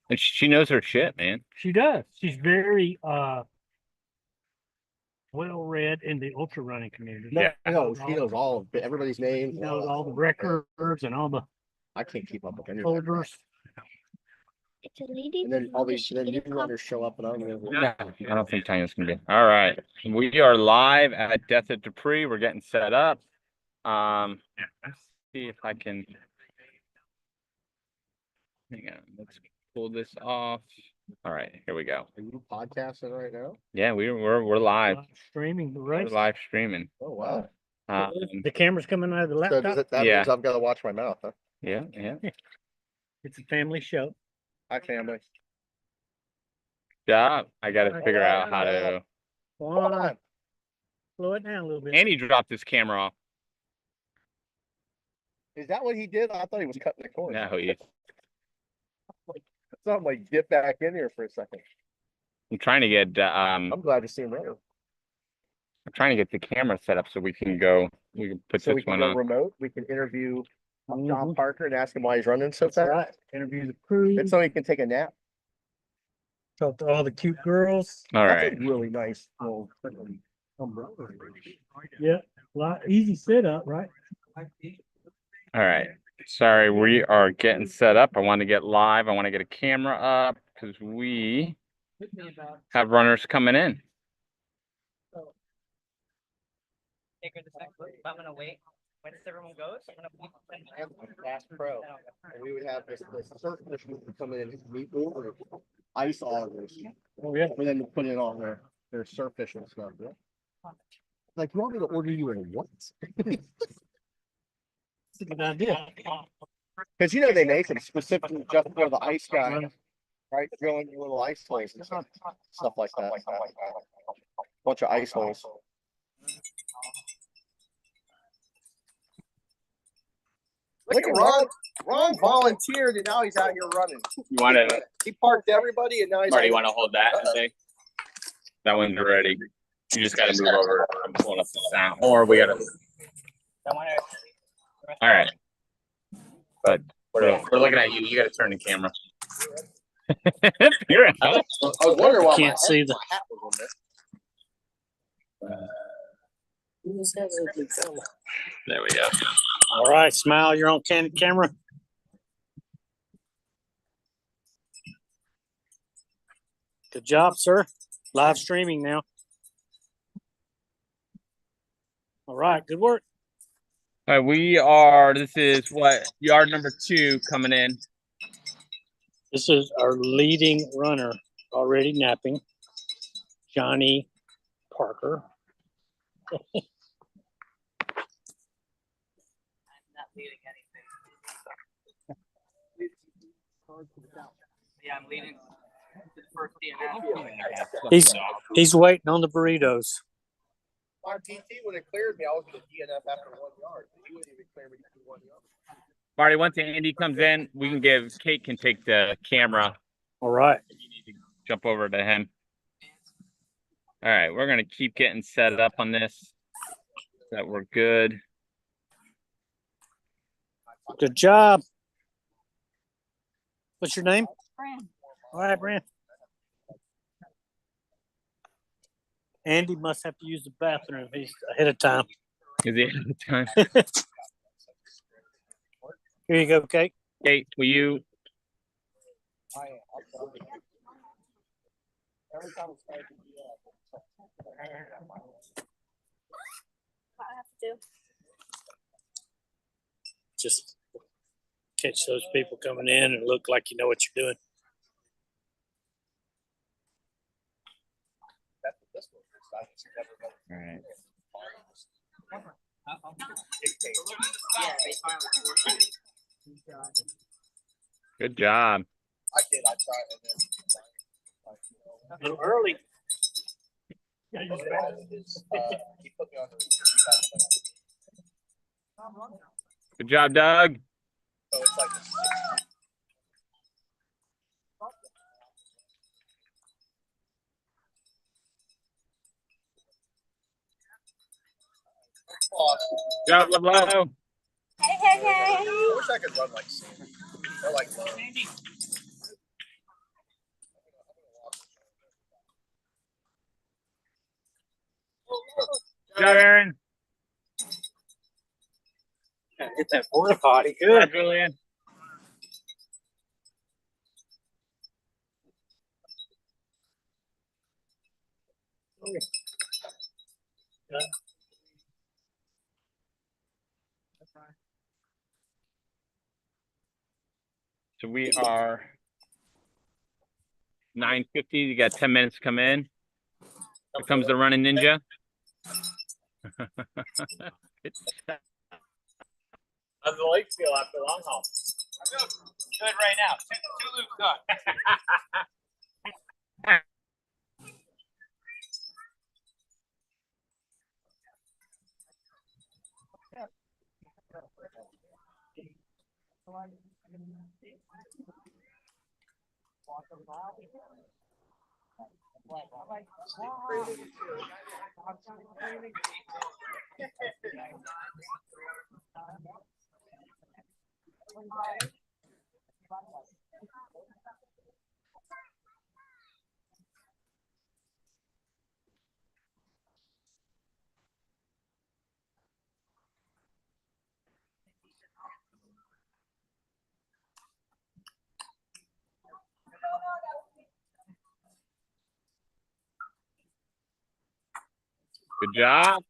And she knows her shit, man. She does. She's very well read in the ultra running community. Yeah. No, she knows all everybody's names. She knows all the records and all the. I can't keep up with any folders. And then all these new runners show up, and I'm gonna. I don't think Tanya's gonna be. All right, we are live at Death at Dupri. We're getting set up. Let's see if I can. Hang on, let's pull this off. All right, here we go. Are you podcasting right now? Yeah, we're live. Streaming the race. We're live streaming. Oh wow. The camera's coming out of the laptop. So that means I've got to watch my mouth, huh? Yeah. It's a family show. Hi, family. Yeah, I got to figure out how to. Hold on. Slow it down a little bit. And he dropped his camera off. Is that what he did? I thought he was cutting the cord. No, he. So I'm like, get back in here for a second. I'm trying to get. I'm glad to see him there. I'm trying to get the camera set up so we can go. We can put this one on. Remote. We can interview John Parker and ask him why he's running so fast. Right. Interview the crew. And so he can take a nap. Talk to all the cute girls. All That's right. a really nice little umbrella. Yeah, a lot easy setup, right? All right. Sorry, we are getting set up. I want to get live. I want to get a camera up because we have runners coming in. I'm gonna wait. Once everyone goes, I'm gonna Fast Pro. And we would have this surf mission come in and meet over ice augers. Oh yeah. For them to put in all their surf fishing stuff. Yeah. Like, you want me to order you in what? That's a good idea. Because they make them specifically just for the ice guy, right? Drilling little ice holes and stuff like that. Bunch of ice holes. Look at Ron. Ron volunteered and now he's out here running. You want to? He parked everybody and now he's. Marty, you want to hold that? That one's ready. You just got to move over. I'm pulling up the sound. Or we got to. All right. But we're looking at you. You got to turn the camera. You're out. I was wondering why Can't see the hat was on this. There we go. All right, Smile, you're on camera. Good job, sir. Live streaming now. All right, good work. All right, this is what, yard number 2 coming in. This is our leading runner already napping, Johnny Parker. I'm not leading anything. Yeah, I'm leading the first DNF. He's waiting on the burritos. My PT would have cleared me. I was going to DNF after 1 yard. He wouldn't even clear me to 1 yard. Marty, once Andy comes in, we can Kate can take the camera. All right. You need to jump over to him. All right, we're going to keep getting set up on this. That we're good. Good job. What's your name? Fran. All right, Brand. Andy must have to use the bathroom. He's ahead of time. Is it time? Here you go, Kate. Kate, will you? What I have to do? Just catch those people coming in and look like you know what you're doing. All right. Good job. I did. I tried. A little early. He put me on the. Good job, Doug. So it's like. Job, hello. Hey. I wish I could run like Sandy. Or like job, Aaron. Hit that porta potty. Good, Good. Julian. So we are 9:50. You got 10 minutes to come in. Here comes the running ninja. How's the leg feel after long haul? I feel good right now. Two loops done. Good job.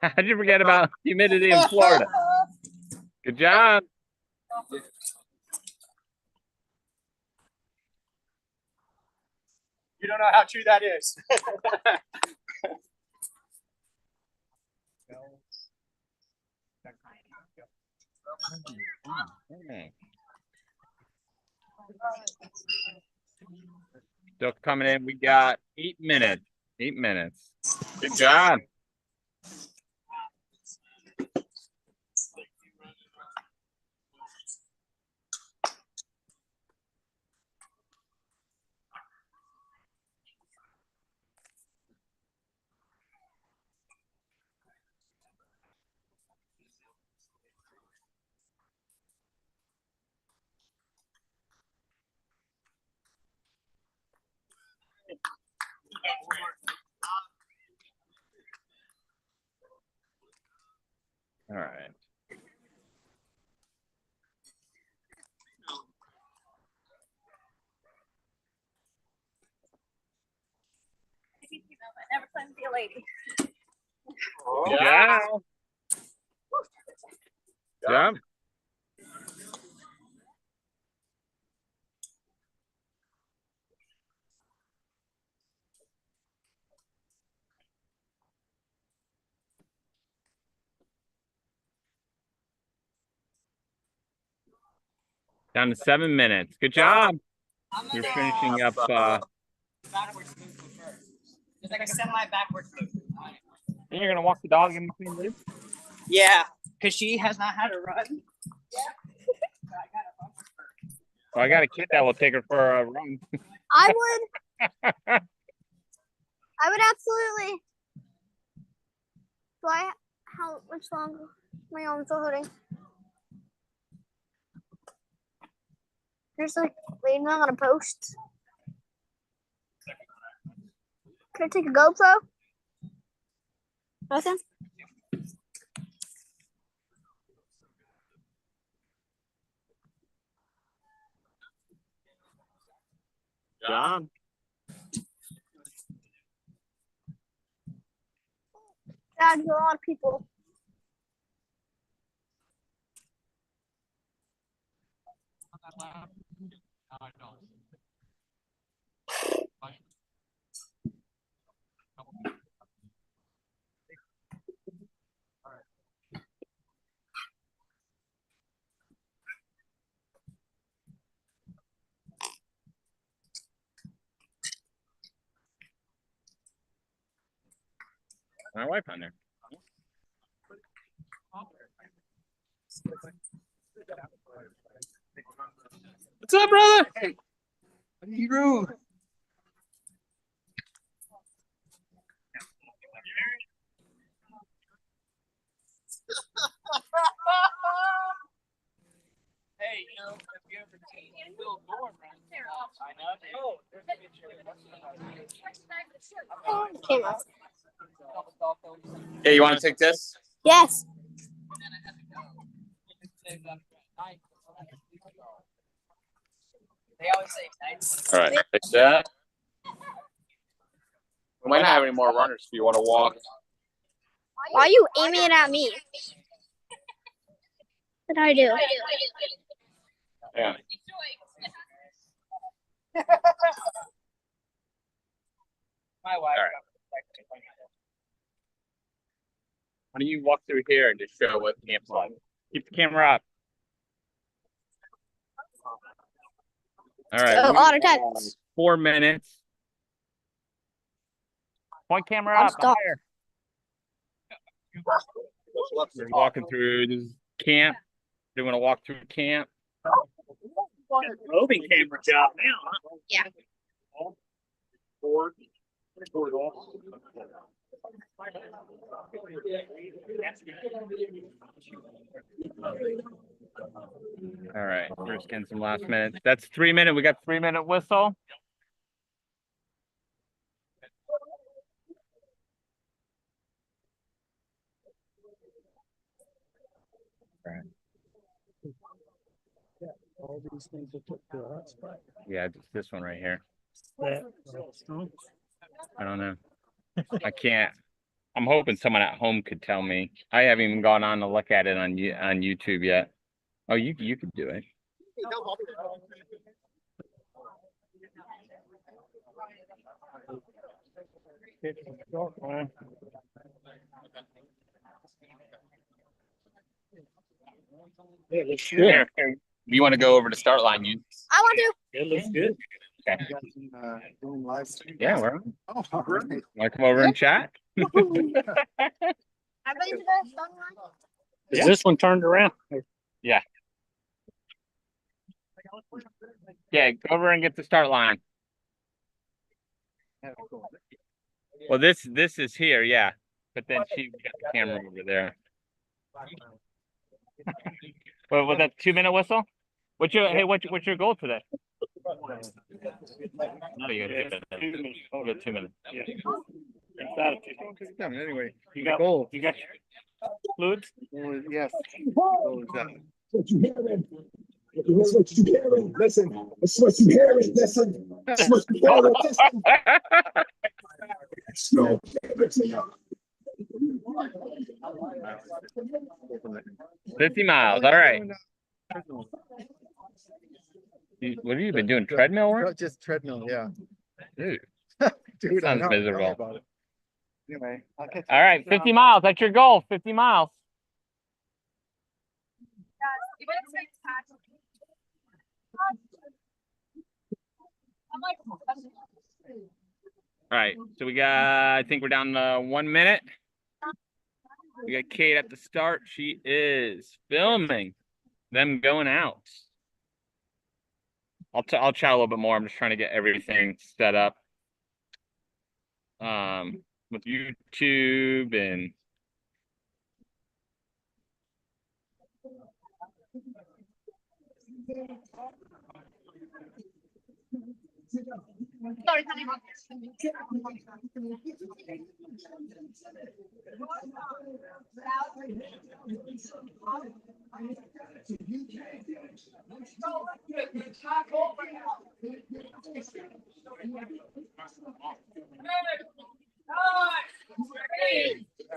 How'd you forget about humidity in Florida? Good job. You don't know how true that is. Still coming in. We got 8 minutes. 8 minutes. Good job. All right. I never claimed to be a lady. Yeah. Yeah. Down to 7 minutes. Good job. You're finishing up. Backwards movement first. It's like a semi-backwards movement. And you're gonna walk the dog in between loops. Yeah, because she has not had a run. Well, I got a kid that will take her for a run. I would. I would absolutely. Do I? How much longer? My arms still holding. There's like waiting on a post. Can I take a GoPro? Nothing. John. That's a lot of people. My wife on there. What's up, brother? Hey, you rude. Hey, you know, if you ever see a little door running I know. Camera. Hey, you want to take this? Yes. They always say nice. All right, take that. We might not have any more runners if you want to walk. Why are you aiming it at me? What did I do? Yeah. My wife. All right. Why don't you walk through here and just show what camp's like? Keep the camera up. All right. Oh, we auto have text. 4 minutes. Point camera I'm up. stopped. Higher. We're walking through this is camp. They want to walk through camp. Roving camera job now, huh? Yeah. All right, we're just getting some last minutes. That's 3 minute. We got 3 minute whistle. All right. All these things are put to us, but Yeah, just this one right here. that, I don't know. I can't. I'm hoping someone at home could tell me. I haven't even gone on to look at it on YouTube yet. Oh, you could do it. yeah, it looks good. Here, you want to go over the start line? You I want to. It looks good. okay? Doing live stream. Yeah, we're on. Oh, all right. Want to come over and chat? Everybody to the starting line? Is Yeah. this one turned around? Yeah, go over and get the start line. Well, this is here, yeah, but then she got the camera over there. Well, was that 2 minute whistle? What's your goal today? No, you got 2 minutes. You got 2 minutes. Anyway, You got goal. you got your fluids? Well, yes. Goal is that. What you hearing? That's what you hearing. Listen, that's what you hearing. Listen, that's what you hearing. Listen. So, everything up. 50 miles. All right. What have you been doing? Treadmill work? Just treadmill, yeah. Dude, Dude, I sounds know. Tell me miserable. about it. Anyway, I'll catch All right, 50 miles. That's your goal. 50 miles. All right, so we got, I think we're down to 1 minute. We got Kate at the start. She is filming them going out. I'll chat a little bit more. I'm just trying to get everything set up. With YouTube and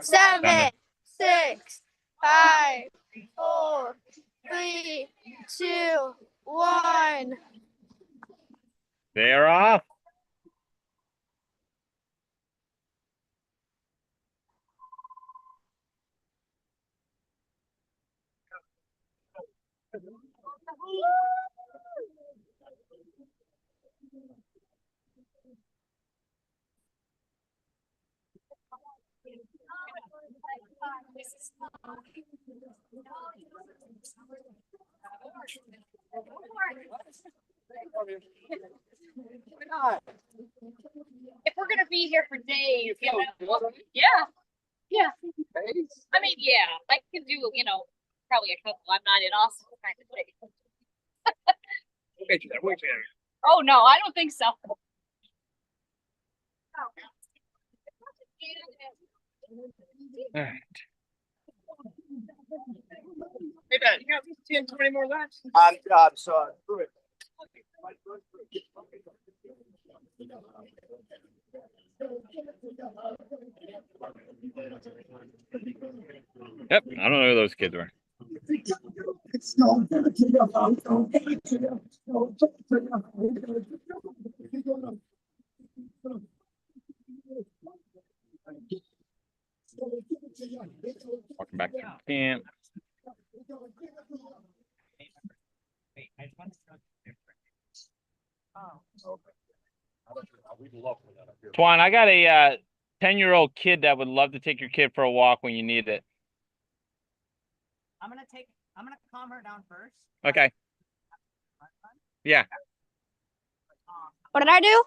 Seven, 6, 5, 4, 3, 2, 1. they're off. If we're gonna be here for days, you know, yeah, yeah. I mean, yeah, I can do, you know, probably a couple. I'm not in Austin kind of thing. Oh no, I don't think so. All right. Hey, Ben, you got at least 10, 20 more laps? So through it. Yep, I don't know who those kids were. Walking back to camp. Twan, I got a 10-year-old kid that would love to take your kid for a walk when you need it. I'm gonna calm her down first. Okay. Yeah. What did I do?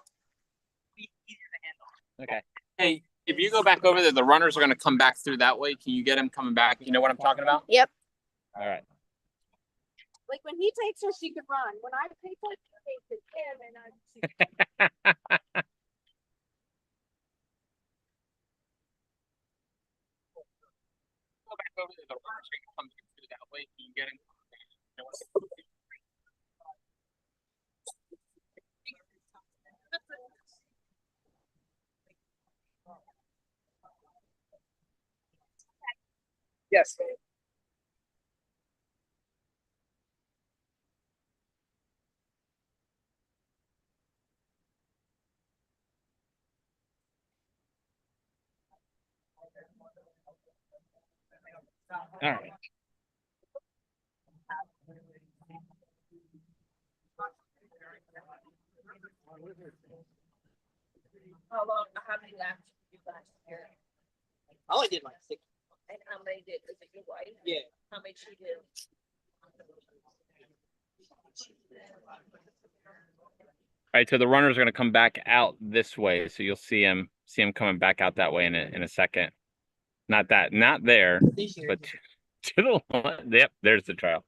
Okay. Hey, if you go back over there, the runners are going to come back through that way. Can you get them coming back? You know what I'm talking about? Yep. All right. Like when he takes her, she could run. When I take her, she takes him, and I. Go back over there, the runners are going to come through that way. Can you get them coming back? You know what? Yes. All right. How many laps did you last year? I only did like 6. And how many did, is it your wife? Yeah. How many she did? All right, so the runners are going to come back out this way, so you'll see him coming back out that way in a second. Not there, but to the left. Yep, there's the trail.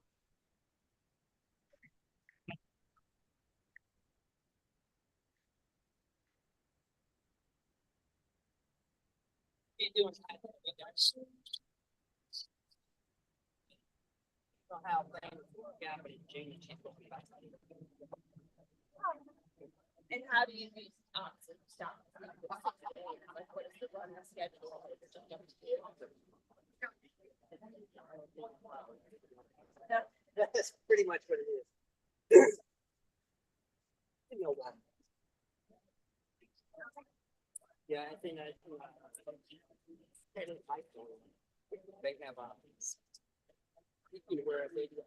And how do you do stops and stops? Like, what is the run schedule? That's pretty much what it is. You know what? Yeah, I think I they have where they do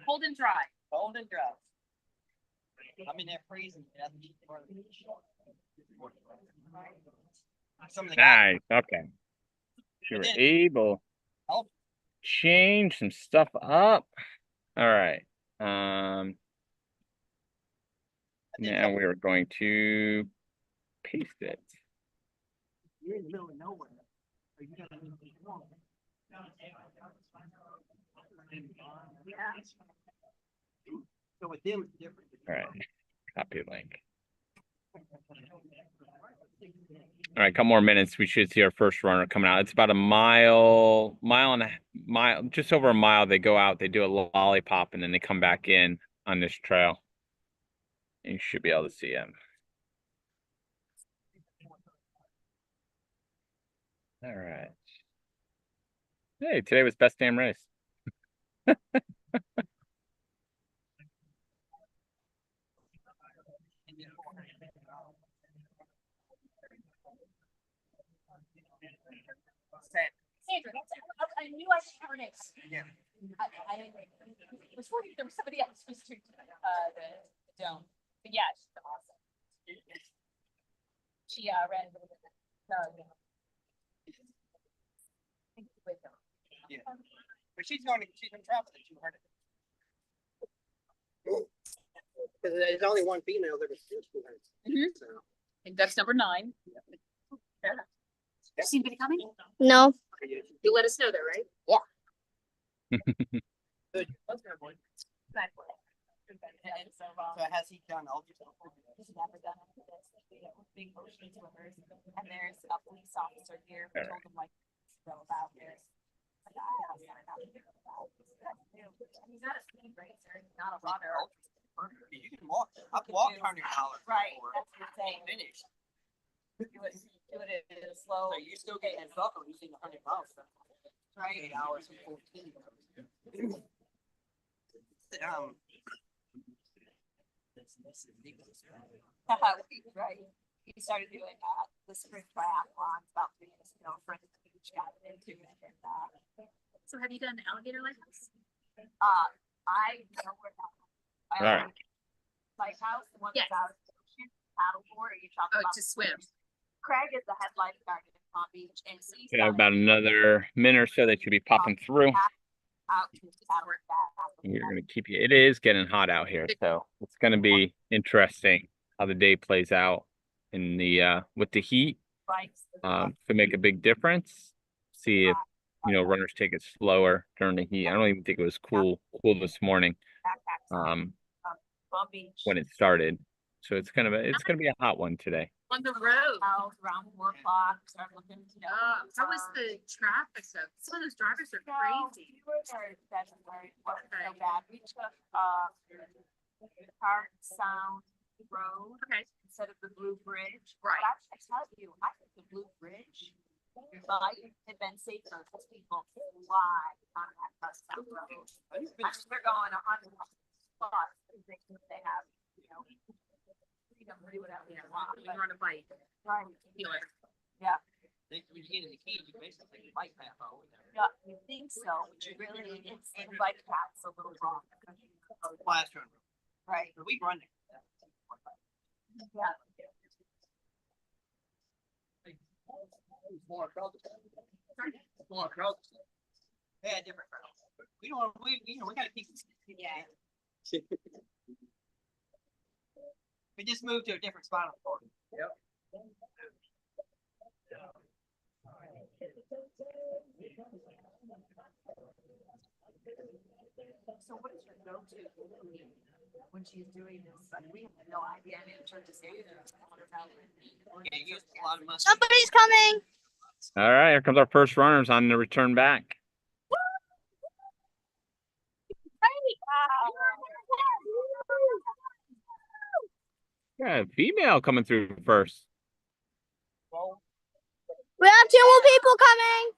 Hold and dry. Cold and dry. I'm in there freezing. Some of the guys, Nice. Okay. You were did. able Oh. to change some stuff up. All right. Now we are going to paste it. You're in the middle of nowhere. Are you gonna So with them, it's different. All right. Copy link. All right, a couple more minutes. We should see our first runner coming out. It's about a mile and a mile, just over a mile. They go out, they do a lollipop, and then they come back in on this trail. And you should be able to see him. All right. Hey, today was best damn race. Sandra, I knew I should heard it. Yeah. I was worried there was somebody else who's doing the dome. But yeah, she's awesome. She ran with them. Yeah. But she's going traveling. She heard it. Because there's only one female that was supposed to be Mhm. So. And that's number 9. You see anybody coming? No. You'll let us know though, right? Good. Let's go, boy. So has he done all these before? He's never done any of this. Big ocean swimmers. And there's a police officer here who told him like about this. Like, I don't know about this. He's not a speed racer, he's not a runner. You can walk. I've walked $100. Right, before. that's the thing. Finished. Do it at a slow. So you still getting buckle using 100 miles. Right. 8 hours and 14. Right. He started doing the spring triathlon about 3 years ago. A friend of the beach got into it, and So have you done Alligator Lighthouse? I know where that. All right. Lighthouse, the one Yes. that's out of the ocean, paddleboard. Are you talking Oh, about? to swim. Craig is the head lifeguard in Palm Beach, and he's We have about another minute or so. They should be popping through. out to paddle that. We're gonna keep you. It is getting hot out here, so it's gonna be interesting how the day plays out in the with the heat. Bikes. Could make a big difference. See if runners take it slower during the heat. I don't even think it was cool this morning. Backpacks. Palm Beach. When it started, so it's gonna be a hot one today. On the road. Out around 4 o'clock, start looking, How was the traffic stuff? Some of those drivers are crazy. That's very, wasn't so bad. We took, Park Sound Road Okay. instead of the Blue Bridge. Right. But I tell you, I think the Blue Bridge might have been safer because people fly on that Park Sound Road. I mean, they're going 100 plus, they have, freedom to do whatever they want. You run a bike. Right. Healer. When you get in the key, you basically bike path over there. Yeah, you think so, but you really, it's the bike path's a little wrong. Classroom. Right. But we run there. Yeah. More crowds. More crowds. Yeah, different crowds. We don't. We gotta keep. Yeah. We just moved to a different spot on the board. Yep. So what is your go-to when she's doing this? Like, we have no idea. I mean, in terms of safety. Yeah, you used a lot of muscle. Somebody's coming. All right, here comes our first runners on the return back. Yeah, a female coming through first. We have 2 more people coming.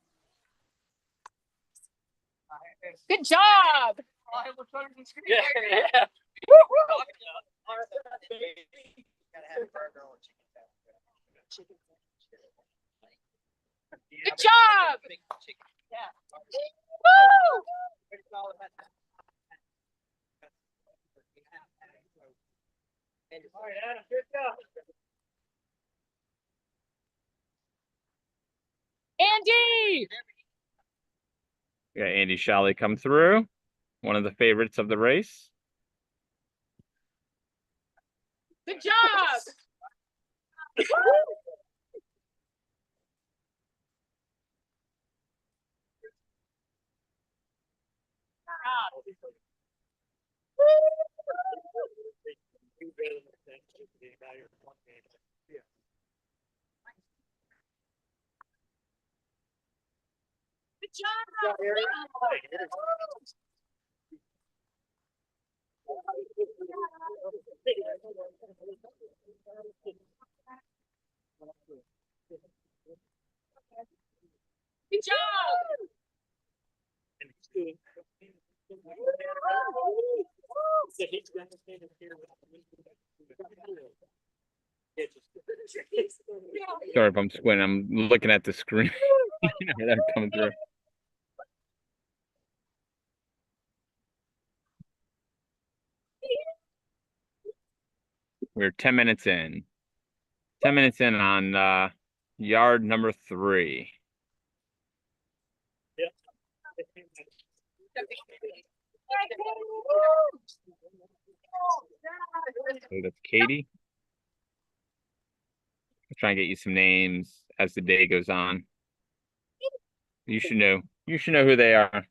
Good job. Yeah. Good job. Yeah. Woo! All right, Adam, good job. Andy. We got Andy Shalley come through, one of the favorites of the race. Good job. Good job. Good job. Sorry if I'm squinting. I'm looking at the screen. They're coming through. We're 10 minutes in. 10 minutes in on yard number 3. So that's Katie. I'll try and get you some names as the day goes on. You should know. You should know who they are.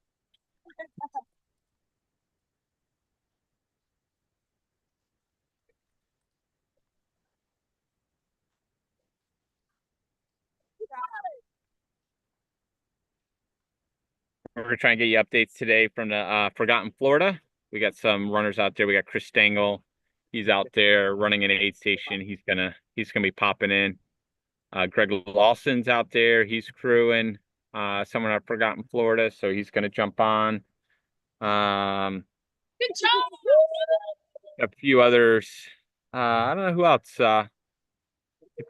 We're gonna try and get you updates today from the Forgotten Florida. We got some runners out there. We got Chris Stengel. He's out there running an aid station. He's gonna be popping in. Greg Lawson's out there. He's crewing someone out of Forgotten Florida, so he's gonna jump on. Good job. A few others. I don't know who else.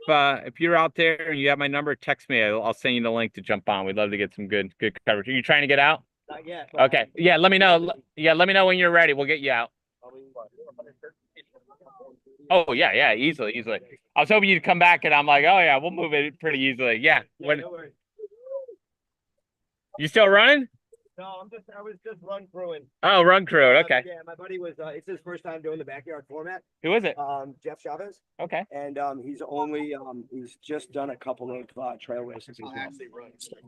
If you're out there and you have my number, text me. I'll send you the link to jump on. We'd love to get some good coverage. Are you trying to get out? Not yet. Okay. Yeah, let me know. Yeah, let me know when you're ready. We'll get you out. Oh yeah, easily. I was hoping you'd come back and I'm like, oh yeah, we'll move it pretty easily. Yeah. You still running? No, I was just run crewing. Oh, run crew. Okay. Yeah, my buddy was, it's his first time doing the backyard format. Who is it? Jeff Chavez. Okay. And, he's just done a couple of trail races.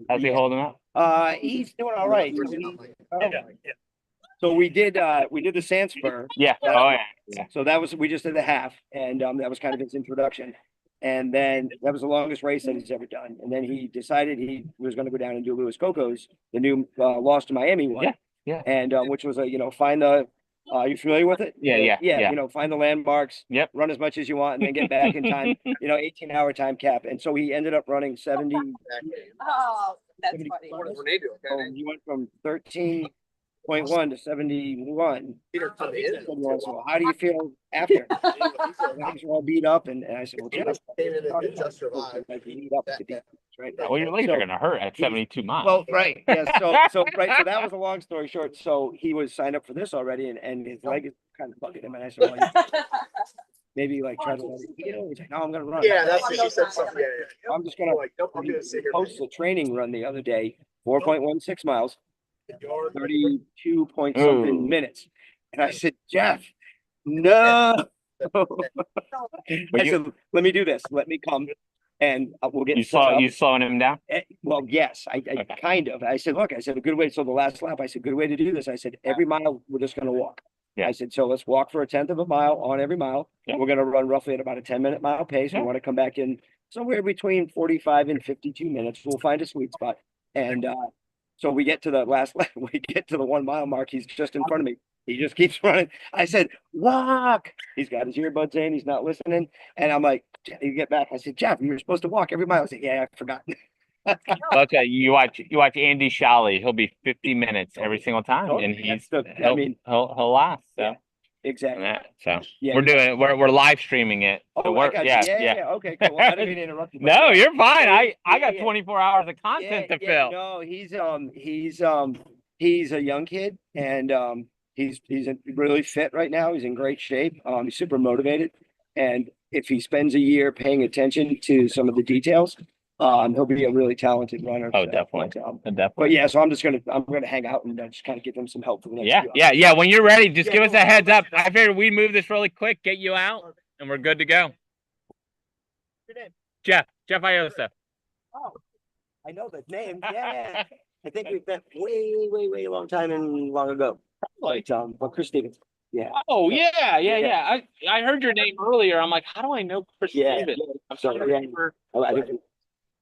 How's he holding up? He's doing all right. So we did the sand spur. Yeah. Oh yeah. So we just did the half, and that was kind of his introduction. And then that was the longest race that he's ever done. And then he decided he was going to go down and do Louis Coco's, the new Lost to Miami one. Yeah. And which was find the. Are you familiar with it? Yeah. Find the landmarks. Yep. Run as much as you want, and then get back in time. 18-hour time cap. And so he ended up running 70. Oh, that's 70 funny. So he went from 13.1 to 71. So how do you feel after? Legs were all beat up, and I said, well, Jeff, right? Well, your legs are gonna hurt at 72 miles. Well, right. Yeah. So that was a long story short. So he was signed up for this already, and his leg is kind of bugging him. And I said, well, maybe try to let it heal. He's like, no, I'm gonna run. Yeah, that's what she said. Something. Yeah. I'm just gonna post a training run the other day, 4.16 miles, 32 point something minutes. And I said, Jeff, no. I said, let me do this. Let me come. And we'll get you slowing him down? Well, yes, I kind of. I said, look, a good way. So the last lap, I said, good way to do this. I said, every mile we're just going to walk. Yeah. I said, so let's walk for 1/10 of a mile on every mile. Yeah. We're going to run roughly at about a 10-minute mile pace. Yeah. We want to come back in somewhere between 45 and 52 minutes. We'll find a sweet spot. And so we get to the last lap. We get to the 1 mile mark. He's just in front of me. He just keeps running. I said, walk. He's got his earbuds in. He's not listening. And I'm like, you get back. I said, Jeff, you were supposed to walk every mile. I said, yeah, I forgot. Okay, you watch Andy Shally. He'll be 50 minutes every single time, and he'll last. So exactly. So yeah, we're live streaming it. So yeah. Okay, cool. Well, I didn't mean to interrupt you. No, you're fine. I got 24 hours of content to fill. No, he's a young kid, and he's really fit right now. He's in great shape. He's super motivated, and if he spends a year paying attention to some of the details, he'll be a really talented runner. Oh, definitely. Definitely. But yeah, so I'm gonna hang out and just kind of give him some help for the next. Yeah. When you're ready, just give us a heads up. I figured we move this really quick, get you out, and we're good to go. Your name? Jeff Iosa. Oh, I know that name. Yeah. I think we've met way long time and long ago. But Chris Stevens. Yeah. Oh yeah. I heard your name earlier. I'm like, how do I know Chris Stevens? I'm sorry.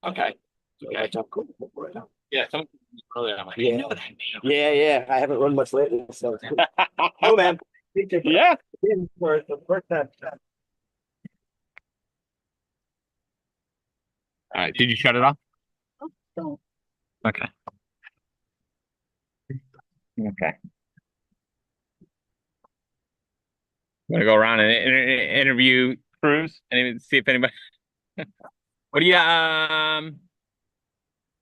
Okay. Yeah. Someone earlier. I'm like, I know that name. Yeah. I haven't run much lately, so. Oh man. Yeah. For the first time. All right. Did you shut it off? Okay. I'm gonna go around and interview crews and see if anybody. What do you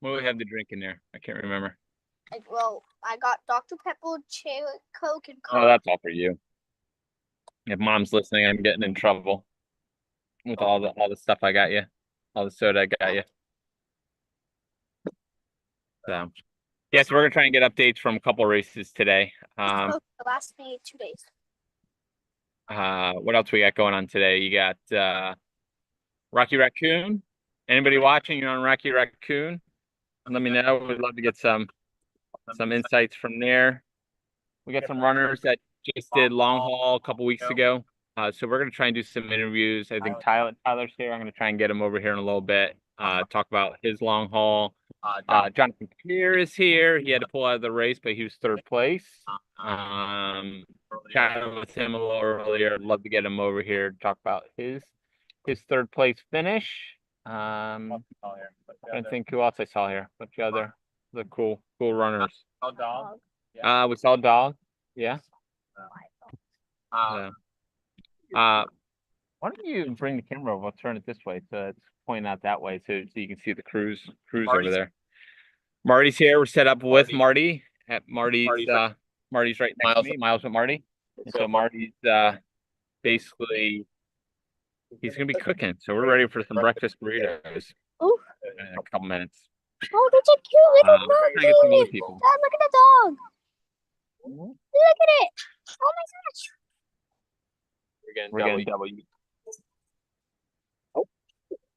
what do we have to drink in there? I can't remember. Well, I got Dr. Pepper, cherry, Coke, and Coke. Oh, that's all for you. If mom's listening, I'm getting in trouble. with all the stuff I got you, all the soda I got you. So yeah, so we're gonna try and get updates from a couple races today. The last me 2 days. What else we got going on today? You got Rocky Raccoon. Anybody watching? You're on Rocky Raccoon. Let me know. We'd love to get some insights from there. We got some runners that just did long haul a couple weeks ago. So we're gonna try and do some interviews. I think Tyler's here. I'm gonna try and get him over here in a little bit. Talk about his long haul. Jonathan Keir is here. He had to pull out of the race, but he was third place. Chatted with him a little earlier. I'd love to get him over here to talk about his third place finish. I don't think who else I saw here. But the cool runners. We saw Dog. Yeah. Why don't you bring the camera over? I'll turn it this way so it's pointing out that way so you can see the crews over there. Marty's here. We're set up with Marty at Marty's right next to me. Miles with Marty. And so Marty's basically he's gonna be cooking. So we're ready for some breakfast burritos Ooh. in a couple minutes. Oh, that's a cute little Trying to get some other dog. people. Dad, look at the dog. Look at it. Oh my gosh. We're getting W.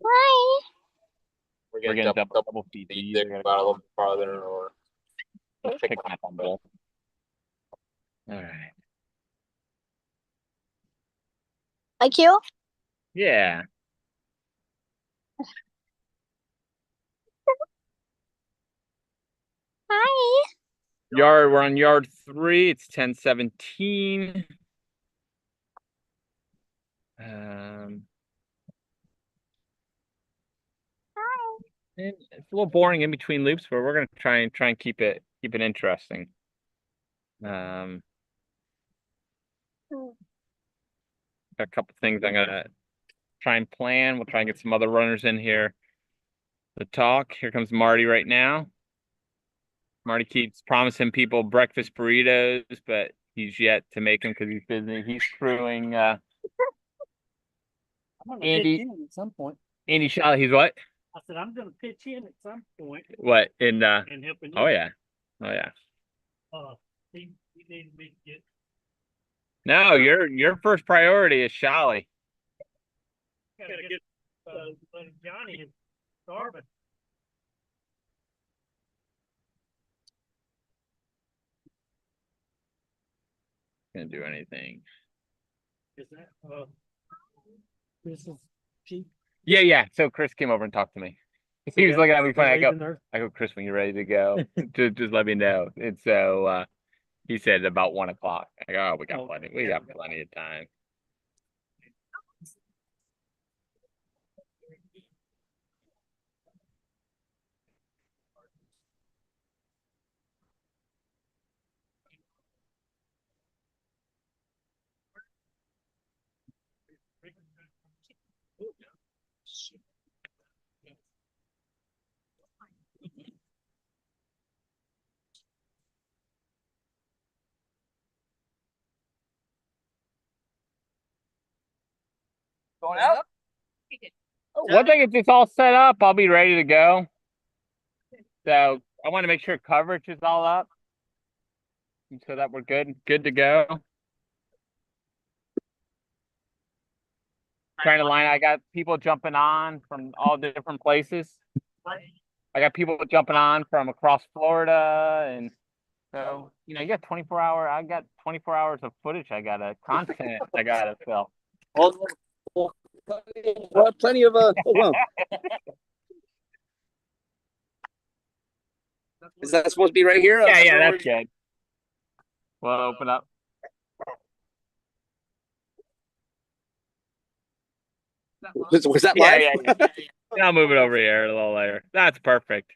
Hi. We're getting double feet. You either gotta go a little farther or pick my bumble. All right. Like you? Yeah. Hi. We're on yard 3. It's 10:17. And it's a little boring in between loops, but we're gonna try and keep it interesting. A couple things I'm gonna try and plan. We'll try and get some other runners in here to talk. Here comes Marty right now. Marty keeps promising people breakfast burritos, but he's yet to make them because he's busy. He's crewing Andy at some point. Andy Shaw. He's what? I said I'm gonna pitch in at some point What in and helping you. Oh yeah. He needs me to get. No, your first priority is Shally. Gotta get Johnny is starving. Gonna do anything. Is that this is cheap? Yeah. So Chris came over and talked to me. He was looking at me funny. I go, Chris, when you're ready to go, just let me know. And so he said about 1 o'clock. I go, oh, we got plenty of time. Going out? Once I get this all set up, I'll be ready to go. So I want to make sure coverage is all up, so that we're good to go. Trying to line. I got people jumping on from all different places. I got people jumping on from across Florida, and so you got 24 hour. I got 24 hours of footage. Content. I gotta fill. Well, plenty of well. Is that supposed to be right here? Yeah, that's good. We'll open up. Was that live? Yeah. I'll move it over here a little later. That's perfect.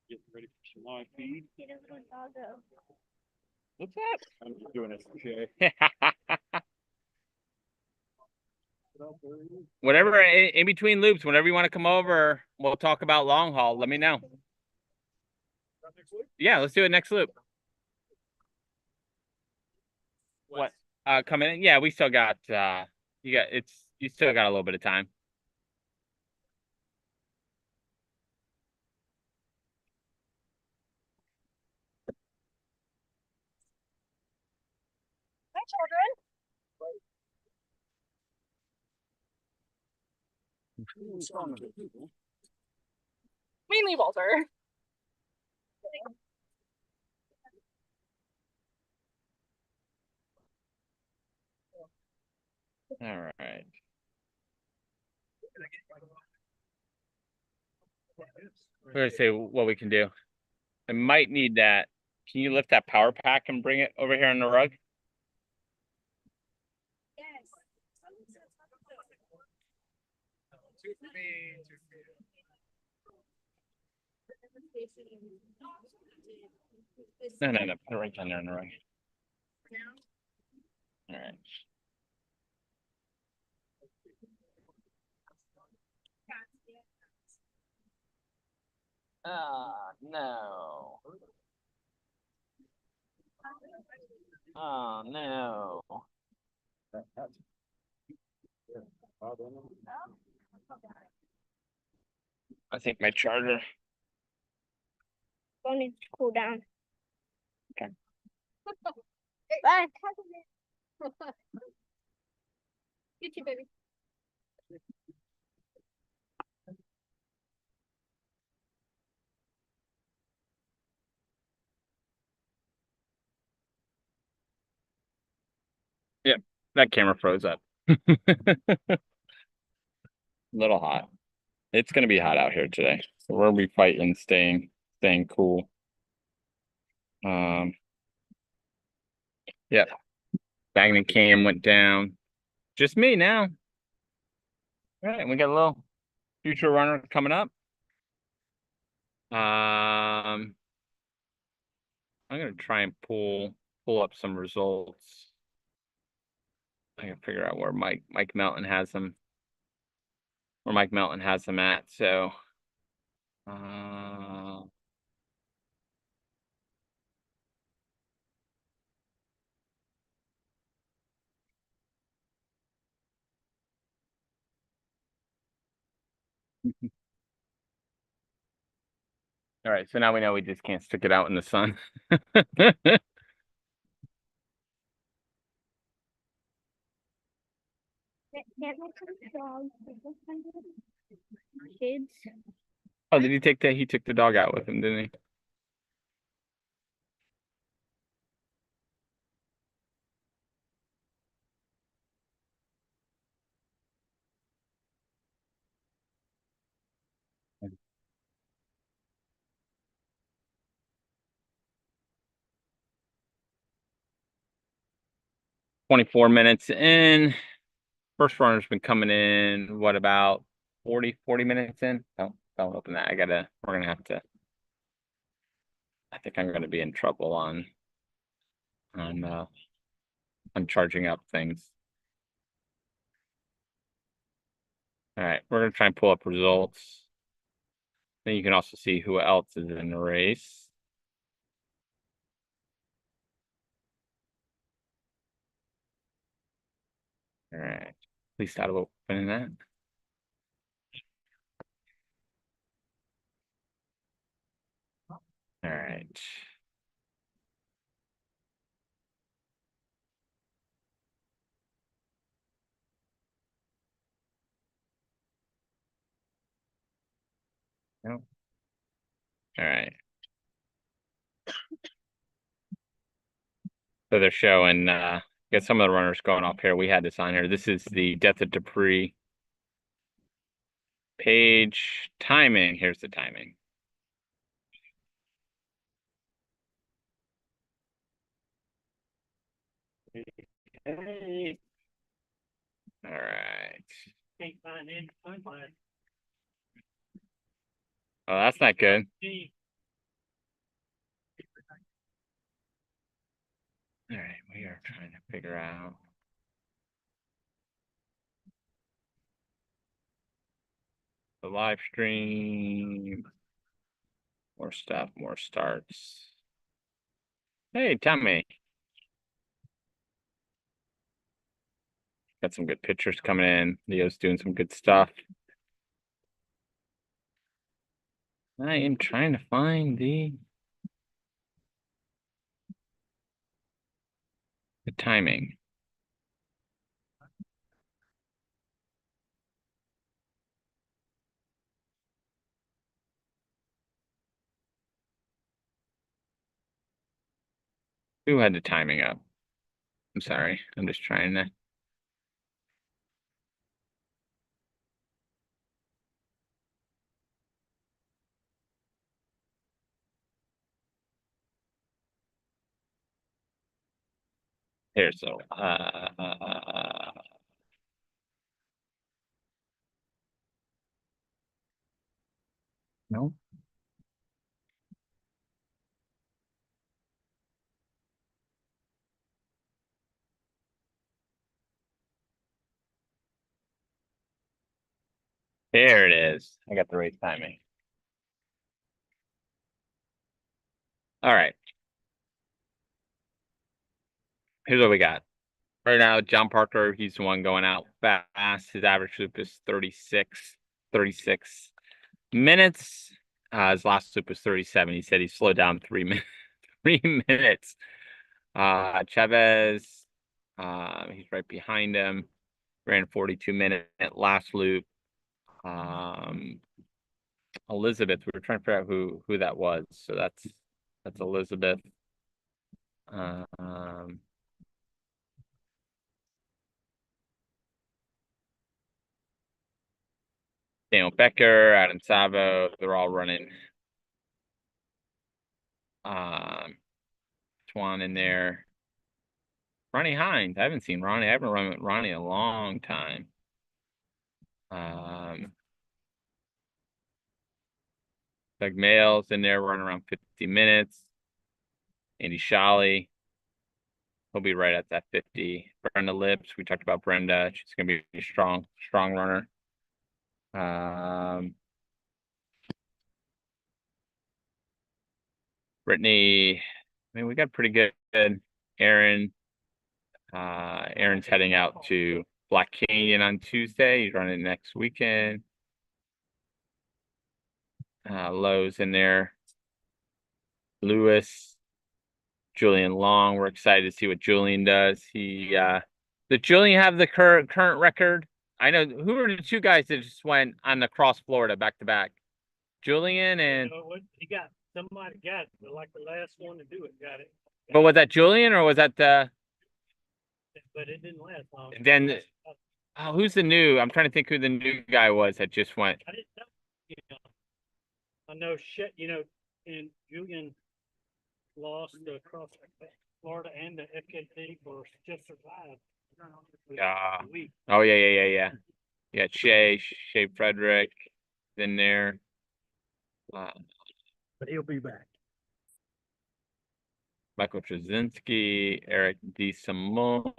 Getting ready for some live feed. Get a little doggo. What's that? I'm just doing it for Shay. Whatever in between loops, whenever you want to come over, we'll talk about long haul. Let me know. Yeah, let's do it next loop. What? Coming in? Yeah, we still got you still got a little bit of time. Hi, children. Mainly Walter. All right. We're gonna see what we can do. I might need that. Can you lift that power pack and bring it over here on the rug? No, put it right down there on the rug. All right. No. Oh, no. I think my charger. Phone needs to cool down. Okay. Bye. You too, baby. Yep, that camera froze up. A little hot. It's gonna be hot out here today, so we'll be fighting, staying cool. Yeah. Magnet cam went down. Just me now. All right, we got a little future runner coming up. I'm gonna try and pull up some results. I can figure out where Mike Melton has them. Where Mike Melton has them at. So all right, so now we know we just can't stick it out in the sun. Can't let some dogs. Kids. Oh, did he take that? He took the dog out with him, didn't he? "24 minutes in. First runner's been coming in, what, about 40 minutes in? Don't open that. We're gonna have to. I think I'm gonna be in trouble on charging up things. All right, we're gonna try and pull up results. Then you can also see who else is in the race. All right, at least out of opening that. All right. Nope. All right. So they're showing got some of the runners going off here. We had this on here. This is the Death of Dupri page timing. Here's the timing. Hey, All right. can't find any sunlight. Oh, that's not good. Gee, All right, we are trying to figure out. The live stream. More stuff, more starts. Hey, Tommy. Got some good pictures coming in. Leo's doing some good stuff. I am trying to find the timing. Who had the timing up? I'm sorry. I'm just trying to. Here, so no. There it is. I got the right timing. All right. Here's what we got. Right now, John Parker, he's the one going out fast. His average loop is 36 minutes. His last loop was 37. He said he slowed down 3 minutes. 3 minutes. Chavez, he's right behind him. Ran 42-minute last loop. Elizabeth, we were trying to figure out who that was. So that's Elizabeth. Daniel Becker, Adam Savo, they're all running. Swan in there. Ronnie Hines. I haven't seen Ronnie. I haven't run with Ronnie in a long time. Doug Mail's in there running around 50 minutes. Andy Shally. He'll be right at that 50. Brenda Lips. We talked about Brenda. She's gonna be a strong runner. Brittany. I mean, we got pretty good. Aaron. Aaron's heading out to Black Canyon on Tuesday. He's running next weekend. Lowe's in there. Lewis, Julian Long. We're excited to see what Julian does. Did Julian have the current record? I know who were the two guys that just went on across Florida back to back. Julian and you know what? Somebody got it, but like the last one to do it got it. but was that Julian or was that But it didn't last long. then who's the new? I'm trying to think who the new guy was that just went. I didn't know. You know, I know shit. You know, and Julian lost across Florida and the FKT for just survived. Oh yeah. Yeah, Shea Frederick in there. But he'll be back. Michael Trzynski, Eric DeSimone.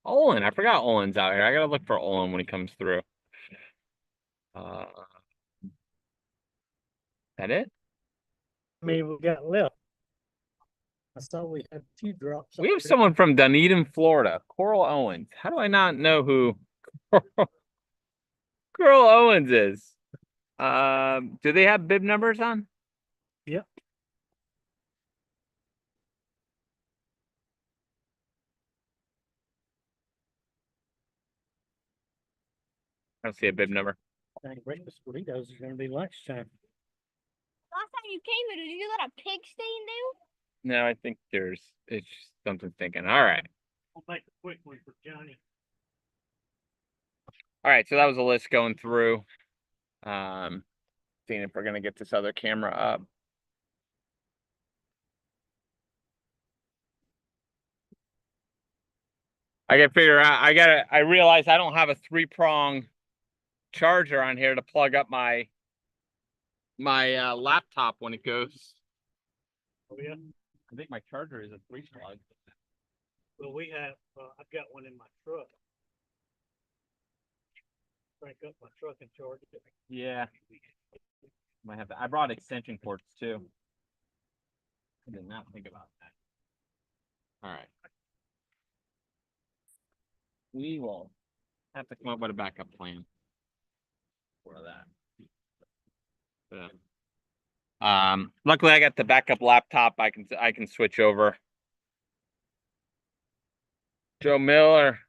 Olin, I forgot Olin's out here. I gotta look for Olin when he comes through. That it? I mean, we got left. I saw we had 2 drops. We have someone from Dunedin, Florida. Coral Owens. How do I not know who Coral Owens is? Do they have bib numbers on? Yep. I don't see a bib number. I think breakfast burritos is going to be lunchtime. Last time you came here, did you let a pig stain do? No, I think it's just something thinking. All right. I'll make a quick one for Johnny. All right, so that was a list going through. Seeing if we're gonna get this other camera up. I gotta figure out. I realize I don't have a 3-prong charger on here to plug up my laptop when it goes. Oh, yeah. I think my charger is a 3-plug. Well, we have, I've got one in my truck. Crank up my truck and charge it. Yeah. Might have to. I brought extension cords too. I did not think about that. All right. We will have to come up with a backup plan for that. Luckily I got the backup laptop. I can switch over. Joe Miller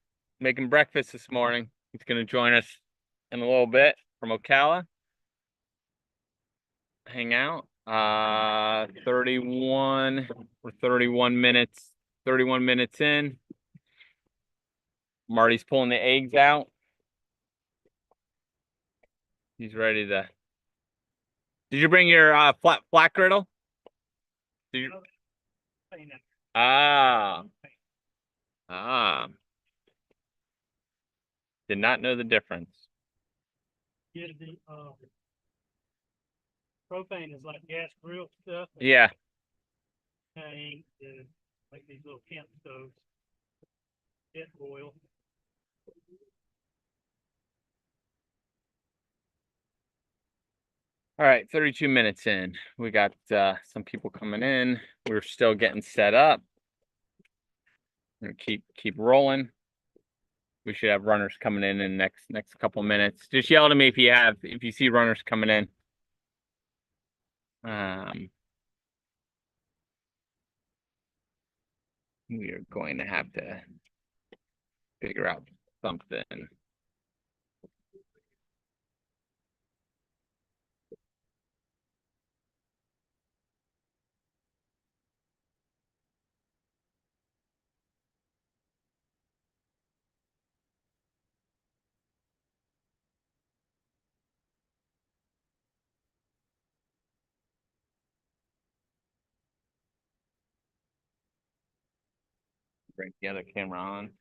making breakfast this morning. He's gonna join us in a little bit from Ocala. Hang out. 31. We're 31 minutes in. Marty's pulling the eggs out. He's ready to. Did you bring your flat griddle? Did you? Ah. Did not know the difference. Yeah, the, propane is like gas grill stuff. Yeah. And like these little camp stoves. Jet oil. All right, 32 minutes in. We got some people coming in. We're still getting set up. We're gonna keep rolling. We should have runners coming in the next couple minutes. Just yell to me if you see runners coming in. We are going to have to figure out something. Bring the other camera on.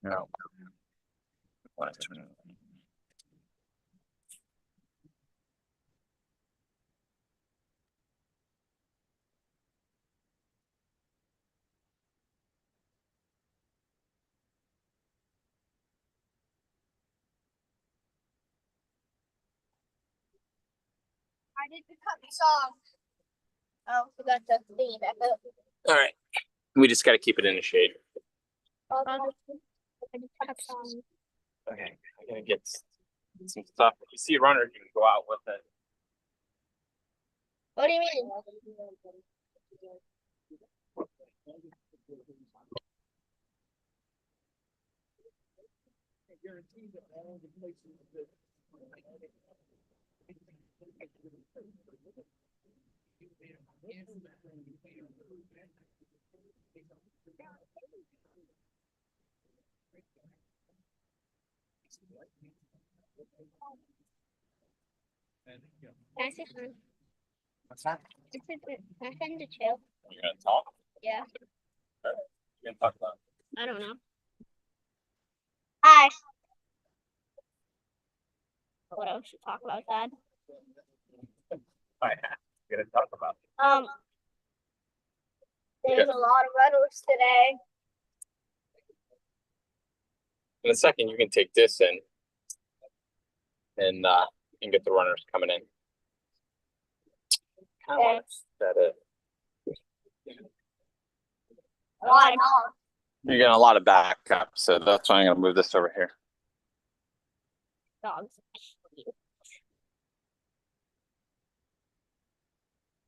No. I did the cut this off. Oh, forgot to clean it back up. All right. We just got to keep it in the shade. Okay. I gotta get some stuff. If you see a runner, you can go out with it. What do you mean? Can I say something? What's that? Can I send to chill? You're gonna talk? Yeah. You're gonna talk about. I don't know. Hi. What else should talk about, Dad? You're gonna talk about. There's a lot of runners today. In a second, you can take this in and get the runners coming in. Okay. That it. Why not? You're getting a lot of backup, so that's why I'm gonna move this over here. Dogs.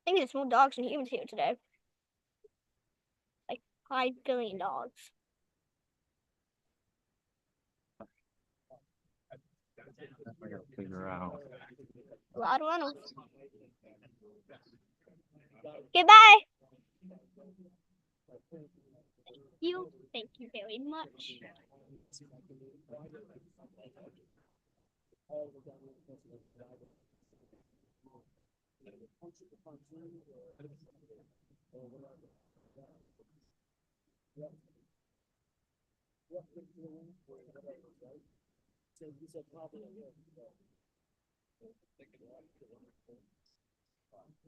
I think there's more dogs than humans here today. Like 5 billion dogs. I gotta figure out. A lot of runners. Goodbye. Thank you very much.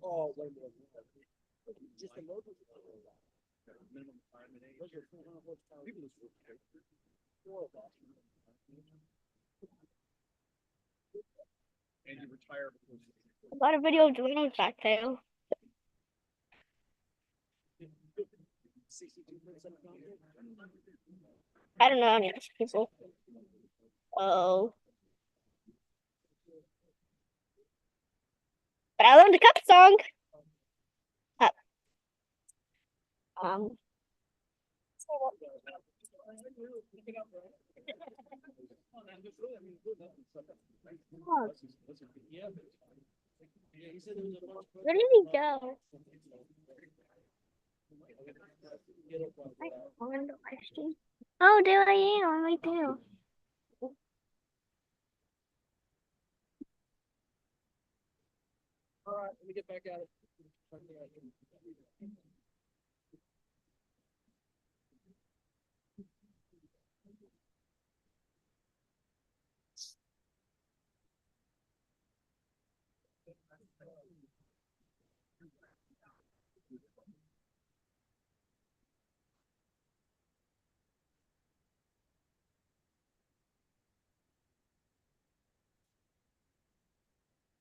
Oh, wait a minute. Just a motor. And you retire. A lot of video of drones back there. I don't know any of these people. Oh. But I learned the cup song. Uh, um. Oh, where did he go? I found the question. Oh, there I am. I'm right there. All right, let me get back at it.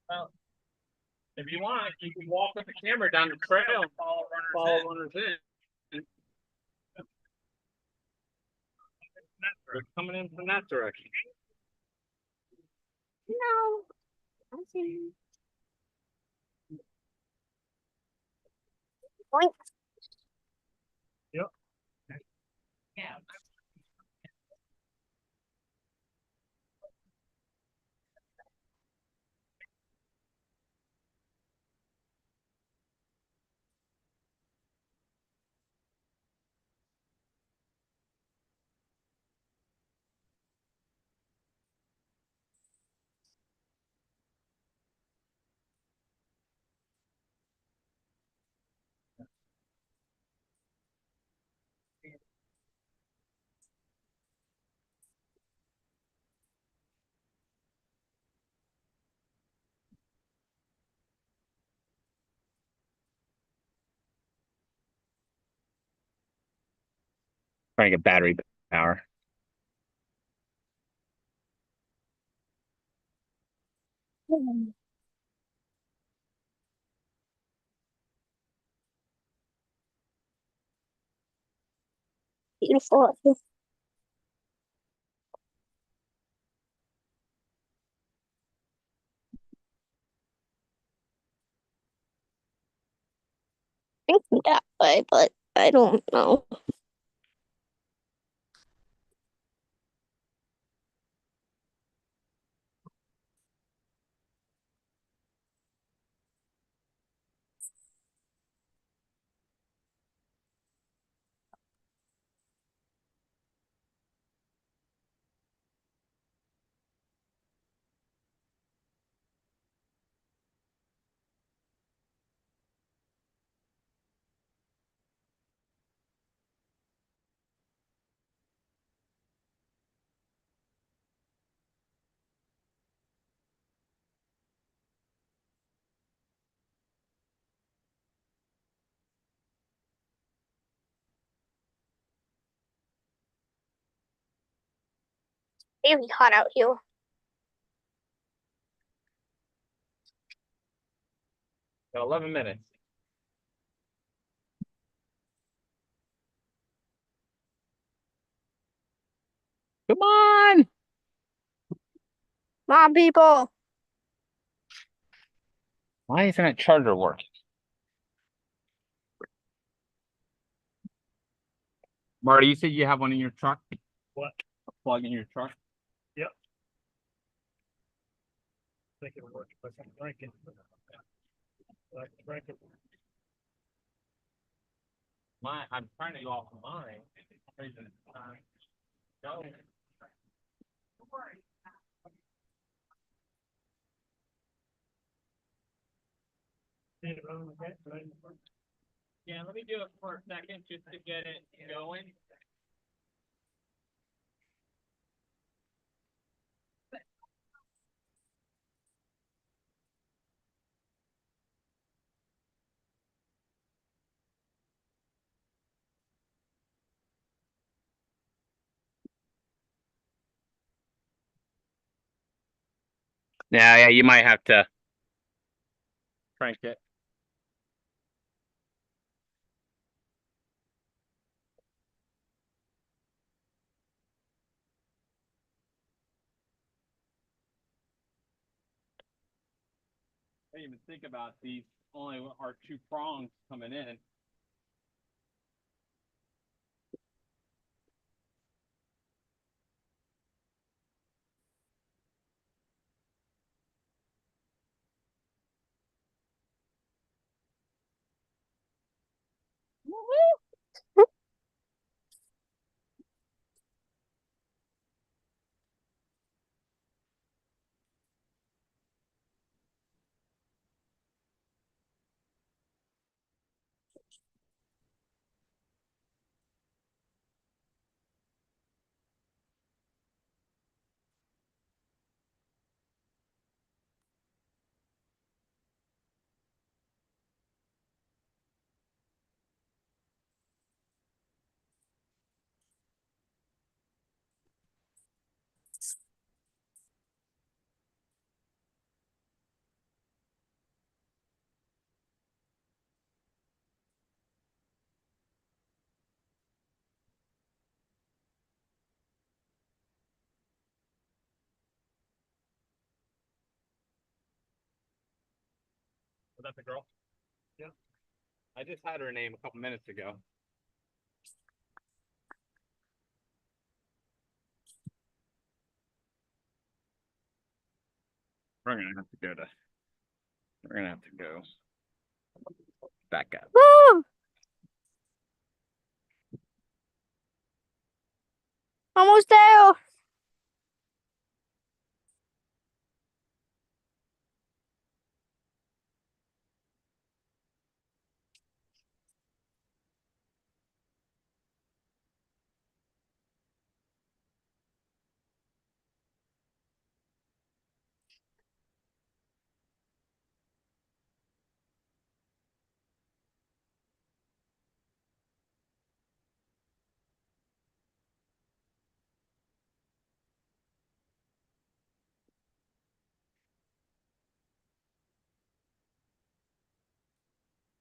Well, if you want, you can walk with the camera down the trail and follow runners in. They're coming in from that direction. No. I see. Boink. Yep. Yeah. Trying to get battery power. Beautiful. Think that way, but I don't know. Very hot out here. Got 11 minutes. Come on. Mom, people. Why isn't that charger working? Marty, you said you have one in your truck? What? A plug in your truck? Yep. I think it'll work if I can drink it. I can drink it. I'm trying to go off of mine. Go. get it on like that, right? Yeah, let me do it for a second just to get it going. Yeah, you might have to crank it. I didn't even think about these only are two prongs coming in. Was that the girl? Yeah. I just had her name a couple minutes ago. We're gonna have to go to. We're gonna have to go back up. Woo! Almost there.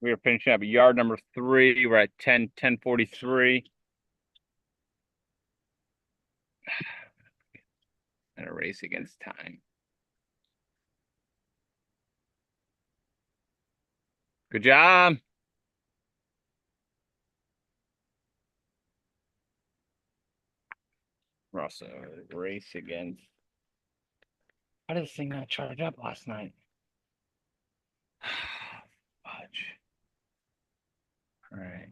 We are finishing up yard number 3. We're at 10:43. And a race against time. Good job. We're also race against. How did this thing not charge up last night? Fudge. All right.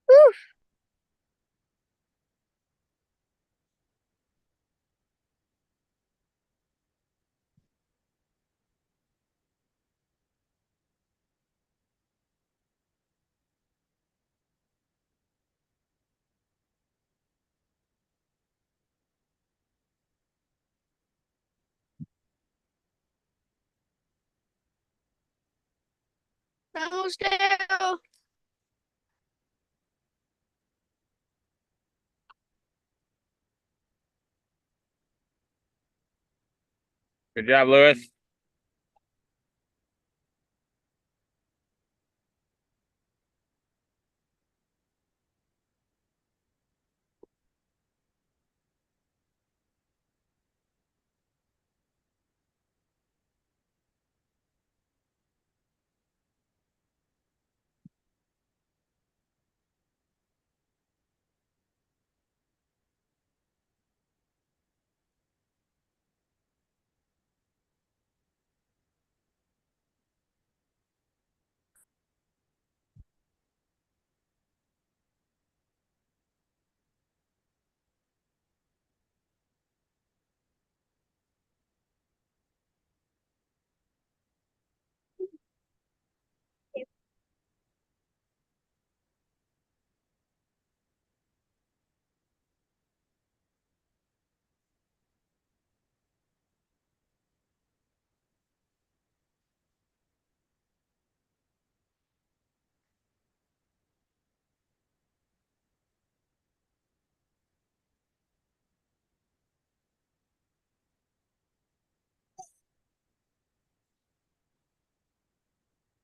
Woo! Almost there. Good job, Lewis.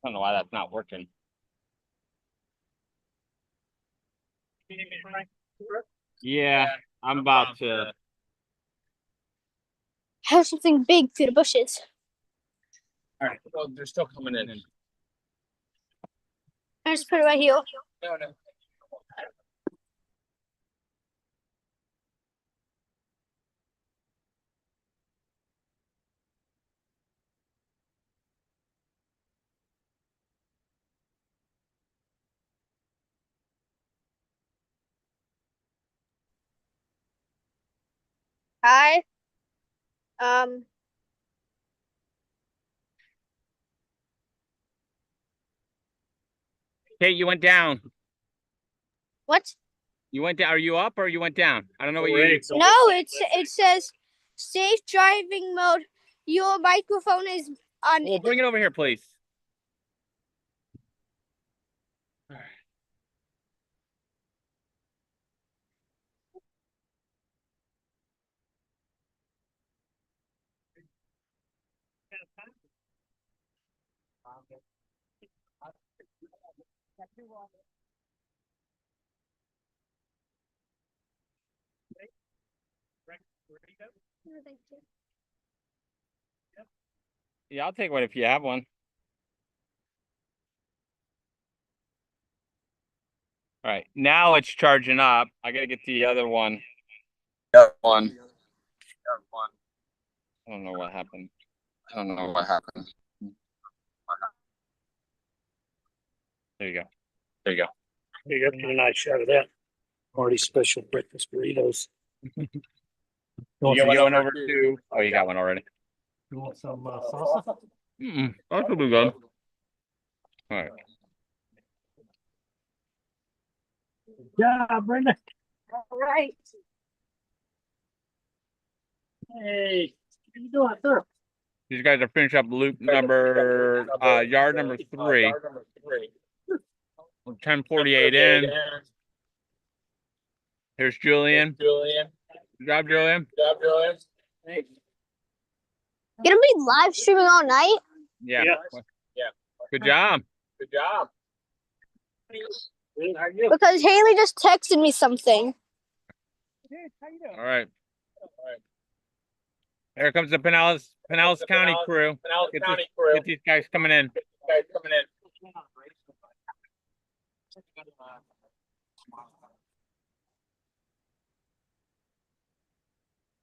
don't know why that's not working. Yeah, I'm about to. Have something big through the bushes. All right, well, they're still coming in. I just put it right here. No, no. I um Kate, you went down. what? You went down. Are you up or you went down? I don't know what you. No, it says safe driving mode. Your microphone is on. Well, bring it over here, please. Yeah, I'll take one if you have one. All right, now it's charging up. I gotta get the other one. I don't know what happened. There you go. You got a nice shot of that. Marty's special breakfast burritos. You got one over too. Oh, you got one already. You want some salsa? That could be good. All right. Yeah, Brenda. All right. Hey, what you doing, sir? These guys are finishing up loop number yard number 3. 10:48 in. Here's Julian. Good job, Julian. Gonna be live streaming all night Yeah. Yeah. Good job. because Haley just texted me something. All right. Here comes the Pinellas County crew. Get these guys coming in.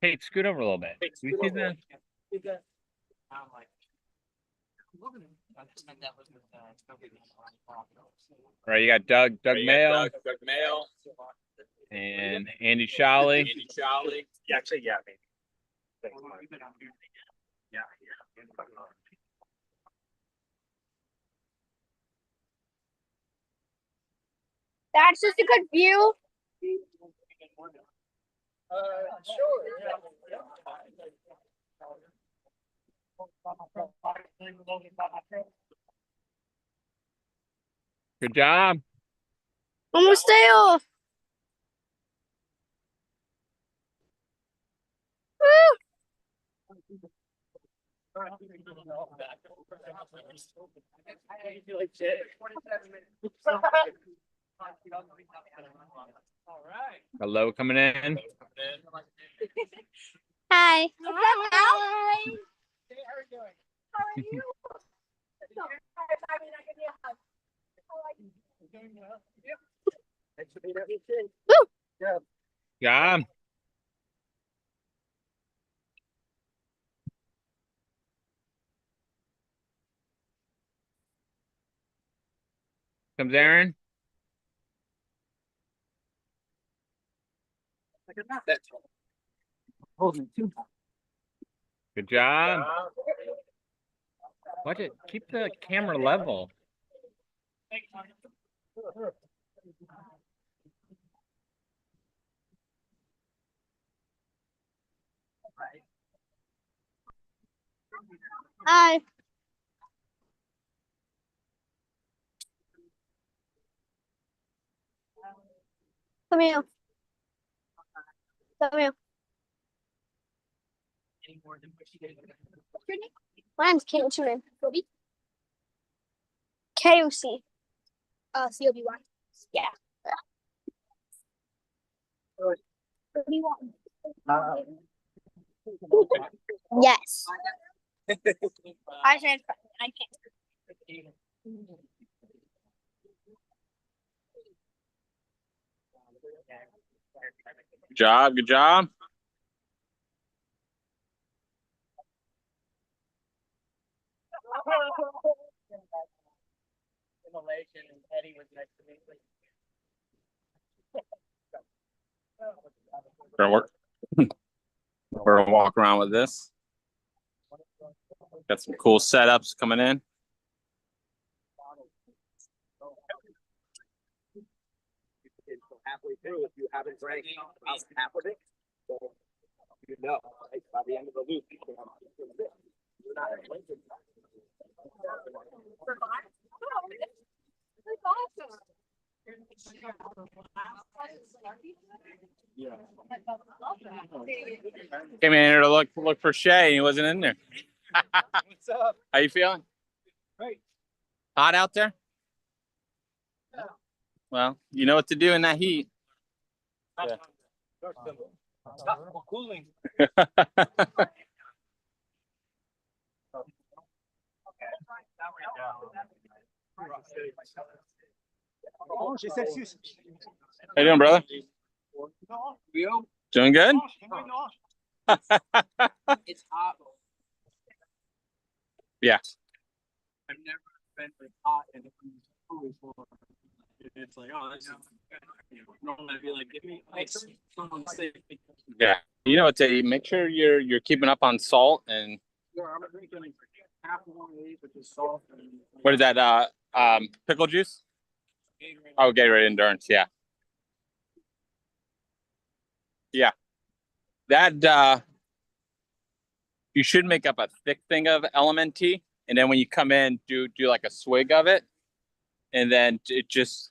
Hey, scoot over a little bit. You see that? All right, you got Doug Mayo, and Andy Shawley. Actually, yeah, maybe. That's just a good view. Good job. Almost there. Hello, coming in. Hi. Hi. How are you? Job. Comes Aaron. Good job. Watch it. Keep the camera level. Hi. Come here. Come here. What's your name? My name's Kate. What's your name? Kobe. KOC. COBY. Yeah. What do you want? Yes. I said I can't. Good job. Good job. Immolation, and Eddie was next to me. Gonna work. We're gonna walk around with this. Got some cool setups coming in. Halfway through, if you haven't drank about half of it, so you know, right? By the end of the loop, you're not Came in here to look for Shay. He wasn't in there. What's up? How you feeling? Great. Hot out there? Well, you know what to do in that heat. Yeah. Stop cooling. Oh, she said she's. How you doing, brother? Doing good? It's hot. Yeah. I've never been hot and before. It's like, oh, this is normally I'd be like, give me ice. Yeah. You know what to eat. Make sure you're keeping up on salt and I'm drinking half of one of these, which is salt. what is that? Pickle juice? Oh, Gatorade Endurance. Yeah. Yeah. That you should make up a thick thing of LMNT, and then when you come in, do like a swig of it, and then it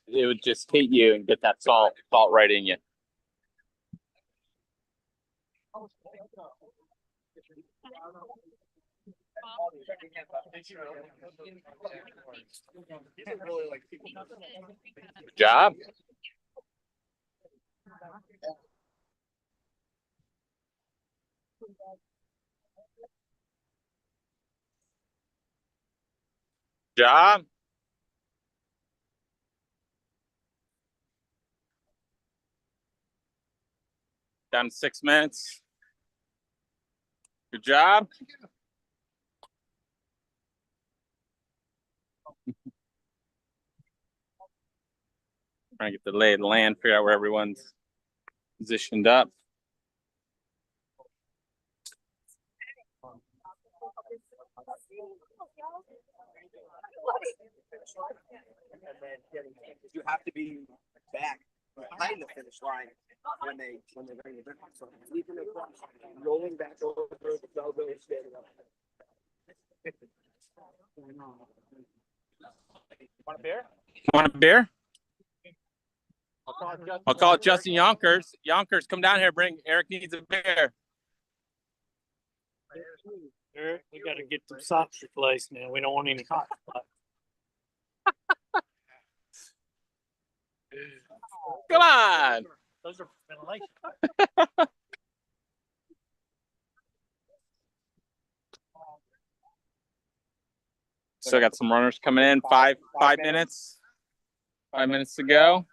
would just hit you and get that salt right in you. Good job. Job. Down to 6 minutes. Good job. Trying to get the lay of the land, figure out where everyone's positioned up. You have to be back behind the finish line when they bring the difference. So leaping across, rolling back over the elbow, standing up. Want a beer? Want a beer? I'll call Justin Yonkers. Yonkers, come down here. Eric needs a beer. Eric, we gotta get some socks replaced now. We don't want any hot spots. Come on. Those are ventilation. Still got some runners coming in. Five minutes. 5 minutes to go.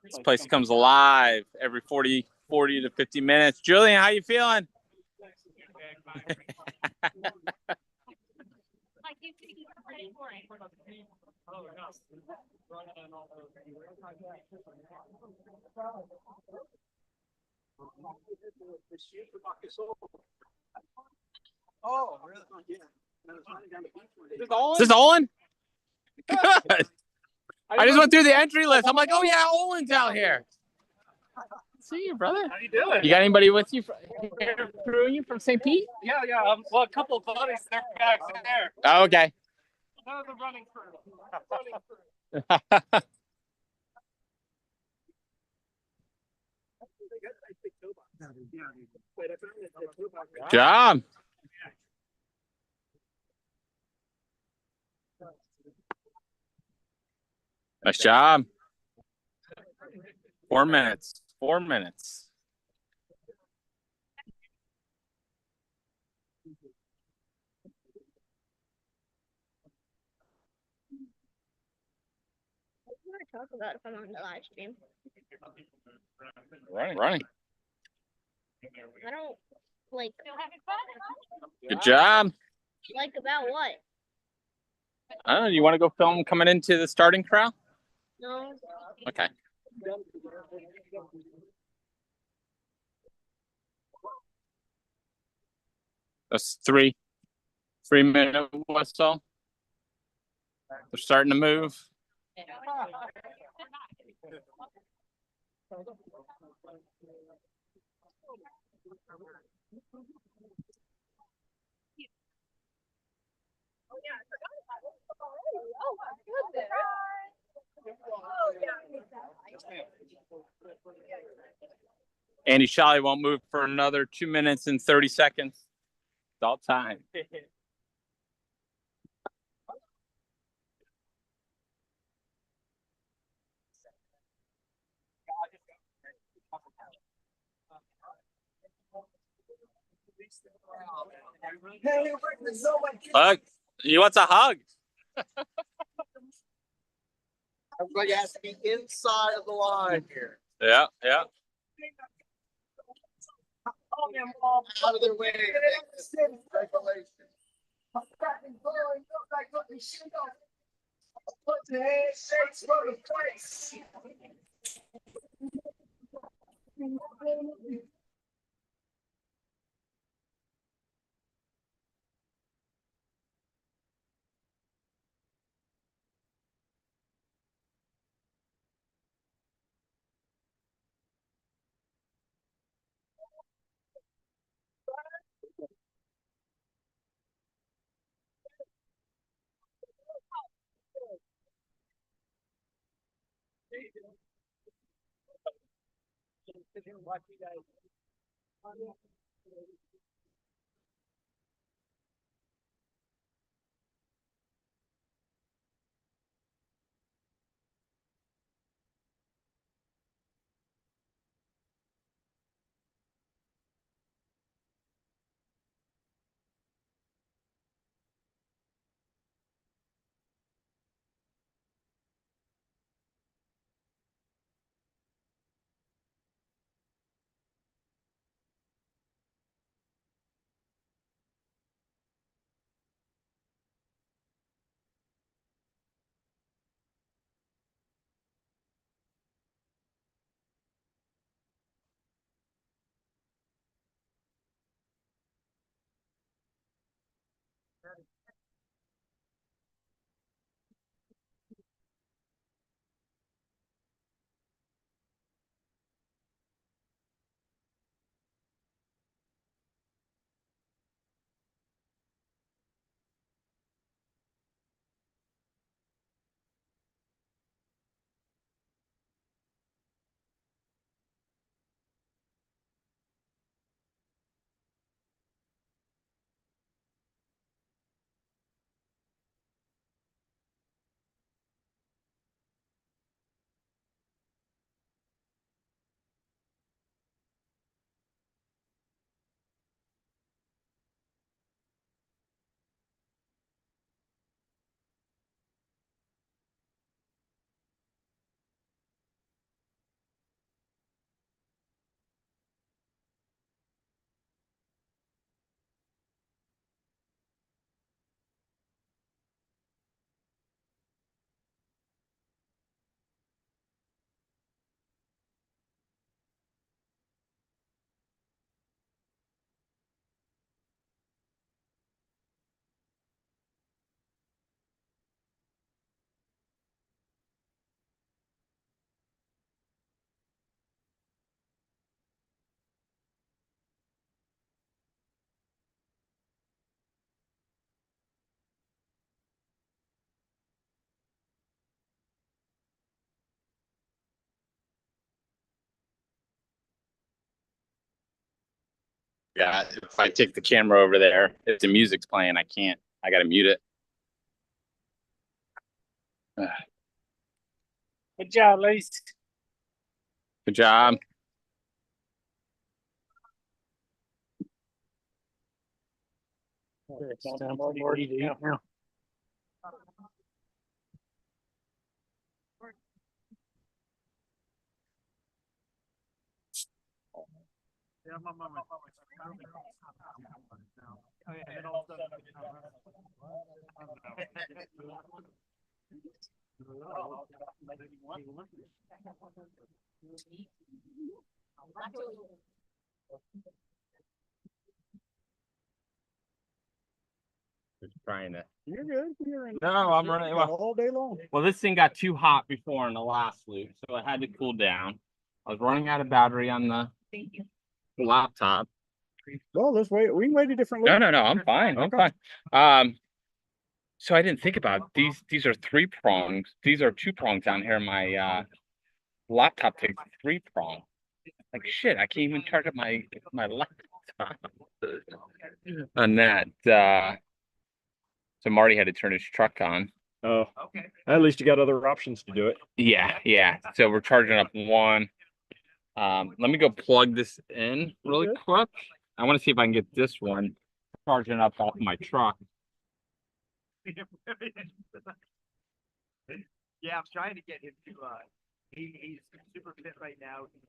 This place comes alive every 40 to 50 minutes. Julian, how you feeling? Oh, really? Yeah. Is this Olin? Good. I just went through the entry list. I'm like, oh yeah, Olin's out here. See you, brother. How you doing? You got anybody with you crewing you from St. Pete? Yeah. Well, a couple of buddies, they're back there. Oh, okay. None of the running crew. Job. Nice job. 4 minutes. 4 minutes. What do I talk about if I'm on the live stream? Running. I don't like. Good job. Like about what? I don't know. You want to go film coming into the starting corral? No. Okay. That's 3 minute whistle. They're starting to move. Andy Shally won't move for another 2 minutes and 30 seconds. It's all time. Hug. He wants a hug. Everybody has to be inside of the line here. Yeah. Out of their way. Regulation. Put the handshakes for the place. Yeah. If I take the camera over there, if the music's playing, I can't. I gotta mute it. Good job, Lacey. Good job. It's time for Marty to eat now. Yeah, my mama. Oh, yeah, and also, Just trying to. you're good. You're in. No, I'm running. Well, All day long. well, this thing got too hot before in the last loop, so it had to cool down. I was running out of battery on the laptop. Well, let's wait. We can wait a different No, loop. no, I'm fine. I'm fine. So I didn't think about it. These are 3 prongs. These are 2 prongs down here. My laptop takes 3 prong. Like shit, I can't even charge up my laptop on that. So Marty had to turn his truck on. Oh, at least you got other options to do it. Yeah. So we're charging up one. Let me go plug this in really quick. I want to see if I can get this one charging up off my truck. Yeah, I'm trying to get him to, he's super fit right now. He's,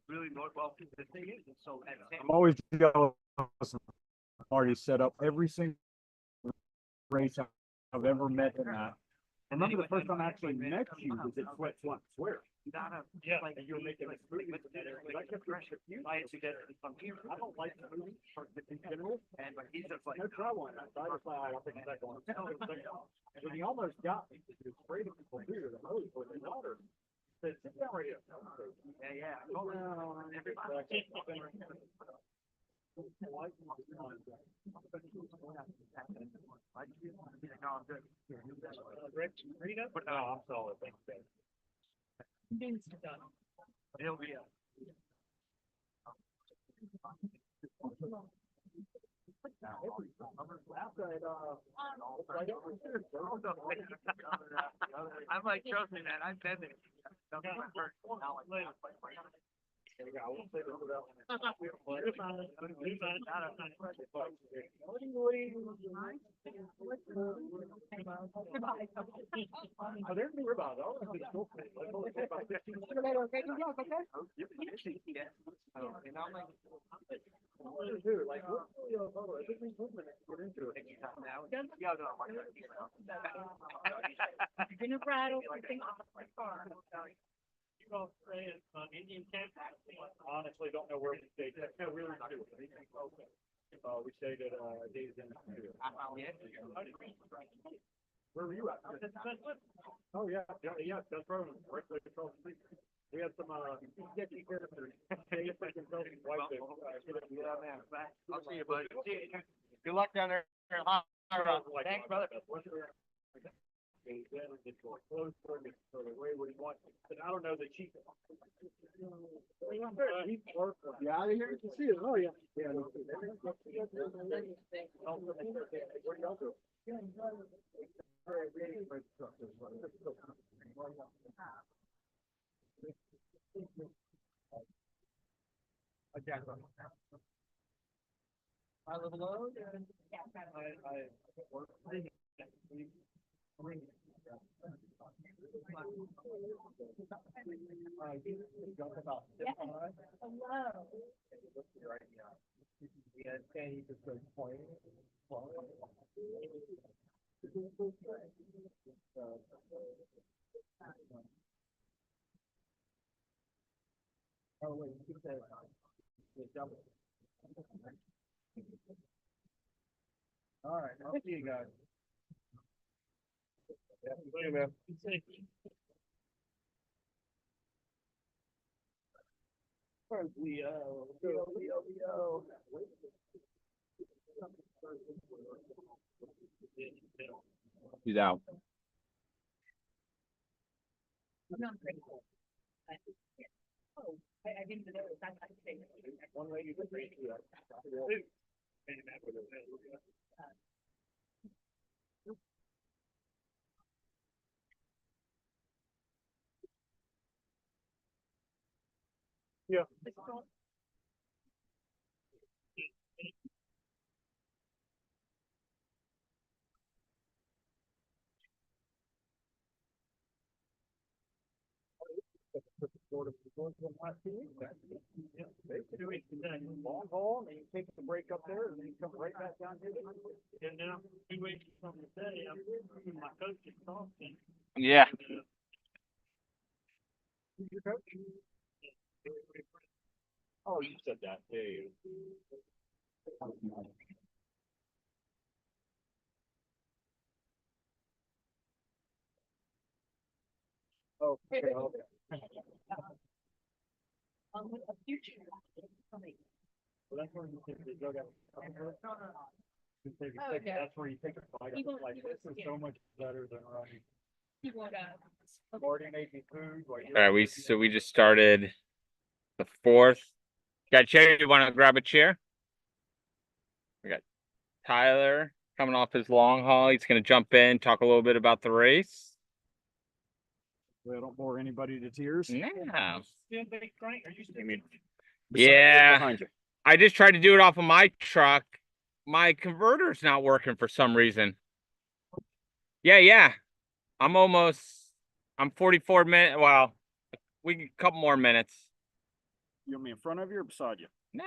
really well. The thing is, so at I'm always jealous of Marty set up every single race I've ever met in that. I remember the first time I actually met you was at Sweat Swamp Swear. yeah, like you were making a movie, I kept pressure. I accidentally come here. I don't like the movie in general, and but he's just like, No, try one. I tried to fly. I don't think that one. But he almost got me because he was afraid of people here. The most with his daughter. Said, sit down right here. yeah. Everybody. But no, I'm solid. Thanks, Ben. He'll be I'm like, trust me, man, I've been there. You're gonna rattle something off my car. Indian camp. Honestly, don't know where we stayed. No, we were two. We stayed at Days Inn. Where were you at? Oh yeah, that's right. Right across the street. We had some sketchy characters. I'll see you, buddy. Good luck down there. Thanks, brother. I don't know the chief. Yeah, I hear you can see it. Oh, yeah. Yeah. I live alone. All right, I'll see you guys. See you, man. Leo. He's out. I didn't know that. One way you can reach you. Yeah. Long haul, and then you take the break up there, and then you come right back down here. And then I'm 2 weeks from today, I'm my coach is talking. Yeah. Who's your coach? Oh, you said that. Yeah. Oh, okay. A future. Well, that's where you take the dugout. Oh, That's where you take a fight. People- Like, this is so much better than running. People got. Marty made me food. While All right, we just started the fourth. Got a chair? You want to grab a chair? We got Tyler coming off his long haul. He's going to jump in, talk a little bit about the race. I don't bore anybody to tears. Yeah. Besides Yeah. behind you. I just tried to do it off of my truck. My converter's not working for some reason. Yeah. I'm 44 minutes. Well, a couple more minutes. You want me in front of you or beside you? Nah,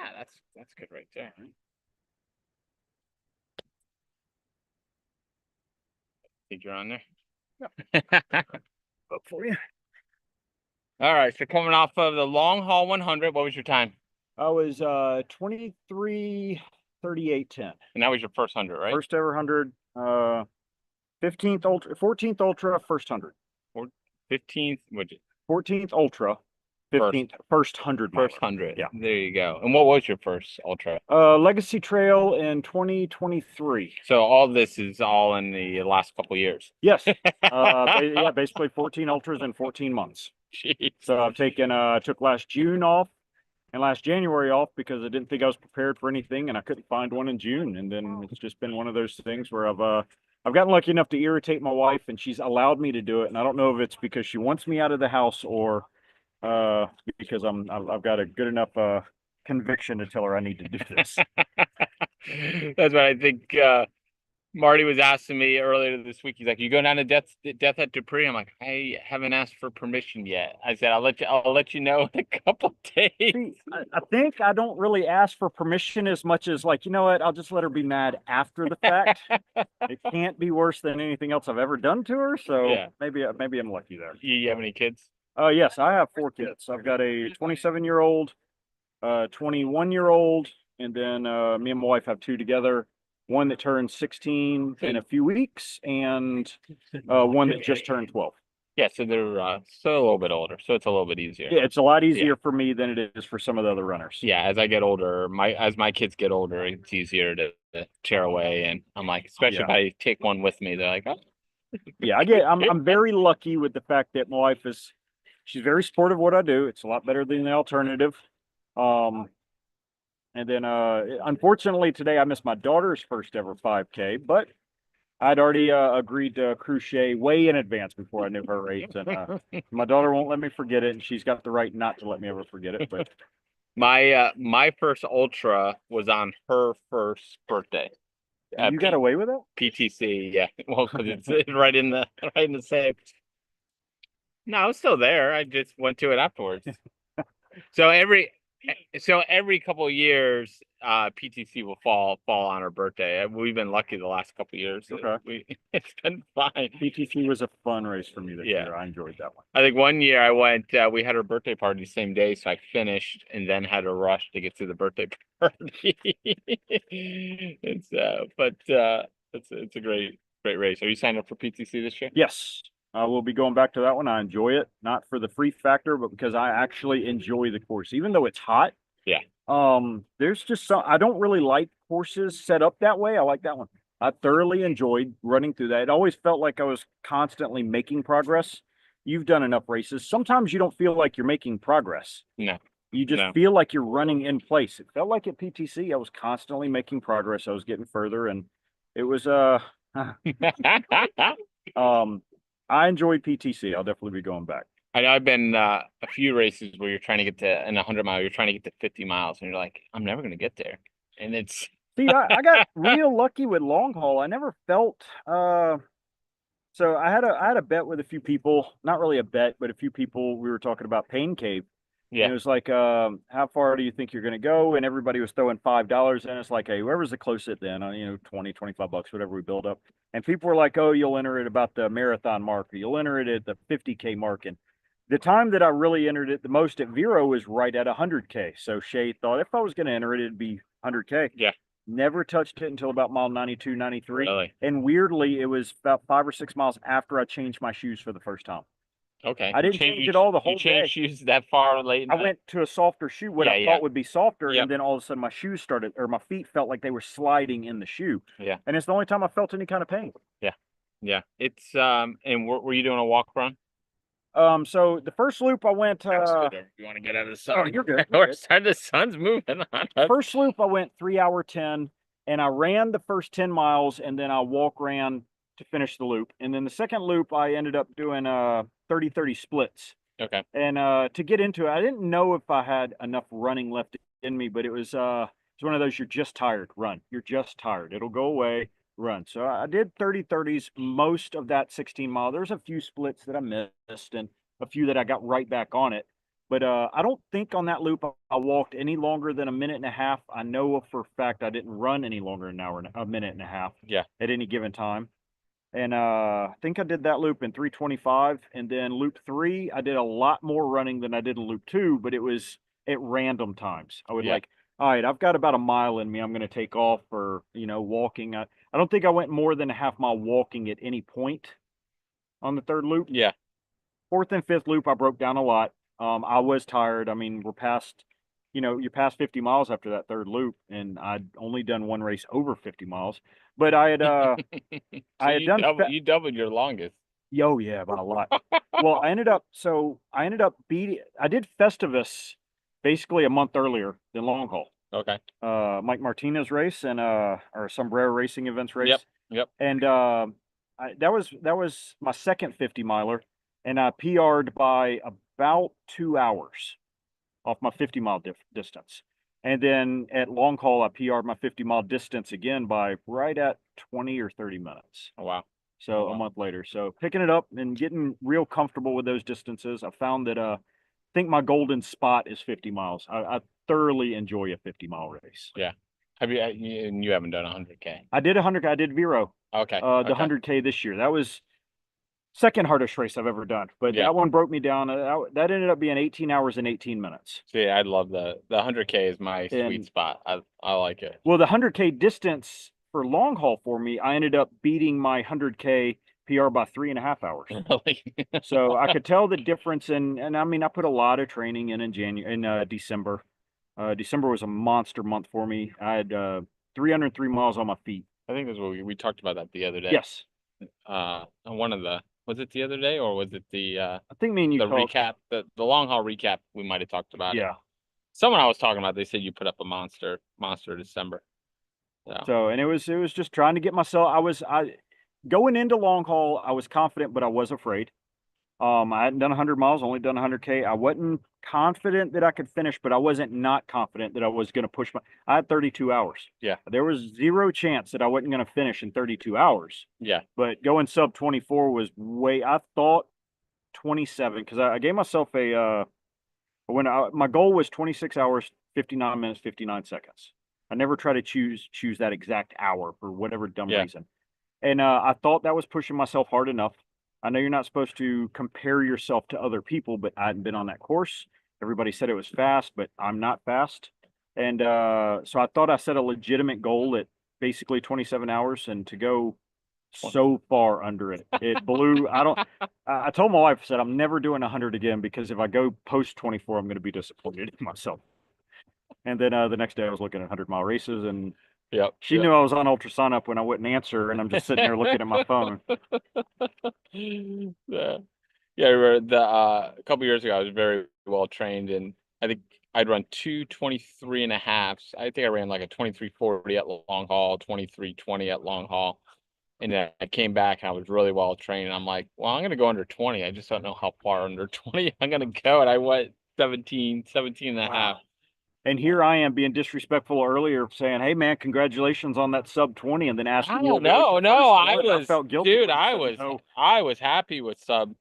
that's good right there. Think you're on there? Up for you. All right, so coming off of the long haul 100, what was your time? I was 23:38:10. And that was your first 100, right? First ever 100. 15th ultra, 14th ultra, first 100. 15th, what'd you? 14th ultra, 15th first 100. First 100. Yeah. There you go. And what was your first ultra? Legacy Trail in 2023. So all this is all in the last couple years. Yes. Yeah, basically 14 ultras in 14 months. Jeez. So I've took last June off and last January off because I didn't think I was prepared for anything and I couldn't find one in June. And then it's just been one of those things where I've gotten lucky enough to irritate my wife and she's allowed me to do it. And I don't know if it's because she wants me out of the house or because I've got a good enough conviction to tell her I need to do this. That's what I think. Marty was asking me earlier this week. He's like, "You going down to death at Dupri?" I'm like, "I haven't asked for permission yet." I said, "I'll let you know in a couple days." See, I think I don't really ask for permission as much as like, you know what? I'll just let her be mad after the fact. It can't be worse than anything else I've ever done to her. So Yeah. maybe I'm lucky there. You have any kids? Yes, I have 4 kids. I've got a 27-year-old, 21-year-old, and then me and my wife have 2 together. One that turned 16 in a few weeks, and one that just turned 12. Yeah, so they're still a little bit older, so it's a little bit easier. Yeah, it's a lot easier for me than it is for some of the other runners. Yeah, as I get older, as my kids get older, it's easier to tear away. And I'm like, especially if I take one with me, they're like, oh. Yeah, I'm very lucky with the fact that my wife she's very supportive of what I do. It's a lot better than the alternative. And then unfortunately today I missed my daughter's first ever 5K, but I'd already agreed to crochet way in advance before I knew her race, and my daughter won't let me forget it, and she's got the right not to let me ever forget it. But my first ultra was on her first birthday. you got away with it? PTC, yeah. Well, because it's right in the same. No, I was still there. I just went to it afterwards. So every couple of years, PTC will fall on her birthday. We've been lucky the last couple of years. Okay. It's been fine. PTC was a fun race for me this year. I enjoyed that one. I think one year I went, we had her birthday party the same day, so I finished and then had to rush to get to the birthday party. It's a great race. Are you signed up for PTC this year? Yes. I will be going back to that one. I enjoy it, not for the free factor, but because I actually enjoy the course, even though it's hot. Yeah. There's just I don't really like courses set up that way. I like that one. I thoroughly enjoyed running through that. It always felt like I was constantly making progress. You've done enough races. Sometimes you don't feel like you're making progress. No. You just feel like you're running in place. It felt like at PTC, I was constantly making progress. I was getting further, and it was I enjoyed PTC. I'll definitely be going back. I know I've been a few races where you're trying to get to in 100 mile, you're trying to get to 50 miles, and you're like, I'm never gonna get there, and it's See, I got real lucky with long haul. I never felt so I had a bet with a few people, not really a bet, but a few people. We were talking about Pain Cave. And yeah, it was like, how far do you think you're going to go? And everybody was throwing $5 in. It's like, hey, whoever's the closest then, 20, $25, whatever we build up. And people were like, oh, you'll enter it about the marathon mark, or you'll enter it at the 50K mark. And the time that I really entered it the most at Vero was right at 100K. So Shay thought if I was going to enter it, it'd be 100K. yeah, Never touched it until about mile 92, 93. really, And weirdly, it was about 5 or 6 miles after I changed my shoes for the first time. okay. I didn't change it all the whole You changed day. shoes that far late. I went to a softer shoe, what Yeah, I yeah. thought would be softer, Yep. and then all of a sudden my shoes started, or my feet felt like they were sliding in the shoe. Yeah, And it's the only time I felt any kind of pain. yeah. It's and were you doing a walk run? So the first loop I went, You want to get out of the sun? oh, you're good. Or the sun's moving on us. First loop I went 3 hour 10, and I ran the first 10 miles, and then I walk ran to finish the loop. And then the second loop I ended up doing 30-30 splits. Okay. And to get into it, I didn't know if I had enough running left in me, but it was one of those you're just tired, run. You're just tired. It'll go away, run. So I did 30-30s most of that 16 mile. There's a few splits that I missed and a few that I got right back on it. But I don't think on that loop I walked any longer than a minute and a half. I know for a fact I didn't run any longer than a minute and a half. Yeah. At any given time. And I think I did that loop in 3:25. And then loop 3, I did a lot more running than I did in loop 2, but it was at random times. I would Yeah. all right, I've got about a mile in me. I'm going to take off for, walking. I don't think I went more than a half mile walking at any point on the third loop. Yeah. Fourth and fifth loop, I broke down a lot. I was tired. I mean, you're past 50 miles after that third loop, and I'd only done one race over 50 miles. But I had I had you doubled your longest. yeah, about a lot. Well, I ended up beating. I did Festivus basically a month earlier than long haul. Okay. Mike Martinez race and or Sombrero Racing Events race. Yep. And that was my second 50 miler, and I PR'd by about 2 hours off my 50 mile distance. And then at long haul, I PR'd my 50 mile distance again by right at 20 or 30 minutes. Oh, wow. So Wow. a month later. So picking it up and getting real comfortable with those distances. I found that I think my golden spot is 50 miles. I thoroughly enjoy a 50-mile race. Yeah. You haven't done 100K? I did 100. I did Vero. Okay. The 100K this year. That was second hardest race I've ever done. But Yeah. that one broke me down. That ended up being 18 hours and 18 minutes. See, I love the 100K is my sweet And- spot. I like it. Well, the 100K distance for long haul for me, I ended up beating my 100K PR by 3.5 hours. Really? So I could tell the difference. And I mean, I put a lot of training in December. December was a monster month for me. I had 303 miles on my feet. I think that's what we talked about that the other day. Yes. On one of was it the other day or was it the I think me and you the talked. recap, the long haul recap? We might have talked about it. Yeah. Someone I was talking about, they said you put up a monster December. So, and it was just trying to get myself. I going into long haul, I was confident, but I was afraid. I hadn't done 100 miles, only done 100K. I wasn't confident that I could finish, but I wasn't not confident that I was going to push I had 32 hours. Yeah. There was zero chance that I wasn't going to finish in 32 hours. Yeah. But going sub 24 was I thought 27, because I gave myself my goal was 26 hours, 59 minutes, 59 seconds. I never try to choose that exact hour for whatever dumb reason. And I thought that was pushing myself hard enough. I know you're not supposed to compare yourself to other people, but I hadn't been on that course. Everybody said it was fast, but I'm not fast. And so I thought I set a legitimate goal at basically 27 hours, and to go so far under it, it blew. I told my wife, I said, I'm never doing 100 again, because if I go post 24, I'm going to be disappointed in myself. And then the next day I was looking at 100-mile races, and she knew I was on ultrasound when I wouldn't answer, and I'm just sitting there looking at my phone. Yeah. I remember a couple years ago, I was very well trained, and I think I'd run 2:23.5. I think I ran like a 23:40 at long haul, 23:20 at long haul. And then I came back and I was really well trained. And I'm like, well, I'm gonna go under 20. I just don't know how far under 20 I'm gonna go. And I went 17 and a half. Wow. And here I am being disrespectful earlier, saying, "Hey man, congratulations on that sub 20," and then asking I you. don't know. No, I felt guilty. dude, when you said no. I was happy with sub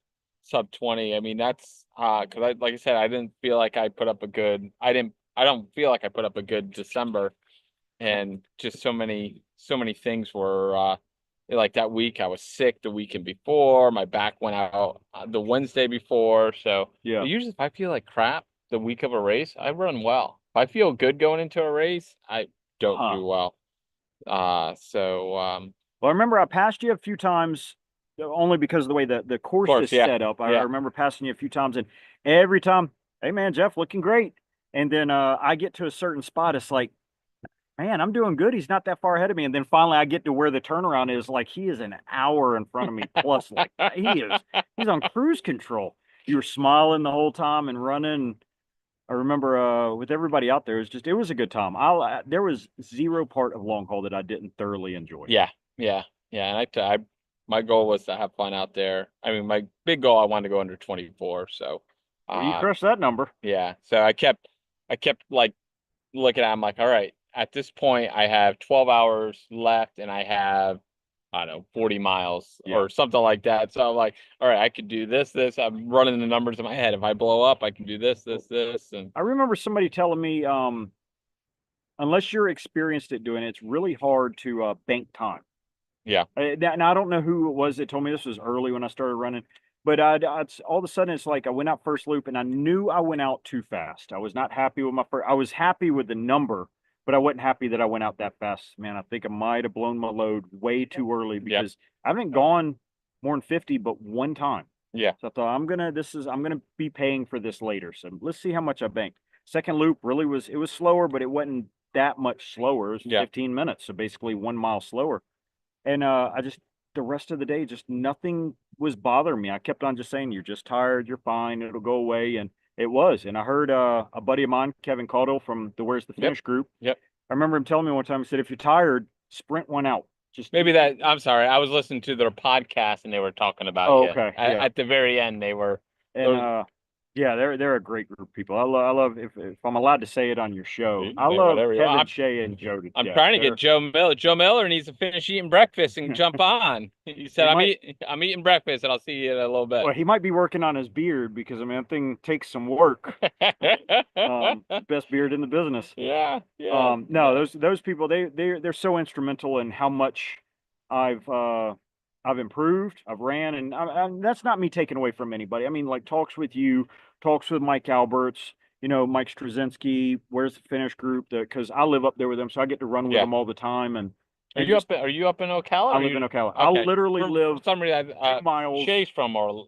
20. I mean, that's because like I said, I didn't feel like I put up a good. I don't feel like I put up a good December, and just so many things were like that week. I was sick the weekend before. My back went out the Wednesday before. So Yeah. usually, if I feel like crap the week of a race, I run well. If I feel good going into a race, I don't Huh. do well. So Well, I remember I passed you a few times, only because of the way the course is yeah, set up. I yeah. remember passing you a few times, and every time, "Hey man, Jeff, looking great." And then I get to a certain spot, it's like, "Man, I'm doing good. He's not that far ahead of me." And then finally, I get to where the turnaround is. Like he is an hour in front of me plus. Like he's on cruise control. You were smiling the whole time and running. I remember with everybody out there, it was a good time. There was zero part of long haul that I didn't thoroughly enjoy. Yeah, yeah, yeah. And my goal was to have fun out there. I mean, my big goal, I wanted to go under 24. So, Well, you crushed that number. yeah. So I kept like looking at. I'm like, all right, at this point, I have 12 hours left, and I have, I don't know, 40 miles Yeah. or something like that. So I'm like, all right, I could do this. I'm running the numbers in my head. If I blow up, I can do this, and I remember somebody telling me, unless you're experienced at doing it, it's really hard to bank time. yeah, Now I don't know who it was that told me this was early when I started running, but all of a sudden it's like I went out first loop and I knew I went out too fast. I was not happy with my first. I was happy with the number, but I wasn't happy that I went out that fast. Man, I think I might have blown my load way too early because I haven't gone more than 50, but one time. yeah. So I thought I'm gonna be paying for this later. So let's see how much I banked. Second loop really was slower, but it wasn't that much slower. It was 15 minutes, so basically 1 mile slower. And the rest of the day, just nothing was bothering me. I kept on just saying, "You're just tired, you're fine, it'll go away." And it was. And I heard a buddy of mine, Kevin Caudill from the Where's the Finish group. Yep. I remember him telling me one time, he said, "If you're tired, sprint one out." Just Maybe that. I'm sorry. I was listening to their podcast and they were talking about you. okay. Yeah. At the very end, they were. And yeah, they're a great group of people. I love if I'm allowed to say it on your show. You can I say love whatever you Kevin want. Shea and Joe to I'm death. trying to get Joe Miller. Joe Miller needs to finish eating breakfast and jump on. He said, I'm eating breakfast and I'll see you in a little bit. Well, he might be working on his beard because I mean that thing takes some work. Best beard in the business. Yeah, yeah. No, those people they're so instrumental in how much I've improved. I've ran, and that's not me taking away from anybody. I mean, like talks with you, talks with Mike Alberts, Mike Straczynski, Where's the Finish group, because I live up there with them, so I get to run with them all the time. And are you up in Ocala? I live in Ocala. Okay. I literally live for some reason, 2 miles. Shay's from or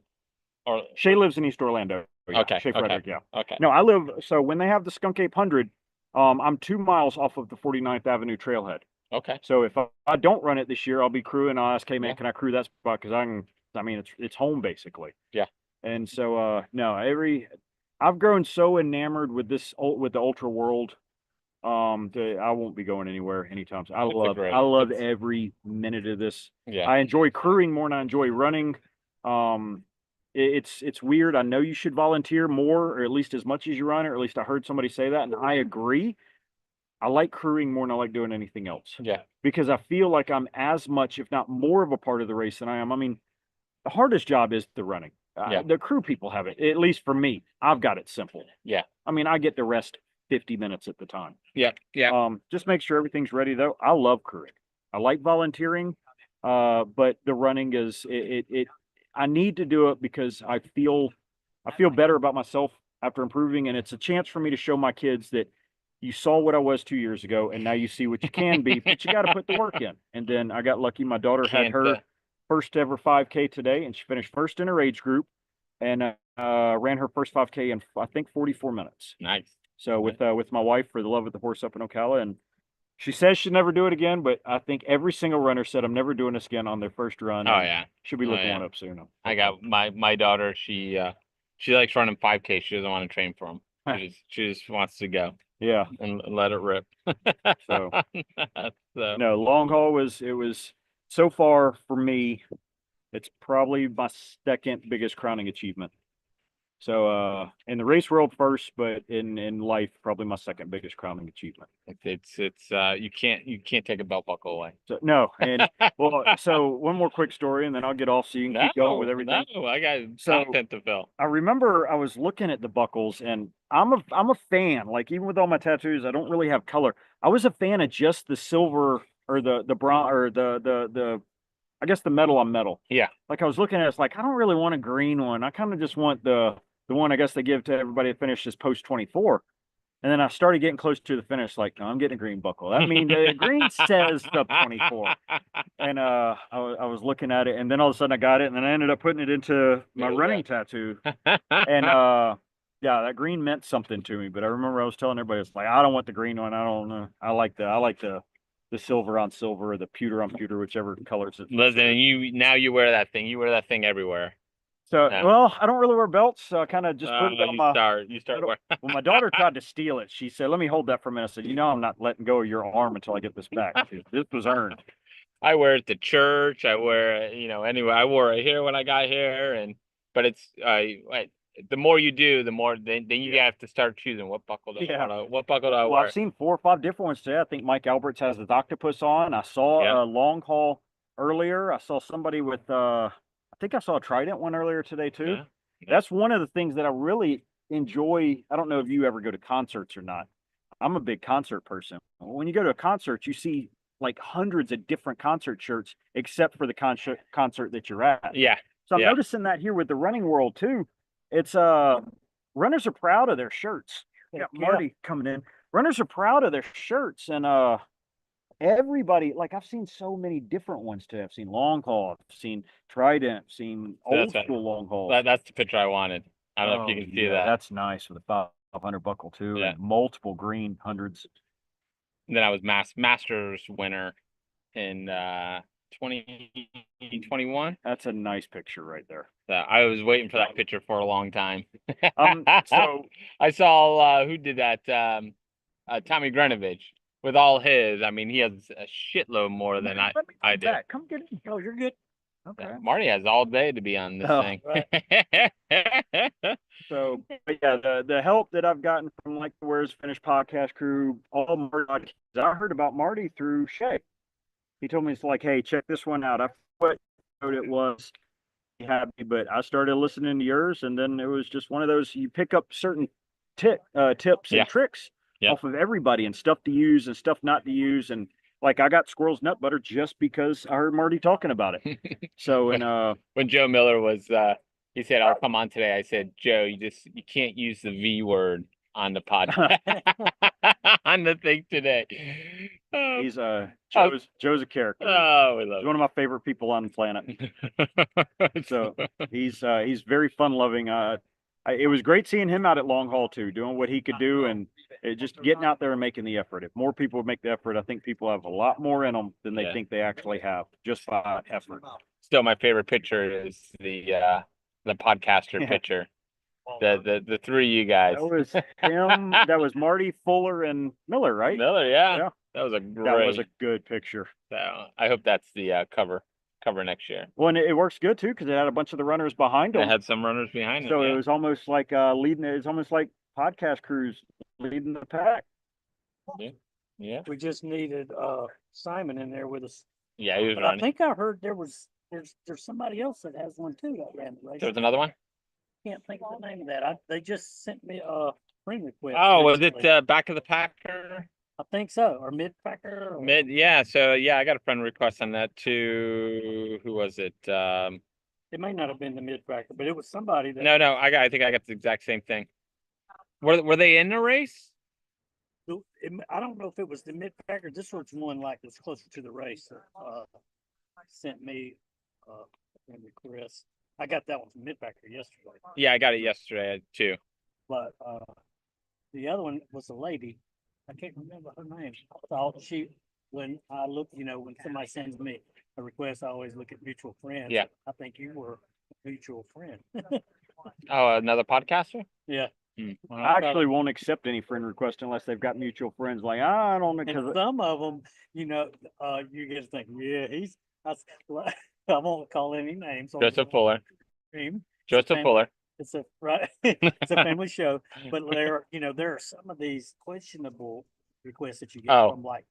Shay lives in East Orlando. Yeah. Okay. Shay Frederick, yeah. Okay. No, I live, so when they have the Skunk Ape 100, I'm 2 miles off of the 49th Avenue trailhead. Okay. So if I don't run it this year, I'll be crewing. I'll ask, "Hey man, can I crew that spot?" Because I mean, it's home basically. Yeah. And so no, I've grown so enamored with the ultra world. That I won't be going anywhere anytime soon. I love every minute of this. Yeah. I enjoy crewing more than I enjoy running. It's weird. I know you should volunteer more, or at least as much as you run, or at least I heard somebody say that, and I agree. I like crewing more than I like doing anything else. Yeah. Because I feel like I'm as much, if not more, of a part of the race than I am. I mean, the hardest job is the running. The crew people have it, at least for me. I've got it simple. Yeah. I mean, I get to rest 50 minutes at the time. Yeah. Yeah. Just make sure everything's ready though. I love crewing. I like volunteering. But the running is I need to do it because I feel better about myself after improving, and it's a chance for me to show my kids that you saw what I was 2 years ago, and now you see what you can be, but you got to put the work in. And then I got lucky. My daughter had her first ever 5K today, and she finished first in her age group, and ran her first 5K in I think 44 minutes. Nice. So with my wife for the Love of the Horse up in Ocala, and she says she'll never do it again, but I think every single runner said, "I'm never doing this again" on their first run. Oh yeah, she'll be looking one up soon. I got my daughter. She likes running 5K. She doesn't want to train for them. She just wants to go. Yeah, and let it rip. So no, long haul was so far for me, it's probably my second biggest crowning achievement. So in the race world first, but in life, probably my second biggest crowning achievement. It's you can't take a belt buckle away. So no, and well, so one more quick story, and then I'll get off so you can keep going with everything. No, I got So- content to fill. I remember I was looking at the buckles, and I'm a fan. Like even with all my tattoos, I don't really have color. I was a fan of just the silver or the bronze or the I guess the metal on metal. Yeah. Like I was looking at it, it's like I don't really want a green one. I kind of just want the one I guess they give to everybody that finishes post 24. And then I started getting close to the finish, like, no, I'm getting a green buckle. That means the green says sub 24. And I was looking at it, and then all of a sudden I got it, and then I ended up putting it into my running tattoo. And yeah, that green meant something to me. But I remember I was telling everybody, it's like, I don't want the green one. I don't know. I like the silver on silver, or the pewter on pewter, whichever colors it. Listen, you wear that thing. You wear that thing everywhere. So Yeah. well, I don't really wear belts, so I kind of just put it on my. You start wearing. Well, my daughter tried to steal it. She said, "Let me hold that for a minute." I said, "You know, I'm not letting go of your arm until I get this back. This was earned." I wear it to church. I wear it, anyway. I wore it here when I got here, but it's the more you do, the more then you have to start choosing what buckle do Yeah. what buckle do I Well, wear. I've seen 4 or 5 different ones today. I think Mike Alberts has his octopus on. I saw a long haul earlier. I saw somebody with I think I saw a Trident one earlier today too. Yeah. That's one of the things that I really enjoy. I don't know if you ever go to concerts or not. I'm a big concert person. When you go to a concert, you see like hundreds of different concert shirts, except for the concert that you're at. Yeah. So I'm noticing that here with the running world too. It's runners are proud of their shirts. Yeah, Marty coming in. Runners are proud of their shirts, and everybody, like I've seen so many different ones too. I've seen long haul, I've seen Trident, I've seen old school long haul. That's the picture I wanted. I don't know if you can see that. That's nice with a 500 buckle too, Yeah. and multiple green hundreds. And then I was Masters winner in 2021. That's a nice picture right there. So I was waiting for that picture for a long time. So I saw who did that? Tommy Grenovich with all his. I mean, he has a shitload more than I do. Come get in. Oh, you're good. Okay. Yeah, Marty has all day to be on this thing. So, but yeah, the help that I've gotten from like the Where's Finished podcast crew, all Marty, I heard about Marty through Shay. He told me, it's like, hey, check this one out. I forgot what it was. He had me, but I started listening to yours, and then it was just one of those, you pick up certain tips and tricks off of everybody, and stuff to use and stuff not to use. And like I got squirrel's nut butter just because I heard Marty talking about it. So and when Joe Miller was he said, I'll come on today. I said, Joe, you can't use the V word on the podcast on the thing today. He's Joe's a character. Oh, we love He's one of my favorite people on the planet. So he's very fun loving. It was great seeing him out at long haul too, doing what he could do, and just getting out there and making the effort. If more people would make the effort, I think people have a lot more in them than they think they actually have, just by effort. Still, my favorite picture is the podcaster picture. The three of you guys. That was him. That was Marty, Fuller, and Miller, right? Miller, yeah. That was a good picture. So I hope that's the cover next year. Well, and it works good too, because it had a bunch of the runners behind them. It had some runners behind them. So it was almost like leading. It's almost like podcast crews leading the pack. Yeah. We just needed Simon in there with us. Yeah, he was But running. I think I heard there's somebody else that has one too that ran the race. There was another one? Can't think of the name of that. They just sent me a friend request. Oh, was it recently. back of the packer? I think so, or mid packer. Mid, yeah. So yeah, I got a friend request on that too. Who was it? It may not have been the mid packer, but it was somebody that. No, I think I got the exact same thing. Were they in the race? I don't know if it was the mid packer. This was one like that's closer to the race. Sent me friend request. I got that one from mid packer yesterday. Yeah, I got it yesterday too. But the other one was a lady. I can't remember her name. I thought when I look, when somebody sends me a request, I always look at mutual friends. Yeah. I think you were a mutual friend. Oh, another podcaster? Yeah. Well, I actually won't accept any friend request unless they've got mutual friends. Like, I don't know, And some of them, you get to think, yeah, I s- I won't call any names. on Joseph the Fuller. stream. Joseph fam- Fuller. It's a right. It's a family show, but there are some of these questionable requests that you get Oh. from like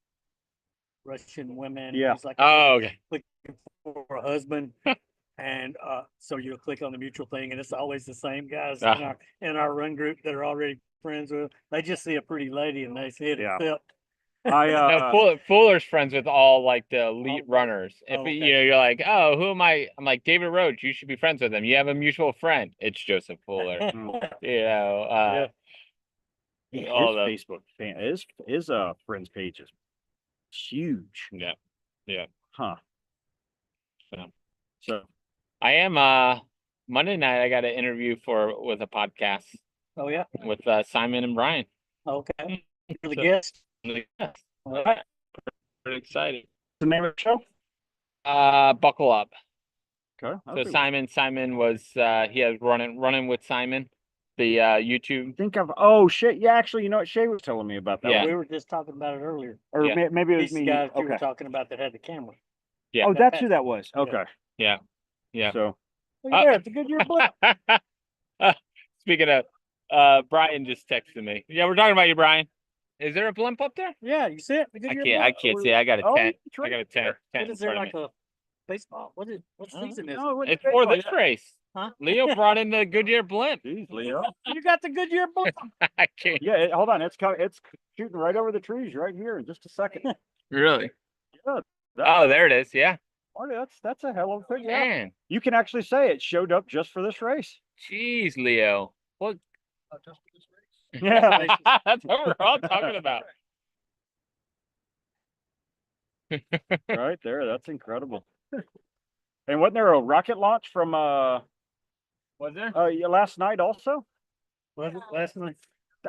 Russian women. Yeah. things like Oh, okay. looking for a husband. And so you'll click on the mutual thing, and it's always the same guys Ah. in our run group that are already friends with. They just see a pretty lady and they hit Yeah. accept. I No, Fuller's friends with all like the elite Oh, runners. If oh, you okay. know, you're like, oh, who am I? I'm like David Rhodes. You should be friends with him. You have a mutual friend. It's Joseph Fuller. You know, Yeah. his all the Facebook fan, his friends page is huge. yeah. Huh. So. So I am Monday night. I got an interview with a podcast Oh yeah. with Simon and Brian. Okay. You're the So- guest. Yeah, All right. pretty excited. the name of the show? Buckle up. Okay. So Simon was he has running with Simon, the YouTube. think of oh shit, yeah, actually, you know what Shay was telling me about that Yeah. We were just talking about it earlier. or Yeah. maybe it was These me. guys you Okay. were talking about that had the camera. Yeah. Oh, that that's Pat- who that was. Yeah. Okay. Yeah. So Look at there, it's a Goodyear blimp. Speaking of, Brian just texted me. Yeah, we're talking about you, Brian. Is there a blimp up there? Yeah, you see it? The Goodyear I blimp? can't see. I got a oh, tent. it's I right got a tent. there. tent What in is there front of like me. a baseball? What season is it? No, what- It's for Oh, this yeah. race. Huh? Leo brought in the Goodyear blimp. Jeez, Leo. You got the Goodyear blimp. I can't. Yeah, hold on. It's shooting right over the trees right here in just a second. Really? Yeah, Oh, there it is. Yeah. Marty, that's a hell of a thing. Yeah. Man. You can actually say it showed up just for this race. Jeez, Leo. What? Yeah. That's what we're all talking about. Right there. That's incredible. And wasn't there a rocket launch from Was there? yeah, last night also? Was it last night?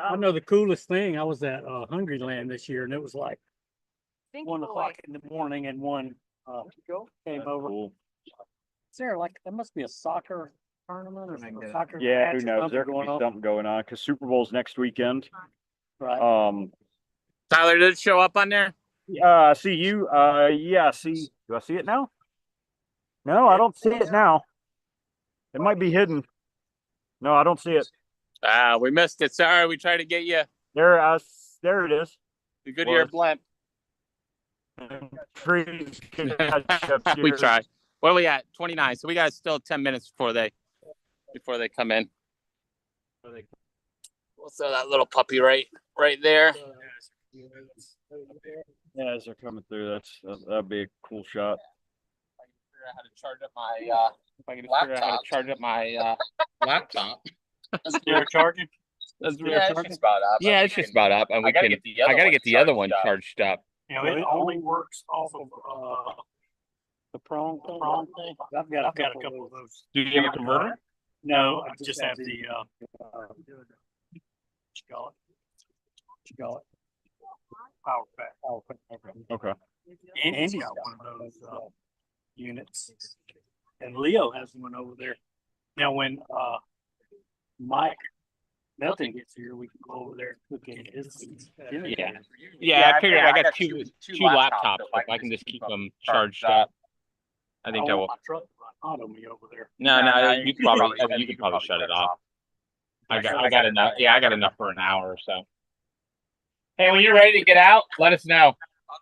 I know the coolest thing. I was at Hungryland this year, and it was like Thank 1 o'clock in the morning, and one came over. Cool. Is there like there must be a soccer tournament or some soccer Yeah, match who or knows? something There could going be on? something going on because Super Bowl's next weekend. Right. Tyler, did it show up on there? See you. Yeah, see. Do I see it now? No, I don't see it now. It might be hidden. No, I don't see it. We missed it. Sorry, we tried to get you There it is. the Goodyear Was. blimp. Trees can catch up We here. tried. What are we at? 29. So we got still 10 minutes before they come in. We'll throw that little puppy right there. Yeah, as they're coming through, that'd be a cool shot. How to charge up my if I can just figure out how to charge up my laptop. You're charging? That's Yeah, it's just about up. Yeah, it's just about up, and I gotta get the other one charged up. You know, it only works off of the prong thing. I've got a couple of those. Do you have a converter? No, I just have the what you call it? Power pack. Okay. Andy's got one of those units, and Leo has one over there. Now, when Mike Melton gets here, we can go over there and cook in his. Yeah. Yeah, I figured I got two laptops. If I can just keep them charged up, I think that will. My truck run auto me over there. No, you can probably shut it off. I got enough. Yeah, I got enough for an hour or so. Hey, when you're ready to get out, let us know. Oh,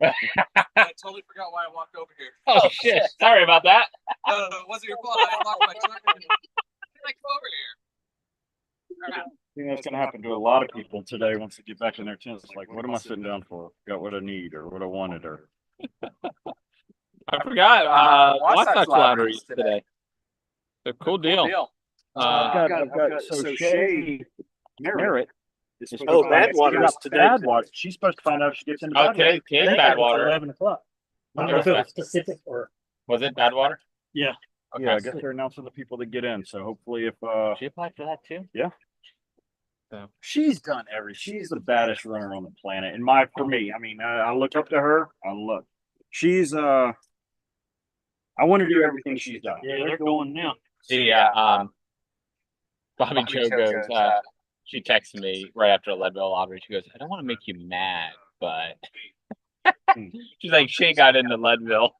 no, I'm good. I totally forgot why I walked over here. Oh shit! Sorry about that. No, it wasn't your fault. I unlocked my truck. How did I come over here? I think that's gonna happen to a lot of people today once they get back in their tents. It's like, what am I sitting down for? Got what I need or what I wanted or. I forgot. Wasatch lotteries lotteries today. It's a cool deal. I've got so Shay Merritt. Oh, Badwater is today. Badwater. She's supposed to find out if she gets into Oh, Badwater. today's Badwater. 11 o'clock. I don't know if it was specific or. Was it Badwater? Yeah. Okay. Yeah, I guess they're announcing the people that get in. So hopefully, if She applied for that too. she's done she's the baddest runner on the planet. For me, I mean, I look up to her. She's I want to do everything she's done. Yeah, they're going now. Yeah. Bobby Joe goes. She texted me right after the Leadville lottery. She goes, "I don't want to make you mad, but." She's like, Shane got into Leadville.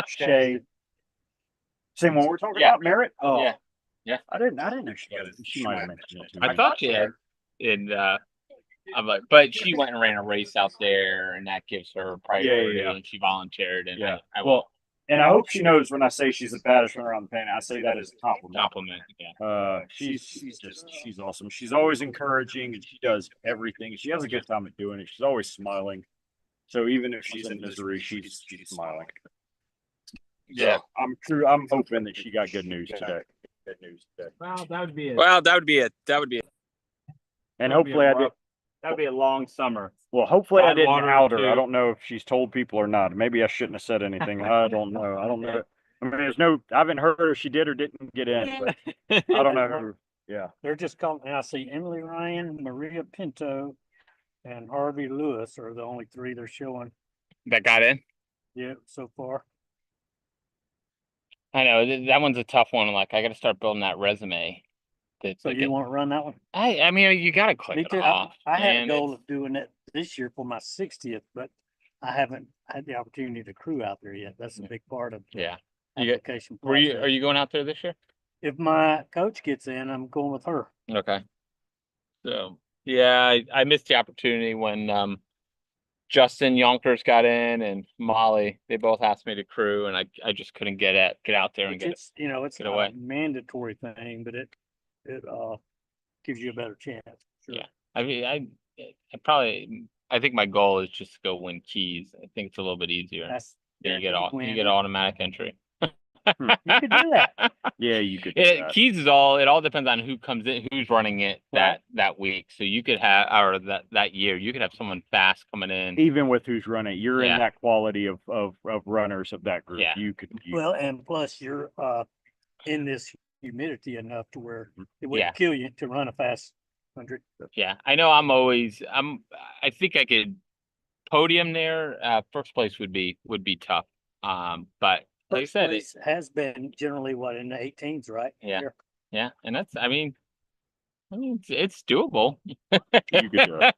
Shay. Same one we're talking Yeah. about, Merritt? Oh, Yeah. Yeah. I didn't know she got it. She might have mentioned it to me. I thought she had. And I'm like, but she went and ran a race out there, and that gives her priority, yeah. and she volunteered, and Yeah. I Well, and I hope she knows when I say she's the baddest runner on the planet, I say that as a compliment. compliment. Yeah. She's awesome. She's always encouraging and she does everything. She has a good time at doing it. She's always smiling. So even if she's in misery, she's smiling. Yeah. So I'm hoping that she got good news today. Good news today. Well, that would be it. Well, that would be it. That would be it. And hopefully I did. That would be a long summer. Well, hopefully I Bad didn't water, out her. too. I don't know if she's told people or not. Maybe I shouldn't have said anything. I don't know. I mean, I haven't heard if she did or didn't get in, but I don't know who. Yeah. They're just calling, and I see Emily Ryan, Maria Pinto, and Harvey Lewis are the only three they're showing. That got in. Yeah, so far. I know that one's a tough one. Like I got to start building that resume. So you want to run that one? I mean, you got to click Me it too. off. I had a man. goal of doing it this year for my 60th, but I haven't had the opportunity to crew out there yet. That's a big part of the Yeah. You get, application are you process. going out there this year? If my coach gets in, I'm going with her. Okay. So yeah, I missed the opportunity when Justin Yonkers got in and Molly. They both asked me to crew, and I just couldn't get out there and get it. It's it's get not away. a mandatory thing, but it gives you a better chance. Sure. Yeah. I mean, I think my goal is just to go win keys. I think it's a little bit easier. Then you get automatic entry. You could do that. Yeah, you could do that. Keys it all depends on who comes in, who's running it that week. So you could have, or that year, you could have someone fast coming in. Even with who's running, you're in Yeah. that quality of runners of that group. Yeah. You could. Well, and plus you're in this humidity enough to where it wouldn't Yeah. kill you to run a fast 100. Yeah, I know. I think I could podium there. First place would be tough. But like I First said, place has been generally in the 18s, right? Yeah. Here. yeah, and that's. I mean, it's doable. You could do it.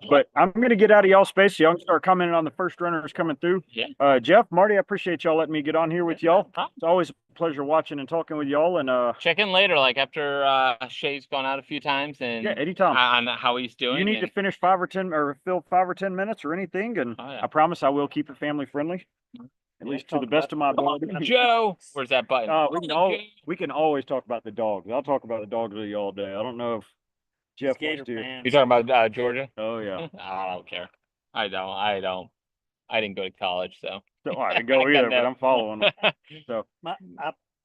But I'm gonna get out of y'all space. Y'all can start commenting on the first runners coming through. Yeah. Jeff, Marty, I appreciate y'all letting me get on here with y'all. problem. It's always a pleasure watching and talking with y'all. And Check in later, like after Shay's gone out a few times, and yeah, anytime. on how he's doing. You need to finish 5 or 10 or fill 5 or 10 minutes or anything, and Oh, yeah. I promise I will keep it family friendly, at least to the best of my ability. Joe, where's that button? We can always talk about the dogs. I'll talk about the dogs with you all day. I don't know if Jeff Gator wants to. fans. You talking about Georgia? Oh yeah. I don't care. I don't. I didn't go to college, so. So I didn't go I either, got but I'm following them. So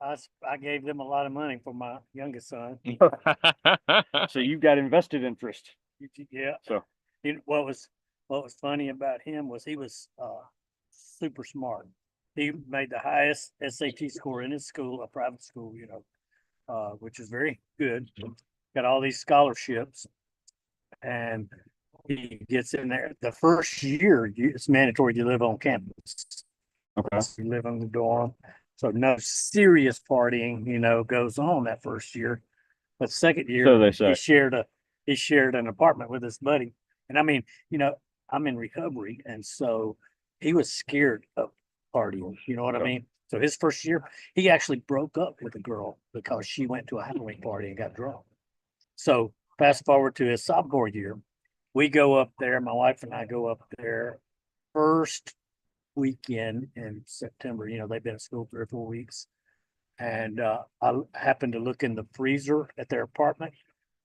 I gave them a lot of money for my youngest son. so you've got invested interest. Yeah. So What was funny about him was he was super smart. He made the highest SAT score in his school, a private school, which is very good. Got all these scholarships, and he gets in there. The first year, it's mandatory you live on campus. okay. You live in the dorm, so no serious partying, goes on that first year. But second year, So they say. he shared an apartment with his buddy, and I mean, I'm in recovery, and so he was scared of partying. You know what I mean? So his first year, he actually broke up with a girl because she went to a Halloween party and got drunk. So fast forward to his sophomore year, we go up there. My wife and I go up there first weekend in September. They've been at school 3 or 4 weeks. And I happened to look in the freezer at their apartment,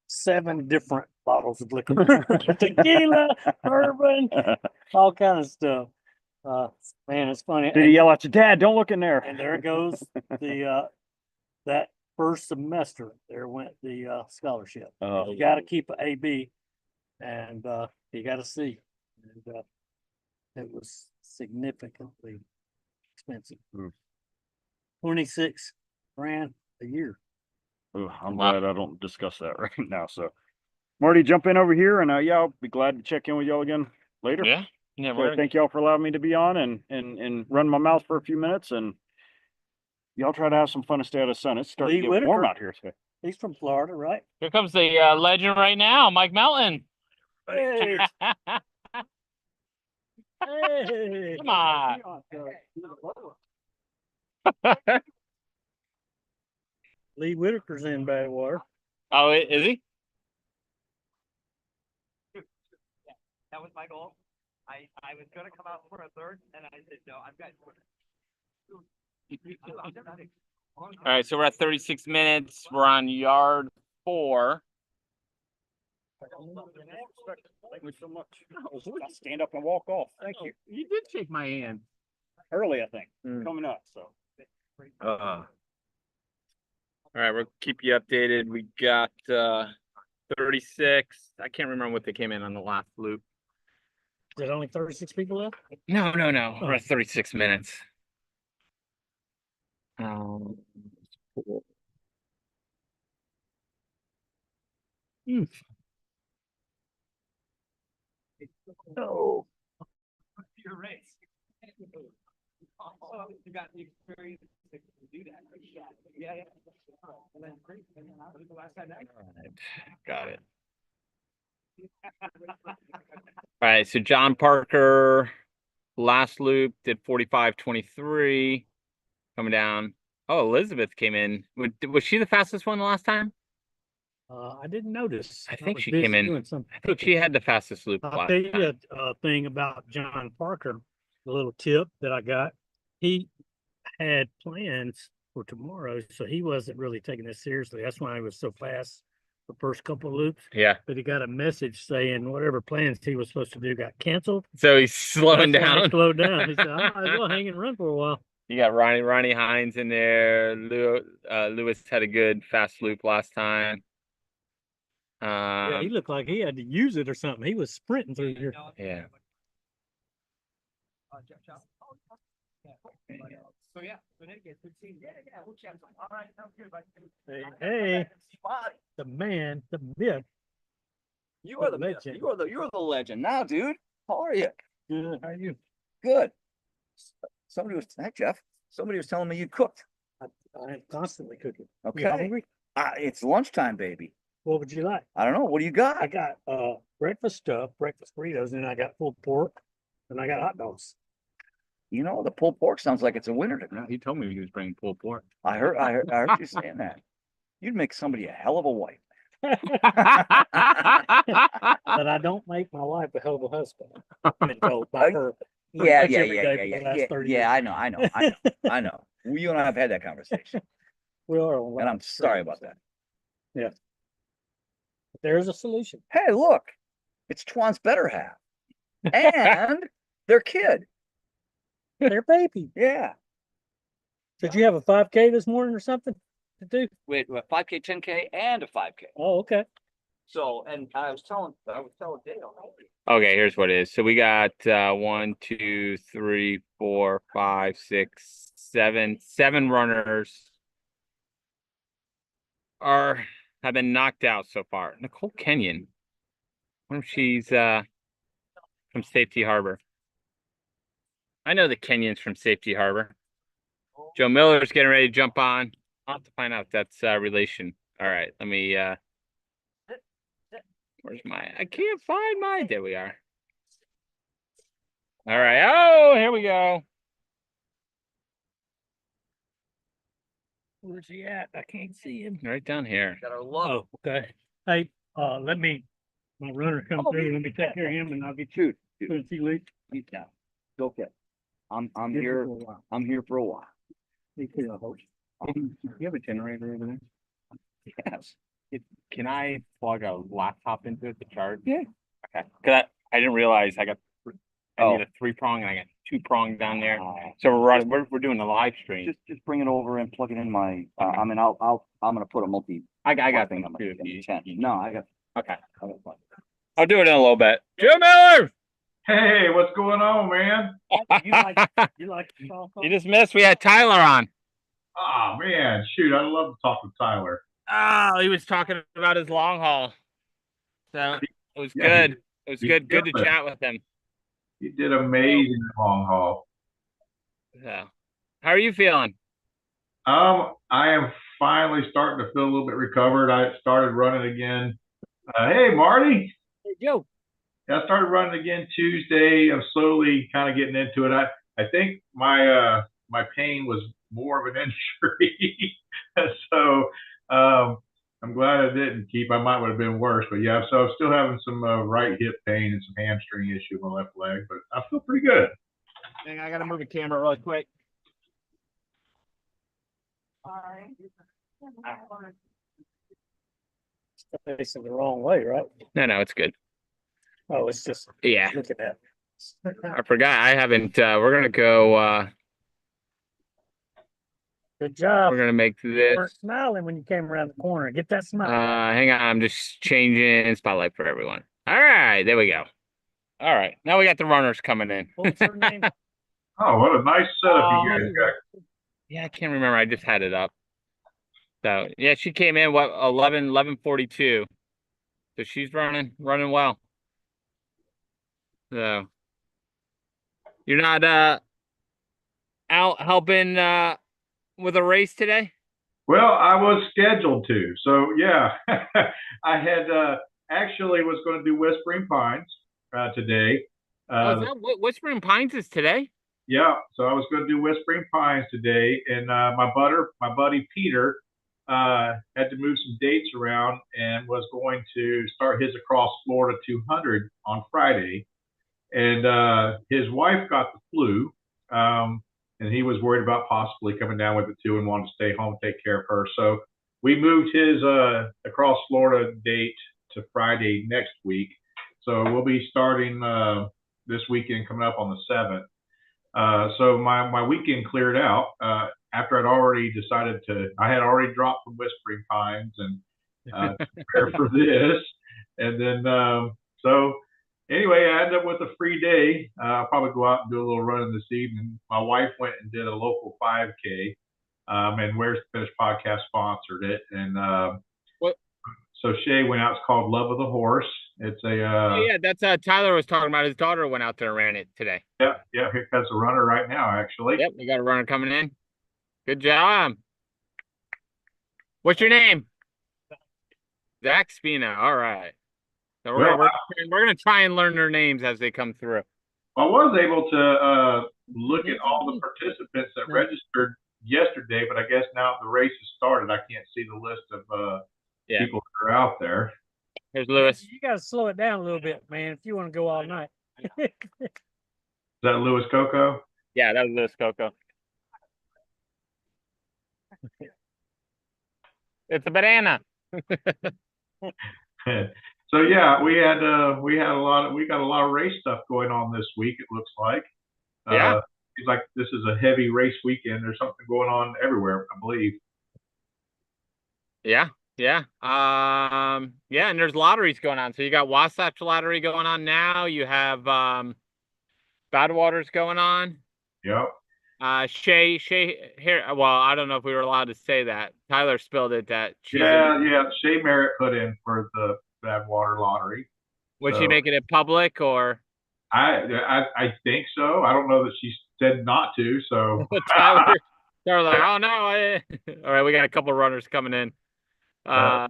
7 different bottles of liquor, tequila, bourbon, all kind of stuff. Man, it's funny. Did he yell at your dad? Don't look in there. And there goes that first semester. There went the scholarship. Oh. You got to keep an AB, and you got a C. And it was significantly expensive. 26 grand a year. Ooh, I'm glad I don't discuss that right now. So, Marty, jump in over here, and I'll be glad to check in with y'all again later. Yeah. So thank y'all for allowing me to be on and run my mouth for a few minutes, and y'all try to have some fun and stay out of the sun. It's starting to get warm out here today. He's from Florida, right? Here comes the legend right now, Mike Melton. Hey, hey. Come on. Lee Whitaker's in bad water. Oh, is he? That was my goal. I was gonna come out for a third, and I said, no, I've got. All right, so we're at 36 minutes. We're on yard 4. Thank you so much. I'll stand up and walk off. Thank you. You did shake my hand. Early, I think. Mm. Coming up, so. All right, we'll keep you updated. We got 36. I can't remember what they came in on the last loop. Is there only 36 people left? No. We're at 36 minutes. No. Your race. You got the experience to do that. Yeah. And then the last time that. Got it. All right, so John Parker, last loop did 45:23, coming down. Oh, Elizabeth came in. Was she the fastest one the last time? I didn't notice. I think was she busy came in. doing something. I think she had the fastest loop I'll last tell you time. a thing about John Parker, a little tip that I got. He had plans for tomorrow, so he wasn't really taking this seriously. That's why he was so fast the first couple of loops. Yeah. But he got a message saying whatever plans he was supposed to do got canceled. So he's slowing That's why he down. slowed down. He said, I might as well hang and run for a while. You got Ronnie Hines in there. Lewis had a good fast loop last time. Yeah, he looked like he had to use it or something. He was sprinting through here. Yeah. So yeah, but it gets 15. Yeah, we'll check. All right, sounds good. Hey, the man, the myth. You are the legend. You're the legend now, dude. How are you? Good. How are you? Good. Somebody was, hey Jeff, somebody was telling me you cooked. I am constantly cooking. You Okay. hungry? It's lunchtime, baby. What would you like? I don't know. What do you got? I got breakfast stuff, breakfast burritos, and I got pulled pork, and I got hot dogs. You know, the pulled pork sounds like it's a winner to me. He told me he was bringing pulled pork. I heard you saying that. You'd make somebody a hell of a wife. But I don't make my wife a hell of a husband. I've been told by her. Yeah, much every day for the last 30 years. I know. You and I have had that conversation, We are on and I'm live sorry streams. about that. Yeah. But there's a solution. Hey, look, it's Twan's better half, and their kid. Their baby. Yeah. Did you have a 5K this morning or something to do? Wait, 5K, 10K, and a 5K. Oh, okay. So, and I was telling Dale. Okay, here's what it is. So we got 1, 2, 3, 4, 5, 6, 7 runners have been knocked out so far. Nicole Kenyon. I wonder if she's from Safety Harbor. I know the Kenyons from Safety Harbor. Joe Miller's getting ready to jump on. I'll have to find out if that's relation. All right, let me where's I can't find mine. There we are. All right. Oh, here we go. Where's he at? I can't see him. Right down here. Got our love. Oh, okay. Hey, let me, my runner come Oh, through. Let me take care of him and I'll get you. Shoot. Couldn't see Lee. He's down. It's okay. I'm Get here. for a while. I'm here for a while. Me too, I hope. Do you have a generator over there? Yes. Can I plug a laptop into it to charge? Yeah. Okay. Cause I didn't realize I Oh. need a 3-prong and I got 2-prong down there. So we're running. We're doing a live stream. Just bring it over and plug it in my. I mean, I'm gonna put a multi. I got thing things on my too. if you- 10. No, I got. Okay. I got one. I'll do it in a little bit. Joe Miller. Hey, what's going on, man? You like the softball? You just missed. We had Tyler on. Oh man, shoot, I love to talk with Tyler. Oh, he was talking about his long haul. So it was Yeah, good. It was he good. Good to killed it. chat with him. You did amazing long haul. So, how are you feeling? I am finally starting to feel a little bit recovered. I started running again. Hey, Marty. Hey, Joe. Yeah, I started running again Tuesday. I'm slowly kind of getting into it. I think my pain was more of an injury. So I'm glad I didn't keep. I might would have been worse, but yeah. So I'm still having some right hip pain and some hamstring issue with my left leg, but I feel pretty good. Dang, I gotta move the camera really quick. Facing the wrong way, right? No, it's good. Oh, it's just, Yeah, look at that. I forgot. I haven't. We're gonna go. Good job. We're gonna make You this. weren't smiling when you came around the corner. Get that smile. Hang on. I'm just changing spotlight for everyone. All right, there we go. All right, now we got the runners coming in. What's her name? Oh, what a nice setup you guys got. Yeah, I can't remember. I just had it up. So yeah, she came in what 11:42. So she's running well. So you're not out helping with a race today? Well, I was scheduled to. So yeah, I had actually was going to do Whispering Pines today. Is that what Whispering Pines is today? Yeah, so I was going to do Whispering Pines today, and my buddy Peter, had to move some dates around and was going to start his Across Florida 200 on Friday, and his wife got the flu, and he was worried about possibly coming down with it too, and wanted to stay home and take care of her. So we moved his Across Florida date to Friday next week. So we'll be starting this weekend coming up on the 7th. So my weekend cleared out after I had already dropped from Whispering Pines and prepare for this. And then, so anyway, I ended up with a free day. I'll probably go out and do a little running this evening. My wife went and did a local 5K, and Where's the Finish podcast sponsored it. And so Shay went out. It's called Love of the Horse. It's a yeah, that's Tyler was talking about. His daughter went out there and ran it today. Yeah, here comes a runner right now, actually. Yep, we got a runner coming in. Good job. What's your name? Zach Spina. All right. So we're gonna try and learn their names as they come through. I was able to look at all the participants that registered yesterday, but I guess now the race has started, I can't see the list of people that are out there. Here's Lewis. You got to slow it down a little bit, man, if you want to go all night. Is that Lewis Coco? Yeah, that was Lewis Coco. It's a banana. So yeah, we got a lot of race stuff going on this week. It looks like. Yeah. Seems like this is a heavy race weekend. There's something going on everywhere, I believe. Yeah. Yeah, and there's lotteries going on. So you got Wasatch Lottery going on now. You have Badwater's going on. Yep. Shay here. Well, I don't know if we were allowed to say that. Tyler spilled it that. Yeah. Shay Merritt put in for the Badwater Lottery. Was she making it public or? I think so. I don't know that she said not to. So Tyler like, oh no. All right, we got a couple runners coming in. So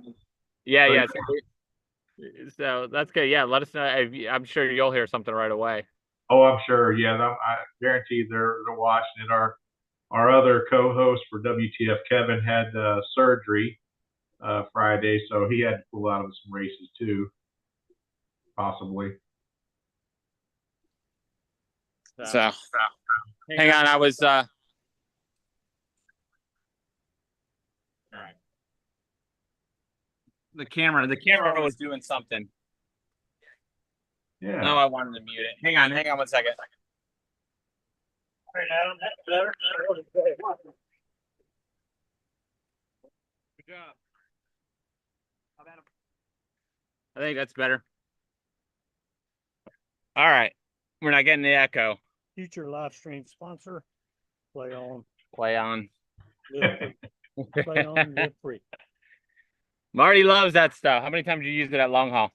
that's good. Yeah, let us know. I'm sure you'll hear something right away. Oh, I'm sure. Yeah, I guarantee they're watching it. Our other co-host for WTF, Kevin, had surgery Friday, so he had to pull out of some races too, possibly. So hang on, I was all right. The camera was doing something. Yeah. No, I wanted to mute it. Hang on 1 second. All right, Adam, that's better. Good job. I think that's better. All right. We're not getting the echo. Future live stream sponsor. Play on. Play on. Play on, live free. Marty loves that stuff. How many times did you use it at long haul?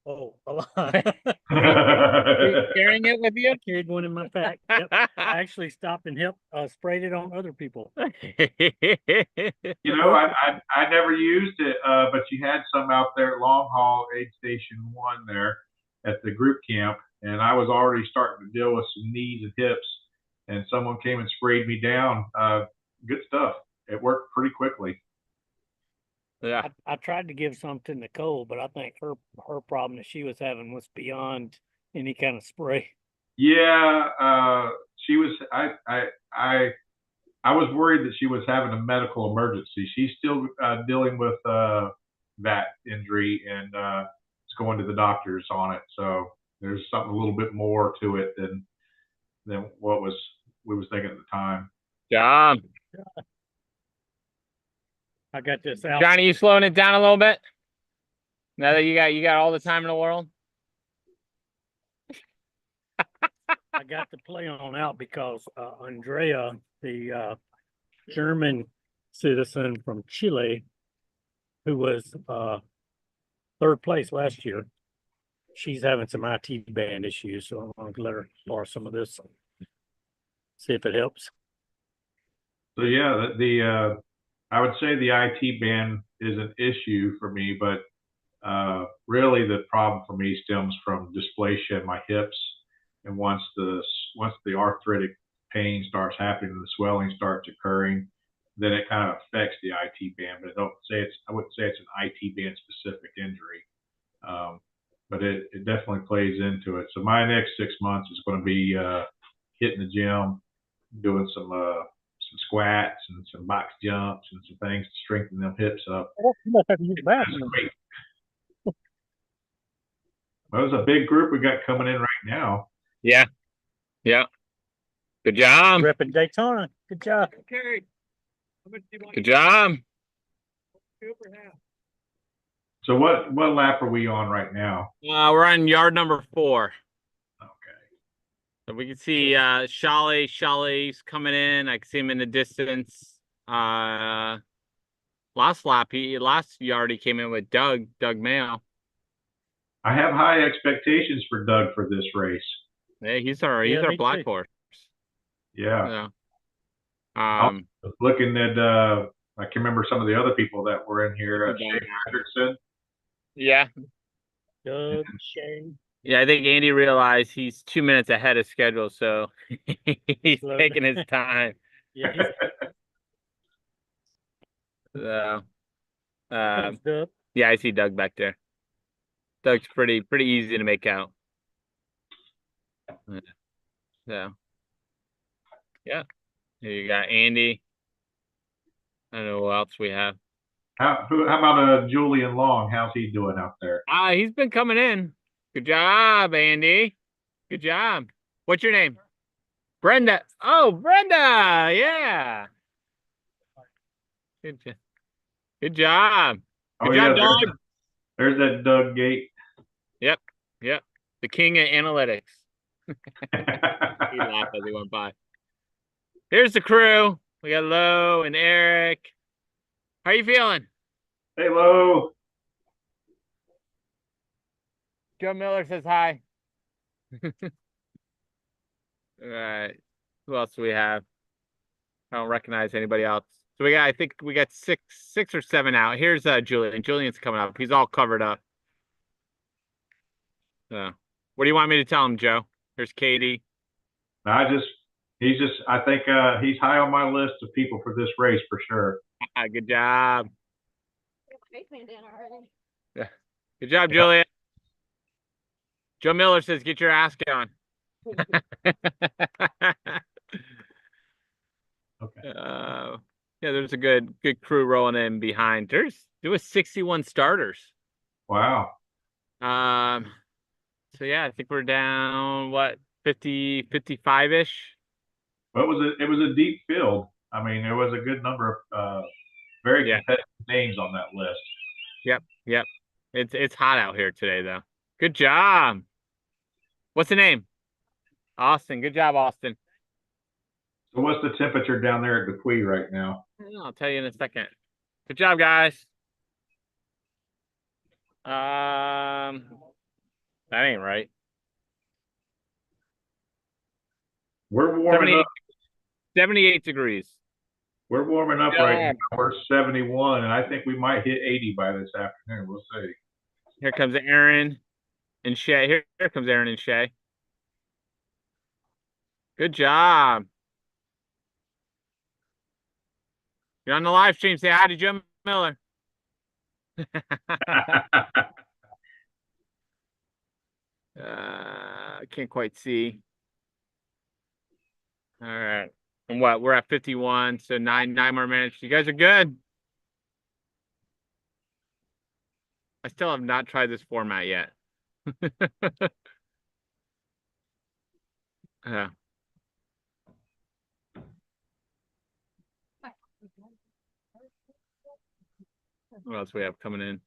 Oh, a lot. Carrying it with you? Carried one in my pack. Yep. I actually stopped and sprayed it on other people. You know, I never used it, but you had some out there at Long Haul Aid Station 1 there at the group camp, and I was already starting to deal with some knees and hips, and someone came and sprayed me down good stuff. It worked pretty quickly. Yeah. I tried to give some to Nicole, but I think her problem that she was having was beyond any kind of spray. Yeah, she was. I was worried that she was having a medical emergency. She's still dealing with that injury and is going to the doctors on it. So there's something a little bit more to it than what we was thinking at the time. John. I got this out. Johnny, you slowing it down a little bit? Now that you got all the time in the world? I got the play on out because Andrea, the German citizen from Chile, who was third place last year, she's having some IT band issues, so I'm going to let her borrow some of this. See if it helps. So yeah, the I would say the IT ban is an issue for me, but really the problem for me stems from dysplasia in my hips, and once the arthritic pain starts happening and the swelling starts occurring, then it kind of affects the IT band. But I wouldn't say it's an IT band specific injury, but it definitely plays into it. So my next 6 months is going to be hitting the gym, doing some squats and some box jumps and some things to strengthen them hips up. Have to use the bathroom. Great. Well, it was a big group we got coming in right now. Yeah. Yeah. Good job. Repping Daytona. Good job. Okay. Good job. So what lap are we on right now? We're on yard number 4. Okay. So we can see Chalet's coming in. I can see him in the distance. Last yard he came in with Doug Mayo. I have high expectations for Doug for this race. Yeah, he's our black horse. Yeah. Yeah. Looking at I can remember some of the other people that were in here. Shane Hendrickson. Yeah. Doug, Shane. Yeah, I think Andy realized he's 2 minutes ahead of schedule, so he's taking his time. Yeah. So, Doug. yeah, I see Doug back there. Doug's pretty easy to make out. So, yeah. Here you got Andy. I don't know what else we have. How about Julian Long? How's he doing out there? He's been coming in. Good job, Andy. Good job. What's your name? Brenda. Oh, Brenda. Yeah. Good job. Good job. Good job, Doug. There's that Doug Gate. Yep. The king of analytics. He laughed as he went by. Here's the crew. We got Lo and Eric. How are you feeling? Hey, Lo. Joe Miller says hi. All right. Who else do we have? I don't recognize anybody else. So I think we got six or 7 out. Here's Julian. Julian's coming up. He's all covered up. So what do you want me to tell him, Joe? Here's Katie. I think he's high on my list of people for this race for sure. Good job. Yeah. Good job, Julian. Joe Miller says, get your ass on. Okay. Yeah, there's a good crew rolling in behind. There was 61 starters. Wow. So yeah, I think we're down 50, 55-ish. Well, it was a deep field. I mean, there was a good number of very competitive names on that list. Yep. It's hot out here today though. Good job. What's the name? Austin. Good job, Austin. So what's the temperature down there at Dupuis right now? I'll tell you in a second. Good job, guys. That ain't right. We're warming up. 78 degrees. We're warming up right now. We're 71, and I think we might hit 80 by this afternoon. We'll see. Here comes Aaron and Shay. Here comes Aaron and Shay. Good job. You're on the live stream. Say hi to Joe Miller. I can't quite see. All right. And what? We're at 51, so nine more minutes. You guys are good. I still have not tried this format yet. Yeah. What else we have coming in?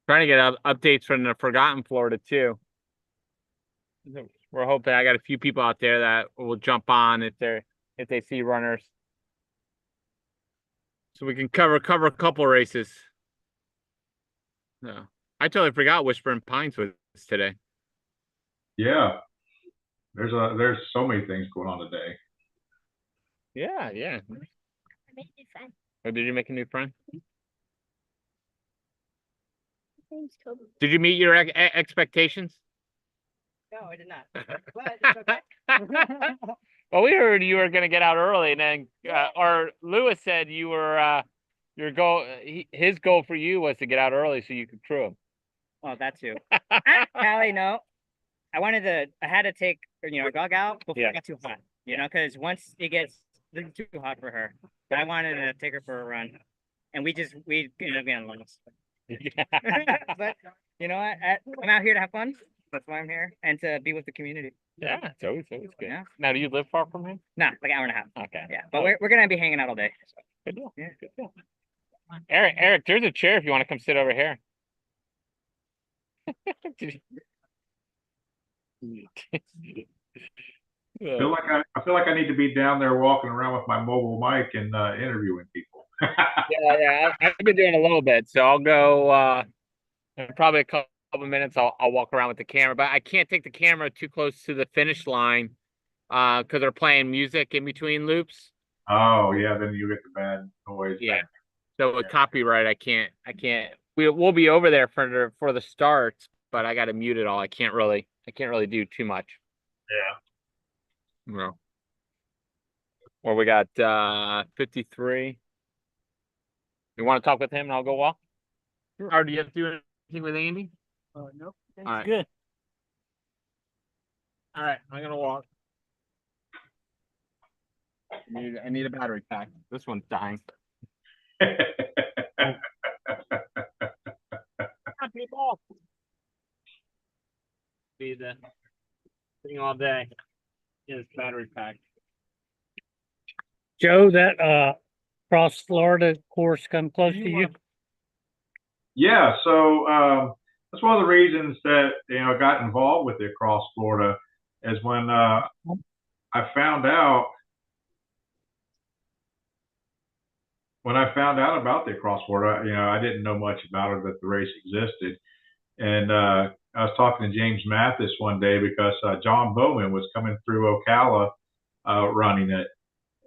Trying to get updates from the Forgotten Florida too. We're hoping I got a few people out there that will jump on if they see runners, so we can cover a couple races. No, I totally forgot Whispering Pines was today. Yeah. There's so many things going on today. Yeah. I made a new friend. Oh, did you make a new friend? His name's Toby. Did you meet your expectations? No, I did not. But it's okay. Well, we heard you were going to get out early, and then, or Lewis said you were, his goal for you was to get out early so you could crew him. Well, that too. Callie, no. I had to take, a dog out before it got too hot, because once it gets too hot for her, but I wanted to take her for a run. And we ended up getting lost. But you know what? I'm out here to have fun. That's why I'm here, and to be with the community. Yeah, it's always good. Yeah. Now, do you live far from him? Nah, like an hour and a half. Okay. Yeah, but we're gonna be hanging out all day. So. Good deal. Yeah. Good deal. Eric, there's a chair if you want to come sit over here. I feel like I need to be down there walking around with my mobile mic and interviewing people. Yeah. I've been doing a little bit, so I'll go in probably a couple of minutes. I'll walk around with the camera, but I can't take the camera too close to the finish line because they're playing music in between loops. Oh yeah, then you get the bad noise. Yeah. So with copyright, I can't. We'll be over there for the start, but I got to mute it all. I can't really do too much. Yeah. No. Or we got 53. You want to talk with him and I'll go walk? Or do you have to do anything with Andy? Nope. That's All right. good. All right, I'm gonna walk. I need a battery pack. This one's dying. People. Be the thing all day is battery pack. Joe, that cross Florida course come close to you? Yeah, so that's one of the reasons that I got involved with the Across Florida is when I found out about the Across Florida. I didn't know much about it, that the race existed, and I was talking to James Mathis one day because John Bowman was coming through Ocala running it.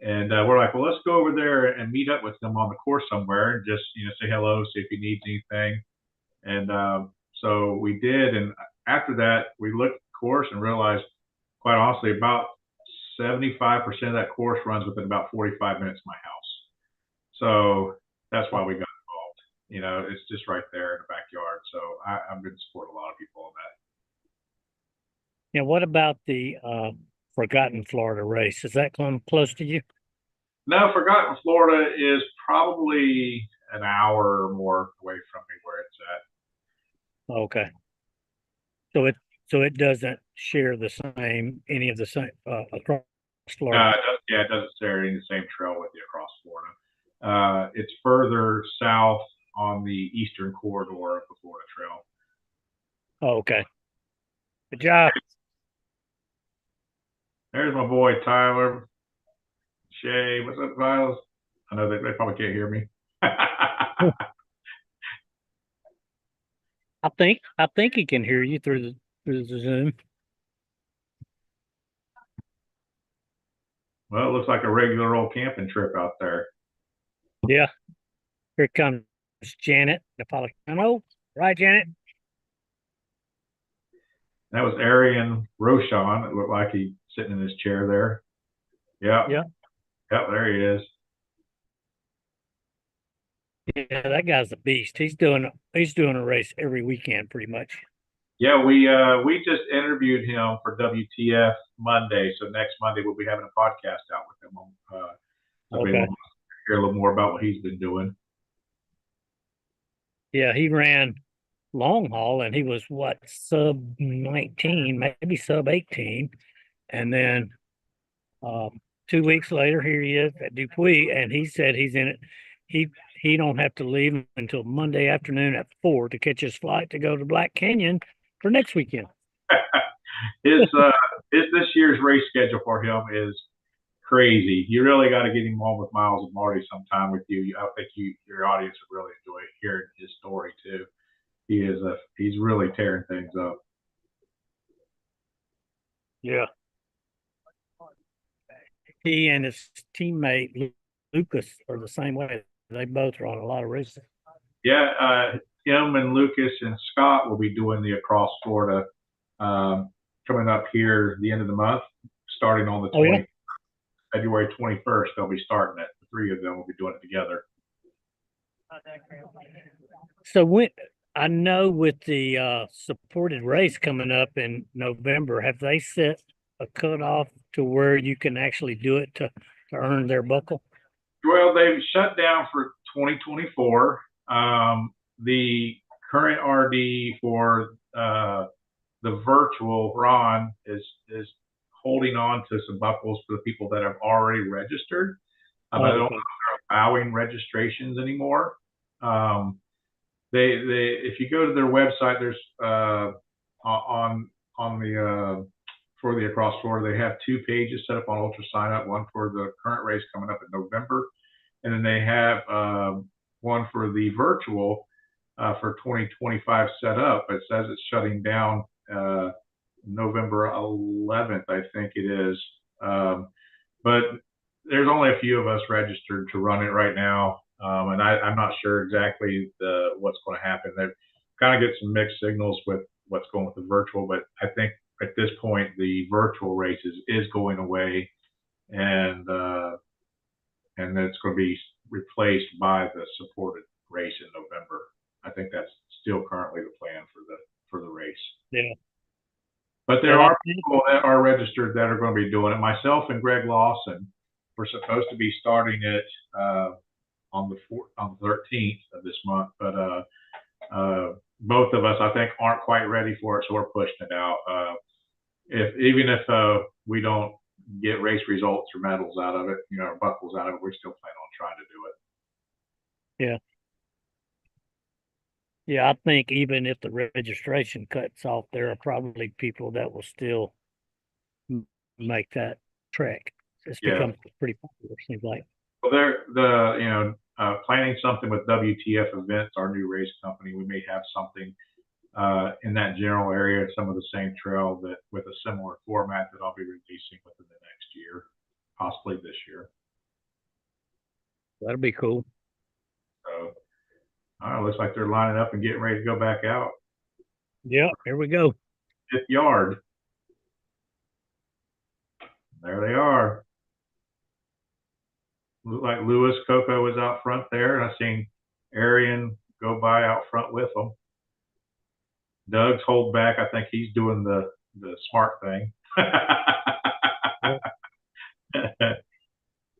And we're like, well, let's go over there and meet up with him on the course somewhere and just, say hello, see if he needs anything. And so we did. And after that, we looked at the course and realized, quite honestly, about 75% of that course runs within about 45 minutes of my house. So that's why we got involved. It's just right there in the backyard. So I'm going to support a lot of people on that. Yeah. What about the Forgotten Florida race? Is that come close to you? No, Forgotten Florida is probably an hour or more away from me where it's at. Okay. So it doesn't share any of the same across Florida. It doesn't share any of the same trail with you across Florida. It's further south on the eastern corridor of the Florida Trail. Oh, okay. Good job. There's my boy Tyler. Shay, what's up, Miles? I know they probably can't hear me. I think he can hear you through the Zoom. Well, it looks like a regular old camping trip out there. Yeah. Here comes Janet Napolitano. Right, Janet? That was Arian Roshan. It looked like he sitting in his chair there. Yeah. Yeah. Yep, there he is. Yeah, that guy's a beast. He's doing a race every weekend pretty much. Yeah, we just interviewed him for WTF Monday. So next Monday we'll be having a podcast out with him. So Okay. we'll hear a little more about what he's been doing. Yeah, he ran long haul and he was what, sub 19, maybe sub 18. And then 2 weeks later, here he is at Dupuis, and he said he's in it. He don't have to leave until Monday afternoon at 4 to catch his flight to go to Black Canyon for next weekend. His this year's race schedule for him is crazy. You really got to get him on with Miles and Marty sometime with you. I think your audience would really enjoy hearing his story too. He's really tearing things up. Yeah. He and his teammate Lucas are the same way. They both are on a lot of races. Yeah, him and Lucas and Scott will be doing the Across Florida coming up here the end of the month, starting on the 20th. February 21st. They'll be starting it. The three of them will be doing it together. So I know with the supported race coming up in November, have they set a cutoff to where you can actually do it to earn their buckle? Well, they've shut down for 2024. The current RD for the virtual Ron is holding on to some buckles for the people that have already registered. But I don't know if they're allowing registrations anymore. If you go to their website, there's on the for the Across Florida, they have 2 pages set up on Ultra Sign Up, one for the current race coming up in November, and then they have one for the virtual for 2025 set up. It says it's shutting down November 11th, I think it is. But there's only a few of us registered to run it right now. And I'm not sure exactly what's going to happen. They've kind of get some mixed signals with what's going with the virtual, but I think at this point the virtual races is going away, and it's going to be replaced by the supported race in November. I think that's still currently the plan for the race. Yeah. But there are people that are registered that are going to be doing it. Myself and Greg Lawson were supposed to be starting it on the 13th of this month, but both of us, I think, aren't quite ready for it, so we're pushing it out. Even if we don't get race results or medals out of it, or buckles out of it, we still plan on trying to do it. Yeah. Yeah, I think even if the registration cuts off, there are probably people that will still make that trek. It's become pretty popular, seems like. Well, they're planning something with WTF Events, our new race company. We may have something in that general area, some of the same trail that with a similar format that I'll be releasing within the next year, possibly this year. That'll be cool. So, looks like they're lining up and getting ready to go back out. Yeah, here we go. 5th yard. There they are. Look like Lewis Coco is out front there, and I've seen Arian go by out front with them. Doug's hold back. I think he's doing the smart thing.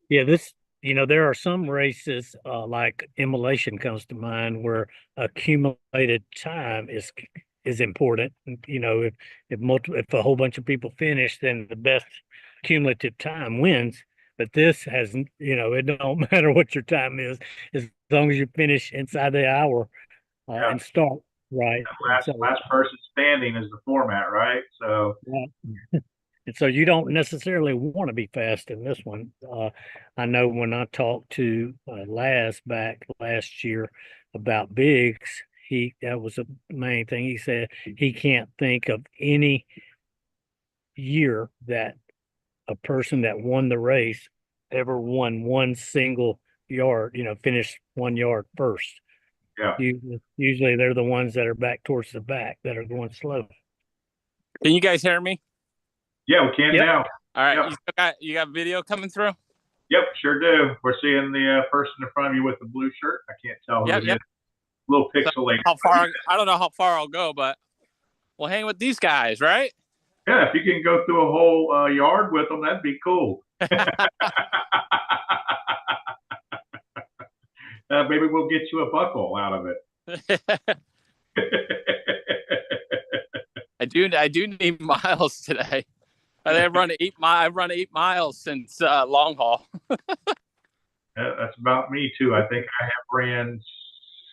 Yeah, there are some races like Immolation comes to mind where accumulated time is important. If a whole bunch of people finish, then the best cumulative time wins. But this has, it don't matter what your time is, as long as you finish inside the hour and start right. Last person standing is the format, right? So. And so you don't necessarily want to be fast in this one. I know when I talked to Laz back last year about Biggs, that was the main thing. He said he can't think of any year that a person that won the race ever won one single yard, finished 1 yard first. Yeah. Usually they're the ones that are back towards the back that are going slow. Can you guys hear me? Yeah, we can now. All right, Yep. you got video coming through? Yep, sure do. We're seeing the person in front of you with the blue shirt. I can't tell who Yep, it yep. is. A little So pixelated. how far? I don't know how far I'll go, but we'll hang with these guys, right? Yeah, if you can go through a whole yard with them, that'd be cool. Maybe we'll get you a buckle out of it. I do need miles today. I've run 8 miles since long haul. That's about me too. I think I have ran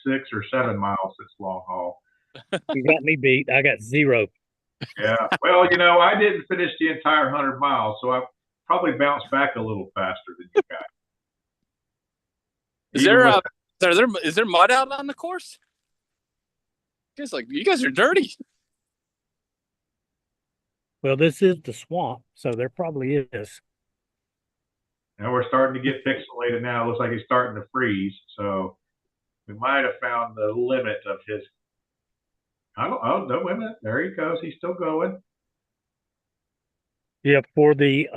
6 or 7 miles since long haul. You got me beat. I got 0. Yeah. Well, I didn't finish the entire 100 miles, so I probably bounced back a little faster than you guys. Is there mud out on the course? You guys are dirty. Well, this is the swamp, so there probably is. And we're starting to get pixelated now. It looks like it's starting to freeze. So we might have found the limit of his. Oh, no, wait a minute. There he goes. He's still going. Yeah, for the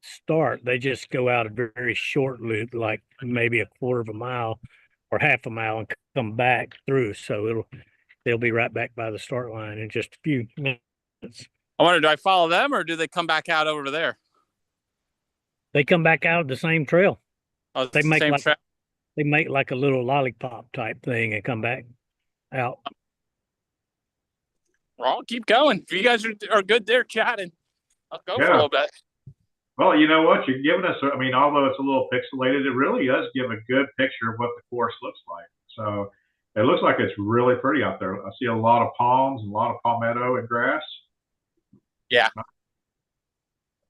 start, they just go out a very short loop, like maybe a quarter of a mile or half a mile, and come back through. So they'll be right back by the start line in just a few minutes. I wonder, do I follow them or do they come back out over there? They come back out the same trail. Oh, They make same trail. They make like a little lollipop type thing and come back out. Well, I'll keep going. If you guys are good there chatting, I'll go for a Yeah. little bit. Well, you know what? You're giving us, although it's a little pixelated, it really does give a good picture of what the course looks like. So it looks like it's really pretty out there. I see a lot of palms and a lot of palmetto and grass. Yeah.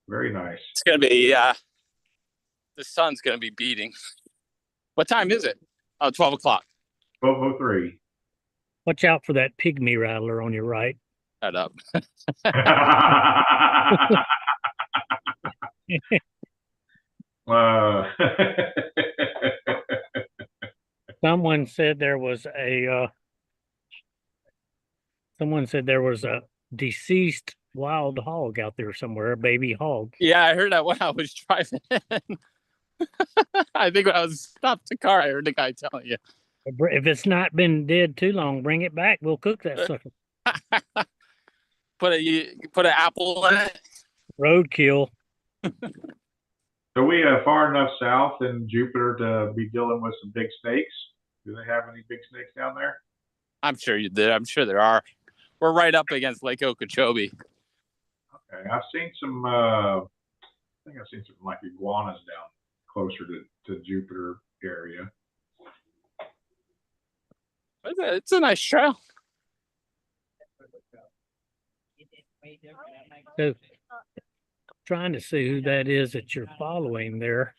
Very nice. It's going to be, the sun's going to be beating. What time is it? Oh, 12 o'clock. 12:03. Watch out for that pygmy rattler on your right. Shut up. Someone said there was a deceased wild hog out there somewhere, a baby hog. Yeah, I heard that when I was driving in. I think when I was stopped the car, I heard the guy telling you. If it's not been dead too long, bring it back. We'll cook that sucker. Put an apple in it. Roadkill. So we far enough south in Jupiter to be dealing with some big snakes. Do they have any big snakes down there? I'm sure you did. I'm sure there are. We're right up against Lake Okeechobee. Okay, I've seen some. I think I've seen some like iguanas down closer to Jupiter area. It's a nice trail. So, trying to see who that is that you're following there.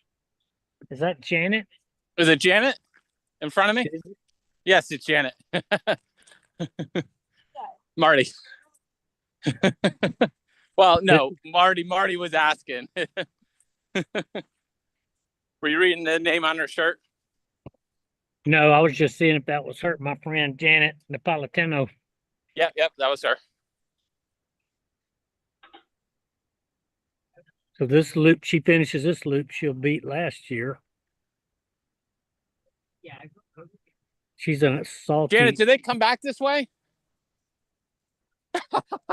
Is that Janet? Is it Janet in front of me? Yes, it's Janet. Marty. Well, no, Marty was asking. Were you reading the name on her shirt? No, I was just seeing if that was her, my friend Janet Napolitano. Yep, that was her. So this loop, she finishes this loop, she'll beat last year. Yeah. She's a salty. Janet, do they come back this way? I have no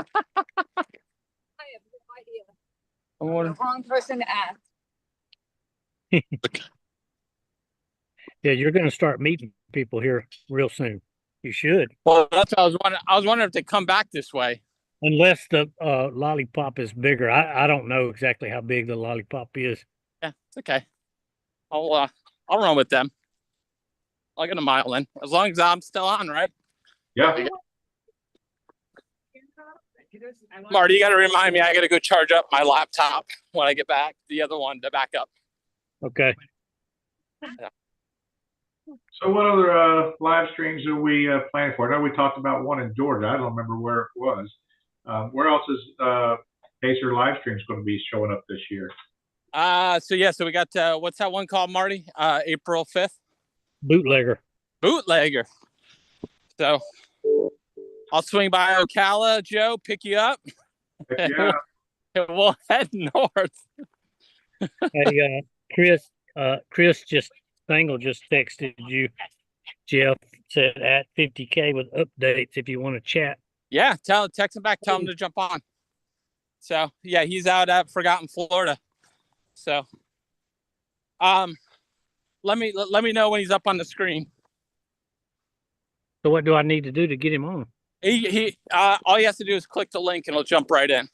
idea. The wrong person to ask. Yeah, you're going to start meeting people here real soon. You should. Well, that's what I was wondering. I was wondering if they come back this way. Unless the lollipop is bigger. I don't know exactly how big the lollipop is. Yeah, it's okay. I'll run with them. I'll get a mile in. As long as I'm still on, right? Yeah. Marty, you got to remind me. I got to go charge up my laptop when I get back. The other one to back up. Okay. Yeah. So what other live streams are we planning for? I know we talked about one in Georgia. I don't remember where it was. Where else is Pacer live streams going to be showing up this year? So we got what's that one called, Marty? April 5th. Bootlegger. So I'll swing by Ocala, Joe, pick you up. Yeah. We'll head north. Hey, Chris Stangle just texted you. Jeff said at 50K with updates if you want to chat. Yeah, text him back, tell him to jump on. So yeah, he's out at Forgotten Florida. So let me know when he's up on the screen. So what do I need to do to get him on? He all he has to do is click the link and he'll jump right in.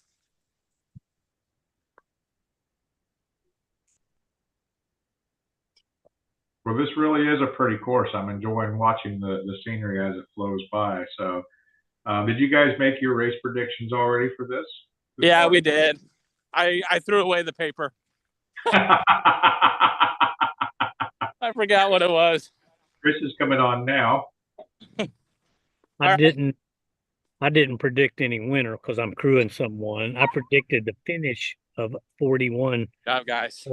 Well, this really is a pretty course. I'm enjoying watching the scenery as it flows by. So, did you guys make your race predictions already for this? Yeah, we did. I threw away the paper. I forgot what it was. Chris is coming on now. I didn't predict any winner because I'm crewing someone. I predicted the finish of 41. Good job, guys.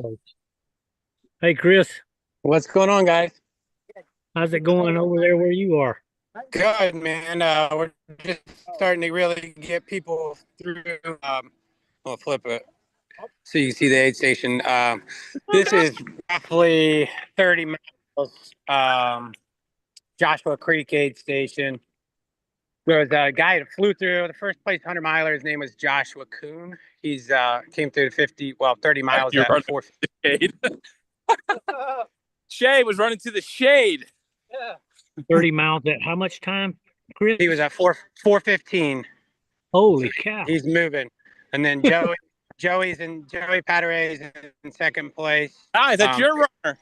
Hey, Chris. What's going on, guys? How's it going over there where you are? Good, man. We're just starting to really get people through. We'll flip it so you can see the aid station. This is roughly 30 miles. Joshua Creek aid station. There was a guy that flew through the first place 100 miler. His name was Joshua Kuhn. He's came through 30 miles You're at 4. Shay was running to the shade. Yeah. 30 miles at how much time, Chris? He was at 4:15. Holy cow. He's moving. And then Joey Patere's in second place. Hi, that's your runner.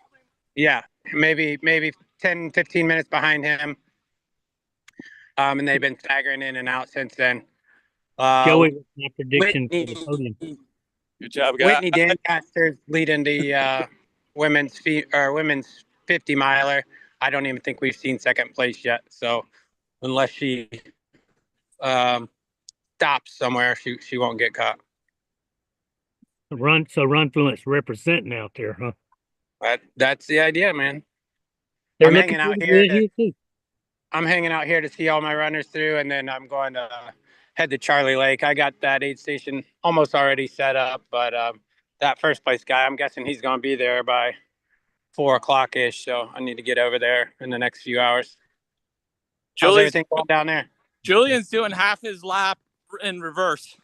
Yeah, maybe 10, 15 minutes behind him. And they've been staggering in and out since then. Joey, my prediction for the podium. Good job, guys. Whitney Dancaster's leading the women's 50 miler. I don't even think we've seen second place yet. So unless she stops somewhere, she won't get caught. Runfluence representing out there, huh? That's the idea, man. They're I'm looking hanging out pretty here. good too. I'm hanging out here to see all my runners through, and then I'm going to head to Charlie Lake. I got that aid station almost already set up, but that first place guy, I'm guessing he's going to be there by 4 o'clock ish. So I need to get over there in the next few hours. How's everything going down there? Julian's doing half his lap in reverse.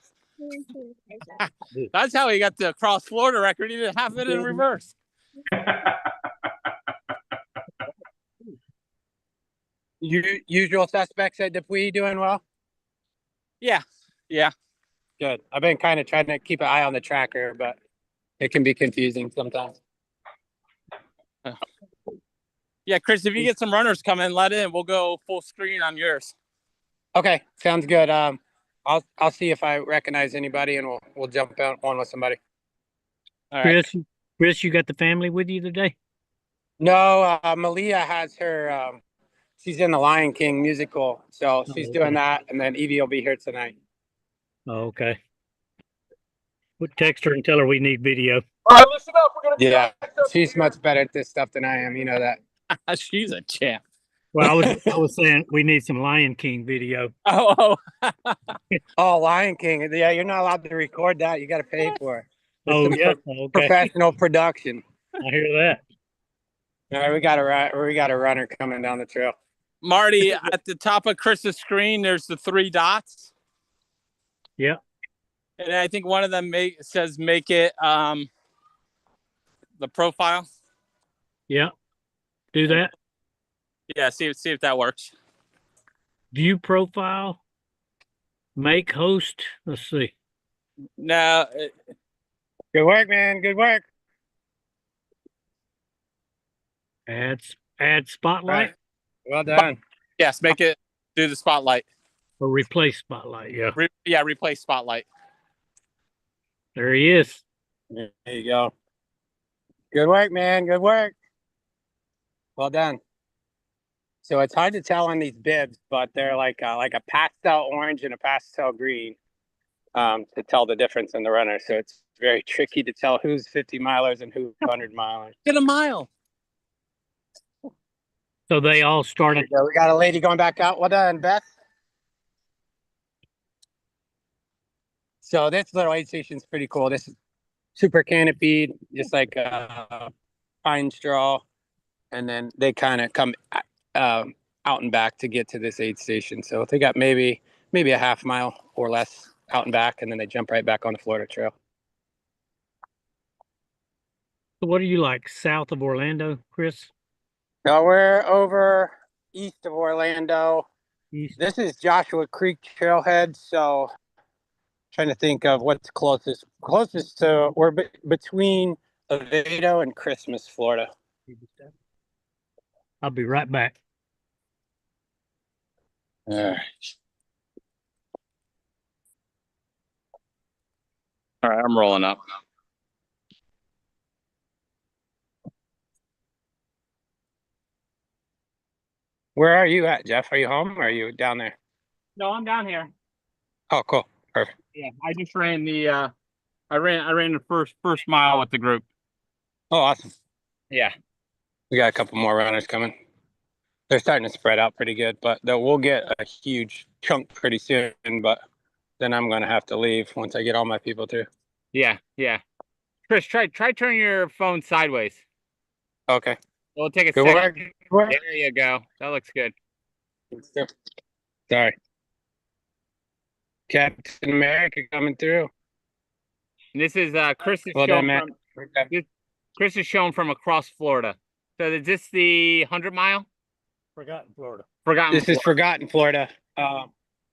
That's how he got the cross Florida record. He did half it in reverse. Usual suspects at Dupuis doing well? Yeah. Good. I've been kind of trying to keep an eye on the tracker, but it can be confusing sometimes. Yeah, Chris, if you get some runners coming, let in. We'll go full screen on yours. Okay, sounds good. I'll see if I recognize anybody, and we'll jump on with somebody. All right. Chris, you got the family with you today? No, Malia has her. She's in the Lion King musical, so she's doing that, and then Evie will be here tonight. Oh, okay. We'll text her and tell her we need video. All right, listen up. We're gonna Yeah, she's much better at this stuff than I am. You know that. She's a champ. Well, I was saying we need some Lion King video. Oh. Oh, Lion King. Yeah, you're not allowed to record that. You got to pay for it. Oh, yeah. Okay. Professional production. I hear that. All right, we got a runner coming down the trail. Marty, at the top of Chris's screen, there's the 3 dots. Yeah. And I think one of them says make it the profile. Yeah. Do that. Yeah, see if that works. View profile. Make host. Let's see. No. Good work, man. Good work. Add spotlight. Right. Well done. Yes, make it do the spotlight. Or replace spotlight. Yeah. Replace spotlight. There he is. There you go. Good work, man. Good work. Well done. So it's hard to tell on these bibs, but they're like a pastel orange and a pastel green to tell the difference in the runner. So it's very tricky to tell who's 50 milers and who's 100 milers. Get a mile. So they all started. We got a lady going back out. Well done, Beth. So this little aid station is pretty cool. This is super canopied, just like pine straw, and then they kind of come out and back to get to this aid station. So they got maybe a half mile or less out and back, and then they jump right back on the Florida Trail. So what are you like, south of Orlando, Chris? No, we're over east of Orlando. East. This is Joshua Creek Trailhead. So trying to think of what's closest. Closest to, we're between Oviedo and Christmas, Florida. I'll be right back. All right, I'm rolling up. Where are you at, Jeff? Are you home or are you down there? No, I'm down here. Oh, cool. Perfect. Yeah, I just ran the I ran the first mile with the group. Oh, awesome. Yeah. We got a couple more runners coming. They're starting to spread out pretty good, but we'll get a huge chunk pretty soon, but then I'm going to have to leave once I get all my people through. Yeah, yeah. Chris, try turning your phone sideways. Okay. We'll take a Good second. work. There you go. That looks good. Sorry. Captain America coming through. And this is Chris is Well done, shown man. from Chris is shown from across Florida. So is this the 100-mile? Forgotten Florida. This is Forgotten Florida.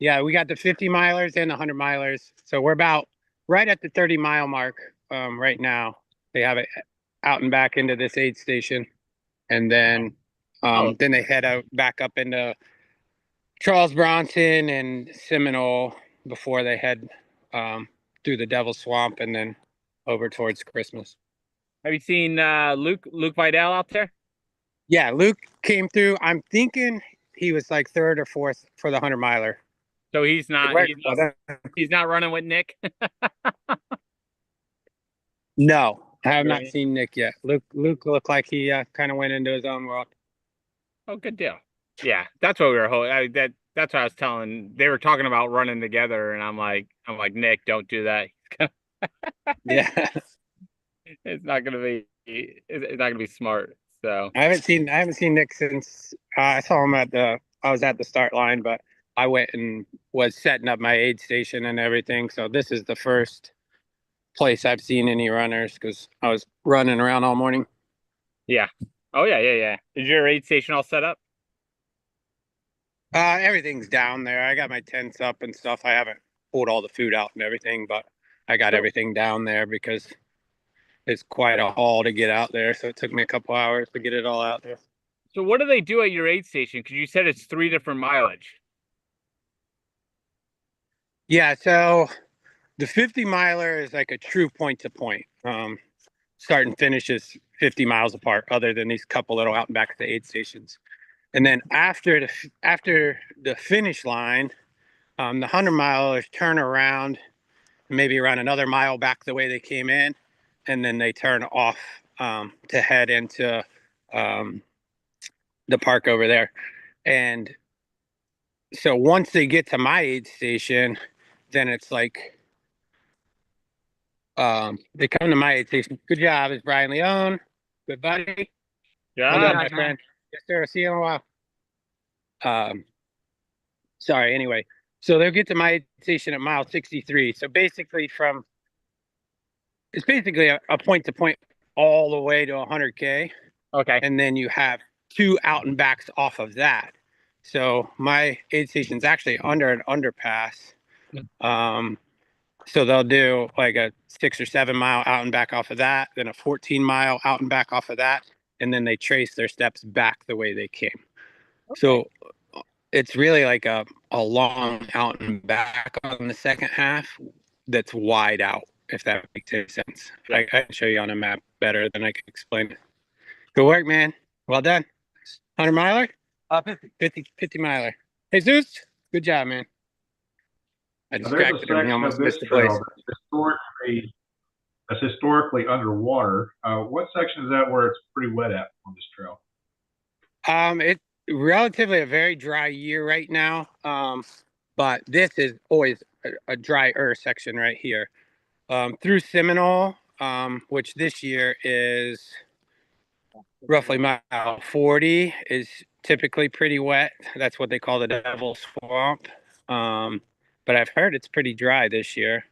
Yeah, we got the 50 milers and the 100 milers. So we're about right at the 30-mile mark right now. They have it out and back into this aid station. And then then they head out back up into Charles Bronson and Seminole before they head through the Devil's Swamp and then over towards Christmas. Have you seen Luke Vidal out there? Yeah, Luke came through. I'm thinking he was like third or fourth for the 100-miler. So he's not running with Nick. No, I have not seen Nick yet. Luke looked like he kind of went into his own world. Oh, good deal. Yeah, that's what we were hoping. That's what I was telling. They were talking about running together, and I'm like, Nick, don't do that. Yeah, it's not gonna be smart. So I haven't seen Nick since I saw him I was at the start line, but I went and was setting up my aid station and everything. So this is the first place I've seen any runners because I was running around all morning. Yeah. Oh yeah. Is your aid station all set up? Everything's down there. I got my tents up and stuff. I haven't pulled all the food out and everything, but I got everything down there because it's quite a haul to get out there. So it took me a couple hours to get it all out there. So what do they do at your aid station? Because you said it's 3 different mileage. Yeah, so the 50-miler is like a true point to point. Start and finish is 50 miles apart, other than these couple little out and back at the aid stations. And then after the finish line, the 100-milers turn around, maybe run another mile back the way they came in, and then they turn off to head into the park over there. And so once they get to my aid station, then it's like they come to my aid station. Good job, it's Brian Leone. Good buddy. Yeah, well done, my friend. Yes, sir. See you in a while. Sorry. Anyway, so they'll get to my aid station at mile 63. So basically, it's basically a point to point all the way to 100K. Okay. And then you have 2 out and backs off of that. So my aid station's actually under an underpass. So they'll do like a 6 or 7 mile out and back off of that, then a 14-mile out and back off of that, and then they trace their steps back the way they came. Okay. So it's really like a long out and back on the second half that's wide out, if that makes any sense. Yeah. I can show you on a map better than I can explain it. Good work, man. Well done. 100-miler? 50 miler. Jesus, good job, man. I distracted him. He almost missed the place. That's historically underwater. What section is that where it's pretty wet at on this trail? It's relatively a very dry year right now. But this is always a drier section right here. Through Seminole, which this year is roughly mile 40, is typically pretty wet. That's what they call the Devil's Swamp. But I've heard it's pretty dry this year.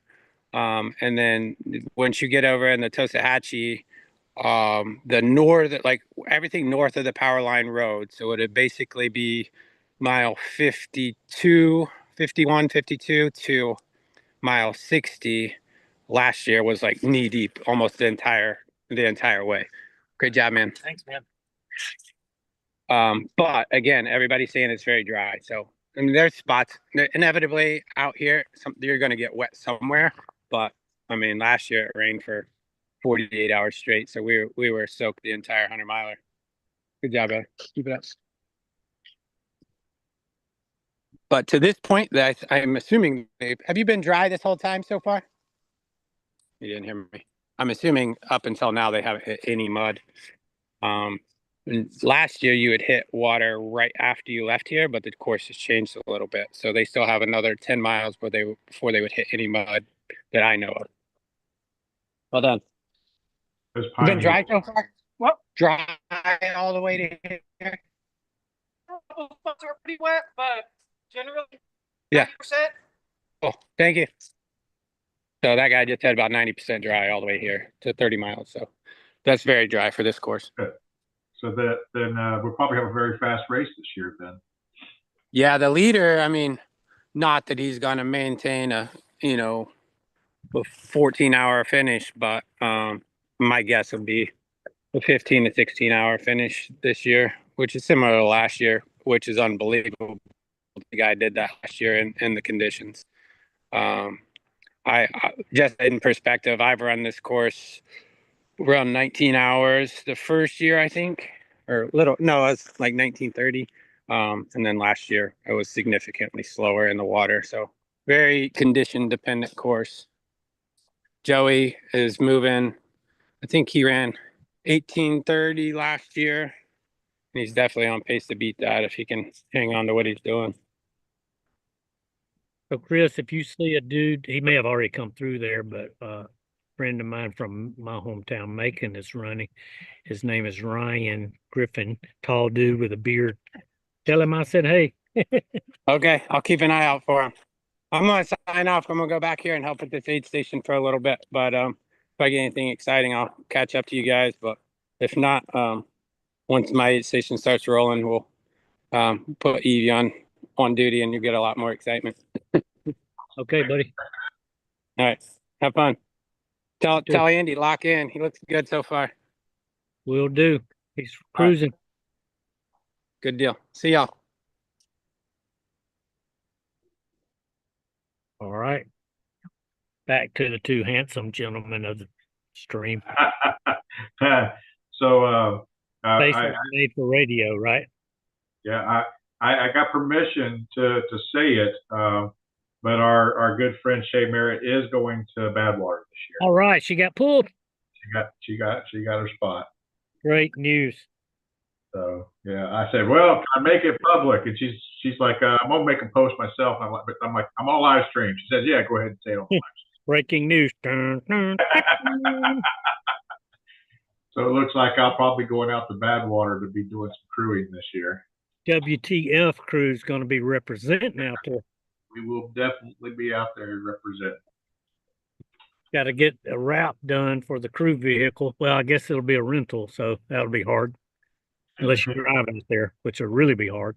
And then once you get over in the Tosahatchee, the north, like everything north of the Power Line Road, so it'd basically be mile 52, 51, 52 to mile 60 last year was like knee deep almost the entire way. Great job, man. Thanks, man. But again, everybody's saying it's very dry. So I mean, there's spots inevitably out here. You're going to get wet somewhere. But I mean, last year it rained for 48 hours straight, so we were soaked the entire 100-miler. Good job, brother. Keep it up. But to this point, that I'm assuming, have you been dry this whole time so far? You didn't hear me. I'm assuming up until now they haven't hit any mud. Last year you had hit water right after you left here, but the course has changed a little bit. So they still have another 10 miles before they would hit any mud that I know of. Well done. Those You been pine dry needles. so far? What? Dry all the way to here? Spots are pretty wet, but generally, Yeah. 90%. Oh, thank you. So that guy just had about 90% dry all the way here to 30 miles. So that's very dry for this course. So then we'll probably have a very fast race this year then. Yeah, the leader, I mean, not that he's going to maintain a 14-hour finish, but my guess would be a 15 to 16-hour finish this year, which is similar to last year, which is unbelievable. The guy did that last year in the conditions. I just in perspective, I've run this course around 19 hours the first year, I think, or little. No, it was like 1930. And then last year I was significantly slower in the water. So very condition dependent course. Joey is moving. I think he ran 1830 last year. And he's definitely on pace to beat that if he can hang on to what he's doing. So Chris, if you see a dude, he may have already come through there, but a friend of mine from my hometown, Macon, is running. His name is Ryan Griffin, tall dude with a beard. Tell him I said, hey. Okay, I'll keep an eye out for him. I'm gonna sign off. I'm gonna go back here and help at this aid station for a little bit. But if I get anything exciting, I'll catch up to you guys. But if not, once my aid station starts rolling, we'll put Evie on duty, and you get a lot more excitement. Okay, buddy. All right, have fun. Tell Andy lock in. He looks good so far. Will do. He's cruising. Right. Good deal. See y'all. All right. Back to the two handsome gentlemen of the stream. So Basically made for radio, right? yeah, I got permission to say it, but our good friend Shay Merritt is going to Badwater this year. All right, she got pulled. She got her spot. Great news. So yeah, I said, well, can I make it public? And she's like, I'm gonna make a post myself. I'm like, I'm on live stream. She says, yeah, go ahead and say it on live stream. Breaking news. Dun, dun, dun. So it looks like I'll probably going out to Badwater to be doing some crewing this year. WTF crew's going to be representing out there. We will definitely be out there representing. Got to get a route done for the crew vehicle. Well, I guess it'll be a rental, so that'll be hard. Unless you're driving out there, which will really be hard.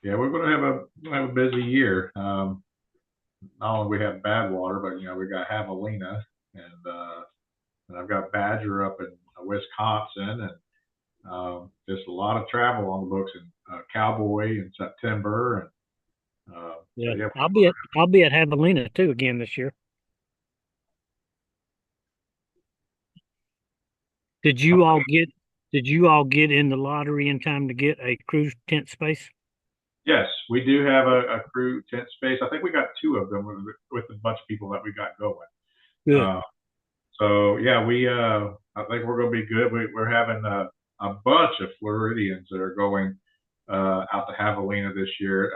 Yeah, we're going to have a busy year. Not only we have Badwater, but we got Javelina, and I've got Badger up in Wisconsin, and just a lot of travel on the books, and Cowboy in September, and yeah, so, yeah. I'll be at Javelina too again this year. Did you all get in the lottery in time to get a cruise tent space? Yes, we do have a crew tent space. I think we got 2 of them with a bunch of people that we got going. Good. So yeah, I think we're going to be good. We're having a bunch of Floridians that are going out to Javelina this year.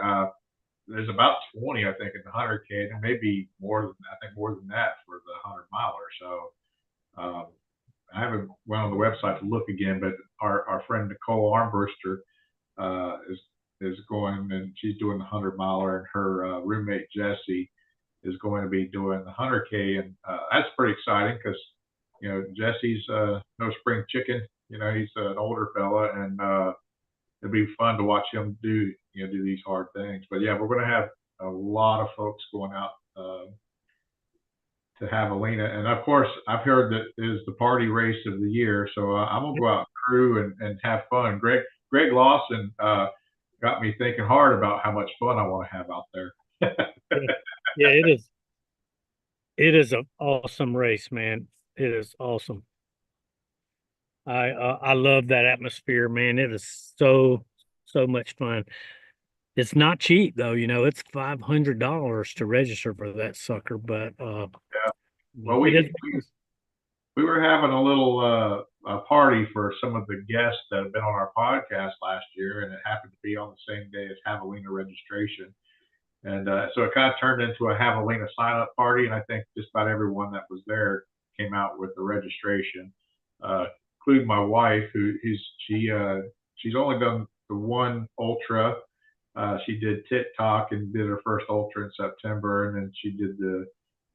there's about 20, I think, in the 100K, and maybe more than I think more than that for the 100 miler. So I haven't went on the website to look again, but our friend Nicole Armbruster is going, and she's doing the 100 miler, and her roommate Jesse is going to be doing the 100K, and that's pretty exciting because Jesse's no spring chicken. He's an older fella, and it'd be fun to watch him do these hard things. But yeah, we're going to have a lot of folks going out to Javelina, and of course, I've heard that is the party race of the year. So I'm gonna go out and crew and have fun. Greg Lawson got me thinking hard about how much fun I want to have out there. Yeah, it is. It is an awesome race, man. It is awesome. I love that atmosphere, man. It is so much fun. It's not cheap though, it's $500 to register for that sucker, but yeah. Well, we were having a little a party for some of the guests that have been on our podcast last year, and it happened to be on the same day as Javelina registration. And so it kind of turned into a Javelina sign-up party, and I think just about everyone that was there came out with the registration, including my wife, she's only done the one ultra. She did TikTok and did her first ultra in September, and then she did the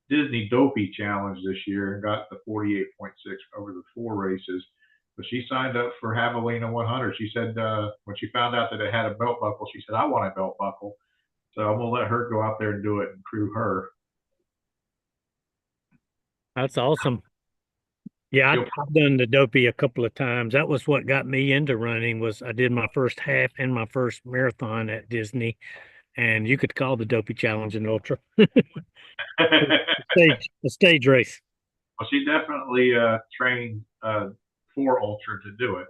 Disney Dopey Challenge this year and got the 48.6 over the 4 races. But she signed up for Javelina 100. She said when she found out that it had a belt buckle, she said, "I want a belt buckle." So I'm gonna let her go out there and do it and crew her. that's awesome. Yeah, I've done the Dopey a couple of times. That was what got me into running. Was I did my first half and my first marathon at Disney, and you could call the Dopey Challenge an ultra. a stage race. Well, she definitely trained for ultra to do it.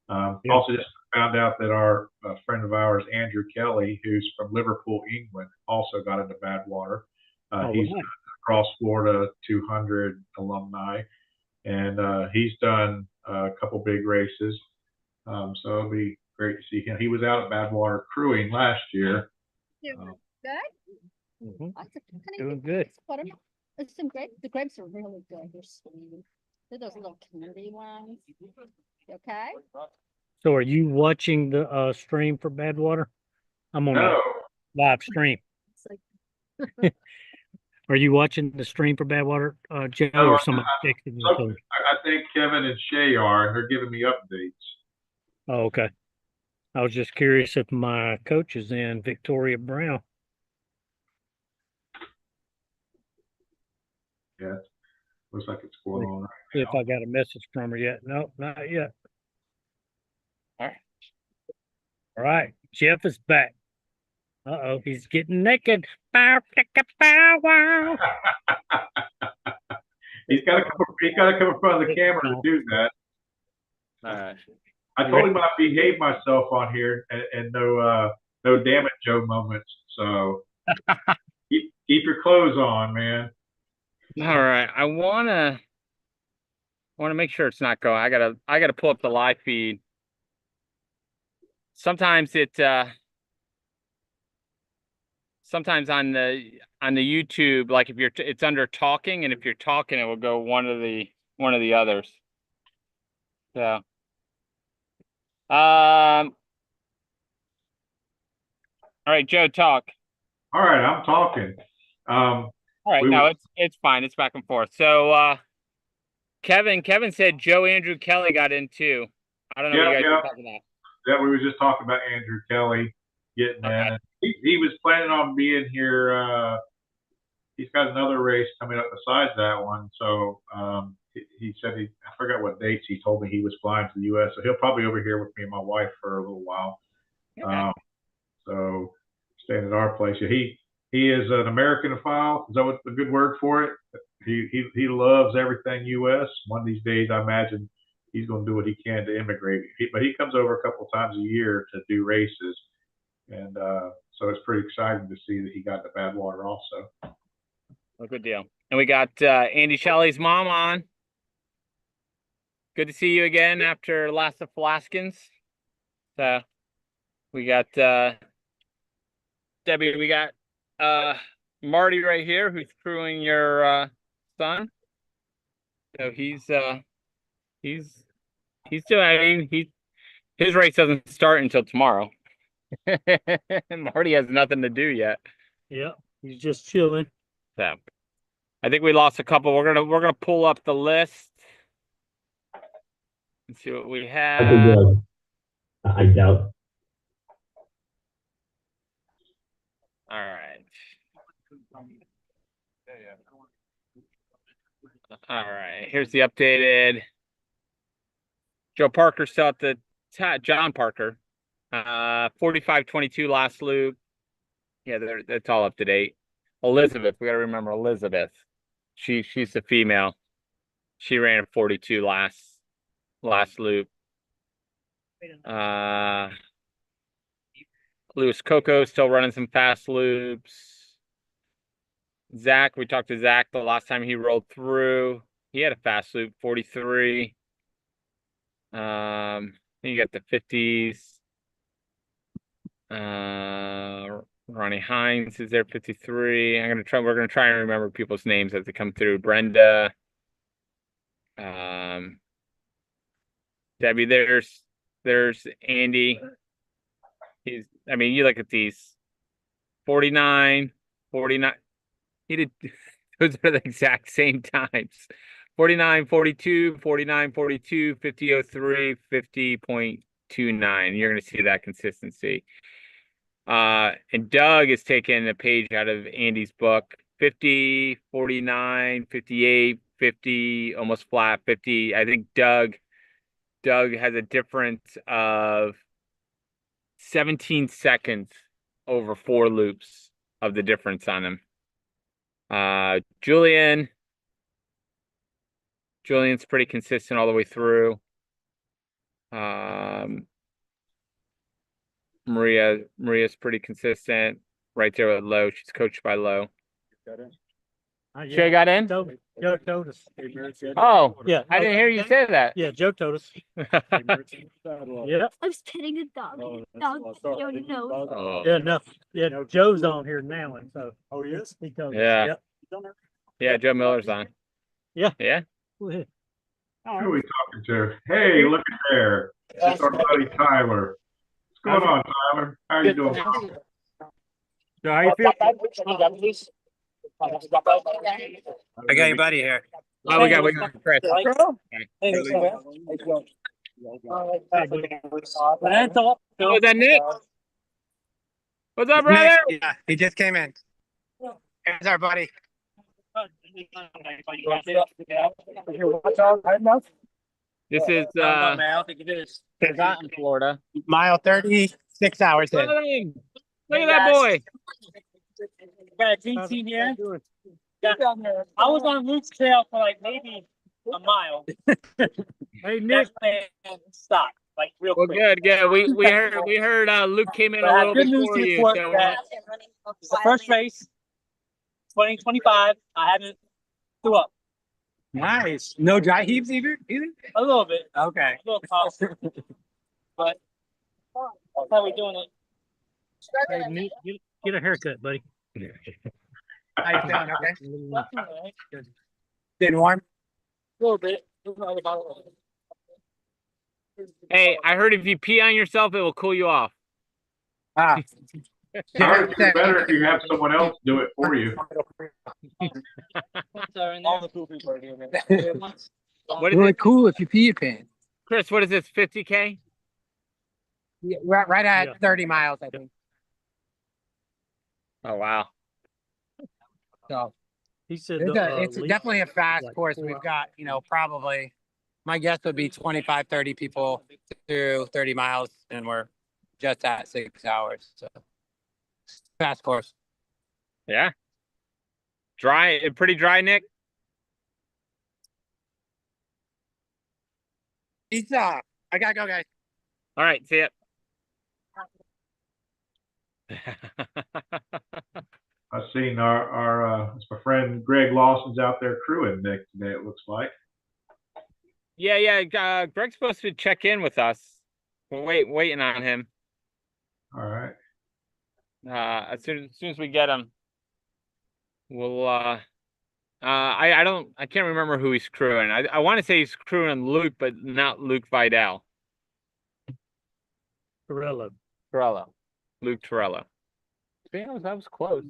Yeah. Also, just found out that our friend of ours, Andrew Kelly, who's from Liverpool, England, also got into Badwater. He's right. Cross Florida 200 alumni, and he's done a couple big races. So it'll be great to see him. He was out at Badwater crewing last year. Doing good. It's some grape. The grapes are really good. They're sweet. They're those little candy ones. Okay. So are you watching the stream for Badwater? I'm on a No, live stream. Are you watching the stream for Badwater, Joe, no, or somebody texted you? I think Kevin and Shay are, and they're giving me updates. Oh, okay. I was just curious if my coach is in, Victoria Brown. Yeah, looks like it's going on right See if now. I got a message from her yet. No, not yet. All right. All right. Jeff is back. Uh-oh, he's getting naked. Bow, picka, bow, wow. He's got to come in front of the camera to do that. All right. I told him I'd behave myself on here and no damn it Joe moments. So keep your clothes on, man. All right. I wanna make sure it's not going. I gotta pull up the live feed. Sometimes sometimes on the YouTube, like if it's under talking, and if you're talking, it will go one of the others. So all right, Joe, talk. All right, I'm talking. All right, no, it's fine. It's back and forth. So Kevin said Joe Andrew Kelly got in too. I don't know what you guys were talking about. Yeah, we were just talking about Andrew Kelly getting in. He was planning on being here. He's got another race coming up besides that one. So he said I forgot what dates he told me he was flying to the U.S. So he'll probably be over here with me and my wife for a little while. Okay. So staying at our place. He is an Americanophile. Is that what a good word for it? He loves everything U.S. One of these days, I imagine he's going to do what he can to immigrate. But he comes over a couple times a year to do races, and so it's pretty exciting to see that he got to Badwater also. Well, good deal. And we got Andy Shelley's mom on. Good to see you again after Last of Flaskins. So we got Debbie, we got Marty right here who's crewing your son. So he's doing, I mean, his race doesn't start until tomorrow. Marty has nothing to do yet. Yeah, he's just chilling. So I think we lost a couple. We're gonna pull up the list and see what we have. I doubt. All right. All right. Here's the updated. Joe Parker still at the John Parker. 45:22 last loop. Yeah, that's all up to date. Elizabeth, we gotta remember Elizabeth. She's the female. She ran a 42 last loop. Louis Coco still running some fast loops. Zach, we talked to Zach the last time he rolled through. He had a fast loop, 43. You got the 50s. Ronnie Hines is there, 53. We're gonna try and remember people's names as they come through. Brenda. Debbie, there's Andy. I mean, you look at these 49, 49. He did, those are the exact same times. 49, 42, 49, 42, 50.03, 50.29. You're going to see that consistency. And Doug is taking a page out of Andy's book. 50, 49, 58, 50, almost flat, 50. I think Doug has a difference of 17 seconds over 4 loops of the difference on him. Julian's pretty consistent all the way through. Maria's pretty consistent right there with Lowe. She's coached by Lowe. Shay got in? Joe told us. Oh, Yeah. I didn't hear you say that. Yeah, Joe told us. Yeah. I was petting a dog. Dog already knows. Oh. Yeah, no. Yeah, no, Joe's on here now, and so. Oh, he is? He told us. Yeah. Yep. Yeah, Joe Miller's on. Yeah. Yeah. Go ahead. Who are we talking to? Hey, look at there. It's our buddy Tyler. What's going on, Tyler? How are you doing? So how you feel? I got your buddy here. Oh, we got Chris. Oh, is that Nick? What's up, brother? Nick, yeah, he just came in. Here's our buddy. This is in Florida. Mile 36 hours in. Look at that boy. Got a team here. I was on Luke's trail for like maybe a mile. Hey Nick, stop like real Well, quick. good. Yeah, we heard Luke came in a little Good news before to you. report So, that the first race, 2025, I haven't threw up. Nice. No dry heaves either? A little bit. Okay. A little cough. But that's how we're doing it. Hey, Nick, get a haircut, buddy. How you feeling? Okay. Getting warm? A little bit. hey, I heard if you pee on yourself, it will cool you off. Ah. I heard it's better if you have someone else do it for you. All the cool people are doing it. What is Really it, cool if you pee your pants. Chris? What is this? 50K? Yeah, right at Yeah. 30 miles, I think. Oh wow. So He said it's definitely a fast course. We've got, probably, my guess would be 25, 30 people through 30 miles, and we're just at 6 hours. So fast course. Yeah. Dry, pretty dry, Nick. I gotta go, guys. All right, see ya. I've seen our my friend Greg Lawson's out there crewing Nick today, it looks like. Yeah. Greg's supposed to check in with us. We're waiting on him. All right. As soon as we get him, we'll I can't remember who he's crewing. I want to say he's crewing Luke, but not Luke Vidal. Torello. Luke Torello. That was close.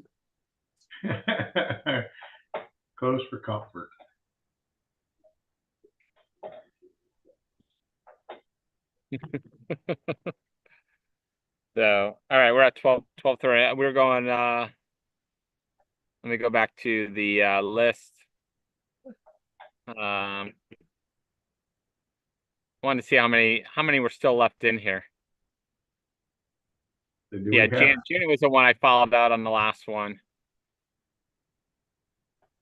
Close for comfort. So, all right, we're at 12:30. We're going, let me go back to the list. Want to see how many were still left in here. Yeah, Jenny was the one I followed out on the last one.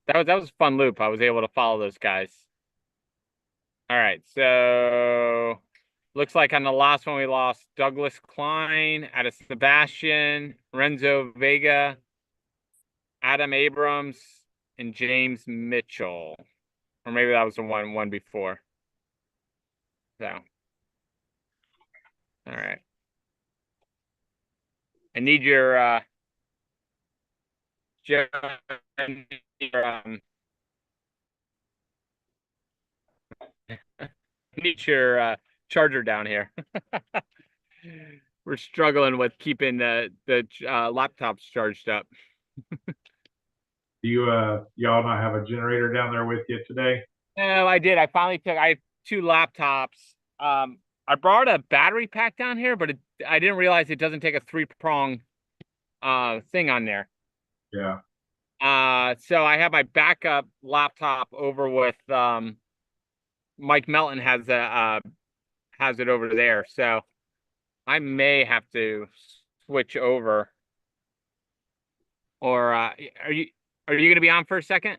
That was a fun loop. I was able to follow those guys. All right, so looks like on the last one we lost Douglas Klein, Ada Sebastian, Renzo Vega, Adam Abrams, and James Mitchell. Or maybe that was the one before. So, all right. I need your need your charger down here. We're struggling with keeping the laptops charged up. Do y'all not have a generator down there with you today? No, I did. I have 2 laptops. I brought a battery pack down here, but I didn't realize it doesn't take a 3-prong thing on there. Yeah. So I have my backup laptop over with Mike Melton has it over there. So I may have to switch over. Or are you going to be on for a second?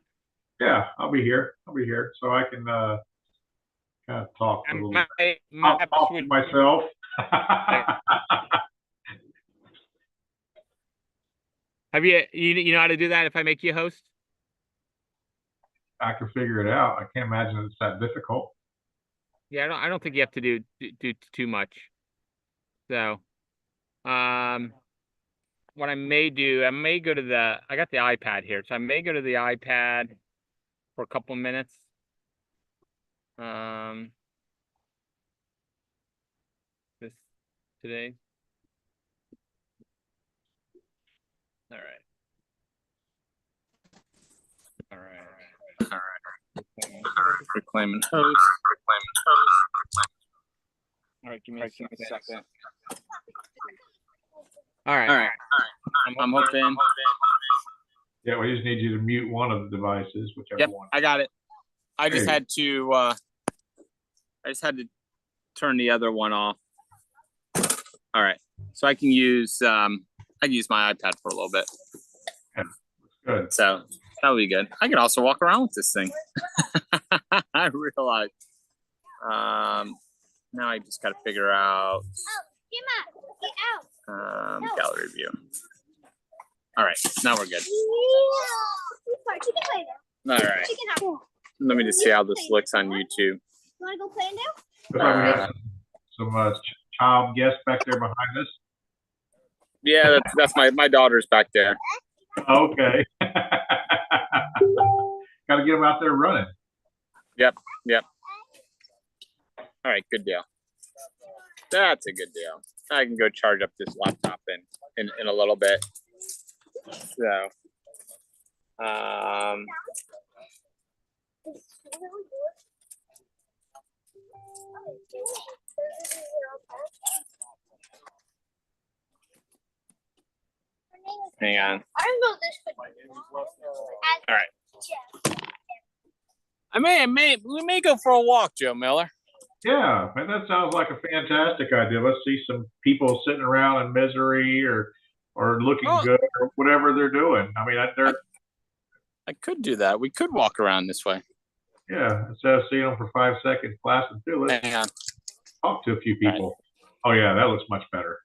Yeah, I'll be here. So I can kind of talk a little bit. I'll talk to myself. Have you know how to do that if I make you a host? I can figure it out. I can't imagine it's that difficult. Yeah, I don't think you have to do too much. So, what I may do, I may go to I got the iPad here, so I may go to the iPad for a couple of minutes. This today. All right. Reclaiming host. All right, give me a second. All right. I'm hoping. Yeah, we just need you to mute one of the devices, whichever one. I got it. I just had to turn the other one off. All right. So I can use my iPad for a little bit. Yeah, good. So that'll be good. I can also walk around with this thing. I realized. Now I just got to figure out gallery view. All right, now we're good. All right. Let me just see how this looks on YouTube. You want to go play now? Looks like we got some child guests back there behind us. Yeah, that's my daughter's back there. Okay. Got to get them out there running. Yep. All right, good deal. That's a good deal. I can go charge up this laptop in a little bit. So, hang on. All right. We may go for a walk, Joe Miller. Yeah, man, that sounds like a fantastic idea. Let's see some people sitting around in misery or looking good or whatever they're doing. I mean, I could do that. We could walk around this way. Yeah, instead of seeing them for 5 seconds, class and do it. Hang on. Talk to a few people. Right. Oh yeah, that looks much better.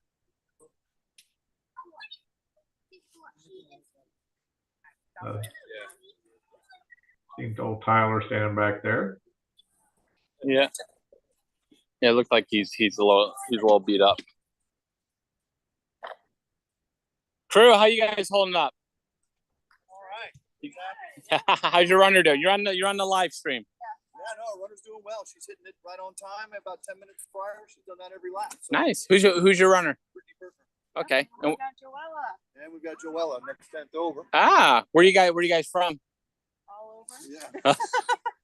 Seems old Tyler standing back there. Yeah. Yeah, it looks like he's a little beat up. Crew, how you guys holding up? All right. How's your runner doing? You're on the live stream. Yeah, no, runner's doing well. She's hitting it right on time. About 10 minutes prior, she's done that every lap. So Nice. Who's your runner? Okay. We got Joella and we've got Joella next 10th over. Ah, where you guys from? all over. Yeah.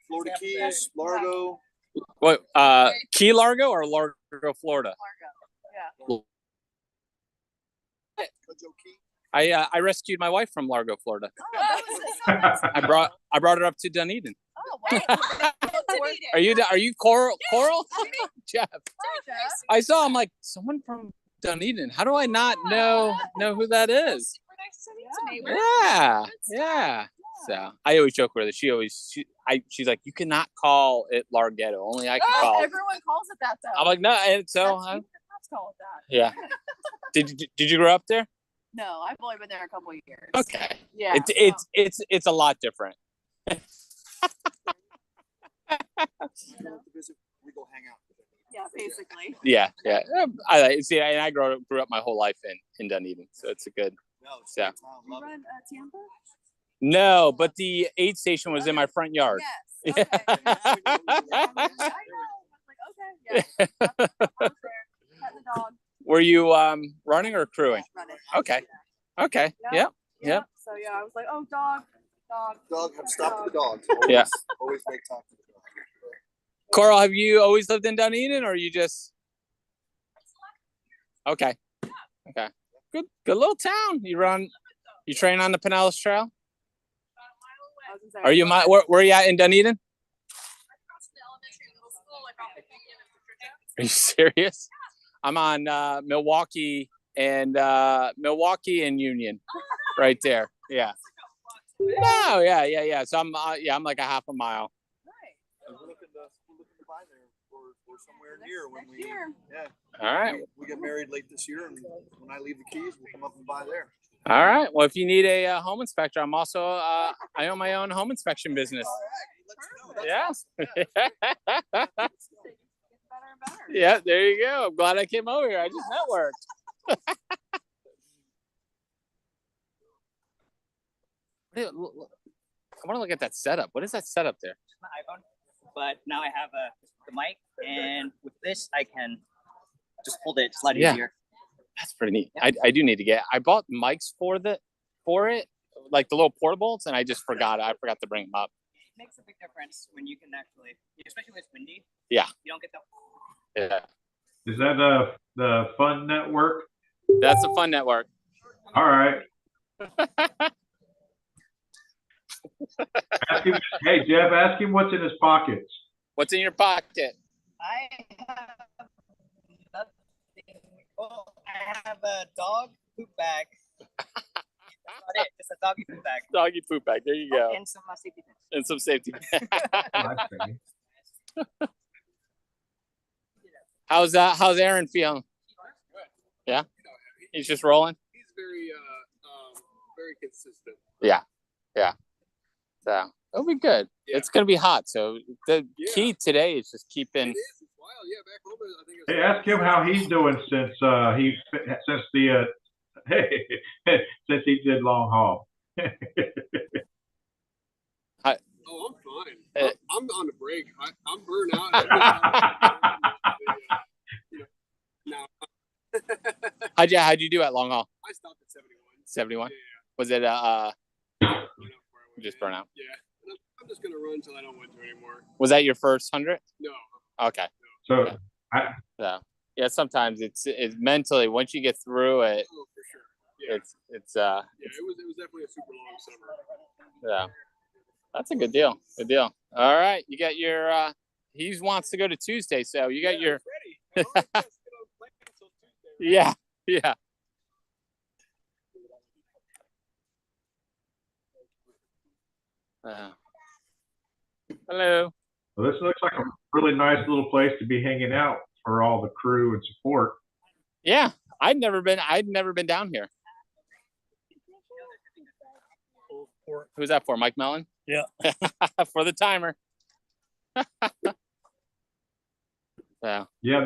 Florida Keys, Largo. What? Key Largo or Largo, Florida? Largo. Yeah. I rescued my wife from Largo, Florida. Oh, that was I brought her up to Dunedin. Oh, wow. Are you Coral? Coral? Jeff. I saw. I'm like, someone from Dunedin. How do I not know who that is? Super nice to meet you. Yeah. So I always joke with her. She's like, you cannot call it Larghetto. Only I can call it. Everyone calls it that though. I'm like, no. And so Let's call it that. yeah. Did you grow up there? No, I've only been there a couple of years. Okay. Yeah. It's a lot different. We go hang out. Yeah, basically. Yeah. I see. And I grew up my whole life in Dunedin, so it's a good. No, it's Yeah. You run Tampa? No, but the aid station was in my front yard. Yes. Okay. I know. I was like, okay, yeah. I was there. Petting the dog. Were you running or crewing? Running. Okay. Okay. Yep. So yeah, I was like, oh, dog. Dog, have stopped for the dogs. Yeah. Always make time for the dog. Coral, have you always lived in Dunedin, or you just? Okay. Okay. Good little town. You train on the Pinellas Trail? Are you where are you at in Dunedin? Are you serious? I'm on Milwaukee and Union, right there. Yeah. No, yeah. So I'm I'm like a half a mile. We're looking to buy there or somewhere near when we. Yeah. All right. We get married late this year, and when I leave the Keys, we'll come up and buy there. All right. Well, if you need a home inspector, I'm also I own my own home inspection business. Yeah. Yeah, there you go. I'm glad I came over here. I just networked. I want to look at that setup. What is that setup there? My iPhone, but now I have the mic, and with this I can just hold it. It's a lot easier. That's pretty neat. Yeah. I do need to get. I bought mics for it, like the little portables, and I just forgot. I forgot to bring them up. It makes a big difference when you can actually, especially when it's windy. Yeah. You don't get the. Yeah. Is that the Fun Network? That's the Fun Network. All right. Hey Jeff, ask him what's in his pockets. What's in your pocket? I have nothing. Oh, I have a dog poop bag. That's not it. Just a doggy poop bag. Doggy poop bag. There you go. And some safety pins. And some safety. How's Aaron feeling? Yeah. He's just rolling. He's very consistent. Yeah. So it'll be good. Yeah. It's gonna be hot. So the key today is just keeping. It is. It's wild. Yeah, back home I think. Hey, ask him how he's doing since since he did long haul. I'm fine. I'm on a break. I'm burnt out. How'd you do at long haul? I stopped at 71. 71. Yeah. Was it just burn out? Yeah. I'm just gonna run until I don't want to anymore. Was that your first 100? No. Okay. So yeah, sometimes it's mentally once you get through it. Oh, for sure. Yeah. It's yeah, it was definitely a super long summer. Yeah. That's a good deal. Good deal. All right. You got your he wants to go to Tuesday, so you got your Yeah. Hello. Well, this looks like a really nice little place to be hanging out for all the crew and support. Yeah, I'd never been down here. Who's that for? Mike Mellon? Yeah. For the timer. Yeah. Yeah,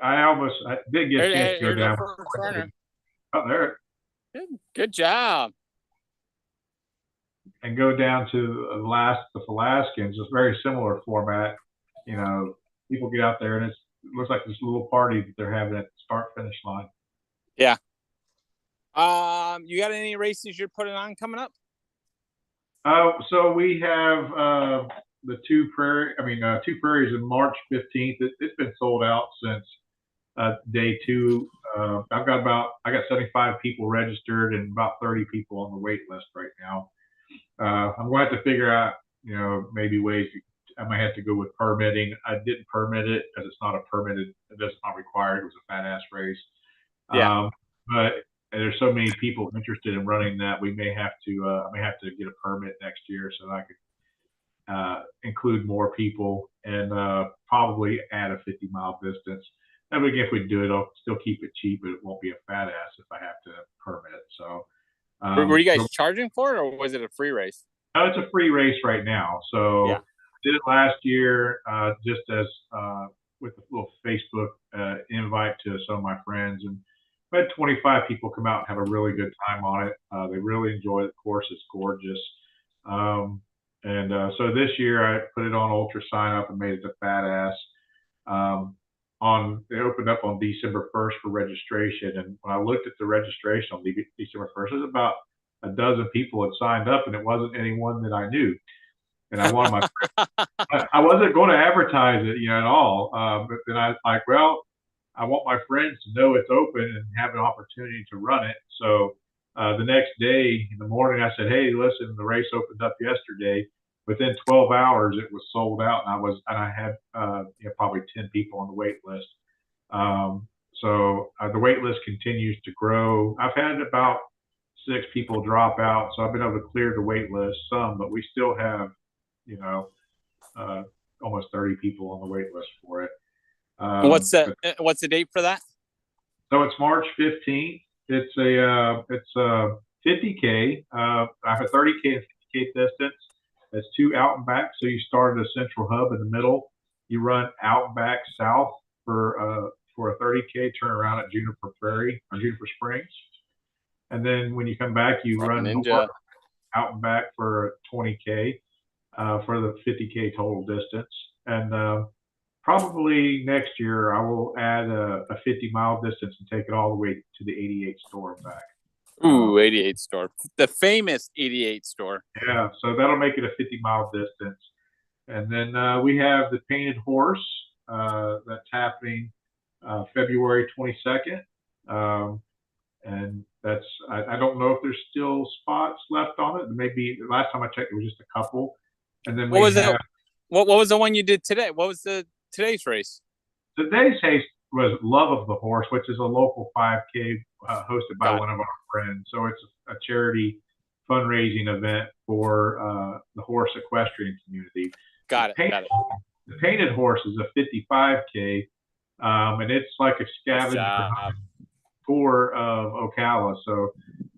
I did get a chance to go down. Oh, there. Good job. And go down to the Alaskans. It's a very similar format. You know, people get out there and it looks like this little party that they're having at the start finish line. Yeah. You got any races you're putting on coming up? So we have the Two Prairies in March 15th. It's been sold out since day two. I got 75 people registered and about 30 people on the wait list right now. I'm going to have to figure out, maybe ways I might have to go with permitting. I didn't permit it because it's not not required. It was a fat ass race. Yeah. But there's so many people interested in running that we may have to, I may have to get a permit next year so that I could include more people and probably add a 50-mile distance. And again, if we do it, I'll still keep it cheap, but it won't be a fat ass if I have to permit it. So, were you guys charging for it, or was it a free race? No, it's a free race right now. So, yeah. Did it last year, just as with a little Facebook invite to some of my friends, and we had 25 people come out and have a really good time on it. They really enjoy the course. It's gorgeous. So this year I put it on Ultra Sign Up and made it a fat ass. They opened up on December 1st for registration, and when I looked at the registration on December 1st, there's about a dozen people had signed up, and it wasn't anyone that I knew. And I wanted I wasn't going to advertise it, at all. But then I was like, well, I want my friends to know it's open and have an opportunity to run it. So the next day in the morning, I said, hey, listen, the race opened up yesterday. Within 12 hours, it was sold out, and I had probably 10 people on the wait list. So the wait list continues to grow. I've had about 6 people drop out, so I've been able to clear the wait list some, but we still have, almost 30 people on the wait list for it. What's the date for that? So it's March 15th. It's a 50K. I have a 30K and 50K distance. It's 2 out and back. So you start at a central hub in the middle. You run out and back south for a 30K, turn around at Juniper Prairie or Juniper Springs. And then when you come back, you run north, out and back for a 20K for the 50K total distance. And probably next year, I will add a 50-mile distance and take it all the way to the 88 store and back. Ooh, 88 store. The famous 88 store. Yeah, so that'll make it a 50-mile distance. And then we have the Painted Horse that's happening February 22nd. And that's, I don't know if there's still spots left on it. Maybe the last time I checked, it was just a couple. And then what was the one you did today? What was today's race? Today's race was Love of the Horse, which is a local 5K hosted by one of our friends. So it's a charity fundraising event for the horse equestrian community. Got it. The Painted Horse is a 55K, and it's like a scavenger tour of Ocala. So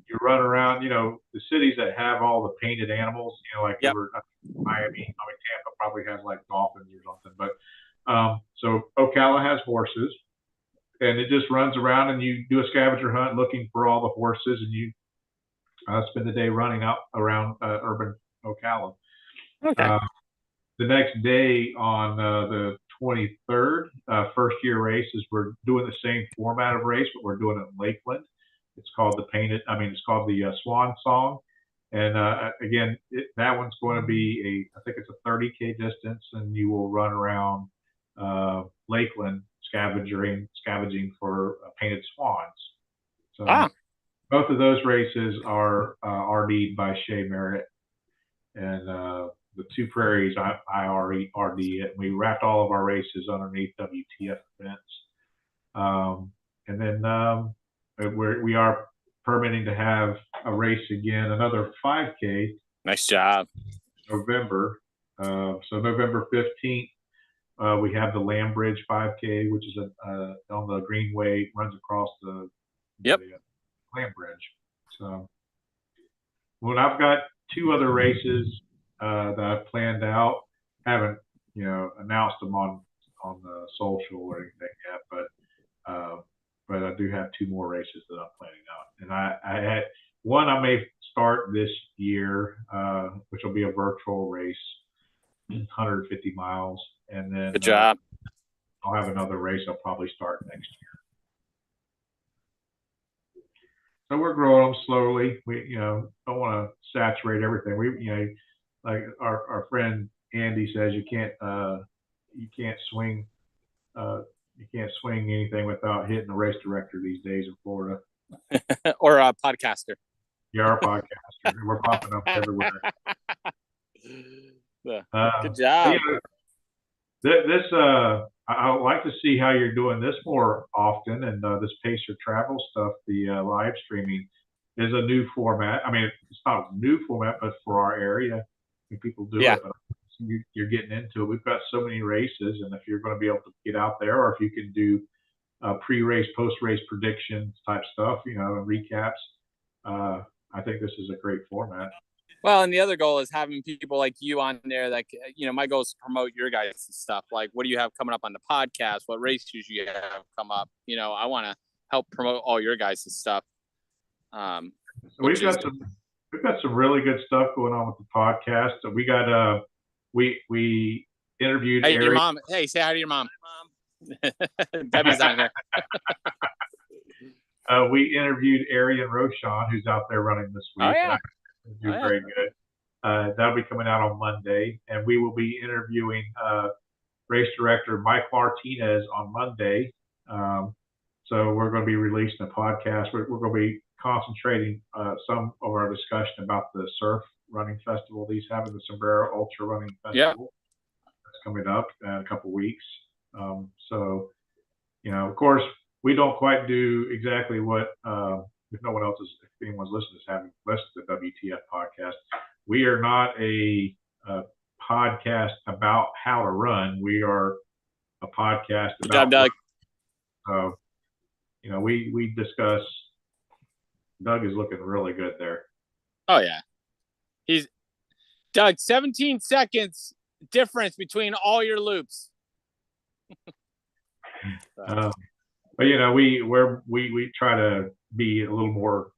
you run around, the cities that have all the painted animals, like Miami, Tampa probably has like dolphins or something. But so Ocala has horses, and it just runs around, and you do a scavenger hunt looking for all the horses, and you spend the day running out around urban Ocala. Okay. The next day on the 23rd, first year races, we're doing the same format of race, but we're doing it in Lakeland. It's called the Swan Song. And again, that one's going to be I think it's a 30K distance, and you will run around Lakeland scavenging for painted swans. So both of those races are RD'd by Shea Merritt, and the Two Prairies I already RD it. We wrapped all of our races underneath WTF events, and then we are permitting to have a race again, another 5K. Nice job. November. So November 15th, we have the Land Bridge 5K, which is on the Greenway, runs across the Land Bridge. So, well, I've got 2 other races that I've planned out. Haven't announced them on the social or anything yet, but but I do have 2 more races that I'm planning out. And I had one I may start this year, which will be a virtual race, 150 miles. And then Good job. I'll have another race I'll probably start next year. So we're growing them slowly. We, don't want to saturate everything. We, like our friend Andy says, you can't swing anything without hitting a race director these days in Florida. Or a podcaster. Yeah, our podcaster. We're popping up everywhere. Good job. I would like to see how you're doing this more often, and this Pacer Travel stuff, the live streaming is a new format. I mean, it's not a new format, but for our area, people do it. But you're getting into it. We've got so many races, and if you're going to be able to get out there, or if you can do pre-race, post-race predictions type stuff, and recaps, I think this is a great format. Well, and the other goal is having people like you on there. Like, my goal is to promote your guys' stuff. Like, what do you have coming up on the podcast? What races you have come up? I want to help promote all your guys' stuff. We've got some really good stuff going on with the podcast. So we got we interviewed. Hey, your mom. Hey, say hi to your mom. Debbie's on here. We interviewed Arian Roshan, who's out there running this week. Oh, yeah. Very good. That'll be coming out on Monday, and we will be interviewing race director Mike Martinez on Monday. So we're going to be releasing a podcast. We're going to be concentrating some of our discussion about the surf running festival he's having, the Sombrero Ultra Running Festival. Yeah. That's coming up in a couple of weeks. So, of course, we don't quite do exactly what if no one else is, if anyone's listening is having listened to the WTF podcast, we are not a podcast about how to run. We are a podcast about. Good job, Doug. So, we discuss. Doug is looking really good there. Oh yeah, Doug. 17 seconds difference between all your loops. But we try to be a little more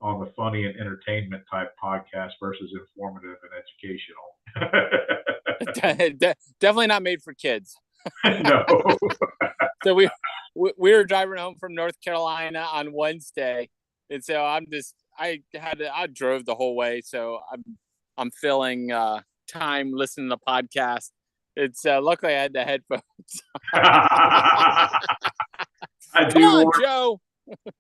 on the funny and entertainment type podcast versus informative and educational. Definitely not made for kids. No. So we were driving home from North Carolina on Wednesday, and so I drove the whole way, so I'm filling time listening to podcasts. It's luckily I had the headphones. Joe.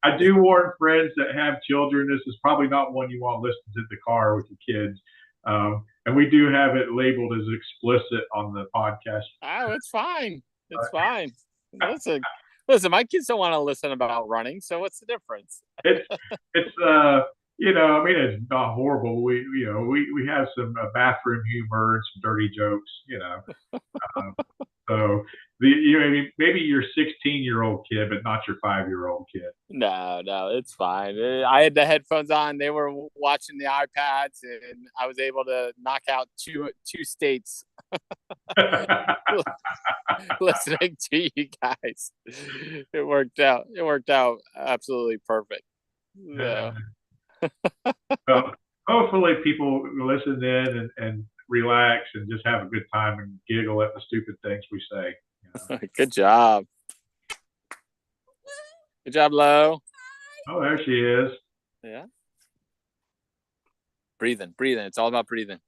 I do warn friends that have children. This is probably not one you want to listen to in the car with your kids. And we do have it labeled as explicit on the podcast. Oh, it's fine. It's fine. Listen, my kids don't want to listen about running, so what's the difference? It's it's not horrible. We have some bathroom humor and some dirty jokes, So maybe your 16-year-old kid, but not your 5-year-old kid. No, it's fine. I had the headphones on. They were watching the iPads, and I was able to knock out two states listening to you guys. It worked out. It worked out absolutely perfect. Yeah. So hopefully people listen in and relax and just have a good time and giggle at the stupid things we say. Good job. Good job, Lo. Oh, there she is. Yeah. Breathing. It's all about breathing.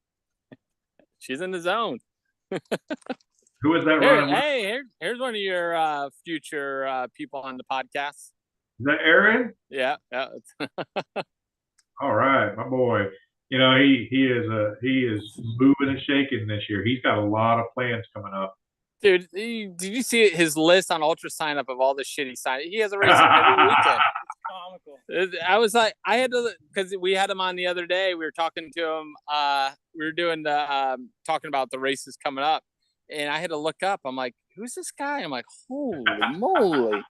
She's in the zone. Who is that running? Hey, here's one of your future people on the podcast. Is that Aaron? Yeah. All right, my boy. He is moving and shaking this year. He's got a lot of plans coming up. Dude, did you see his list on Ultra sign up of all the shit he signed? He has a race every weekend. It's comical. I was like, I had to, because we had him on the other day. We were talking to him. We were doing talking about the races coming up, and I had to look up. I'm like, who's this guy? I'm like, holy moly.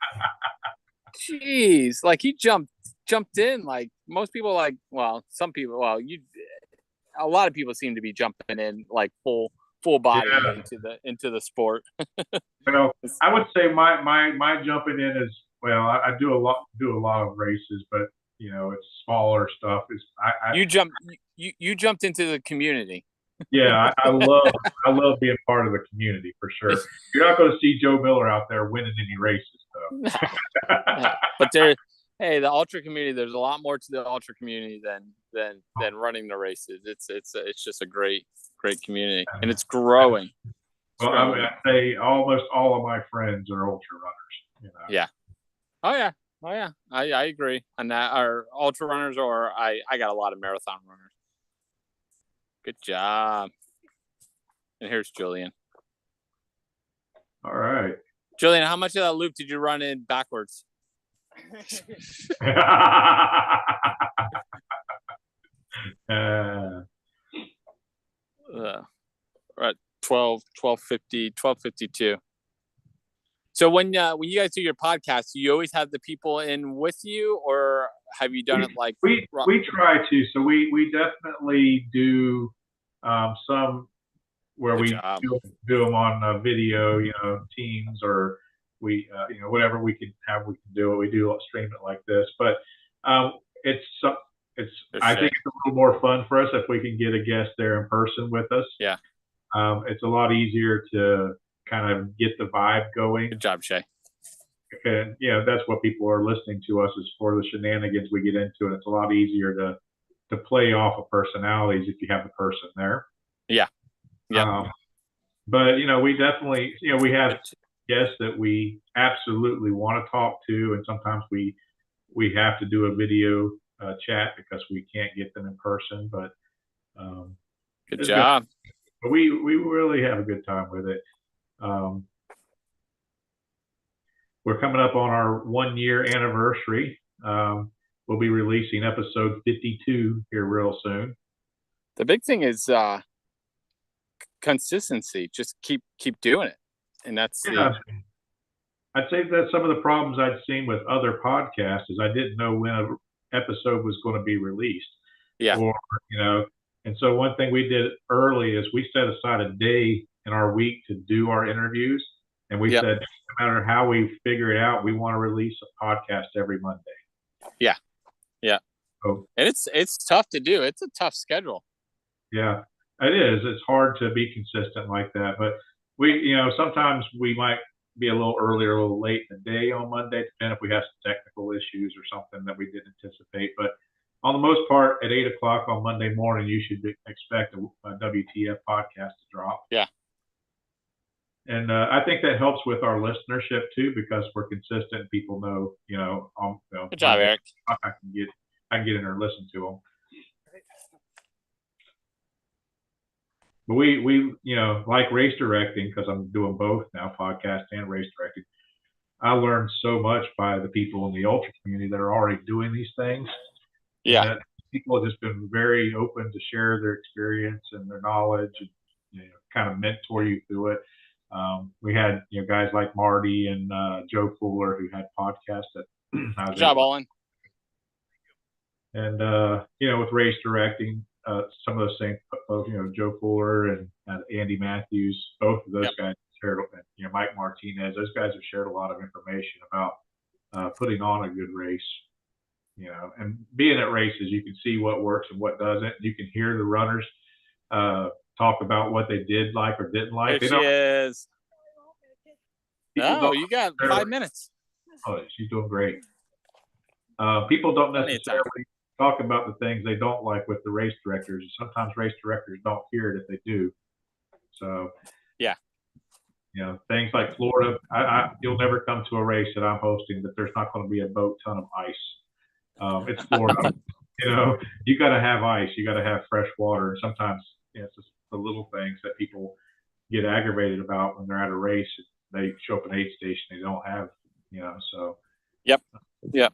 Jeez. Like, he jumped in like most people, like, well, some people, a lot of people seem to be jumping in like full body into the sport. I would say my jumping in is well, I do a lot of races, but it's smaller stuff. You jumped into the community. Yeah, I love being part of the community for sure. You're not going to see Joe Miller out there winning any races though. But hey, the ultra community, there's a lot more to the ultra community than running the races. It's just a great community, and it's growing. Well, I mean, I say almost all of my friends are ultra runners. Yeah. Oh yeah. I agree on that. Our ultra runners, or I got a lot of marathon runners. Good job. And here's Julian. All right. Julian, how much of that loop did you run in backwards? At 12:52. So when you guys do your podcast, do you always have the people in with you, or have you done it like we try to? So we definitely do some where we do them on video, Teams, or we whatever we can do it. We do stream it like this, but it's I think it's a little more fun for us if we can get a guest there in person with us. Yeah. It's a lot easier to kind of get the vibe going. Good job, Shay. And that's what people are listening to us is for the shenanigans we get into, and it's a lot easier to play off of personalities if you have the person there. Yeah. Yeah. But we definitely we have guests that we absolutely want to talk to, and sometimes we have to do a video chat because we can't get them in person. But good job. But we really have a good time with it. We're coming up on our 1-year anniversary. We'll be releasing episode 52 here real soon. The big thing is consistency. Just keep doing it, and that's I'd say that some of the problems I'd seen with other podcasts is I didn't know when an episode was going to be released. Yeah. Or and so one thing we did early is we set aside a day in our week to do our interviews, and we said no matter how we figure it out, we want to release a podcast every Monday. Yeah. Yeah. So, and it's tough to do. It's a tough schedule. Yeah, it is. It's hard to be consistent like that. But we, sometimes we might be a little early or a little late in the day on Monday, depending if we have some technical issues or something that we didn't anticipate. But on the most part, at 8 o'clock on Monday morning, you should expect a WTF podcast to drop. Yeah. And I think that helps with our listenership too, because we're consistent. People know, Good job, Eric. I can get in there and listen to them. But we like race directing, because I'm doing both now, podcast and race directing. I learned so much by the people in the ultra community that are already doing these things. Yeah. And people have just been very open to share their experience and their knowledge, and kind of mentor you through it. We had guys like Marty and Joe Fuller who had podcasts that. Good job, Olin. And with race directing, some of those same folks, Joe Fuller and Andy Matthews, both of those guys shared. Mike Martinez, those guys have shared a lot of information about putting on a good race. And being at races, you can see what works and what doesn't. You can hear the runners talk about what they did like or didn't like. There she is. Oh, you got 5 minutes. Oh, she's doing great. People don't necessarily talk about the things they don't like with the race directors. Sometimes race directors don't hear it if they do. So, things like Florida, you'll never come to a race that I'm hosting that there's not going to be a boat ton of ice. It's Florida. You got to have ice. You got to have fresh water. And sometimes it's just the little things that people get aggravated about when they're at a race. They show up at an aid station, they don't have, so. Yep. They're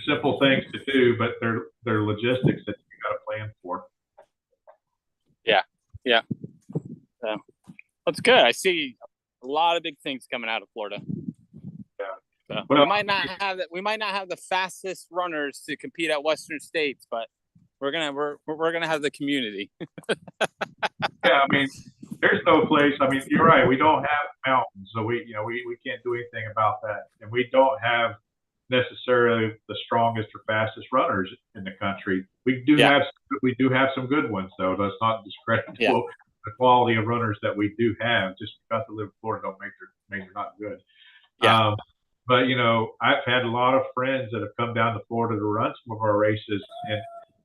simple things to do, but they're logistics that you got to plan for. Yeah. That's good. I see a lot of big things coming out of Florida. Yeah. So we might not have the fastest runners to compete at Western States, but we're gonna have the community. Yeah, I mean, there's no place. I mean, you're right. We don't have mountains, so we can't do anything about that, and we don't have necessarily the strongest or fastest runners in the country. We do have some good ones though. Let's not discredit the quality of runners that we do have. Just because they live in Florida don't make they're not good. But you know, I've had a lot of friends that have come down to Florida to run some of our races,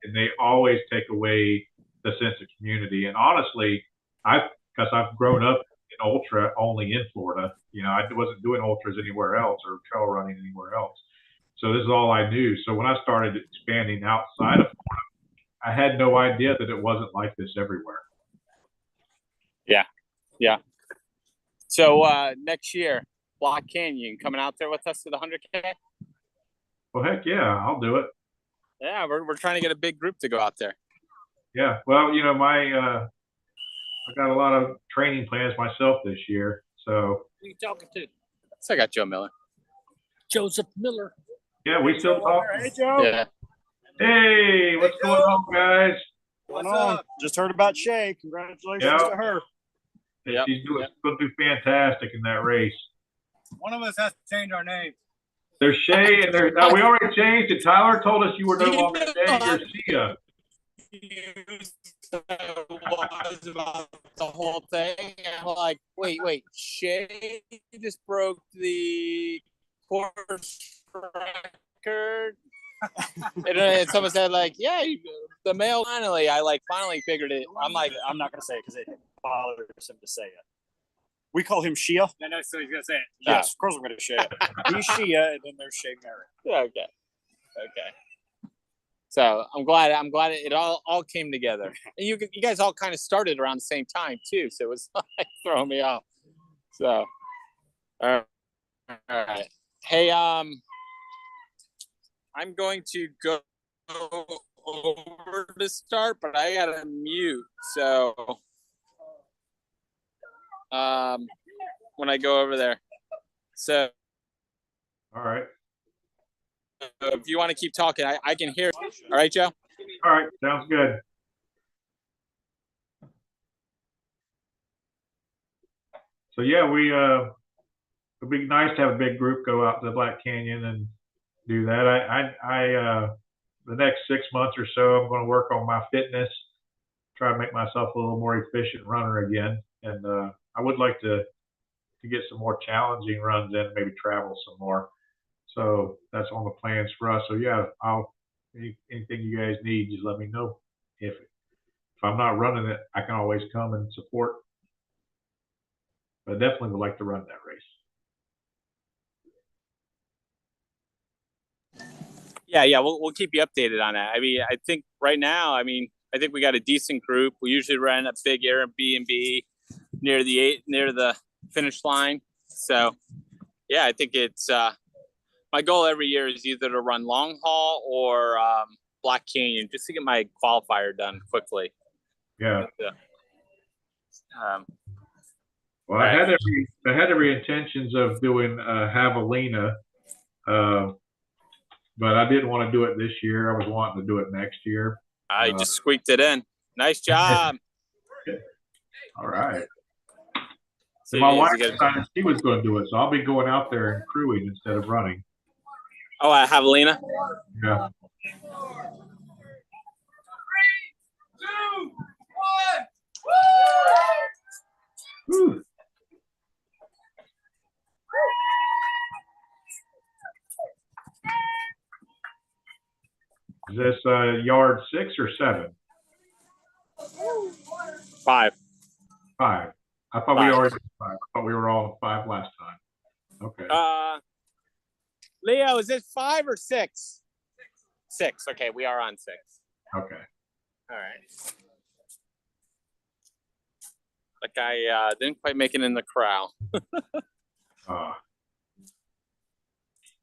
and they always take away the sense of community. And honestly, because I've grown up in ultra only in Florida. You know, I wasn't doing ultras anywhere else or trail running anywhere else. So this is all I knew. So when I started expanding outside of Florida, I had no idea that it wasn't like this everywhere. Yeah. So next year, Black Canyon coming out there with us to the 100K? Well, heck yeah, I'll do it. Yeah, we're trying to get a big group to go out there. Yeah, well, you know, I got a lot of training plans myself this year. So Who are you talking to? So I got Joe Miller. Joseph Miller. yeah, we still talk. Hey, Joe. Yeah. Hey, what's going on, guys? What's on? Just heard about Shay. Congratulations to her. Yeah, she's going to do fantastic in that race. One of us has to change our name. There's Shay and there's we already changed it. Tyler told us you were no longer Shay, you're Sia. Was about the whole thing. And I'm like, wait, Shay just broke the course record. And someone said, like, yeah, the male finally. I finally figured it. I'm like, I'm not gonna say it because it bothers him to say it. We call him Shia. No, so he's gonna say it. Yes, of course I'm gonna say it. He's Shia, and then there's Shay Mary. Okay. So I'm glad it all came together. And you guys all kind of started around the same time too, so it was like throwing me off. So, all right. Hey, I'm going to go over to start, but I gotta mute. So, when I go over there, so. All right. If you want to keep talking, I can hear. All right, Joe? All right, sounds good. So yeah, it'd be nice to have a big group go out to the Black Canyon and do that. I the next 6 months or so, I'm going to work on my fitness, try to make myself a little more efficient runner again, and I would like to get some more challenging runs in, maybe travel some more. So that's on the plans for us. So yeah, anything you guys need, just let me know. If I'm not running it, I can always come and support. But I definitely would like to run that race. Yeah, we'll keep you updated on that. I mean, I think right now, I think we got a decent group. We usually run a big Airbnb near the finish line. So yeah, I think it's my goal every year is either to run long haul or Black Canyon, just to get my qualifier done quickly. Yeah. Well, right. I had every intentions of doing Javelina, but I didn't want to do it this year. I was wanting to do it next year. I just squeaked it in. Nice job. All right. So my wife decided she was going to do it, so I'll be going out there and crewing instead of running. Oh, Javelina? Yeah. 3, 2, 1. Woo! Is this yard 6 or 7? 5. 5. I thought we already did 5. I thought we were all 5 last time. Okay. Leo, is it 5 or 6? 6. Okay, we are on 6. Okay. All right. Like I didn't quite make it in the corral.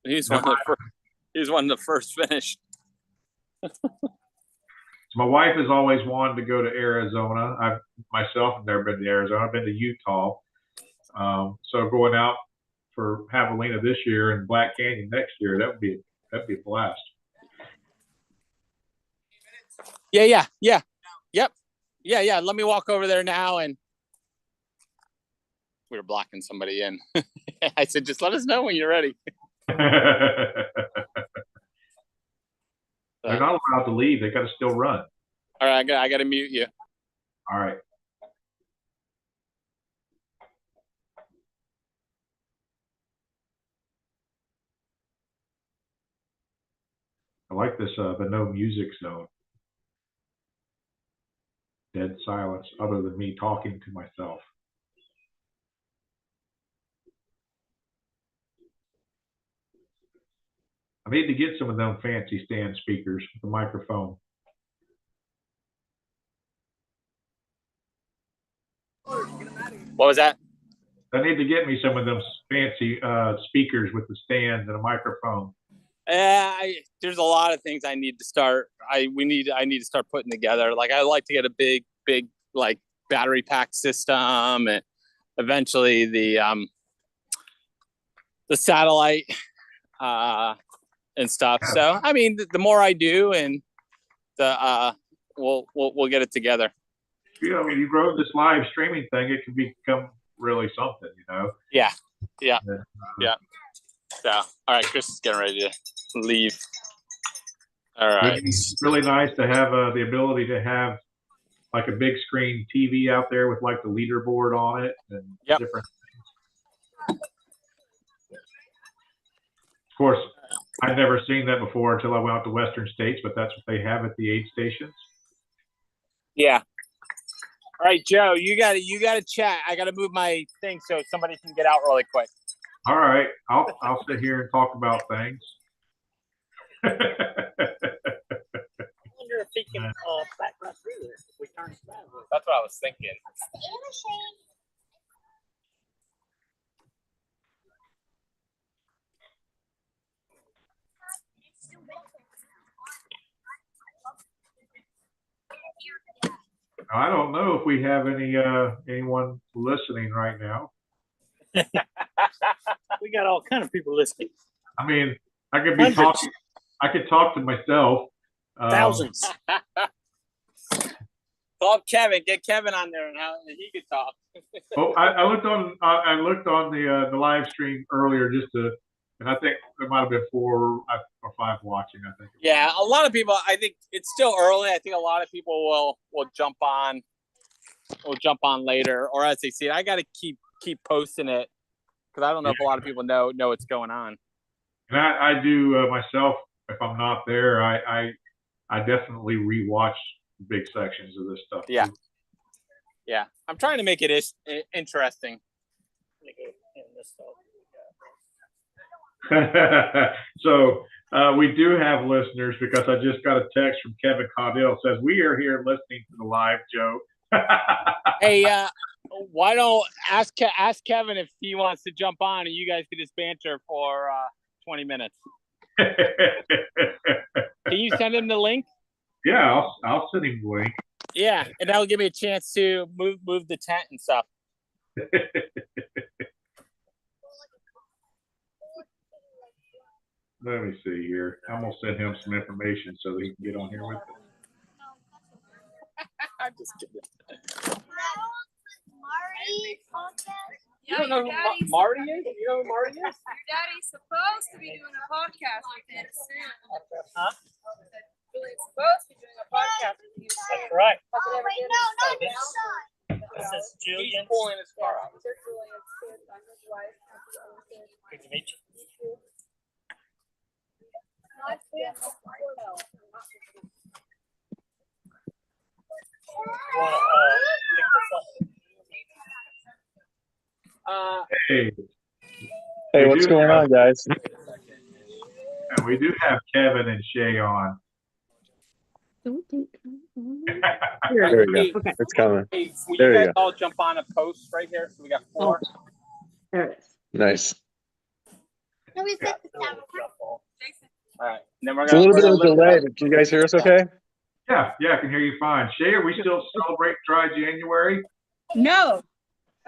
He's one of the first finished. So my wife has always wanted to go to Arizona. I've myself have never been to Arizona. I've been to Utah. So going out for Javelina this year and Black Canyon next year, that'd be a blast. Yeah. Yep. Yeah. Let me walk over there now. And we were blocking somebody in. I said, just let us know when you're ready. They're not allowed to leave. They got to still run. All right, I got to mute you. All right. I like this, the no music zone. Dead silence other than me talking to myself. I need to get some of them fancy stand speakers with the microphone. What was that? I need to get me some of them fancy speakers with the stand and a microphone. There's a lot of things I need to start. I need to start putting together. Like I like to get a big like battery pack system, and eventually the satellite and stuff. So I mean, the more I do, and we'll get it together. You know, when you grow this live streaming thing, it can become really something. You know. Yeah. So, all right, Chris is getting ready to leave. All right. It's really nice to have the ability to have like a big screen TV out there with like the leaderboard on it and different things. Of course, I've never seen that before until I went out to Western States, but that's what they have at the aid stations. Yeah. All right, Joe, you got to chat. I got to move my thing so somebody can get out really quick. All right, I'll sit here and talk about things. I wonder if he can back right through there if we turn it sideways. That's what I was thinking. I don't know if we have anyone listening right now. We got all kind of people listening. I mean, I could be talking. I could talk to myself. Thousands. Call Kevin. Get Kevin on there, and he could talk. Oh, I looked on. I looked on the live stream earlier and I think there might have been 4 or 5 watching. I think. Yeah, a lot of people. I think it's still early. I think a lot of people will jump on. Will jump on later, or as they see it. I got to keep posting it because I don't know if a lot of people know what's going on. And I do myself. If I'm not there, I definitely rewatch big sections of this stuff. Yeah. Yeah. I'm trying to make it interesting. So we do have listeners because I just got a text from Kevin Caudill. Says we are here listening to the live, Joe. Hey, why don't ask Kevin if he wants to jump on, and you guys can just banter for 20 minutes. Can you send him the link? Yeah, I'll send him the link. Yeah, and that'll give me a chance to move the tent and stuff. Let me see here. I'm gonna send him some information so that he can get on here with it. I'm just kidding. You don't know who Marty is? You know who Marty is? Your daddy's supposed to be doing a podcast with him soon. Huh? Julian's supposed to be doing a podcast with you. That's right. Oh, wait, no, not this son. This is Julian. He's pulling his car out. These are Julian's kids. I'm his wife. Good to meet you. Hey, what's going on, guys? And we do have Kevin and Shay on. There we go. It's coming. Hey, will There you you guys go. all jump on a post right here? So we got 4. There it is. Nice. No, we said the sound. All right. And then we're It's a little bit of a gonna delay. Can you guys hear us okay? Yeah, I can hear you fine. Shay, are we still celebrating Dry January? No.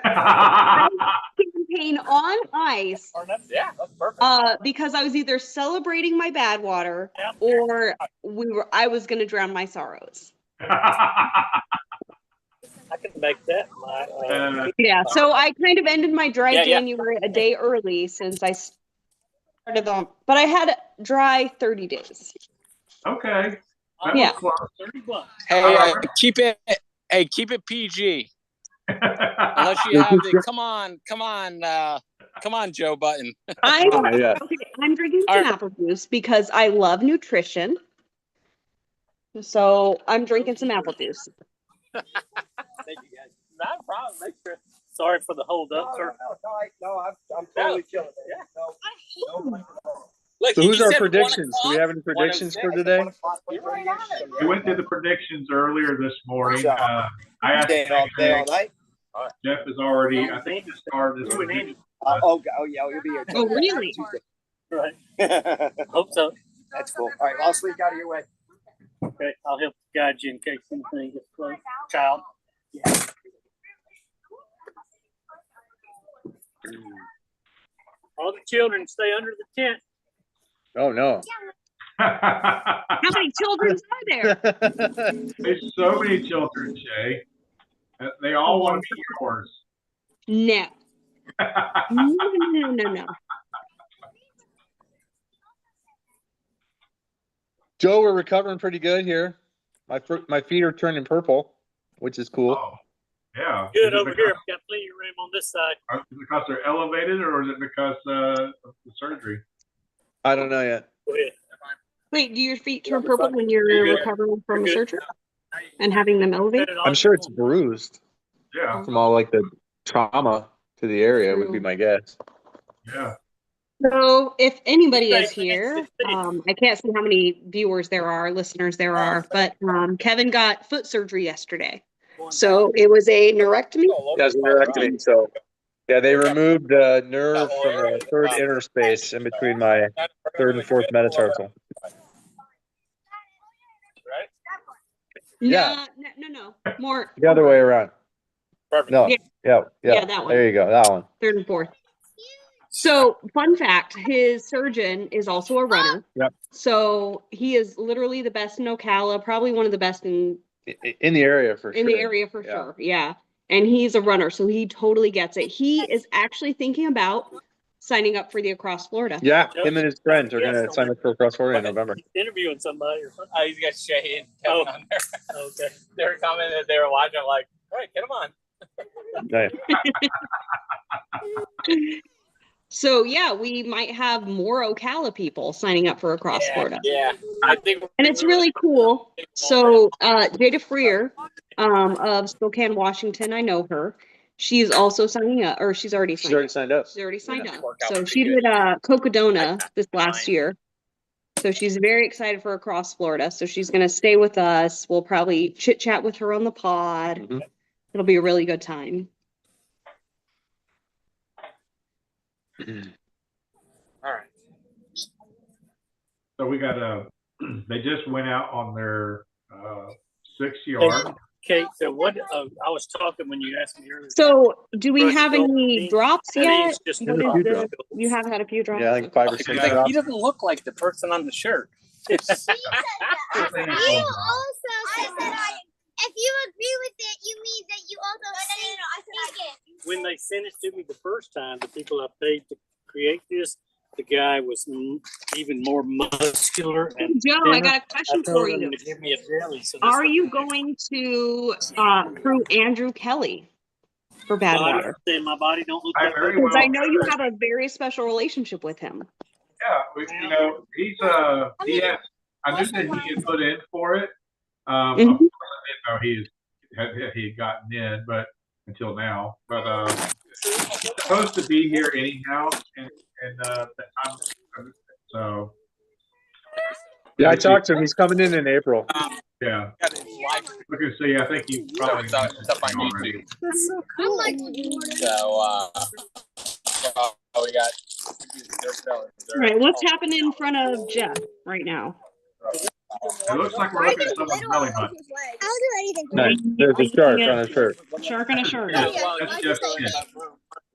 Campaign on ice. Yeah, that's perfect. Because I was either celebrating my bad water or I was gonna drown my sorrows. I can make that. Yeah, so I kind of ended my dry Yeah. January a day early since of them, but I had dry 30 days. Okay. That Yeah. was close. $30. Hey, keep it PG. Unless you have the come on, Joe button. I'm Yeah. I'm drinking some apple juice because I love nutrition. So I'm drinking some apple juice. Thank you guys. Not a problem. Thanks, Chris. Sorry for the hold up, sir. No, I'm totally chilling. Look, So who's you our said 1 predictions? Do we o'clock? have any predictions for today? We went through the predictions earlier this morning. I asked Staying all day, all night. Jeff is already, I think he started this prediction. Yeah, you'll be here. Oh, really? Tuesday. Right. Hope so. That's cool. All right, I'll sleep out of your way. Okay, I'll help guide you in case anything gets close. Child. Yeah. All the children stay under the tent. Oh no. How many children are there? There's so many children, Shay. They all want to be yours. No. No. Joe, we're recovering pretty good here. My feet are turning purple, which is cool. Oh, yeah. Good over here. We've got plenty of room on this side. Is it because they're elevated, or is it because of the surgery? I don't know yet. Go ahead. Wait, do your feet turn purple when you're recovering from a surgery and having them elevated? I'm sure it's bruised. Yeah. From all like the trauma to the area would be my guess. Yeah. So if anybody is here, I can't see how many viewers there are, listeners there are, but Kevin got foot surgery yesterday. So it was a neurectomy. Yeah, it was a neurectomy. So yeah, they removed a nerve from the third interspace in between my third and fourth metatarsal. Yeah. No. More. The other way around. Perfect. No. Yeah. that one. There you go. That one. Third and fourth. So, fun fact, his surgeon is also a runner. Yep. So he is literally the best in Ocala, probably one of the best in the area for sure. In the area for sure. Yeah. And he's a runner, so he totally gets it. He is actually thinking about signing up for the Across Florida. Yeah, him and his friends are gonna sign up for Across Florida in November. Interviewing somebody or something. He's got Shay and Kevin on there. Okay. They were commenting that they were watching. I'm like, all right, get him on. Nice. So yeah, we might have more Ocala people signing up for Across Florida. Yeah, I think. And it's really cool. So Jada Freer of Spokane, Washington, I know her. She's also signing up, or she's already signed up. She's already signed up. So she did Cocodona this last year. So she's very excited for Across Florida. So she's going to stay with us. We'll probably chit chat with her on the pod. Mm-hmm. It'll be a really good time. All right. So we got they just went out on their 6 yard. Kate, so what? I was talking when you asked me earlier. So, do we have any drops yet? Just What is this? You have had a few drops. Yeah, I think 5 or 6 drops. He doesn't look like the person on the shirt. You also said that if you agree with it, you mean that you also think it. When they sent it to me the first time, the people I paid to create this, the guy was even more muscular. And Joe, I got a question for you. To give me a jelly, so Are you going to crew Andrew Kelly for Badwater? My body don't look I very Because well I know you could. have a very special relationship with him. Yeah, you know, he's he has. I knew that he had put in for it. Of Mhm. course, I didn't know he had gotten in, but until now. But supposed to be here anyhow, and that time. So Yeah, I talked to him. He's coming in April. yeah, we can see. I think he probably stuff on YouTube. That's so cool. I like So we got. All right, what's happening in front of Jeff right now? it looks like we're looking at someone's belly button. I'll do anything. Nice. There's a shark on his shirt. Shark on a shirt. That's just it.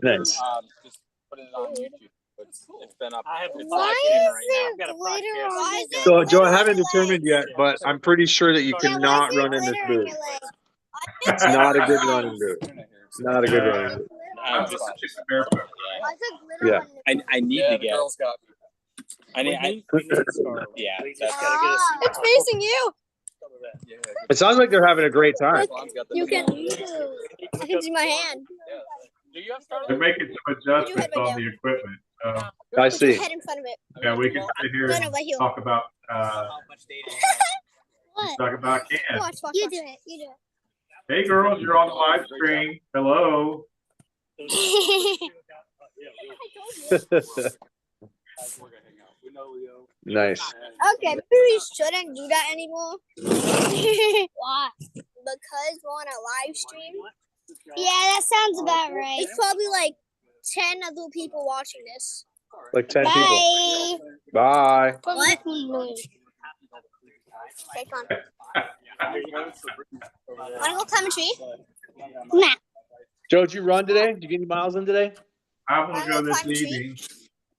Nice. Just put it on YouTube. It's been up. I have it's Why right now. is there glitter on it? So, Joe, I haven't determined yet, but I'm pretty sure that you cannot run in this boot. It's not a good running boot. It's not a good running boot. Yeah. I need to get. I need. Yeah. It's facing you. It sounds like they're having a great time. You can. I can see my hand. They're making some adjustments on the equipment. I Put your see. head in front of it. Yeah, we can sit here No, and right here. talk about What? talk about cans. Watch. You do it. You do Hey girls, you're on the live stream. Hello. it. Nice. Okay, maybe we shouldn't do that anymore. Why? Because we're on a live stream. Yeah, that sounds about right. It's probably like 10 other people watching this. Like 10 people. Bye. Bye. What? Okay, come on. Wanna go climb a tree? Nah. Joe, did you run today? Did you get any miles in today? I'm gonna go this evening.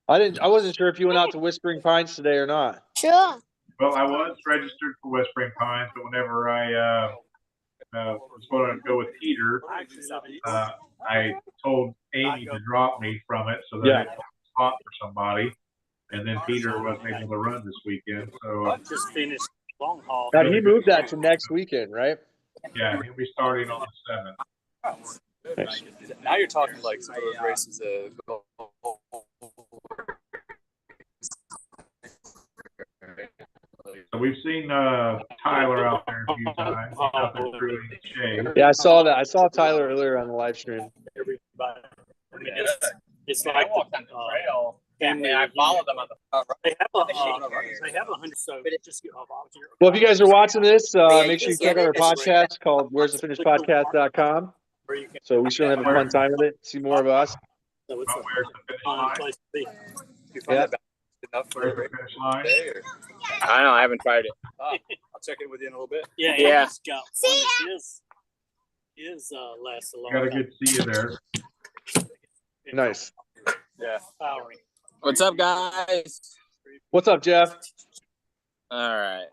I wasn't sure if you went out to Whispering Pines today or not. Sure. Well, I was registered for Whispering Pines, but whenever I was going to go with Peter, I told Amy to drop me from it so that I had a spot for somebody. And then Peter wasn't able to run this weekend, so I just finished long haul. Now he moved that to next weekend, right? yeah, he'll be starting on the 7th. Nice. Now you're talking like some of those races. So we've seen Tyler out there a few times. He's out there crewing Shay. Yeah, I saw that. I saw Tyler earlier on the live stream. Everybody. I mean, it's like the family. I followed them on the. They have 100. So just get off here. Well, if you guys are watching this, make sure you check out our podcast called Where's the Finish Podcast.com. So we should have a fun time with it. See more of us. So it's a fun place to be. Yeah. Where's the finish line? I don't know. I haven't tried it. I'll check in with you in a little bit. Yeah. Yeah. Is lasts a long Got a time. good see you there. Nice. Yeah. Powering. What's up, guys? What's up, Jeff? All right.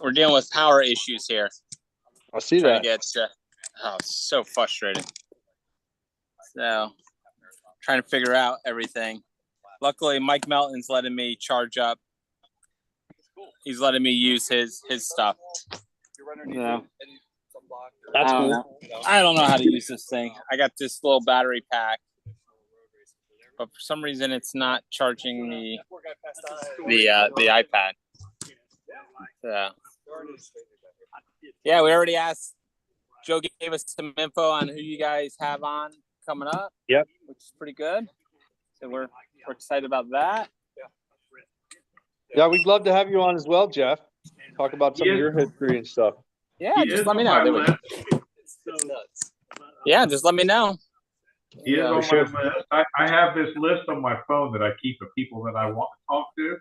We're dealing with power issues here. I see Trying that. to get, oh, it's so frustrating. So, trying to figure out everything. Luckily, Mike Melton's letting me charge up. He's letting me use his stuff. Yeah. That's cool. I don't know how to use this thing. I got this little battery pack, but for some reason it's not charging the iPad. Yeah, we already asked. Joe gave us some info on who you guys have on coming up. Yep. Which is pretty good. So we're excited about that. Yeah, we'd love to have you on as well, Jeff. Talk about some of your history and stuff. Yeah, just let me know. Yeah, just let me know. He is on my list. I have this list on my phone that I keep of people that I want to talk to.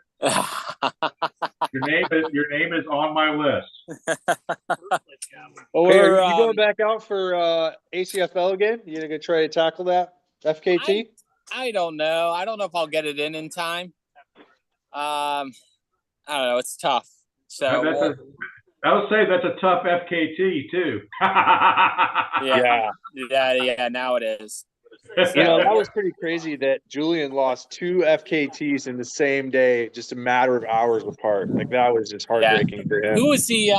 Your name is on my list. Oh, hey, are you going back out for ACFL again? You gonna try to tackle that FKT? I don't know. I don't know if I'll get it in time. I don't know. It's tough. So I would say that's a tough FKT too. Yeah. Now it is. You know, that was pretty crazy that Julian lost 2 FKTs in the same day, just a matter of hours apart. Like that was just heartbreaking for him. Who was the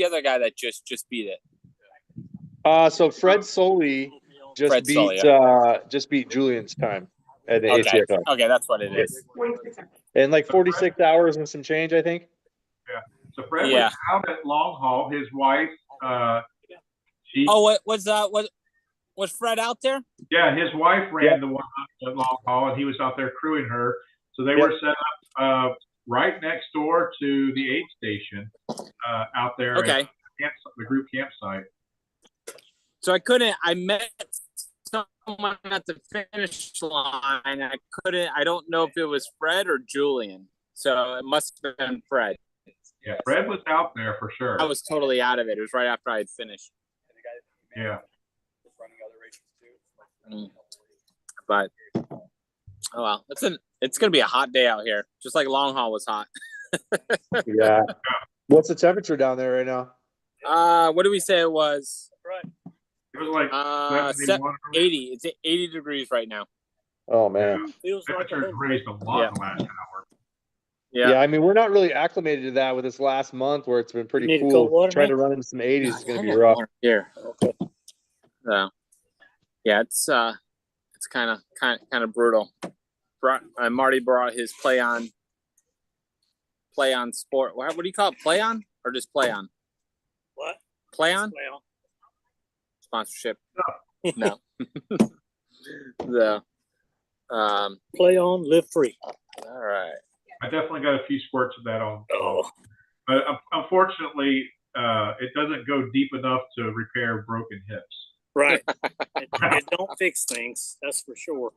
other guy that just beat it? So Fred Soley just beat Julian's time at the ACFL. Okay, that's what it is. In like 46 hours and some change, I think. Yeah. So Fred was out at long haul. His wife, was Fred out there? Yeah, his wife ran the one at long haul, and he was out there crewing her. So they were set up right next door to the aid station out there at the group campsite. So I met someone at the finish line. I don't know if it was Fred or Julian. So it must have been Fred. Yeah, Fred was out there for sure. I was totally out of it. It was right after I had finished. Yeah. But oh well, it's gonna be a hot day out here, just like long haul was hot. Yeah. What's the temperature down there right now? What did we say it was? It was like 80. It's 80 degrees right now. Oh man. Feels like Temperatures raised a lot in the last hour. Yeah. I mean, we're not really acclimated to that with this last month where it's been pretty need a cool. cold water, Trying man? to run into some 80s is going to I be got rough. water here. So yeah, it's kind of brutal. Marty brought his play on sport. What do you call it? Play on or just play on? What? Play on? Play on. Sponsorship. No. The Play on, live free. All right. I definitely got a few squirts of that on. Oh. But unfortunately, it doesn't go deep enough to repair broken hips. Right. it don't fix things, that's for sure.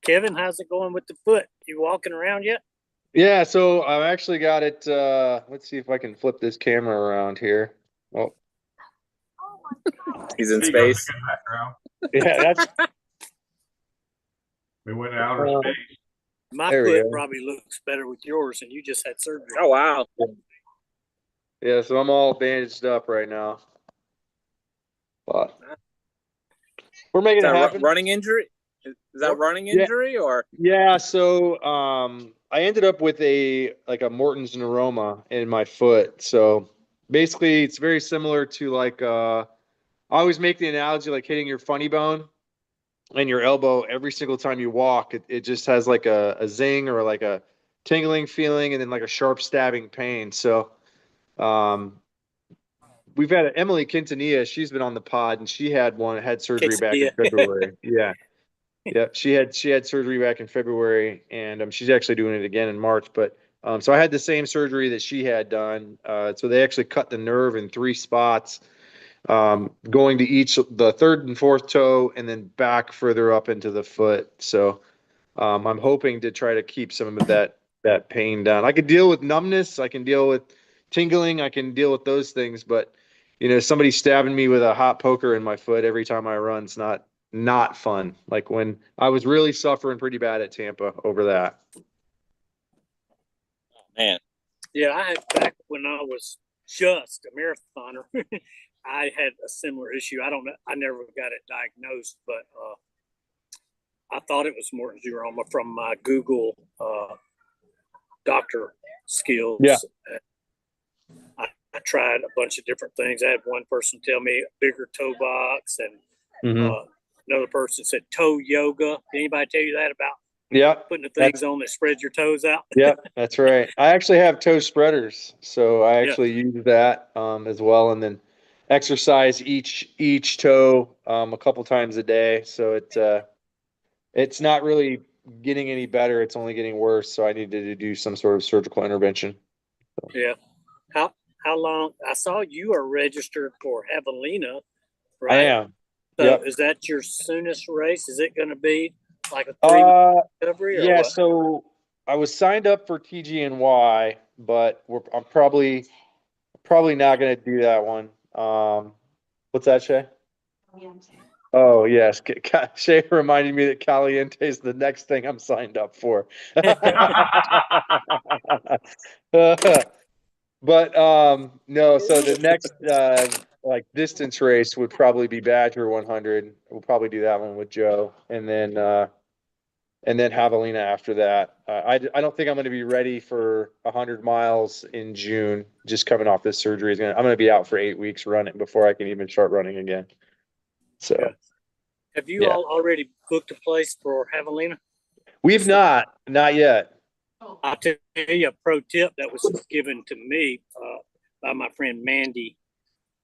Kevin, how's it going with the foot? You walking around yet? Yeah, so I've actually got it. Let's see if I can flip this camera around here. Oh, he's in space. Yeah, that's. We went to outer space. My There we foot go. probably looks better with yours, and you just had surgery. Oh wow. Yeah, so I'm all bandaged up right now. But we're making it happen. Running injury? Is that running injury or? Yeah, so I ended up with a Morton's neuroma in my foot. So basically it's very similar to like I always make the analogy like hitting your funny bone and your elbow every single time you walk. It just has like a zing or like a tingling feeling and then like a sharp stabbing pain. So we've had Emily Quintanilla, she's been on the pod and she had surgery back in February. Yeah. Yeah, she had surgery back in February, and she's actually doing it again in March. But so I had the same surgery that she had done. So they actually cut the nerve in 3 spots, going to the third and fourth toe, and then back further up into the foot. So I'm hoping to try to keep some of that pain down. I can deal with numbness, I can deal with tingling, I can deal with those things, but somebody stabbing me with a hot poker in my foot every time I run is not fun. Like when I was really suffering pretty bad at Tampa over that. Man. Yeah, I had back when I was just a marathoner, I had a similar issue. I don't know. I never got it diagnosed, but I thought it was Morton's neuroma from my Google doctor skills. Yeah. I tried a bunch of different things. I had one person tell me a bigger toe box, and another person said toe yoga. Did anybody tell you that about putting the things on that spread your toes out? Yeah, that's right. I actually have toe spreaders, so I actually use that as well, and then exercise each toe a couple times a day. So it's not really getting any better; it's only getting worse. So I needed to do some sort of surgical intervention. So. Yeah. How long? I saw you are registered for Javelina, right? I am. So is that your soonest race? Is it going to be like a 3-week recovery? Yeah. What? So I was signed up for TGNY, but I'm probably not going to do that one. What's that, Shay? Oh yes, Shay reminded me that Caliente is the next thing I'm signed up for. But no, so the next distance race would probably be Badger 100. We'll probably do that one with Joe, and then Javelina after that. I don't think I'm going to be ready for 100 miles in June. Just coming off this surgery, I'm going to be out for 8 weeks running before I can even start running again. So, have you all already booked a place for Javelina? We've not yet. I'll tell you a pro tip that was given to me by my friend Mandy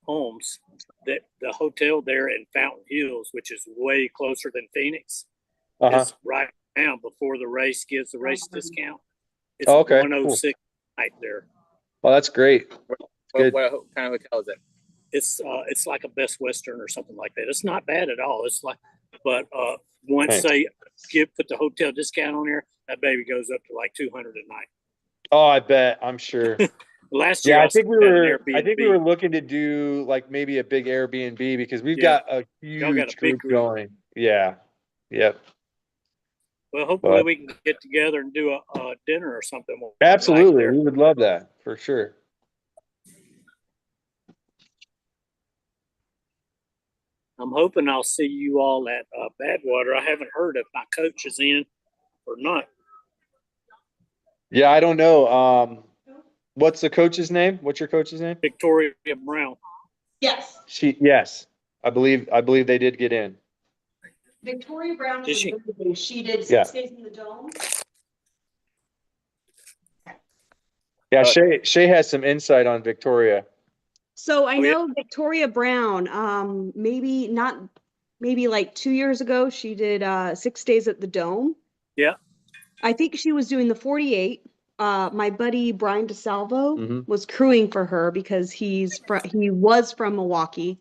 Holmes. That the hotel there in Fountain Hills, which is way closer than Phoenix, is right now before the race gives the race discount. It's 106 night there. Well, that's great. What kind of hotel is it? It's like a Best Western or something like that. It's not bad at all. It's like, but once they put the hotel discount on there, that baby goes up to like $200 a night. Oh, I bet. I'm sure. Last year, I think we were looking to do like maybe a big Airbnb because we've got a huge group going. Yeah. Yep. Well, hopefully we can get together and do a dinner or something. Absolutely. We would love that for sure. I'm hoping I'll see you all at Badwater. I haven't heard if my coach is in or not. Yeah, I don't know. What's the coach's name? What's your coach's name? Victoria Brown. Yes. Yes. I believe they did get in. Victoria Brown Did she? She did Yeah. 6 days in the dome. Yeah, Shay has some insight on Victoria. So I know Victoria Brown, maybe like 2 years ago, she did 6 days at the Dome. Yeah. I think she was doing the 48. My buddy Brian DeSalvo Mhm. was crewing for her because he was from Milwaukee.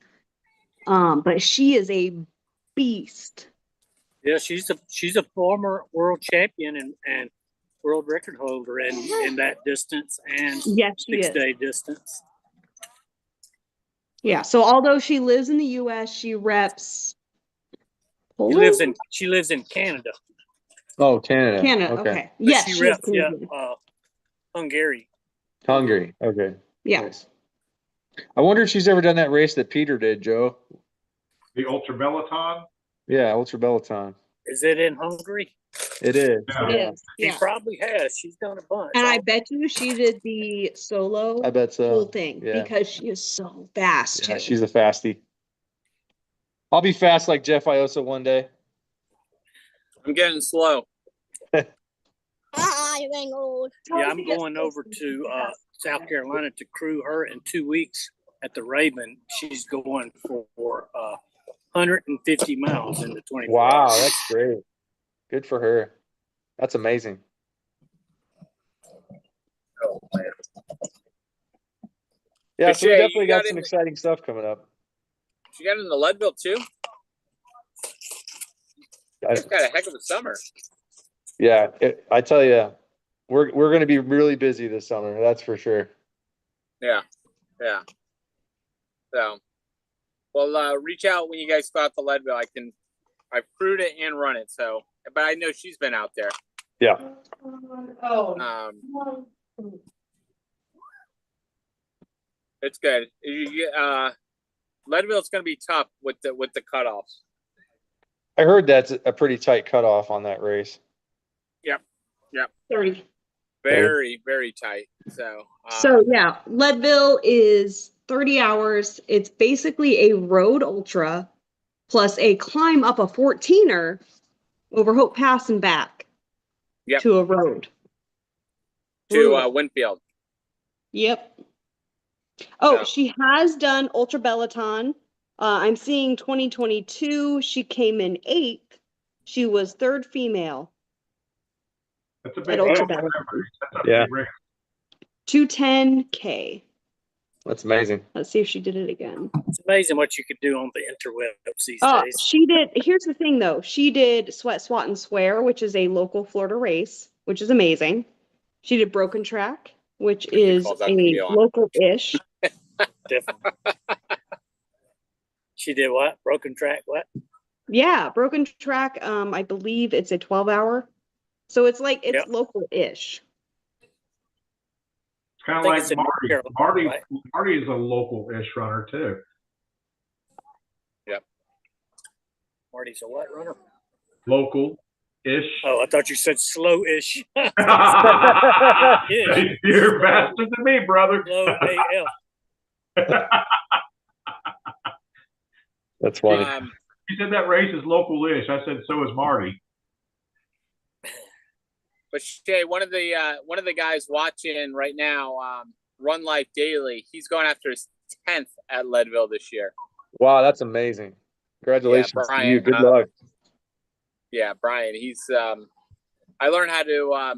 But she is a beast. Yeah, she's a former world champion and world record holder in that distance and Yes, she is. 6-day distance. Yeah. So although she lives in the U.S., she reps. She lives in Canada. Oh, Canada. Canada. Okay. But Yes, she she is reps Canadian. Hungary. Hungary. Okay. Yeah. Nice. I wonder if she's ever done that race that Peter did, Joe. The Ultra Peloton. Yeah, Ultra Peloton. Is it in Hungary? It is. It is. She Yeah. probably has. She's done a bunch. And I bet you she did the solo I bet so. whole thing Yeah. because she is so fast. Yeah, too. she's a fastie. I'll be fast like Jeff Iosa one day. I'm getting slow. You're getting old. Yeah, I'm going over to South Carolina to crew her in 2 weeks at the Raven. She's going for 150 miles in the 24 Wow, hours. that's great. Good for her. That's amazing. Oh, man. Yeah, But so we Shay, definitely you got got some in- exciting stuff coming up. She got into Leadville too. It's got a heck of a summer. Yeah, I tell you, we're going to be really busy this summer. That's for sure. Yeah. So, well, reach out when you guys go out to Leadville. I've crewed it and run it. So, but I know she's been out there. Yeah. It's good. Leadville's going to be tough with the cutoffs. I heard that's a pretty tight cutoff on that race. Yep. 30. Very, very tight. So, So yeah, Leadville is 30 hours. It's basically a road ultra plus a climb up a 14er over Hope Pass and back to a road. to Winfield. Yep. Oh, she has done Ultra Peloton. I'm seeing 2022. She came in 8th. She was 3rd female. That's a At big Ultra race. Peloton. That's a Yeah. big race. 210K. That's amazing. Let's see if she did it again. It's amazing what you could do on the interwebs these Oh, days. she did. Here's the thing, though. She did Sweat, Swat, and Swear, which is a local Florida race, which is amazing. She did Broken Track, which is calls out a the deal on it. local-ish. Definitely. She did what? Broken Track? What? Yeah, Broken Track. I believe it's a 12-hour, so it's like it's local-ish. It's kind of think like it's in Marty. North Carolina, Marty is a local-ish runner too. Yep. Marty's a what runner? Local-ish. Oh, I thought you said slow-ish. You're faster than me, brother. Slow AF. That's funny. You said that race is local-ish. I said so is Marty. But Shay, one of the guys watching right now, Run Life Daily, he's going after his 10th at Leadville this year. Wow, that's amazing. Congratulations to Brian, you. Good luck. Yeah, Brian. He's I learned how to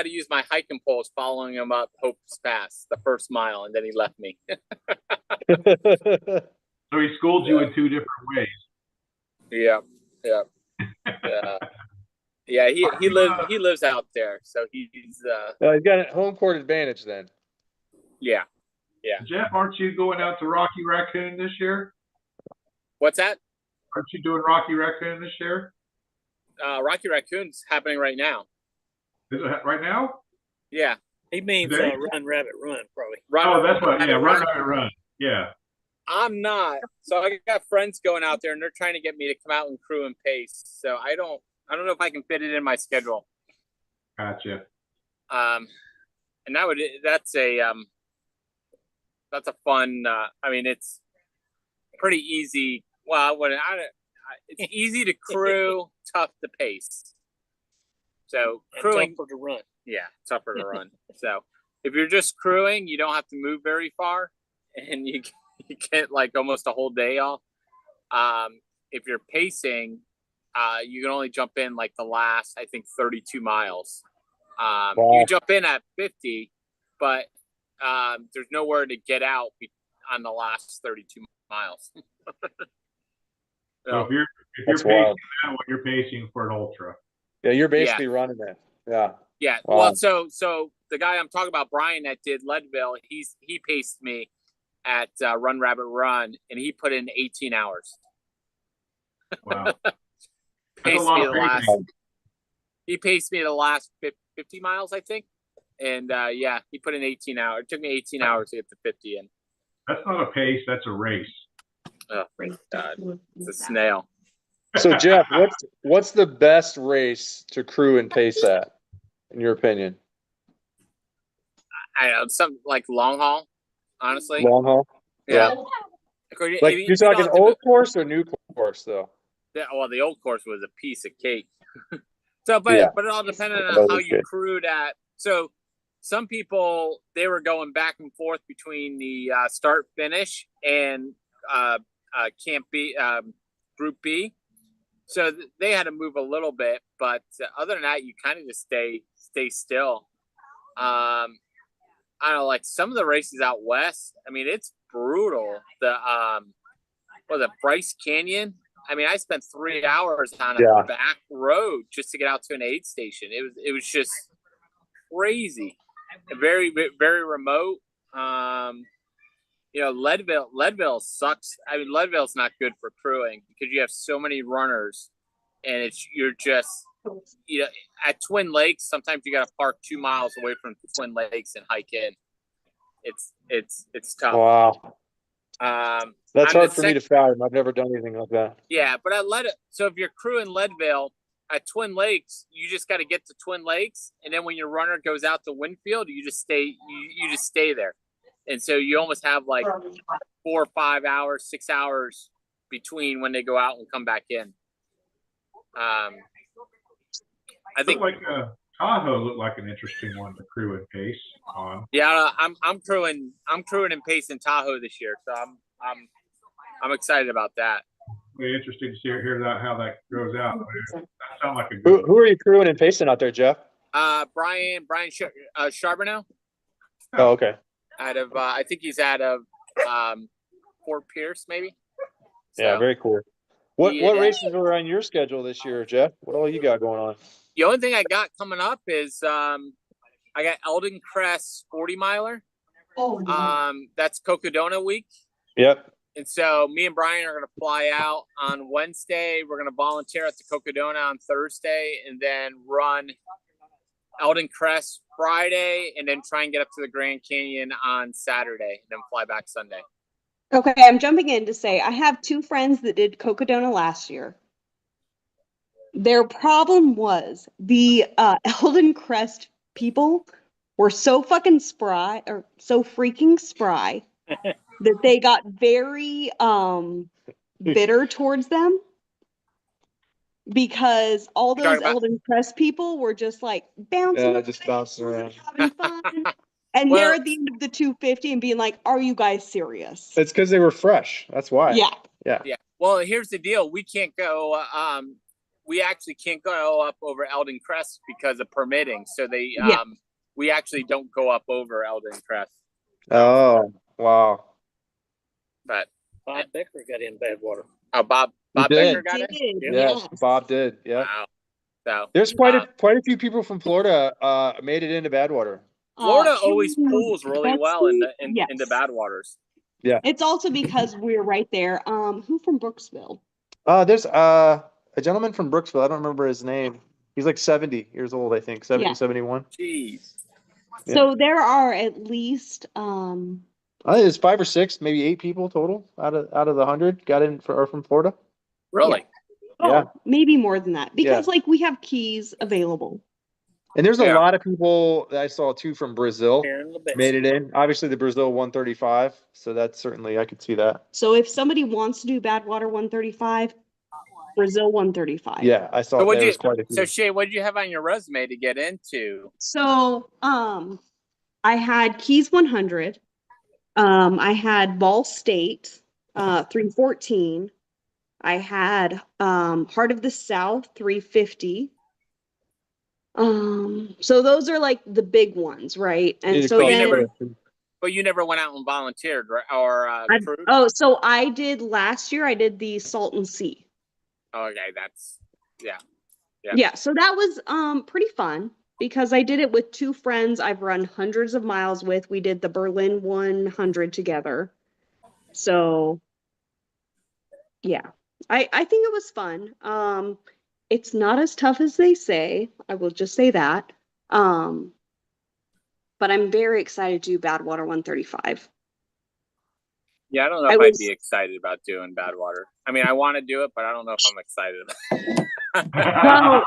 use my hiking poles following him up Hope's Pass the first mile, and then he left me. So he schooled you in 2 different ways. Yeah. Yeah, he lives out there, so he's He's got a home court advantage then. yeah. Jeff, aren't you going out to Rocky Raccoon this year? What's that? Aren't you doing Rocky Raccoon this year? Rocky Raccoon's happening right now. Is it right now? Yeah. He means Today? Run Rabbit Run, probably. Oh, that's what. Yeah, Run Rabbit Run. Yeah. I'm not. So I got friends going out there, and they're trying to get me to come out and crew and pace. So I don't know if I can fit it in my schedule. Gotcha. And that's a fun. I mean, it's pretty easy. Well, it's easy to crew, tough to pace. So crewing tougher to run. Yeah, tougher to run. So if you're just crewing, you don't have to move very far, and you get like almost a whole day off. If you're pacing, you can only jump in like the last, I think, 32 miles. You jump in at 50, but there's nowhere to get out on the last 32 miles. So if you're That's pacing wild. that one, you're pacing for an ultra. Yeah, you're basically running it. Yeah. Yeah. Wow. Well, so the guy I'm talking about, Brian, that did Leadville, he paced me at Run Rabbit Run, and he put in 18 hours. Wow. Paced me he paced me the last 50 miles, I think. And yeah, he put in 18 hours. It took me 18 hours to get to 50 in. That's not a pace, that's a race. Oh, God. It's a snail. So Jeff, what's the best race to crew and pace at, in your opinion? I know, something like long haul, honestly. Long haul? Yeah. Like you're talking old course or new course though? Well, the old course was a piece of cake. So, but it all depended on how you crewed at. So some people, they were going back and forth between the start finish and Camp B, Group B. So they had to move a little bit, but other than that, you kind of just stay still. I don't know, like some of the races out west, I mean, it's brutal. The Bryce Canyon. I mean, I spent 3 hours on a back road just to get out to an aid station. It was just crazy, very, very remote. You know, Leadville sucks. I mean, Leadville's not good for crewing because you have so many runners, and you're just, you know, at Twin Lakes. Sometimes you got to park 2 miles away from Twin Lakes and hike in. It's tough. Wow. That's hard for me to fathom. I've never done anything like that. Yeah, but so if you're crewing Leadville at Twin Lakes, you just got to get to Twin Lakes, and then when your runner goes out to Winfield, you just stay. You just stay there, and so you almost have like 4 or 5 hours, 6 hours between when they go out and come back in. I think Tahoe looked like an interesting one to crew and pace on. Yeah, I'm crewing and pacing Tahoe this year, so I'm excited about that. Really interesting to hear how that goes out. That sounds like a good. Who are you crewing and pacing out there, Jeff? Brian Charbonneau. Oh, okay. Out of I think he's out of Fort Pierce, maybe. Yeah, very cool. What races were on your schedule this year, Jeff? What all you got going on? The only thing I got coming up is I got Eldon Crest 40 miler. That's Cocodona week. Yep. And so me and Brian are going to fly out on Wednesday. We're going to volunteer at the Cocodona on Thursday, and then run Eldon Crest Friday, and then try and get up to the Grand Canyon on Saturday, and then fly back Sunday. Okay, I'm jumping in to say I have 2 friends that did Cocodona last year. Their problem was the Eldon Crest people were so fucking spry, or so freaking spry, that they got very bitter towards them, because all those Eldon Crest people were just like bouncing, just bouncing around, having fun. And they're at the end of the 250 and being like, "Are you guys serious?" It's because they were fresh. That's why. Yeah. Well, here's the deal: we can't go. We actually can't go up over Eldon Crest because of permitting. So we actually don't go up over Eldon Crest. Oh, wow. But Bob Becker got in Badwater. Oh, Bob Becker got in? Yes, Bob did. Yeah. Wow. So there's quite a few people from Florida made it into Badwater. Florida always pulls really well into Badwaters. Yeah. It's also because we're right there. Who from Brooksville? There's a gentleman from Brooksville. I don't remember his name. He's like 70 years old, I think. 70, 71. Jeez. So there are at least I think it's 5 or 6, maybe 8 people total out of the 100 got in are from Florida. Really? Yeah. Oh, maybe more than that because Yeah. like we have keys available. And there's a Yeah. lot of people that I saw too from Brazil made it in. Obviously, the Brazil 135. So that's certainly, I could see that. So if somebody wants to do Badwater 135, Brazil 135. Yeah, I saw there was quite a few. So Shay, what did you have on your resume to get into? So I had Keys 100. I had Ball State 314. I had Heart of the South 350. So those are like the big ones, right? And so then But you never went out and volunteered, right? Or crewed? so I did last year, I did the Salton Sea. Okay, that's Yeah, so that was pretty fun because I did it with 2 friends I've run hundreds of miles with. We did the Berlin 100 together. So yeah, I think it was fun. It's not as tough as they say. I will just say that. But I'm very excited to do Badwater 135. Yeah, I don't know if I'd be excited about doing Badwater. I mean, I want to do it, but I don't know if I'm excited about it. Well,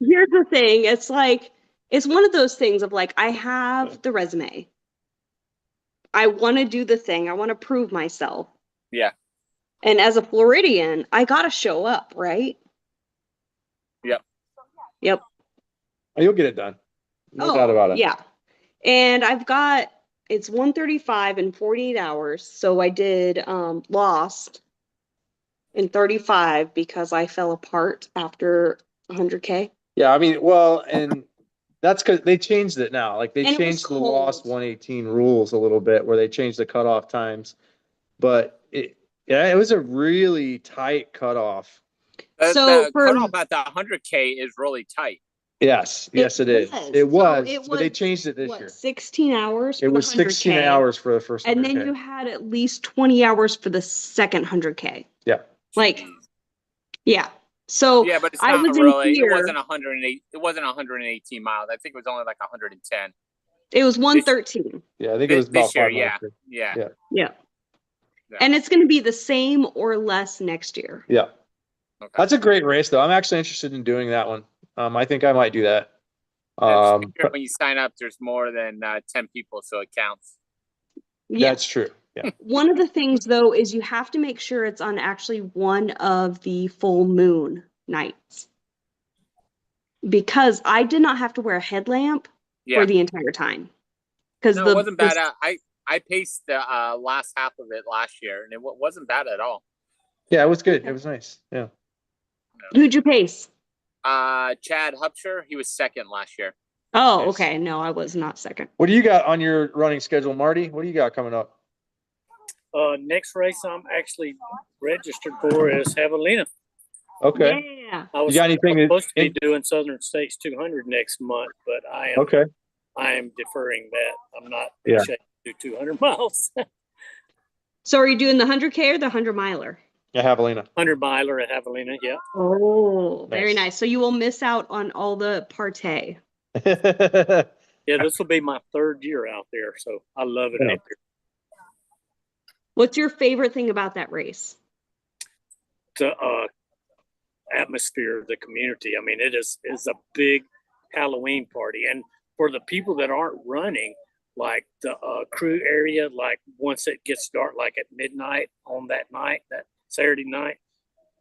here's the thing. It's like, it's one of those things of like, I have the resume. I want to do the thing. I want to prove myself. Yeah. And as a Floridian, I got to show up, right? Yep. Yep. Oh, you'll get it done. No doubt about it. Yeah. And I've got, it's 135 in 48 hours. So I did Lost in 35 because I fell apart after 100K. Yeah, I mean, well, and that's because they changed it now. Like they And it was changed the Lost 118 rules a little bit where they changed the cutoff times. But it was a really tight cutoff. So the cutoff at the 100K is really tight. Yes, it is. It was, but they changed it this year. 16 hours. It was 16 hours for the first 100K. And then you had at least 20 hours for the second 100K. Yeah. Like, yeah. So yeah, but it's I not was really. in here. It wasn't 108. It wasn't 118 miles. I think it was only like 110. It was 113. Yeah, I think it was about this year. 5 miles. Yeah. And it's going to be the same or less next year. Yeah. Okay. That's a great race, though. I'm actually interested in doing that one. I think I might do that. When you sign up, there's more than 10 people, so it counts. Yeah. That's true. Yeah. One of the things, though, is you have to make sure it's on actually one of the full moon nights. Because I did not have to wear a headlamp for the entire time. Because it wasn't bad. I paced the last half of it last year, and it wasn't bad at all. Yeah, it was good. It was nice. Yeah. Who'd you pace? Chad Hupsher. He was second last year. Oh, okay. No, I was not second. What do you got on your running schedule, Marty? What do you got coming up? Next race I'm actually registered for is Javelina. Okay. Yeah. I was supposed to be doing Southern States 200 next month, but I am deferring that. I'm not going to do 200 miles. So are you doing the 100K or the 100 miler? Yeah, Javelina. 100 miler at Javelina, yeah. Oh, very nice. So you will miss out on all the partay. Yeah, this will be my 3rd year out there, so I love it out there. What's your favorite thing about that race? The atmosphere of the community. I mean, it is a big Halloween party, and for the people that aren't running, like the crew area, like once it gets dark, like at midnight on that night, that Saturday night,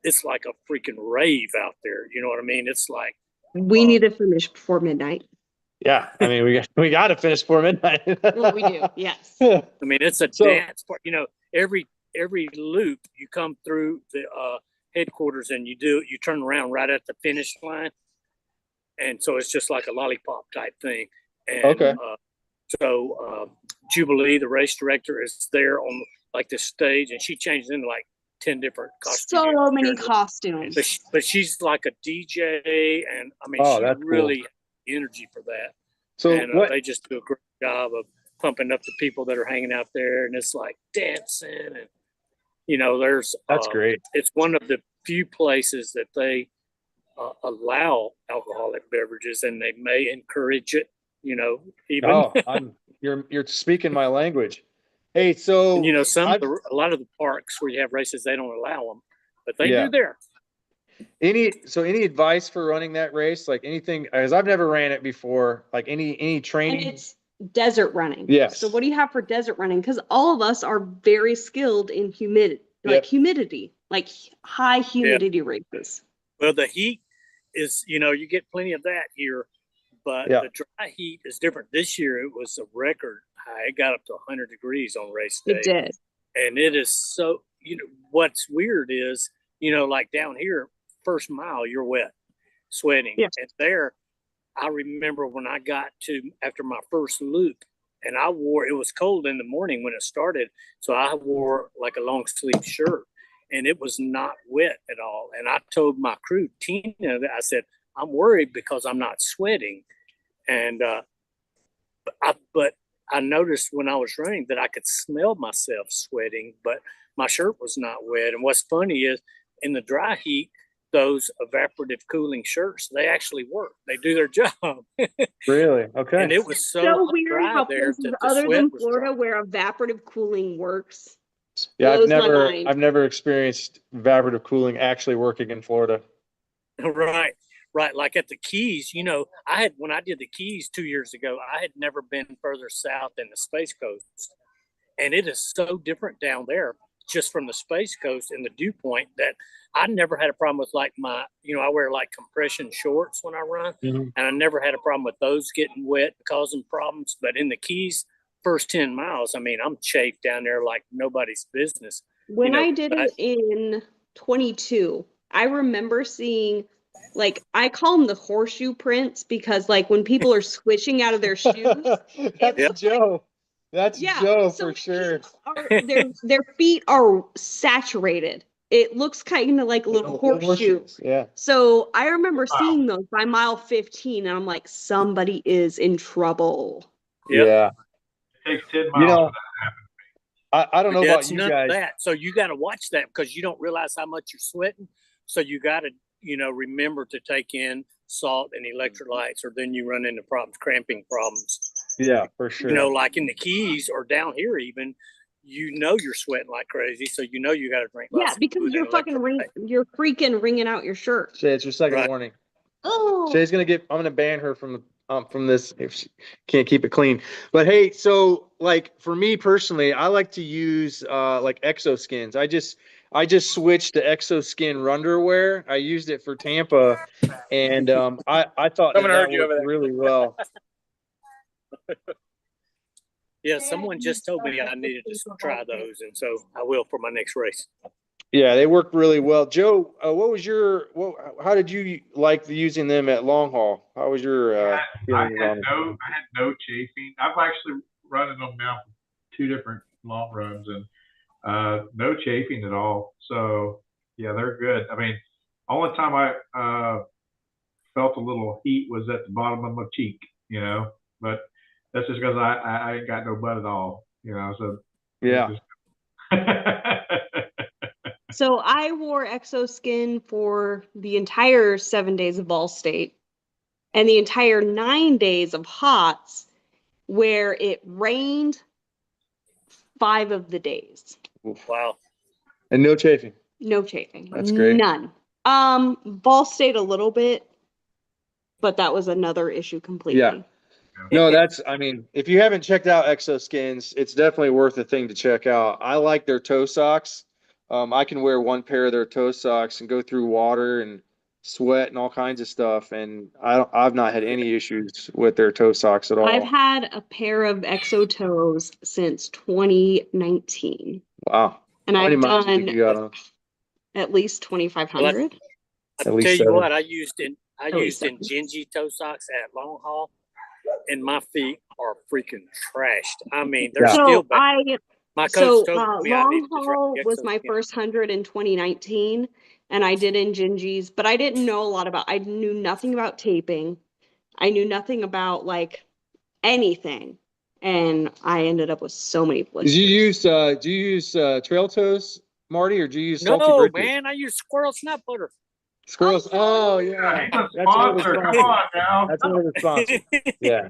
it's like a freaking rave out there. You know what I mean? It's like we need to finish before midnight. Yeah, I mean we got to finish before midnight. Well, we do, yes. I mean, it's a dance part. You know, every loop you come through the headquarters and you turn around right at the finish line, and so it's just like a lollipop type thing. And so Jubilee, the race director, is there on like this stage, and she changes into like 10 different costumes. So many costumes. But she's like a DJ, and I mean, she really has energy for that. So and they just do a great job of pumping up the people that are hanging out there, and it's like dancing, and you know, that's great. It's one of the few places that they allow alcoholic beverages, and they may encourage it. You know, even. You're speaking my language. Hey, so And, you know, a lot of the parks where you have races, they don't allow them, but they Yeah. do there. Any advice for running that race? Like anything, because I've never ran it before. Like any And training? it's desert running. Yes. So what do you have for desert running? Because all of us are very skilled in humidity, like high humidity races. Well, the heat is, you know, you get plenty of that here, but Yeah. the dry heat is different. This year it was a record high. It got up to 100 degrees on race day. It did. And it is so, you know, what's weird is, you know, like down here, first mile, you're wet, sweating. Yeah. And there, I remember when I got to, after my first loop, and it was cold in the morning when it started. So I wore like a long sleeve shirt and it was not wet at all. And I told my crew, Tina, that I said, I'm worried because I'm not sweating. And, but I noticed when I was running that I could smell myself sweating, but my shirt was not wet. And what's funny is in the dry heat, those evaporative cooling shirts, they actually work. They do their job. Really? Okay. And it was so weird dry how there places that the other sweat than was Florida where evaporative cooling works. Yeah, blows my mind. I've never experienced evaporative cooling actually working in Florida. Right. Like at the Keys, you know, when I did the Keys 2 years ago, I had never been further south than the Space Coast. And it is so different down there just from the Space Coast and the dew point that I never had a problem with like I wear like compression shorts when I run, and I never had a problem with those getting wet and causing problems. But in the Keys, first 10 miles, I mean, I'm chafed down there like nobody's business. When I did it in 22, I remember seeing, like, I call them the horseshoe prints because, like, when people are swishing out of their shoes, That's Joe. That's Joe for sure. their feet are saturated. It looks kind of like a little horseshoe. Yeah. So I remember seeing those by mile 15, and I'm like, somebody is in trouble. Yeah. It takes 10 miles You know, for that to happen. I don't know about It's you none guys. of that. So you got to watch that because you don't realize how much you're sweating. So you got to, remember to take in salt and electrolytes, or then you run into problems, cramping problems. Yeah, for sure. Like in the Keys or down here even, you're sweating like crazy. So you got to drink lots of because fluid you're and you're freaking wringing out your shirt. Shay, it's your second warning. Oh. Shay's I'm gonna ban her from this if she can't keep it clean. But hey, so like for me personally, I like to use like exoskins. I just switched to exoskin underwear. I used it for Tampa, and I thought that worked really well. Yeah, someone just told me I needed to try those, and so I will for my next race. Yeah, they work really well. Joe, how did you like using them at long haul? How was your feelings on them? I had no chafing. I've actually running them now for 2 different long runs, and no chafing at all. So yeah, they're good. I mean, only time I felt a little heat was at the bottom of my cheek, but that's just because I ain't got no butt at all, so yeah. So I wore exoskin for the entire 7 days of Ball State and the entire 9 days of HOTS, where it rained 5 of the days. Wow. And no chafing. No chafing. That's great. None. Ball State a little bit, but that was another issue completely. Yeah. No, if you haven't checked out Exoskins, it's definitely worth a thing to check out. I like their toe socks. I can wear one pair of their toe socks and go through water and sweat and all kinds of stuff, and I've not had any issues with their toe socks at all. I've had a pair of Exo toes since 2019. Wow. And How many I've miles do you think done you got on? at least 2,500. I tell you what, I used in Gingy toe socks at long haul, and my feet are freaking trashed. I mean, they're still bad. My coach told me long haul was my first 100 in 2019, and I did in Gingies, but I didn't know a lot about. I knew nothing about taping. I knew nothing about like anything, and I ended up with so many blisters. Do you use Trail Toes, Marty, or do you use Salty No, Britches? man, I use Squirrel Snap Butter. Squirrels. Oh yeah, He's a sponsor. Come on now. That's another sponsor. Yeah.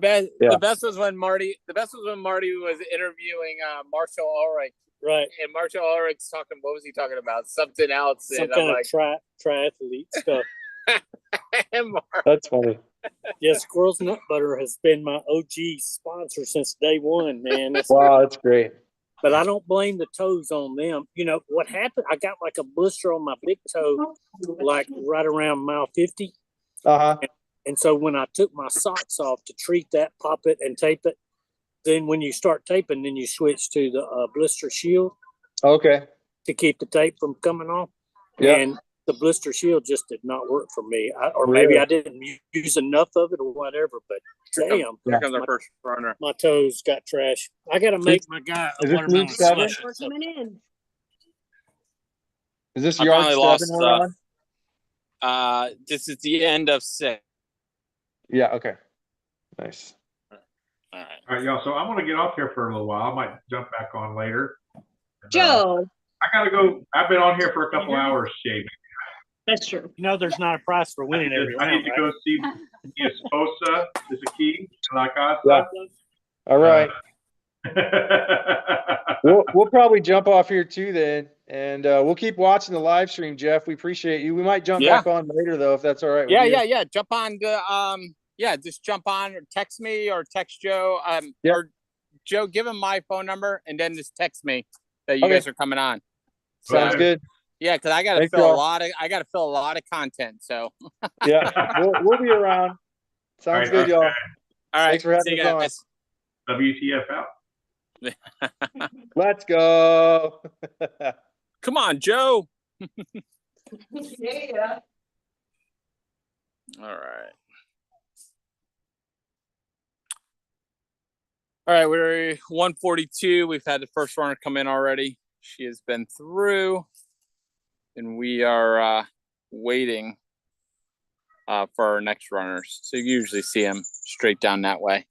The best was when Marty. The best was when Marty was interviewing Marshall Ulrich. Right. And Marshall Ulrich's talking. What was he talking about? Something else. Some and kind I'm of triathlete stuff. and That's funny. Yeah, Squirrel's Nut Butter has been my OG sponsor since day one, man. Wow, that's great. But I don't blame the toes on them. You know what happened? I got like a blister on my big toe, like right around mile 50. And so when I took my socks off to treat that, pop it and tape it, then when you start taping, then you switch to the blister shield. Okay. To keep the tape from coming off. Yeah. And the blister shield just did not work for me. Maybe I didn't use enough of it or whatever, but damn. Here comes our first runner. My toes got trash. I got to make my guy a watermelon slush. We're coming in. Is this I yard finally 7 lost. we're on? This is the end of 6. Yeah. Okay. Nice. All right, y'all. So I'm going to get off here for a little while. I might jump back on later. Joe. I got to go. I've been on here for a couple hours shaving. That's true. You know, the's not a price for winning every round. I need to go see Esposa is a key. La Casa. Yeah. All right. We'll probably jump off here too then, and we'll keep watching the live stream, Jeff. We appreciate you. We might jump back on later though, if that's all right. Yeah, with you. yeah. Jump on the just jump on or text me or text Joe. Or Joe, give him my phone number and then just text me that you guys are coming on. Sounds good. Yeah, because I gotta fill a lot of content. So yeah, we'll be around. Sounds good, y'all. All right, thanks for having us on. WTF out. Let's go. Come on, Joe. Yeah. All right. All right, we're 142. We've had the first runner come in already. She has been through, and we are waiting for our next runners. So you usually see them straight down that way.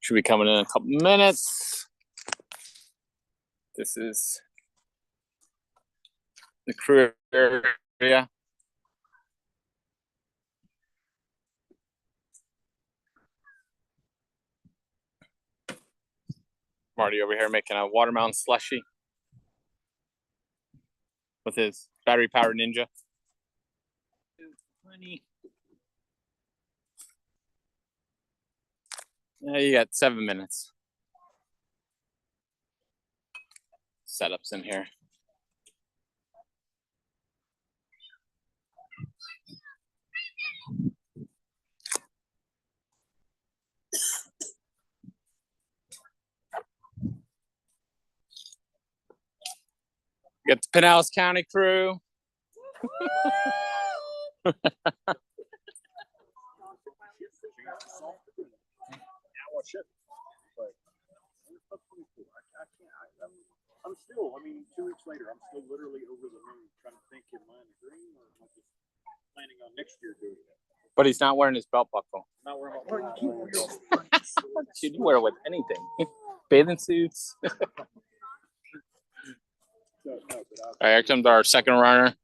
Should be coming in a couple minutes. This is the crew area. Marty over here making a watermelon slushy with his battery powered Ninja. Yeah, you got 7 minutes. Setups in here. Got the Pinellas County crew. I'm still, 2 weeks later, I'm still literally over the moon trying to think, am I in the green or am I just planning on next year doing it? But he's not wearing his belt buckle. Not wearing my You can wear it with anything. Bathing suits. All right, here comes our second runner.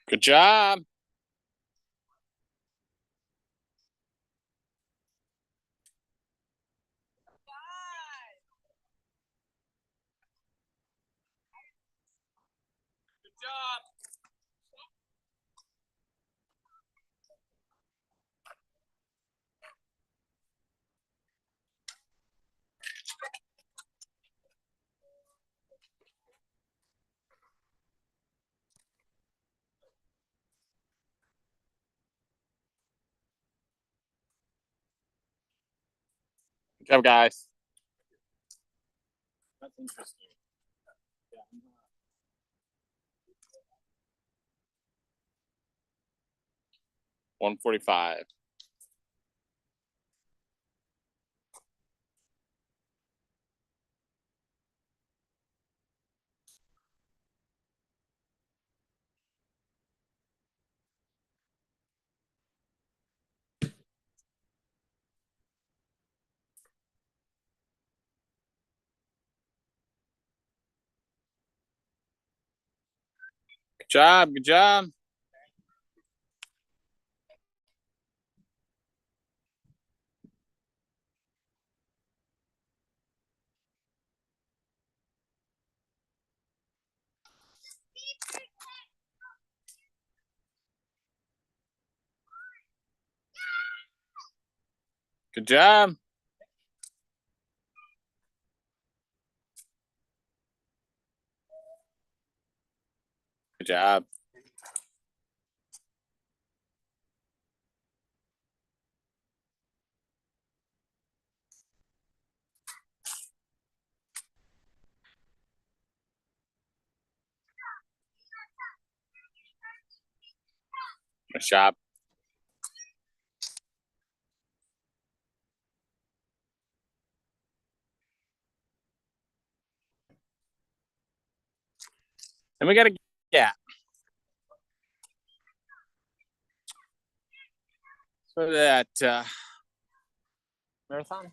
Good job. Good job. Good job, guys. That's interesting. 145. job. Good job. Good job. Good job. Nice job. And we got a gap. For that marathon.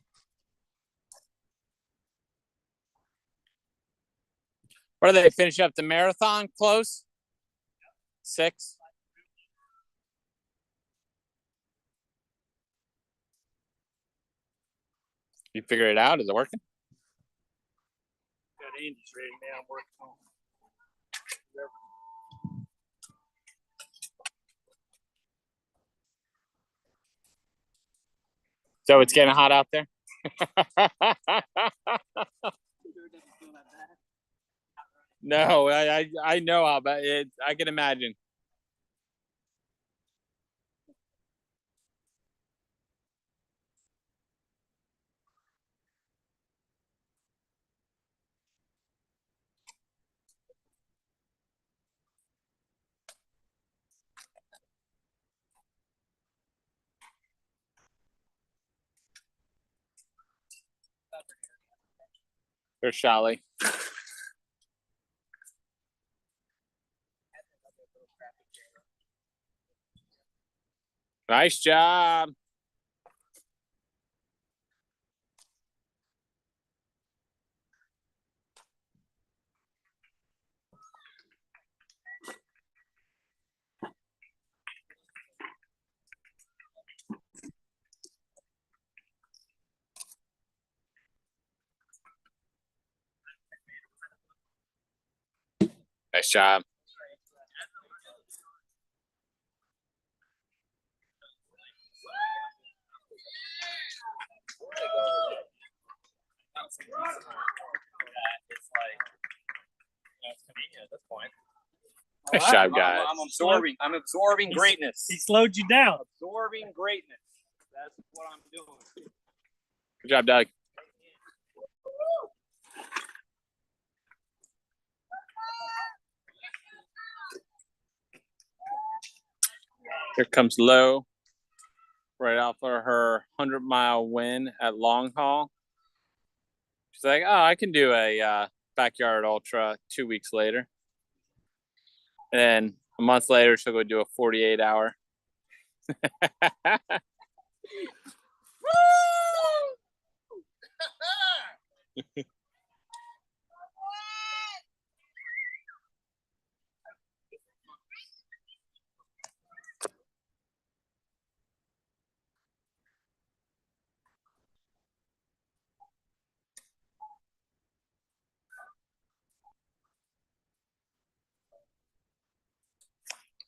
What are they finish up the marathon close? 6. You figure it out? Is it working? Got Andy's ready now. I'm working on. So it's getting hot out there? No, I know how bad it. I can imagine. There's Shelly. Nice job. Nice job. It's convenient at this point. Nice job, guys. I'm absorbing greatness. He slowed you down. Absorbing greatness. That's what I'm doing. Good job, Doug. Here comes Lo, right off of her 100-mile win at Long Haul. She's like, oh, I can do a backyard ultra 2 weeks later. And then a month later, she'll go do a 48-hour.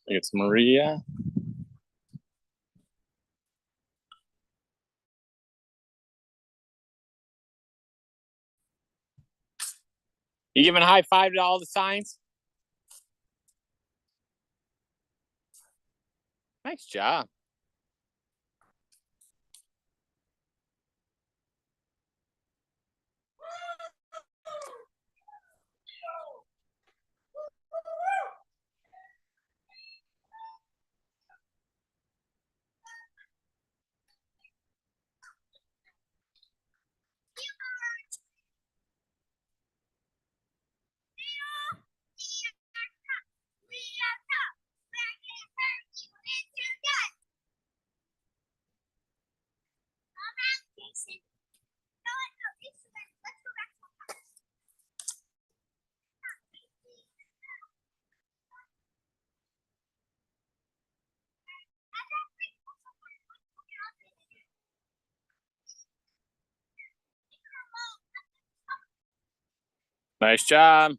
I think it's Maria. You giving a high five to all the signs? Nice job. Nice job.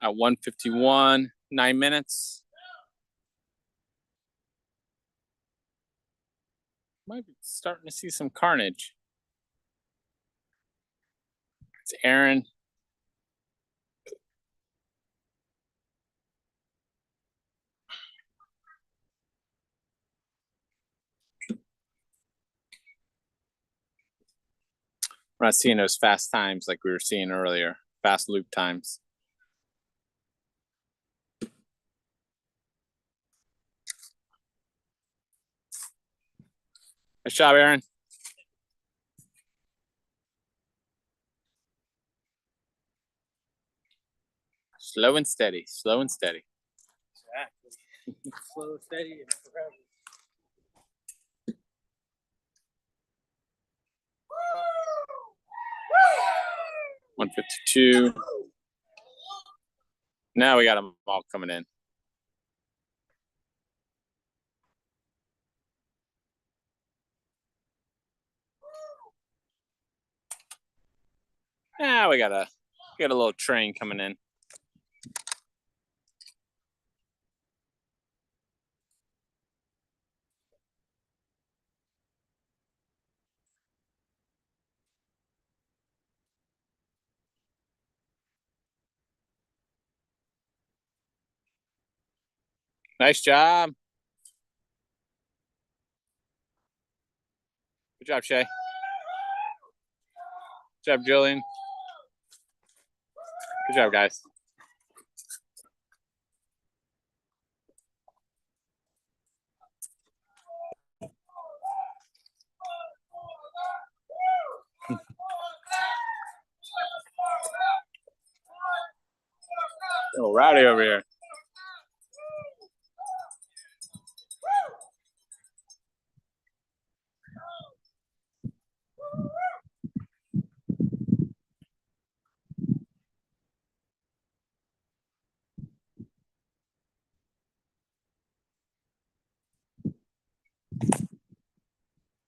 At 1:51, 9 minutes. Might be starting to see some carnage. It's Aaron. We're not seeing those fast times like we were seeing earlier. Fast loop times. Nice job, Aaron. Slow and steady, slow and steady. Exactly. Slow, steady, and forever. $152. Now we got them all coming in. Now we got a little train coming in. Nice job. Good job, Shay. Good job, Jillian. Good job, guys. Oh, rowdy over here.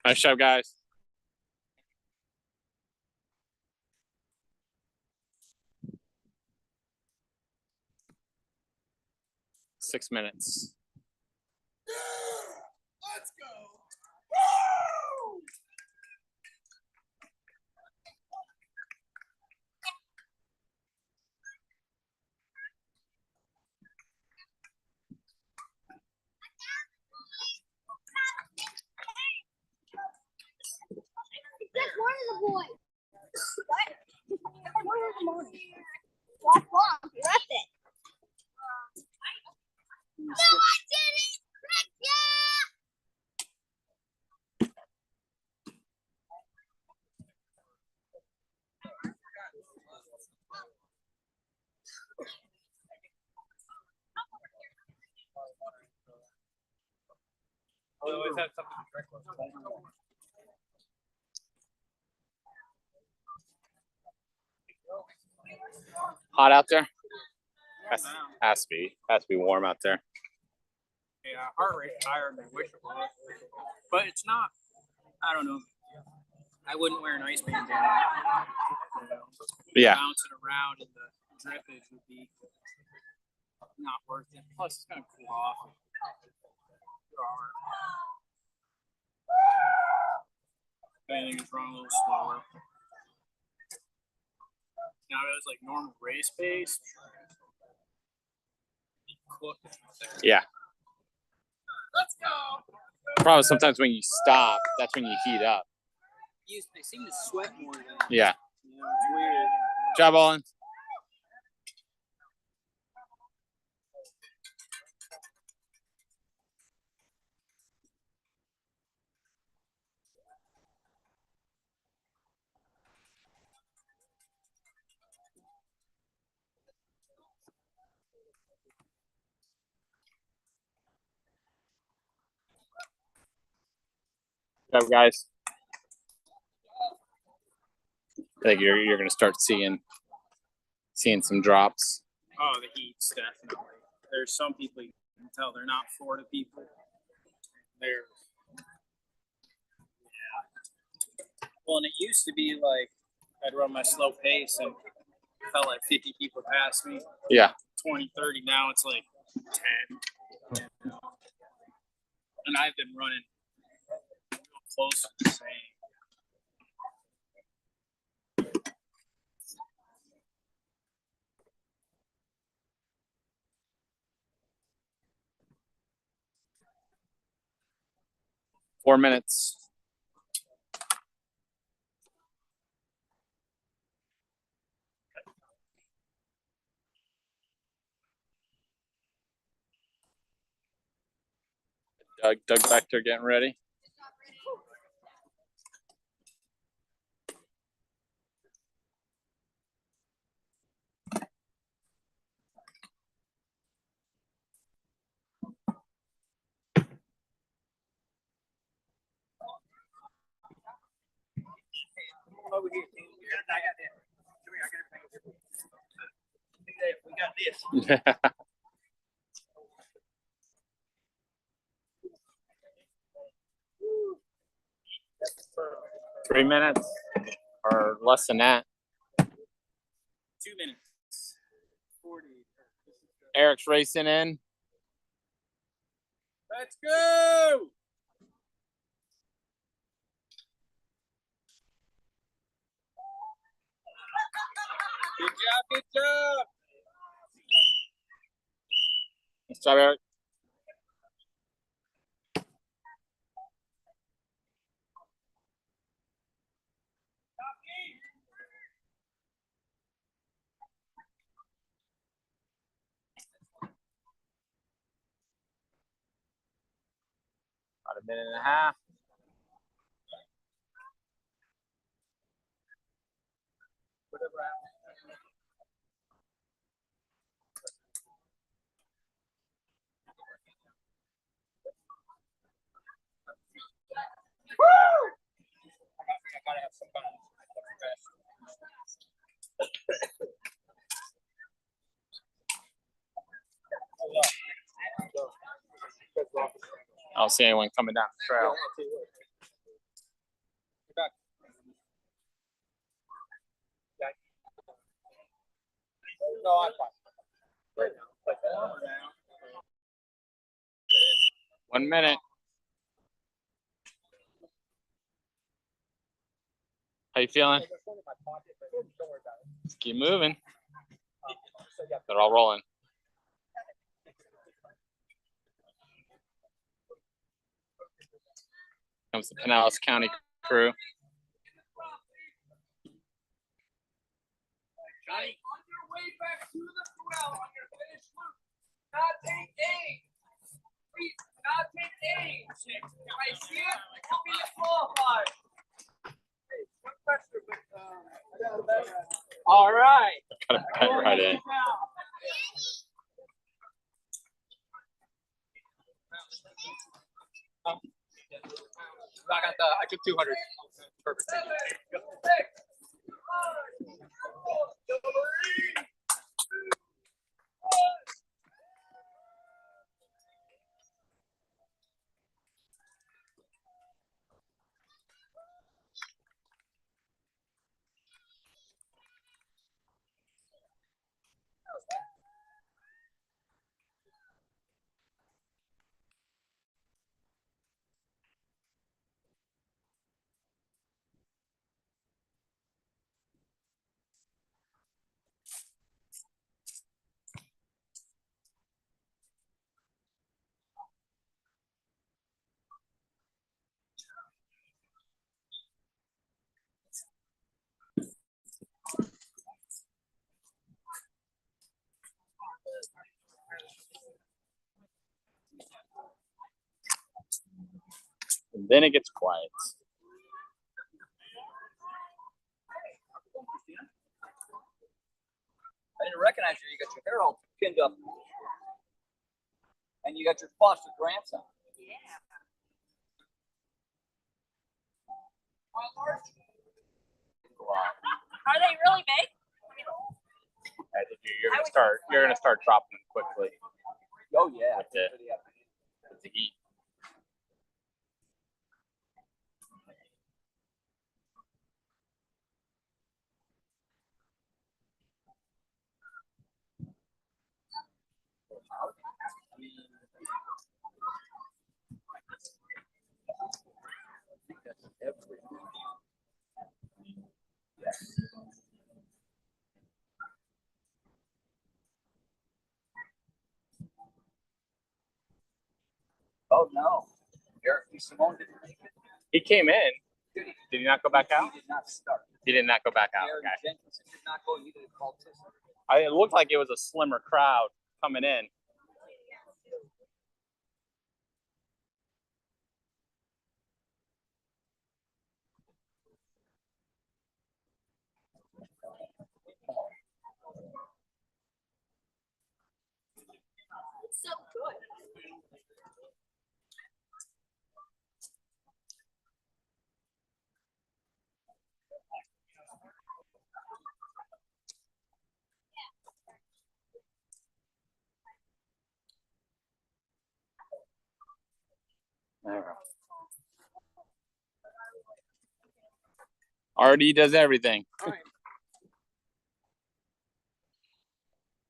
Nice job, guys. Six minutes. Let's go. That's one of the boys. What? One of the boys. Walk off. You left it. No, I didn't. Hot out there? Has to be warm out there. Yeah, heart rate higher than I wish it was. But it's not, I don't know. I wouldn't wear an ice band down. Yeah. Bouncing around and the drippage would be not worth it. Plus, it's going to cool off. If anything is wrong, a little slower. Now it was like normal race pace. Yeah. Let's go. Problem is sometimes when you stop, that's when you heat up. They seem to sweat more than. Yeah. You know, it's weird. Good job, Olin. Good job, guys. I think you're going to start seeing some drops. Oh, the heat's definitely. there's some people you can tell they're not Florida people. They're well, and it used to be like I'd run my slow pace and felt like 50 people passed me. Yeah. 20, 30. Now it's like 10. And I've been running close to the same. Four minutes. Doug back there getting ready. Over here, dude. I got this. Come here, I got everything. We got this. 3 minutes or less than that. 2 minutes. 40. Eric's racing in. Let's go. Good job, good job. Nice job, Eric. About a minute and a half. I gotta have some fun. I don't see anyone coming down the trail. No, I'm fine. 1 minute. How you feeling? Just keep moving. They're all rolling. Comes the Pinellas County crew. Johnny, on your way back to the corral on your finished loop, not take aim. Please, not take aim. If I see it, I'll be disqualified. Hey, one question, but I got a better. All right. Cut right in. I took 200. Perfect. And then it gets quiet. I didn't recognize you. You got your hair all pinned up. And you got your foster grandson. Yeah. Are they really big? I think you're gonna start dropping them quickly. Oh yeah, with the heat. Oh no, Eric Simone didn't make it. He came in. Did he not go back out? He did not start. He did not go back out. Aaron Okay. Jenkinson did not go. He didn't call Tissa. It looked like it was a slimmer crowd coming in. So good. RD does everything.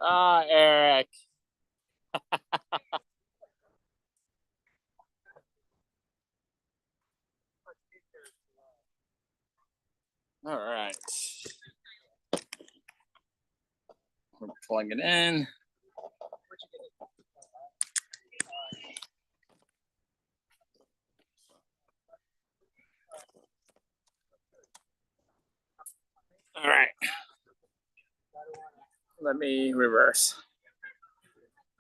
Ah, Eric. All right. We're plugging it in. All right. Let me reverse.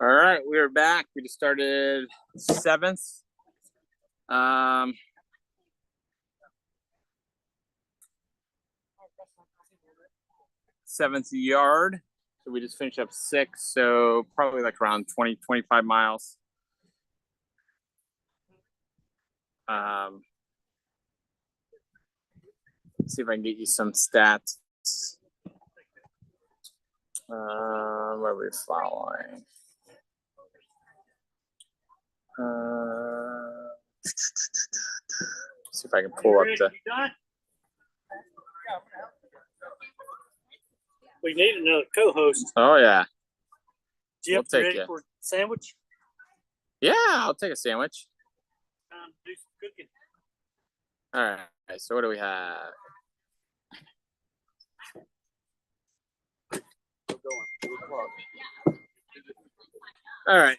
All right, we are back. We just started 7th. 7th yard. So we just finished up 6. So probably like around 20, 25 miles. Let's see if I can get you some stats. Where are we following? See if I can pull up the. We need another co-host. Oh yeah. Jip, We'll take ready you. for sandwich? Yeah, I'll take a sandwich. Do some cooking. All right. So what do we have? All right.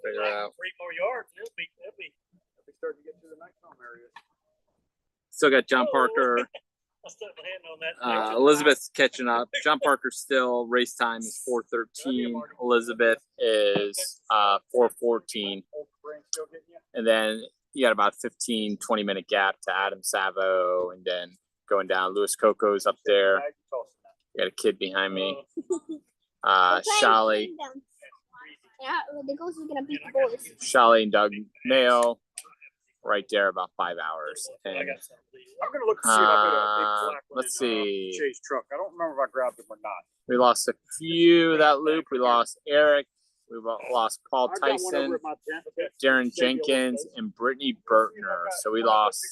Figure out. 3 more yards. It'll be starting to get to the nighttime area. Still got John Parker. I'll start my hand on that. Elizabeth's catching up. John Parker still race time is 4:13. Elizabeth is 4:14. And then you got about 15, 20-minute gap to Adam Savo, and then going down. Lewis Coco's up there. Got a kid behind me. Shally. Yeah, the ghost is gonna beat the boys. Shally and Doug Mayo. Right there, about 5 hours. And, I'm gonna look to see if I got a big black one let's in, see. Shay's truck. I don't remember if I grabbed him or not. We lost a few that loop. We lost Eric. We lost Paul I've got one over Tyson, at my tent. Darren Jenkins, and Brittany Bertner. So we lost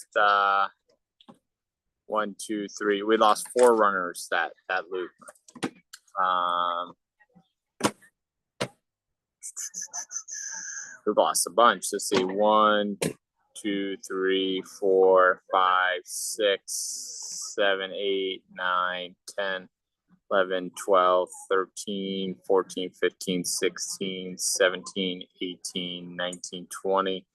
1, 2, 3. We lost 4 runners that loop. We've lost a bunch. Let's see. 1, 2, 3, 4, 5, 6, 7, 8, 9, 10, 11, 12, 13, 14, 15, 16, 17, 18, 19, 20,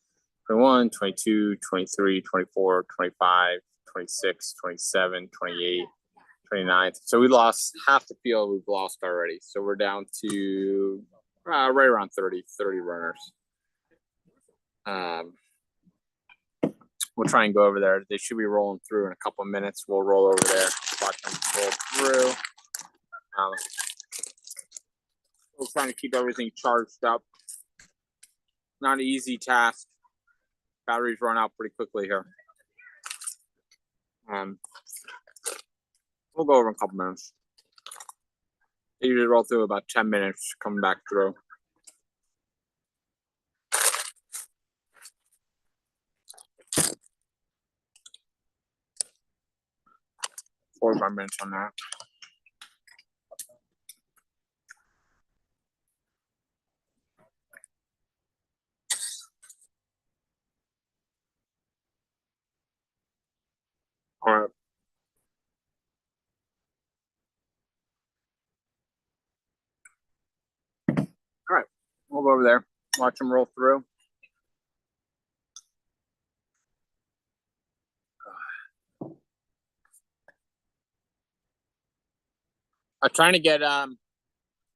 21, 22, 23, 24, 25, 26, 27, 28, 29. So we lost half the field we've lost already. So we're down to right around 30 runners. We'll try and go over there. They should be rolling through in a couple of minutes. We'll roll over there, watch them roll through. We're trying to keep everything charged up. Not an easy task. Batteries run out pretty quickly here. We'll go over in a couple minutes. They usually roll through about 10 minutes coming back through. 45 minutes on that. All right. All right, we'll go over there, watch them roll through. I'm trying to get I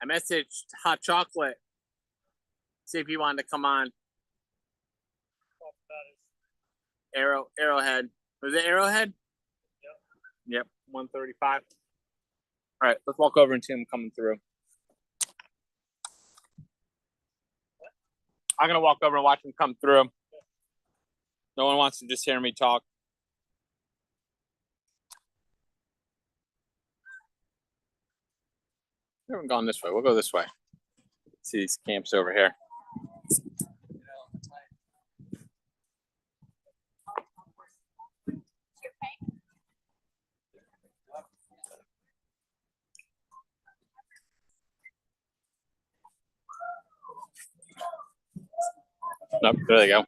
messaged Hot Chocolate, see if he wanted to come on. Arrowhead. Was it Arrowhead? Yep. 135. All right, let's walk over and see him coming through. I'm gonna walk over and watch him come through. No one wants to just hear me talk. We haven't gone this way. We'll go this way. See these camps over here. Nope, there they go.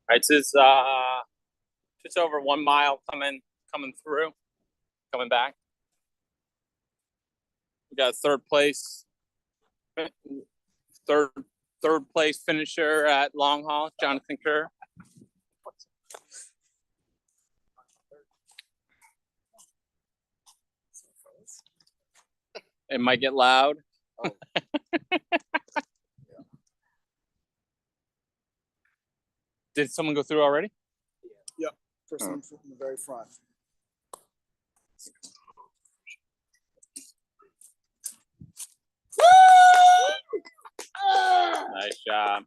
All right, this is just over 1 mile coming through, coming back. We got third place finisher at long haul, Jonathan Kerr. It might get loud. Oh. Did someone go through already? Yep. First one from the very front. Nice job.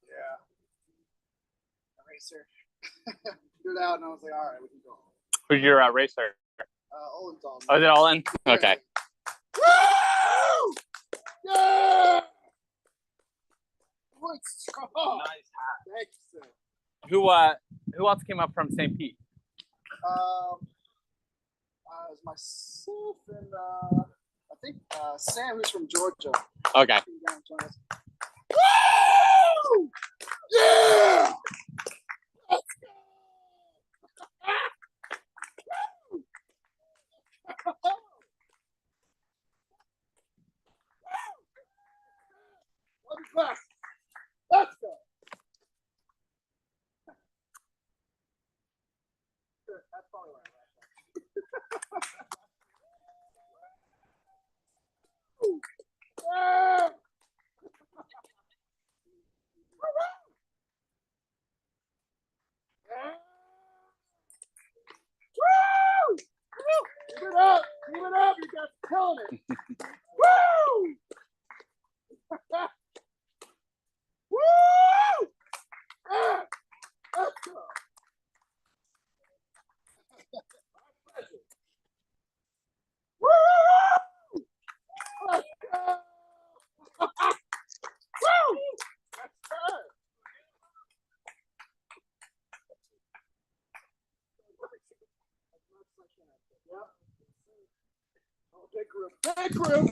Yeah. Eraser. Figured it out, and I was like, all right, we can go. Who's your racer? Olin's on. Oh, is it all in? Okay. Woo! Yeah! What's strong? Nice hat. Thanks, sir. Who else came up from St. Pete? It was myself and I think Sam, who's from Georgia. Okay. Woo! Yeah! Let's go! Let's go. That's probably right. Yeah. Woo! Keep it up! Keep it up! You guys are killing it! Woo! Woo! Yeah. Let's go! Woo! Let's go! Woo! That's good. Big group. Big group.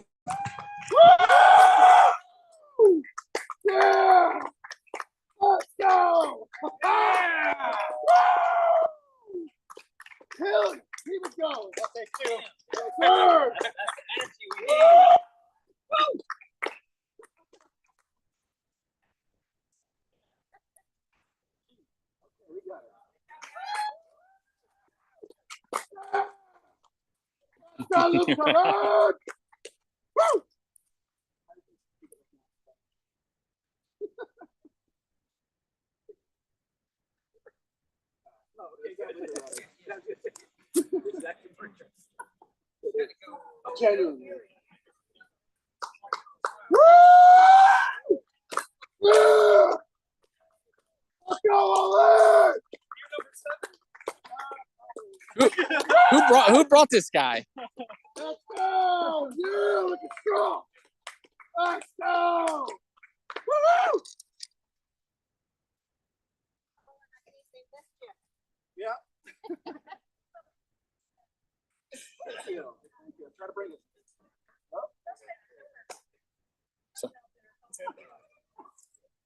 Woo! Yeah! Let's go! Yeah! Woo! Kill it. Keep it going. I'll take two. Third. Woo! Okay, we got it. Go, Luke, come on! Woo! Genuinely. Woo! Yeah! Let's go, Ollie! Who brought this guy? Let's go! Yeah, look at strong! Let's go! Woo! Yeah. Thank you. Try to bring it.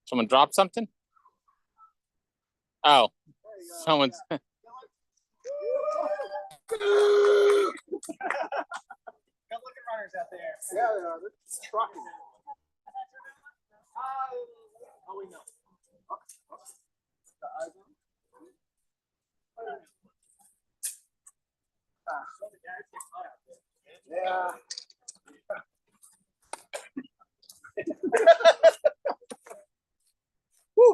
Someone dropped something? Oh, someone's. Got looking runners out there. Yeah, they are. They're trucking. Oh, we know. The eyes on. Yeah. Woo.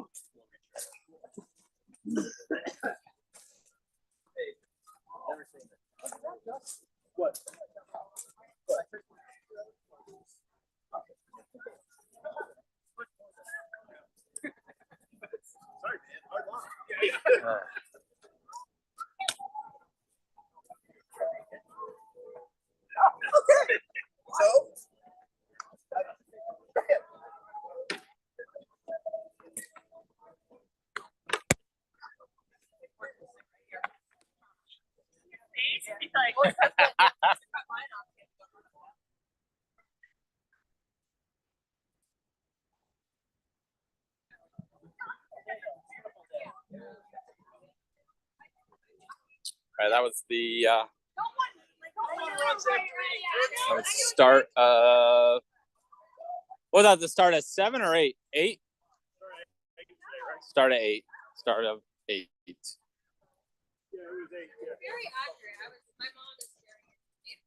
What? Okay. So. All right, that was the start of. What was that? The start at 7 or 8? 8. Start at 8. Start of 8. Yeah, it was 8. Yeah. Very accurate. My mom is staring at me.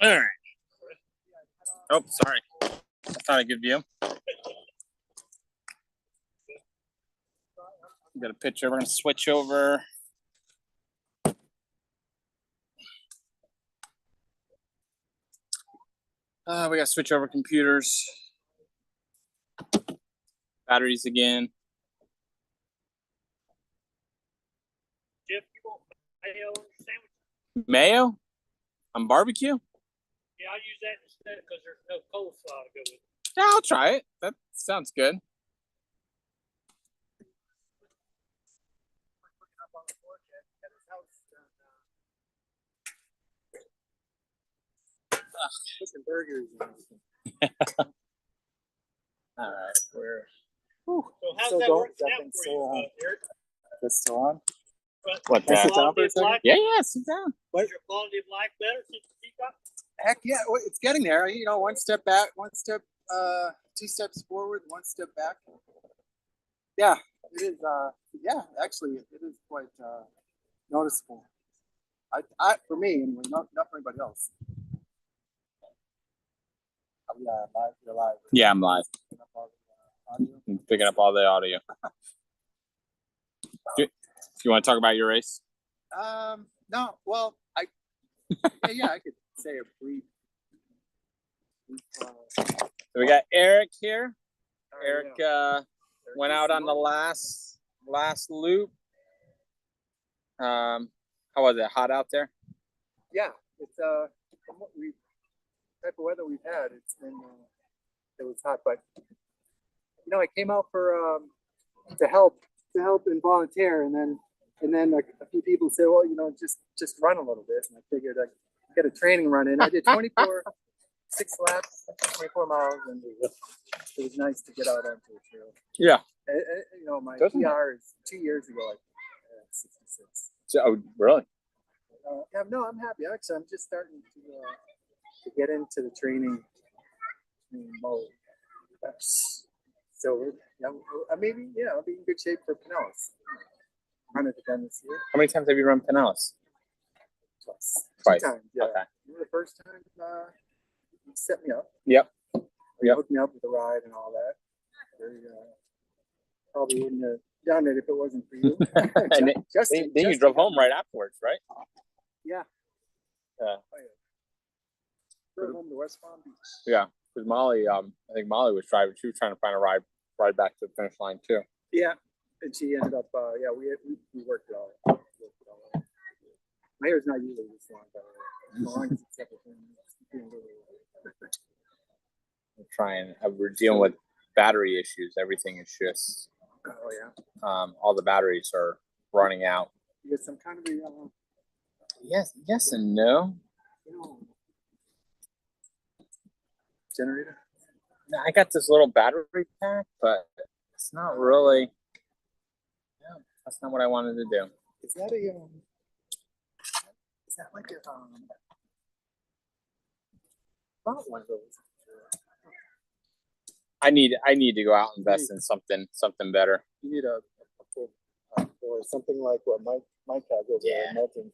All right. Oh, sorry. That's not a good view. Got a picture. We're gonna switch over. We gotta switch over computers. Batteries again. Jeff, you want mayo on your sandwich? Mayo on barbecue? Yeah, I'll use that instead because there's no coleslaw to go with it. Yeah, I'll try it. That sounds good. Cooking burgers. All right, we're. So how's Still that going? working That out thing's for still you, on. Eric? That's still on. What, Can I that? sit down for a second? Yeah, sit down. Is your quality of life better since the peacock? Heck yeah, well, it's getting there. You know, one step back, one step, 2 steps forward, one step back. Yeah, it is. Yeah, actually, it is quite noticeable. For me, anyway, not for anybody else. Oh, yeah, live. You're live. Yeah, I'm live. I'm picking up all the audio. Do you want to talk about your race? No. Well, yeah, I could say a brief. So we got Eric here. Eric went out on the last loop. How was it? Hot out there? Yeah, it's from what type of weather we've had, it's been it was hot, but you know, I came out for to help and volunteer, and then a few people said, well, you know, just run a little bit, and I figured I'd get a training run in. I did 6 laps, 24 miles, and it was nice to get out onto the trail. Yeah. You know, my PR is 2 years ago, I had 66. So, really? Yeah, no, I'm happy. Actually, I'm just starting to get into the training mode. So yeah, maybe I'll be in good shape for Pinellas. Run it again this year. How many times have you run Pinellas? Twice. Twice. 2 times. Yeah. Okay. The first time, you set me up. Yep. You hooked me up with the ride and all that. Very, probably wouldn't have done it if it wasn't for you. And then you drove home right afterwards, right? Yeah. Yeah. Oh, yeah. Drove home to West Palm Beach. Yeah. Because Molly, I think Molly was driving. She was trying to find a ride back to the finish line too. Yeah. And she ended up, we worked it all out. My hair's not usually this long, by the way. As long as it's everything. We're dealing with battery issues. Everything is just, Oh yeah. all the batteries are running out. You get some kind of a, Yes and no. Generator? No, I got this little battery pack, but it's not really, that's not what I wanted to do. Is that a, is that like a, not one of those? I need to go out and invest in something better. You need a full, or something like what Mike has over there in Melton.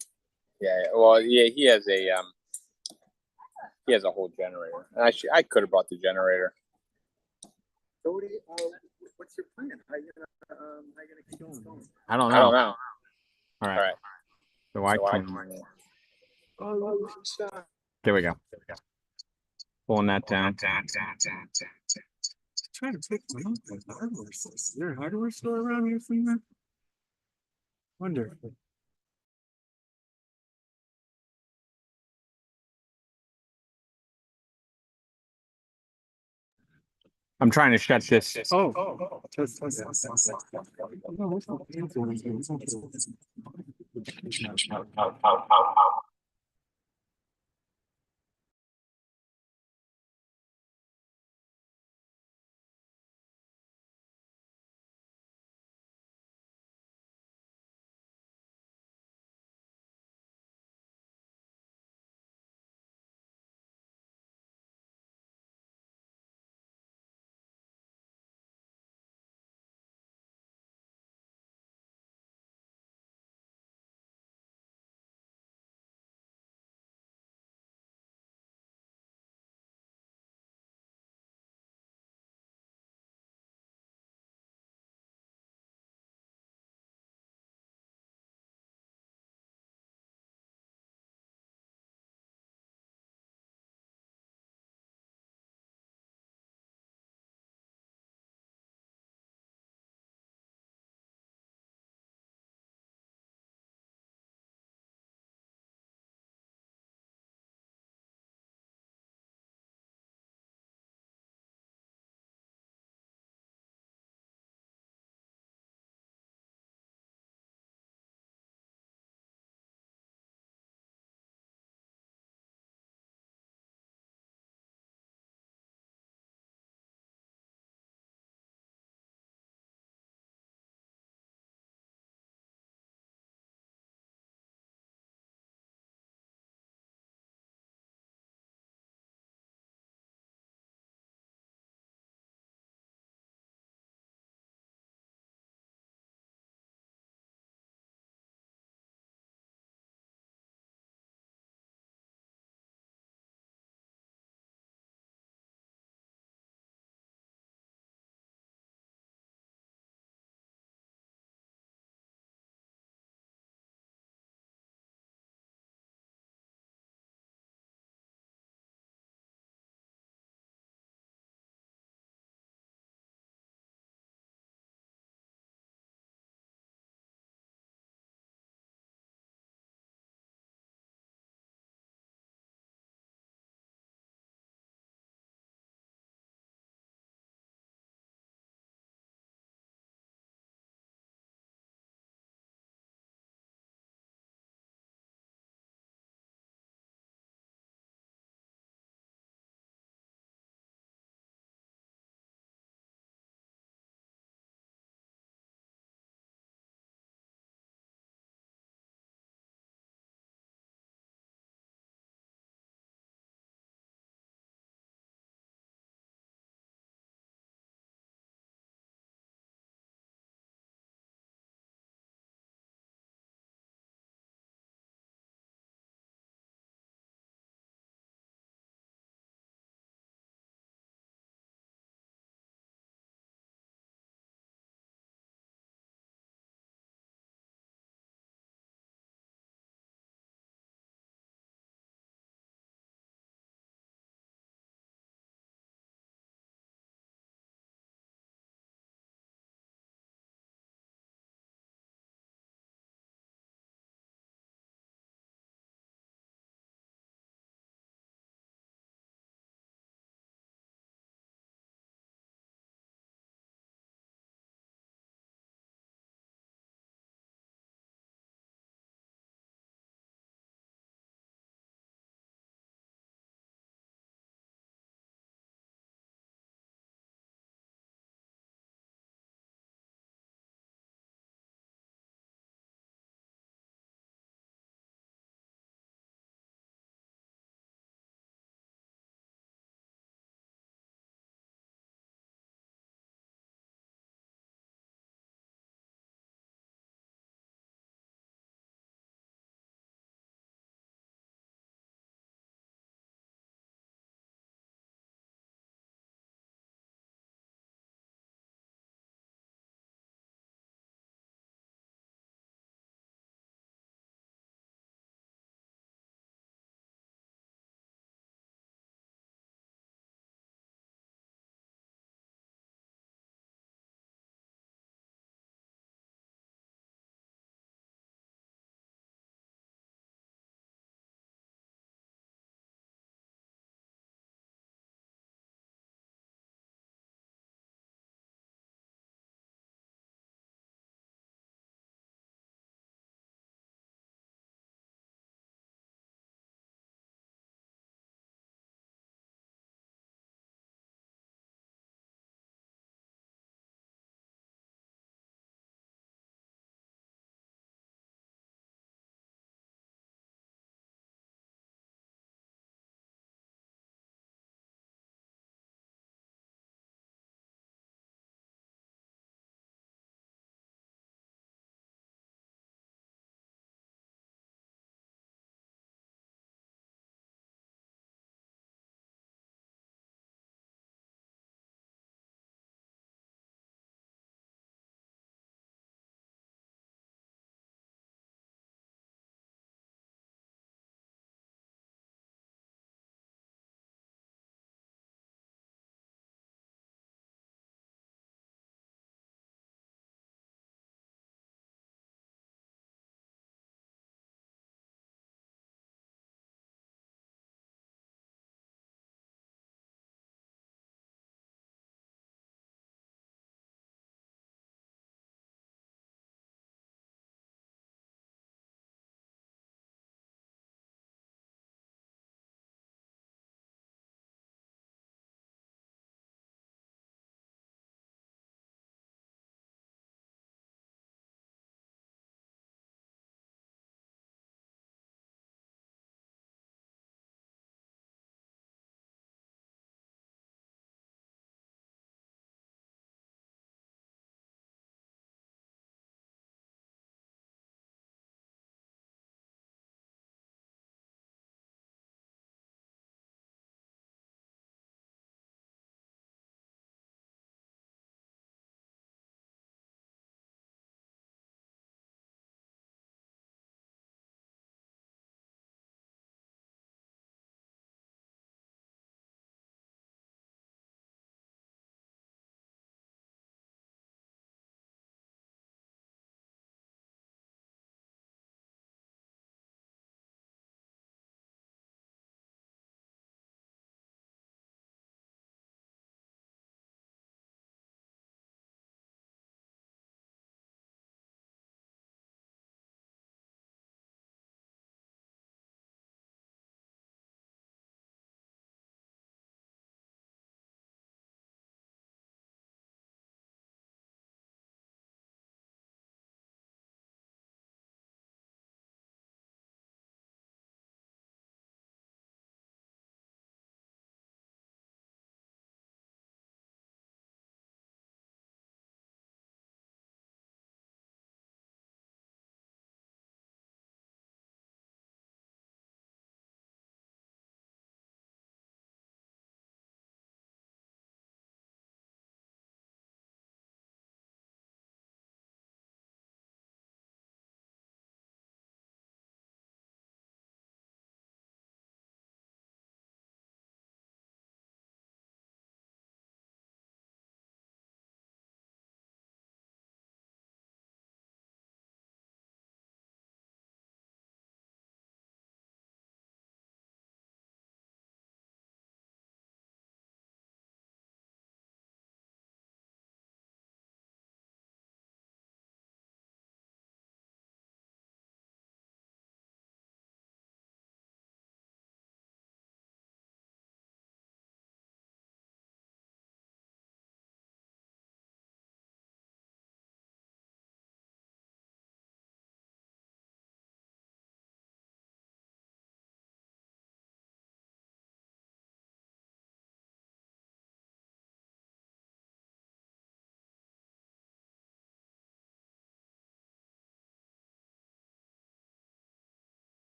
Yeah. Well, yeah, he has a whole generator. And I could have brought the generator. So what do you, what's your plan? How you gonna keep this going? I don't I don't know. know. All right. So I can. There we go. Pulling that down. Trying to pick one up at the hardware store. Is there a hardware store around here somewhere? Wonder. I'm trying to shut this. Oh.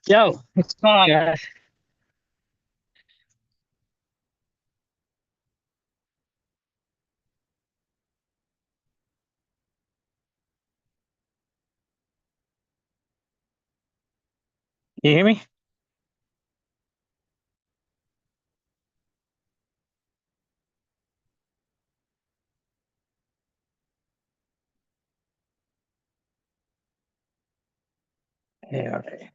Yo, what's going on, guys? Can you hear me? Yeah, okay.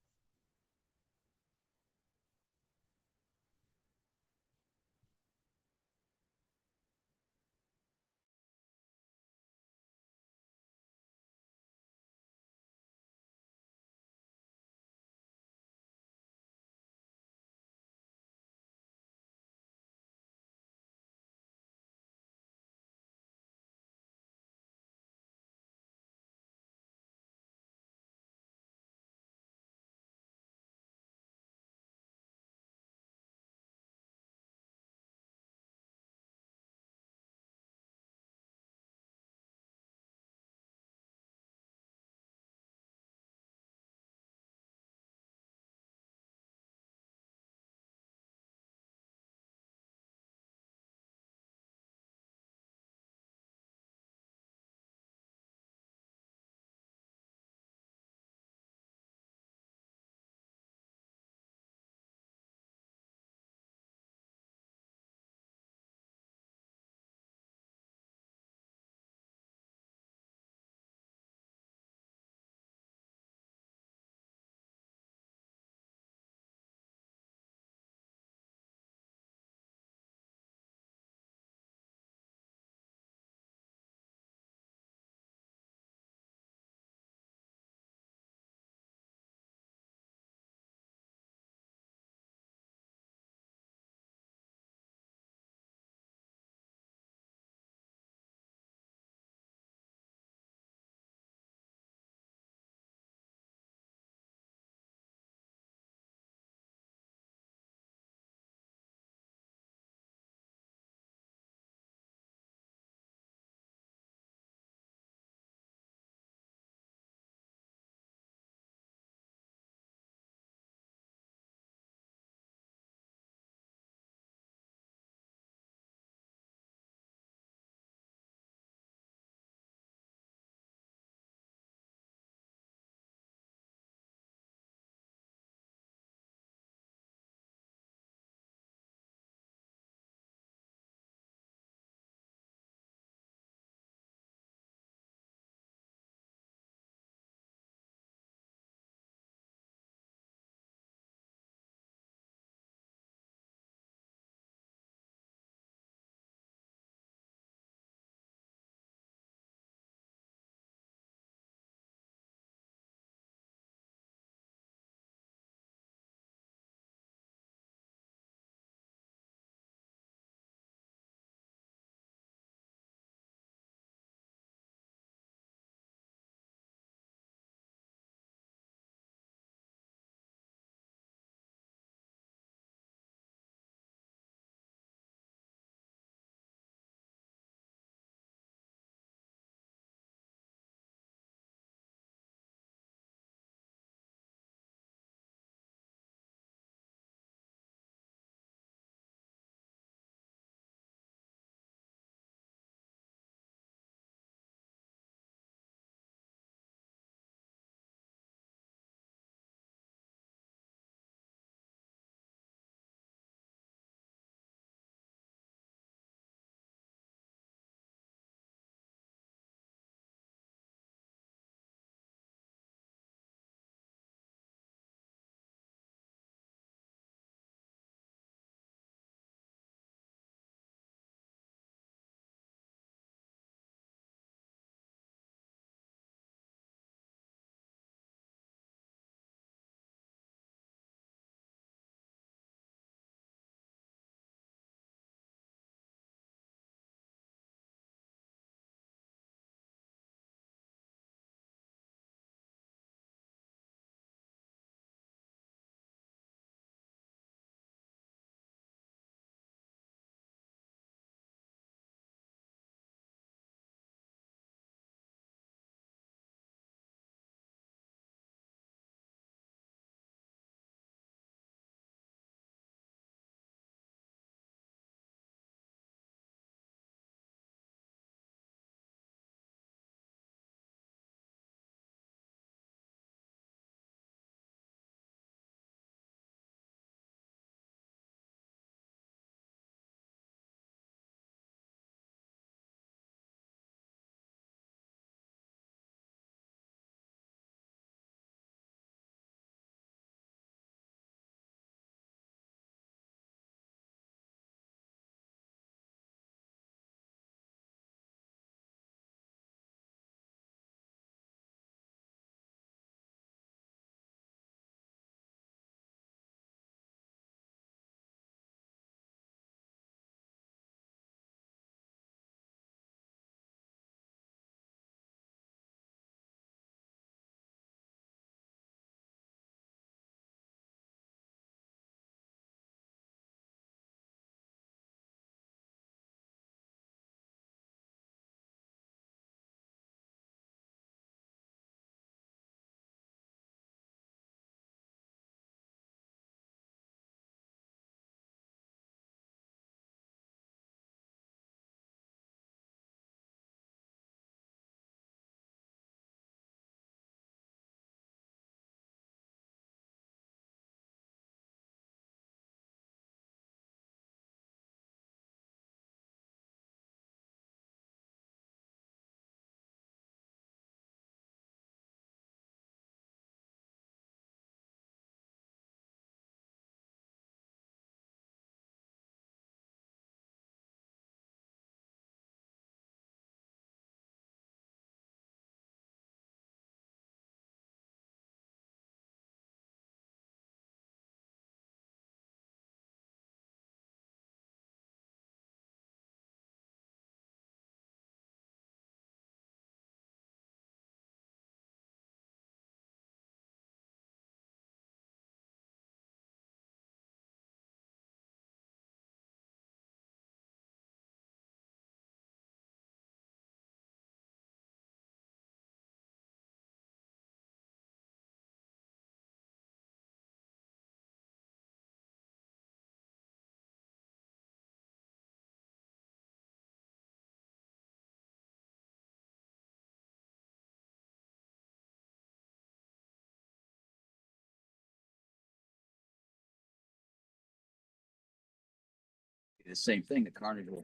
the same thing, the carnage will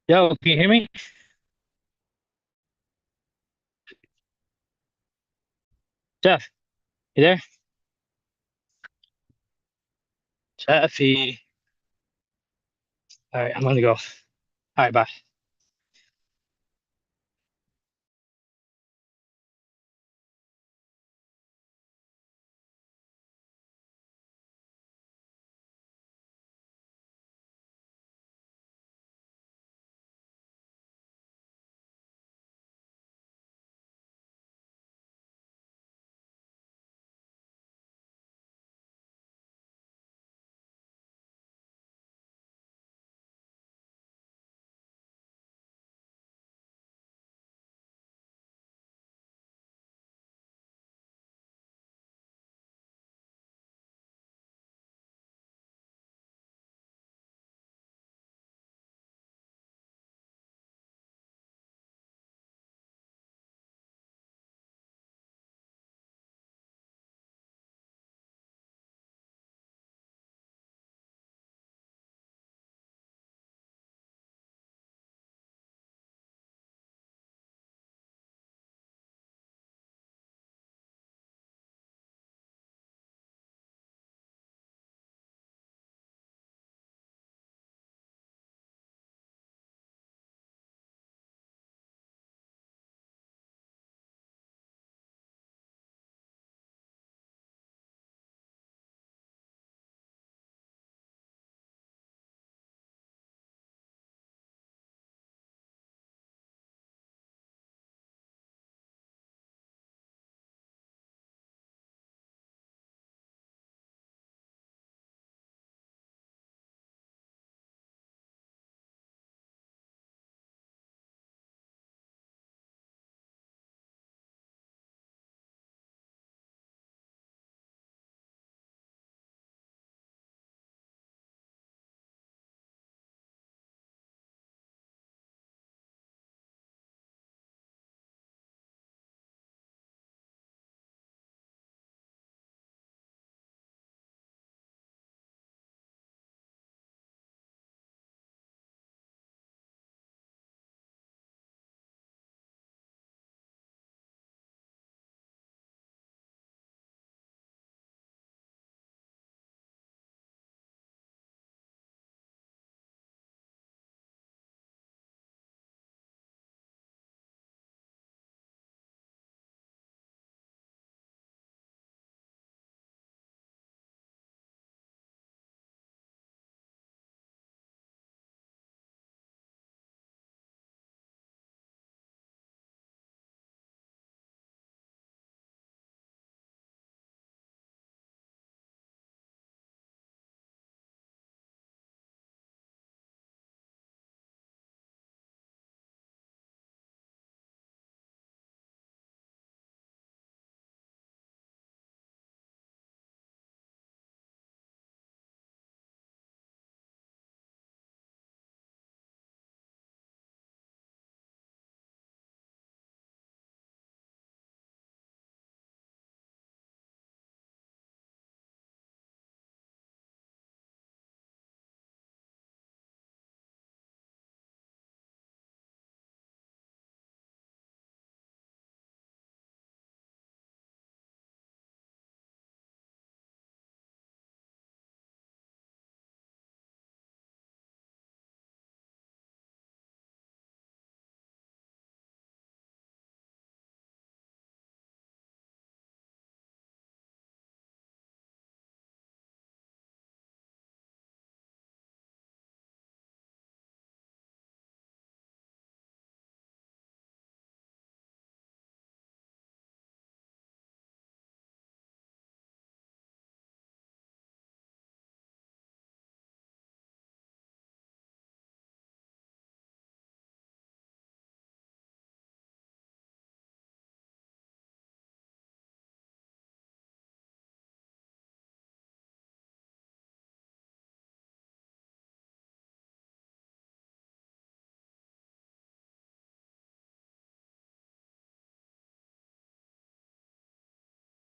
Yo, can you hear me? Jeff, you there? Jeffy. All right, I'm gonna go. All right, bye.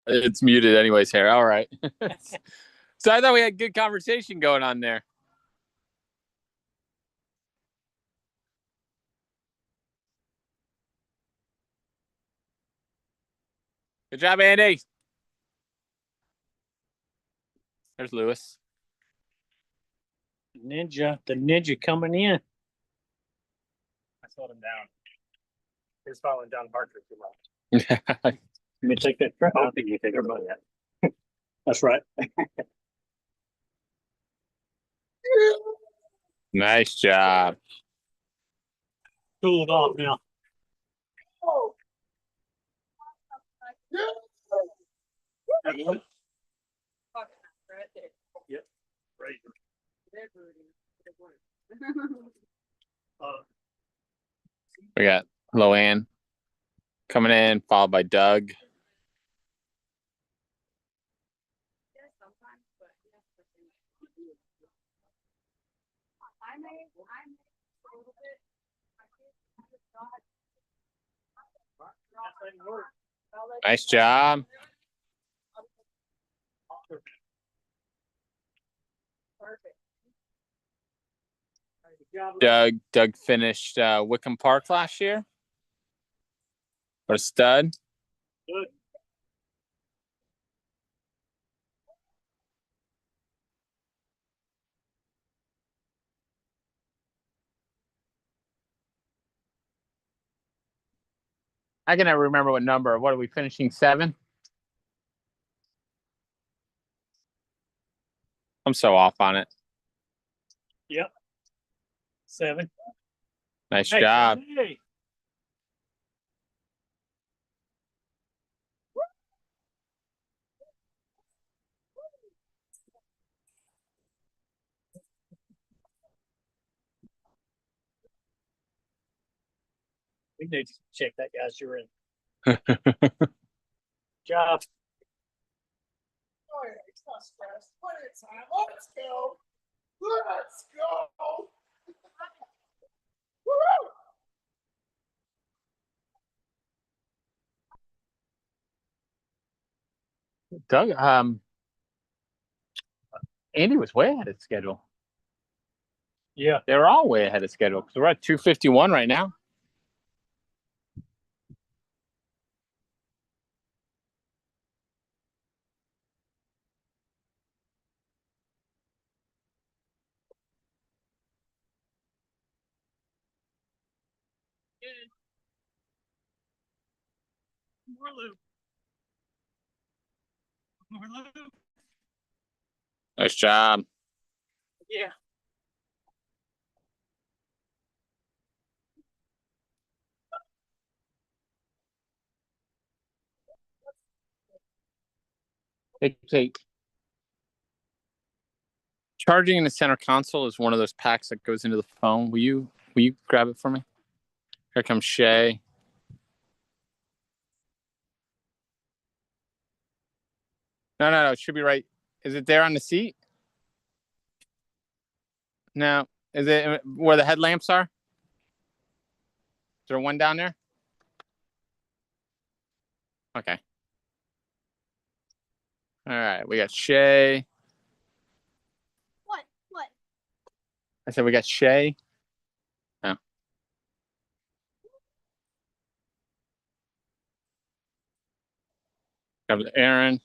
It's muted anyways, Hair. All right. So I thought we had good conversation going on there. Good job, Andy. There's Lewis. The ninja coming in. I slowed him down. He's following down Barker too much. Let me take that. I don't think you take her money yet. That's right. Nice job. Cool it off now. Yep. Right. We got Loanne coming in, followed by Doug. Nice job. Doug finished Wickham Park last year. What a stud. Good. I can never remember what number. What are we finishing? 7? I'm so off on it. Yep. 7. Nice job. Hey. We need to check that guy's urine. Job. Oh, yeah, it's not stressed. Plenty of time. Let's go. Let's go. Woo! Doug, Andy was way ahead of schedule. Yeah. They were all way ahead of schedule because we're at 251 right now. More loop. More loop. Nice job. Yeah. Hey, Kate. Charging in the center console is one of those packs that goes into the phone. Will you grab it for me? Here comes Shay. No. It should be right. Is it there on the seat? No. Is it where the headlamps are? Is there one down there? Okay. All right. We got Shay. What? I said we got Shay. Oh. Got Aaron.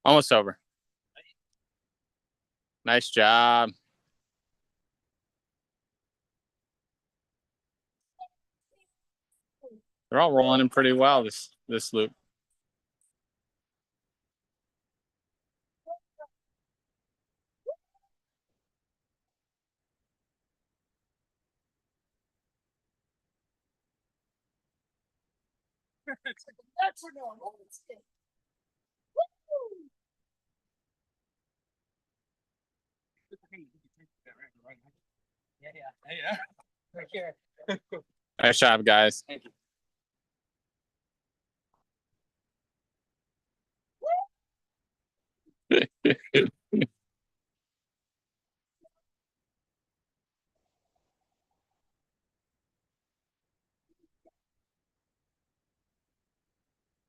Almost over. Nice job. They're all rolling in pretty well this loop. That's for normal. Yeah. Right here. Nice job, guys. Thank you.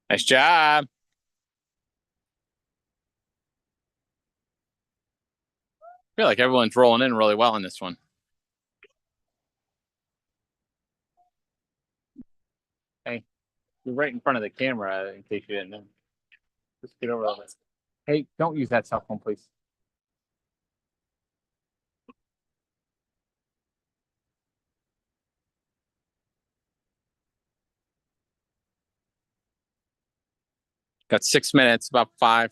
Nice job. feel like everyone's rolling in really well on this one. Hey, you're right in front of the camera in case you didn't know. Just get over there. Hey, don't use that cell phone, please. Got 6 minutes, about 5.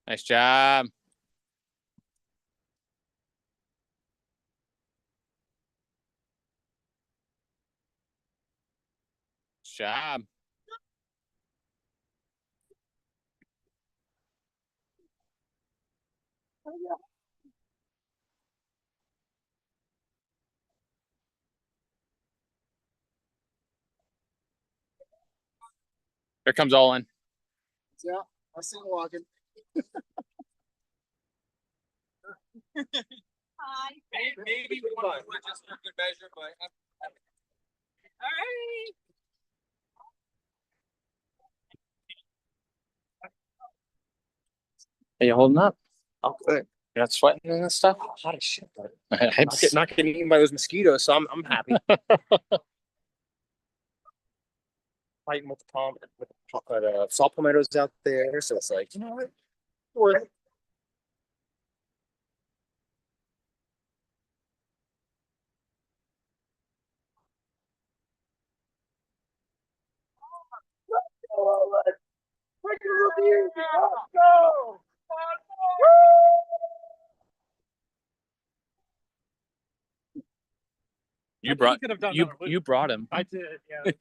Nice job. Nice job. Here comes Olin. Yeah, I see him walking. Hi. Maybe we want to do it just for good measure, but all right. Are you holding up? Oh, good. You're not sweating and stuff? Hot as shit, but It's not getting eaten by those mosquitoes, so I'm happy. Fighting with the saw palmettos out there, so it's like, you know what? Worth it. Let's go! You brought him. I did, yeah.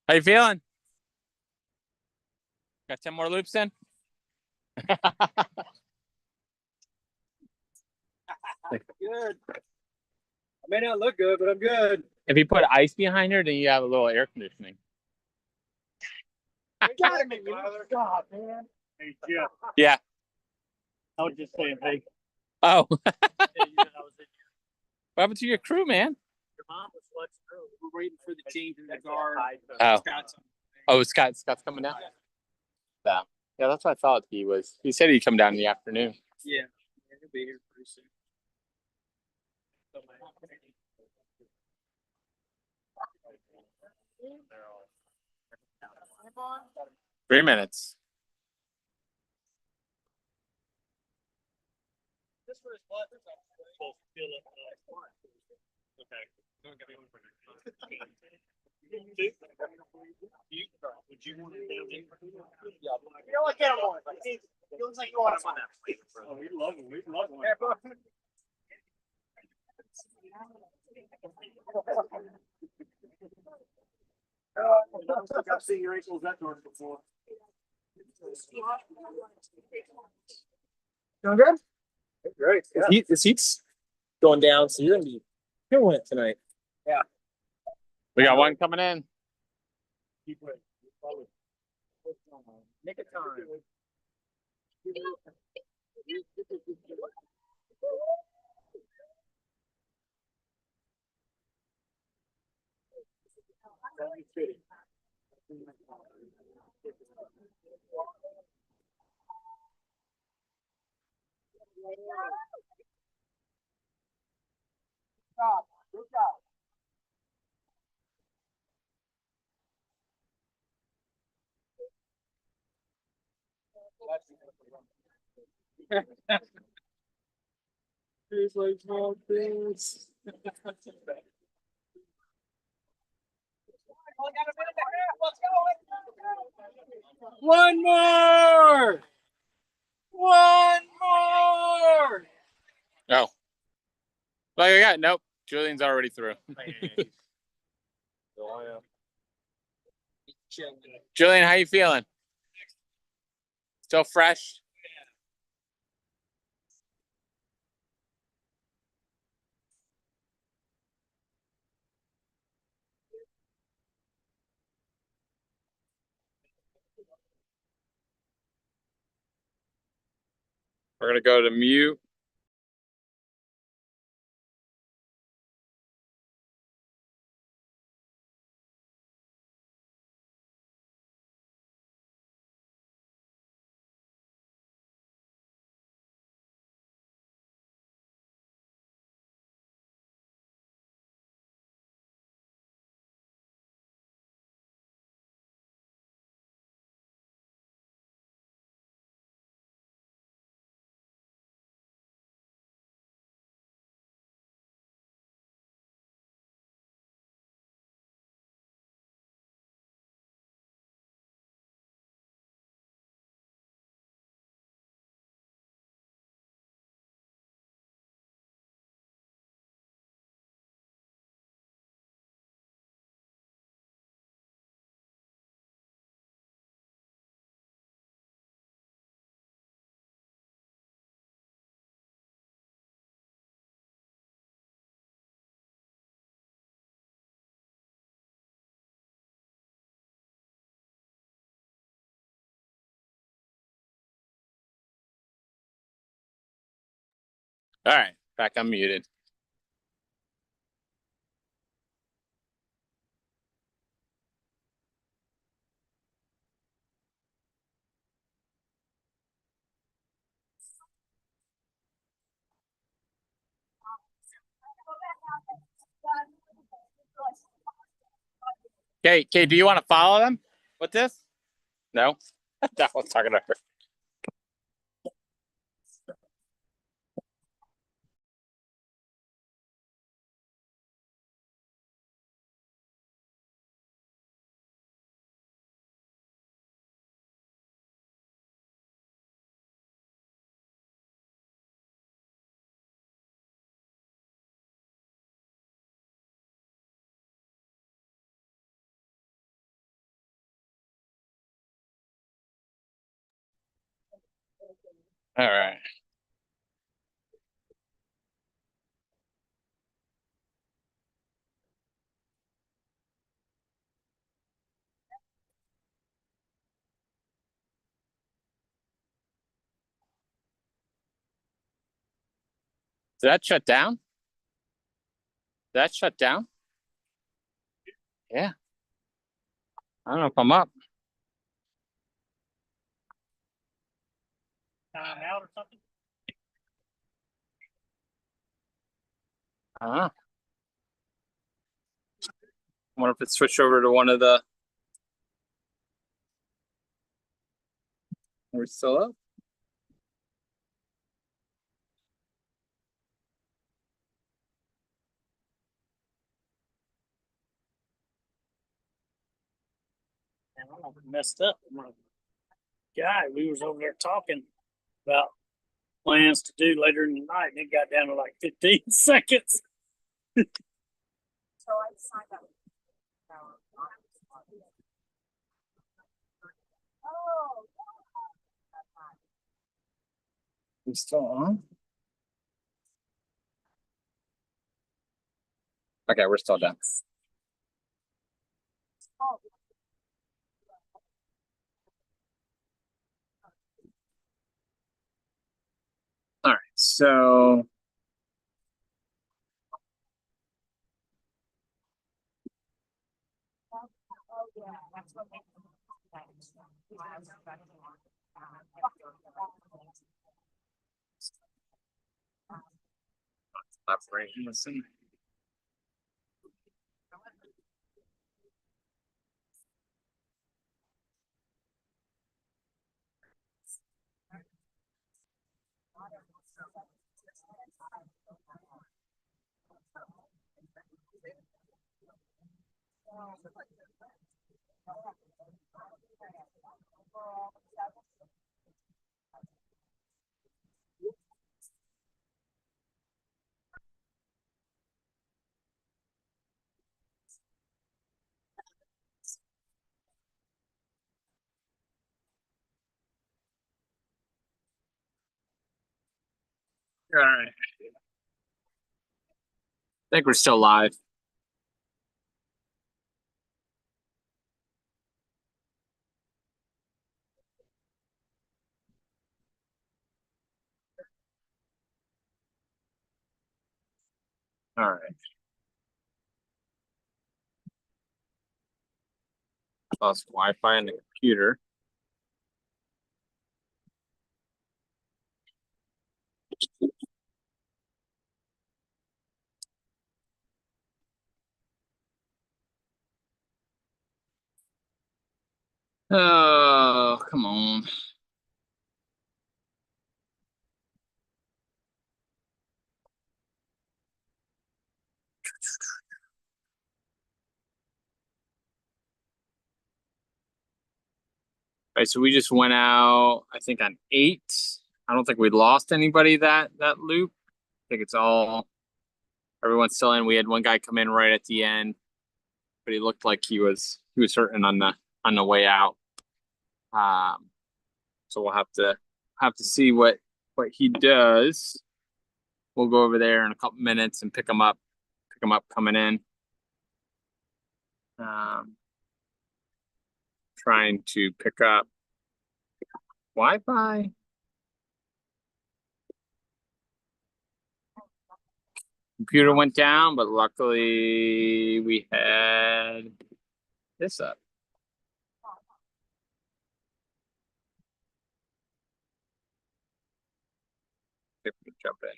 How you feeling? Got 10 more loops in? Good. I may not look good, but I'm good. If you put ice behind her, then you have a little air conditioning. Gotta make me stop, man. Hey, Jeff. Yeah. I was just saying, hey. Oh. Hey, you said I was in here. What happened to your crew, man? Your mom was flexing early. We're waiting for the change in the guard. Oh. Scott's Scott's coming down? Yeah. Yeah, that's what I thought he was. He said he'd come down in the afternoon. Yeah. He'll be here pretty soon. 3 minutes. This was what? Okay. Would you want to do it? You don't like him on. It looks like you want him on that plate. Oh, we love him. We love him. I've seen your ankles that dark before. Doing good? Great. Yeah. The seat's going down, so you're gonna be killing it tonight. Yeah. We got one coming in. Keep waiting. Nick of time. Stop. Good job. It's like small things. One more. One more. Oh. Like I got nope. Julian's already through. Julian, how you feeling? Still fresh? We're gonna go to mute. All right, back unmuted. Okay, do you want to follow them with this? No? That one's talking to her. All right. Did that shut down? Did that shut down? Yeah. I don't know if I'm up. Out or something? I don't know. I wonder if it switched over to one of the. Are we still up? And I messed up. My guy, we was over there talking about plans to do later in the night, and it got down to like 15 seconds. So I signed up. Oh. We still on? Okay, we're still done. All right, so operation. Listen. All right. I think we're still live. All right. Lost Wi-Fi on the computer. Oh, come on. All right, so we just went out, I think, on 8. I don't think we lost anybody that loop. I think it's all everyone's still in. We had one guy come in right at the end, but he looked like he was hurting on the way out. So we'll have to see what he does. We'll go over there in a couple minutes and pick him up coming in. Trying to pick up Wi-Fi. Computer went down, but luckily we had this up. If we can jump in.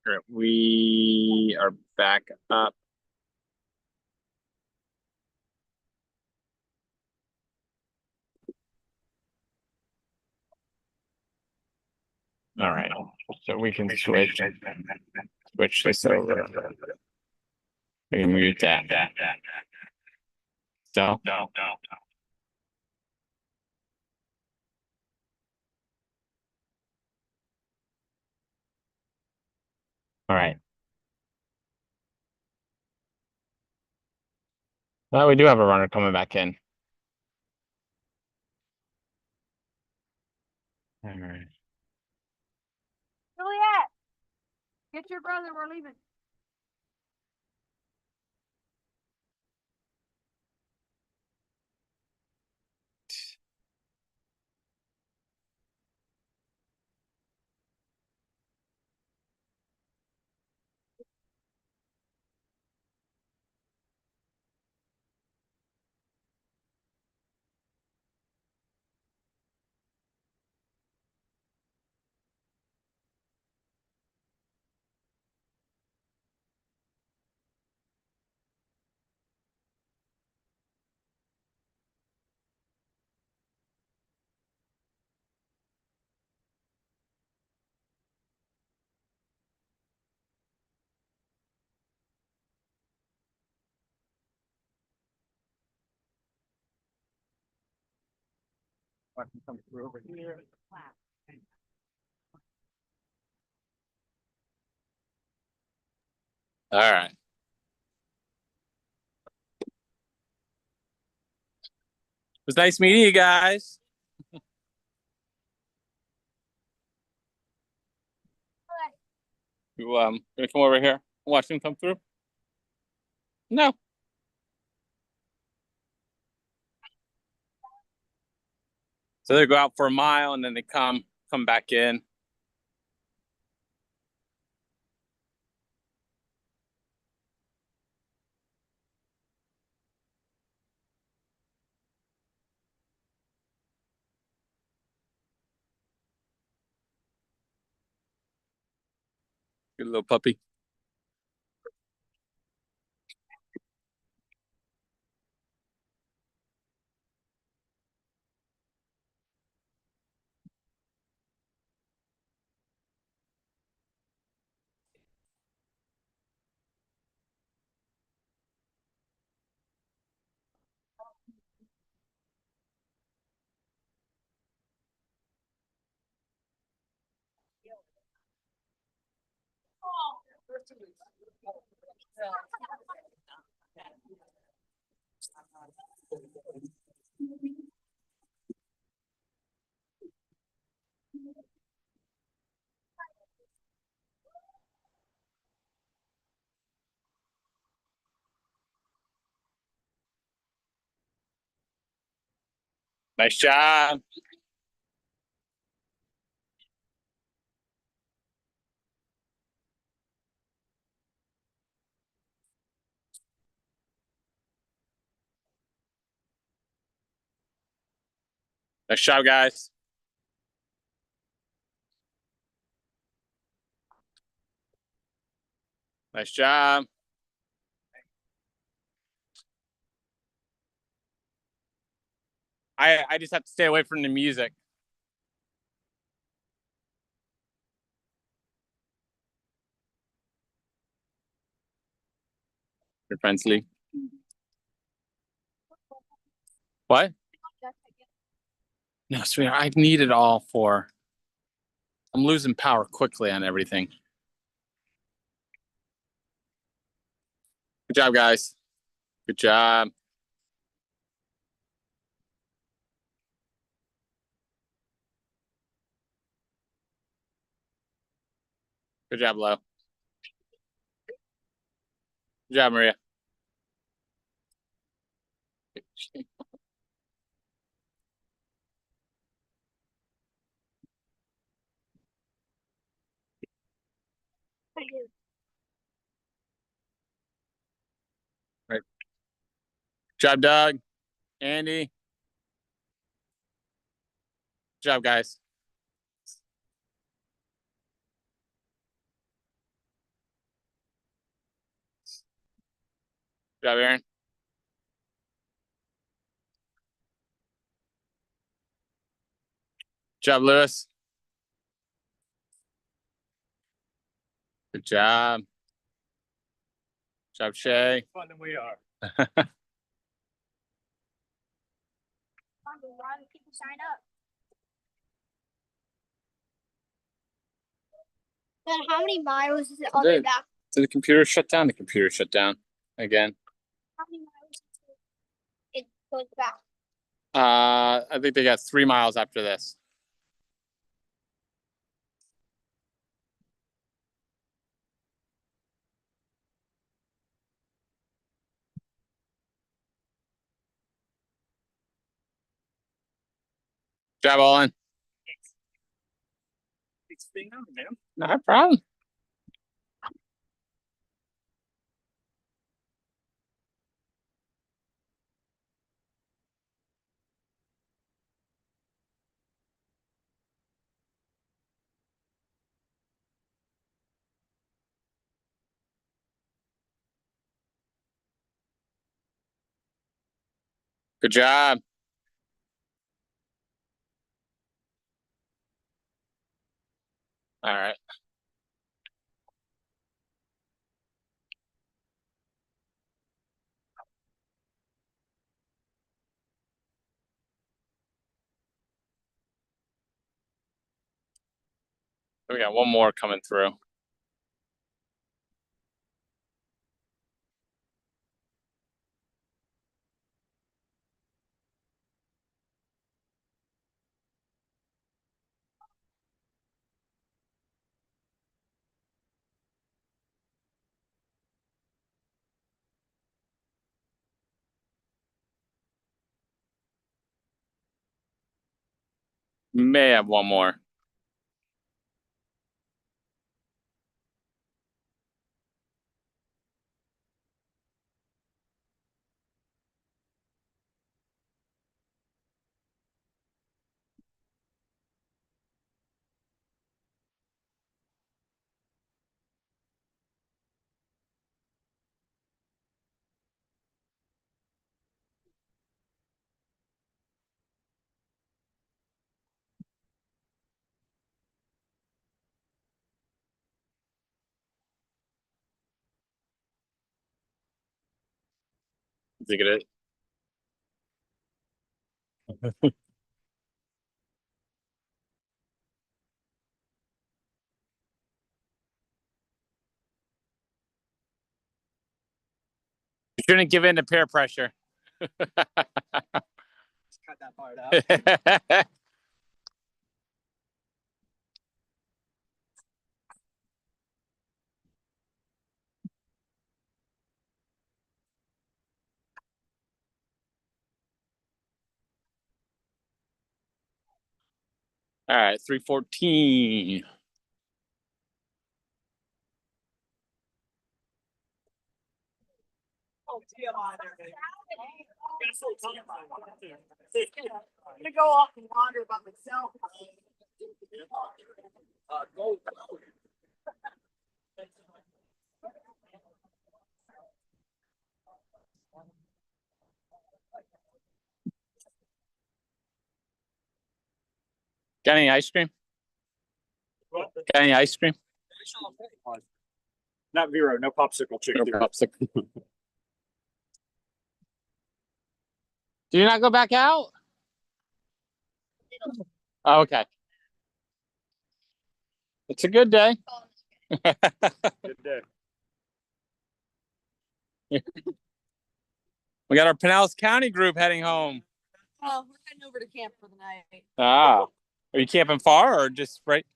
All right, we are back up. All right, so we can switch this over. We can mute that. So. All right. Well, we do have a runner coming back in. All right. Juliet, get your brother. We're leaving. I can come through over here. All right. It was nice meeting you guys. You gonna come over here, watch them come through? No. So they go out for a mile and then they come back in. Good little puppy. Nice job. Nice job, guys. Nice job. I just have to stay away from the music. Your friends league. What? No, sweetheart, I need it all for. I'm losing power quickly on everything. Good job, guys. Good job. Good job, Lo. Good job, Maria. Right. Good job, Doug. Andy. Good job, guys. Good job, Aaron. Good job, Lewis. Good job. Good job, Shay. Fun than we are. Why do people sign up? Then how many miles is it all the way back? Did the computer shut down? The computer shut down again. How many miles it goes back? I think they got 3 miles after this. Good job, Olin. It's being on, man. No problem. Good job. All right. We got one more coming through. May have one more. Think it is. shouldn't give in to peer pressure. Cut that part out. All right, 314. Oh, TMI there, baby. I'm gonna go off and wander by myself. Go. Got any ice cream? Got any ice cream? Not Vero, no popsicle chick. No popsicle. Do you not go back out? Oh, okay. It's a good day. Good day. We got our Pinellas County group heading home. Oh, we're heading over to camp for the night. Ah. Are you camping far or just right?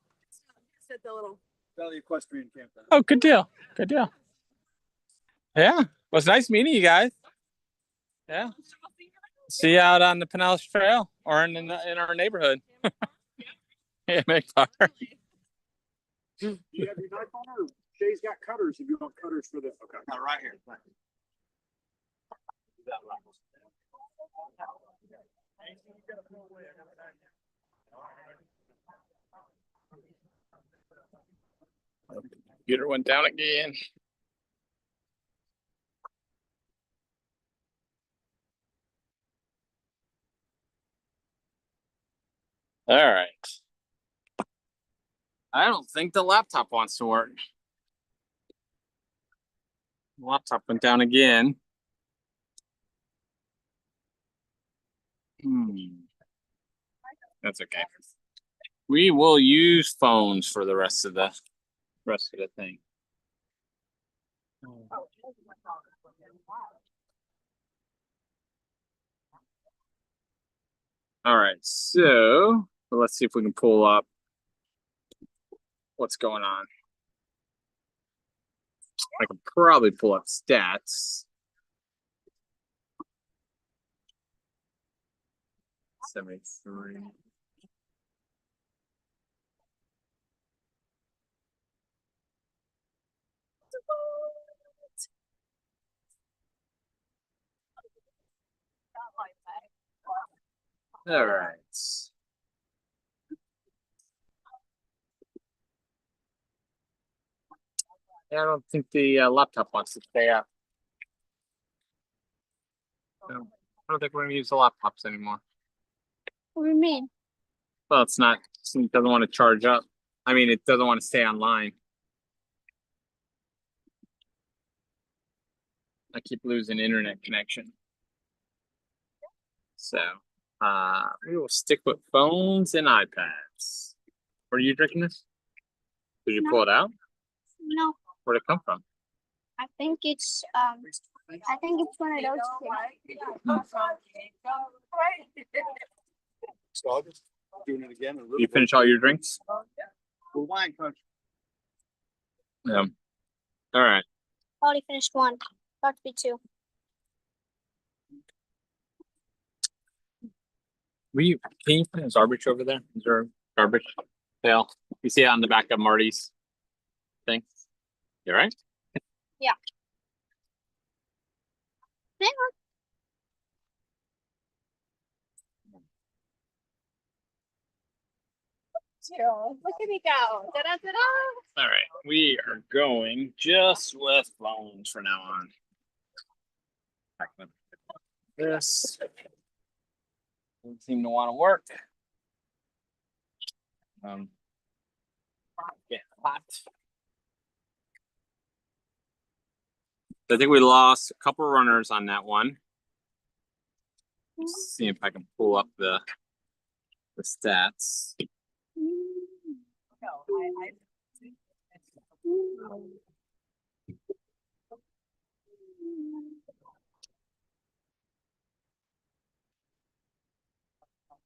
Just at the little. Valley Equestrian Camp. Oh, good deal. Good deal. Yeah. Well, it's nice meeting you guys. Yeah. See you out on the Pinellas Trail or in our neighborhood. Yeah, make fire. Do you have your knife on or Shay's got cutters if you want cutters for this? Okay. Right here. Computer went down again. All right. I don't think the laptop wants to work. Laptop went down again. That's okay. We will use phones for the rest of the thing. All right, so let's see if we can pull up what's going on. I can probably pull up stats. 73. All right. Yeah, I don't think the laptop wants to stay up. No, I don't think we're going to use the laptops anymore. What do you mean? Well, it doesn't want to charge up. I mean, it doesn't want to stay online. I keep losing internet connection. So, we will stick with phones and iPads. Were you drinking this? Did you pull it out? No, Where'd it come from? I think it's one of those. So doing it again. You finish all your drinks? We're wine country. Yeah. All right. Already finished one. About to be two. Can you put his garbage over there? Is there a garbage pail? You see it on the back of Marty's thing? You all right? Yeah. Hang on. Look at me go. Da-da-da-da. All right. We are going just with phones from now on. This doesn't seem to want to work. Get hot. I think we lost a couple runners on that one. Let's see if I can pull up the stats.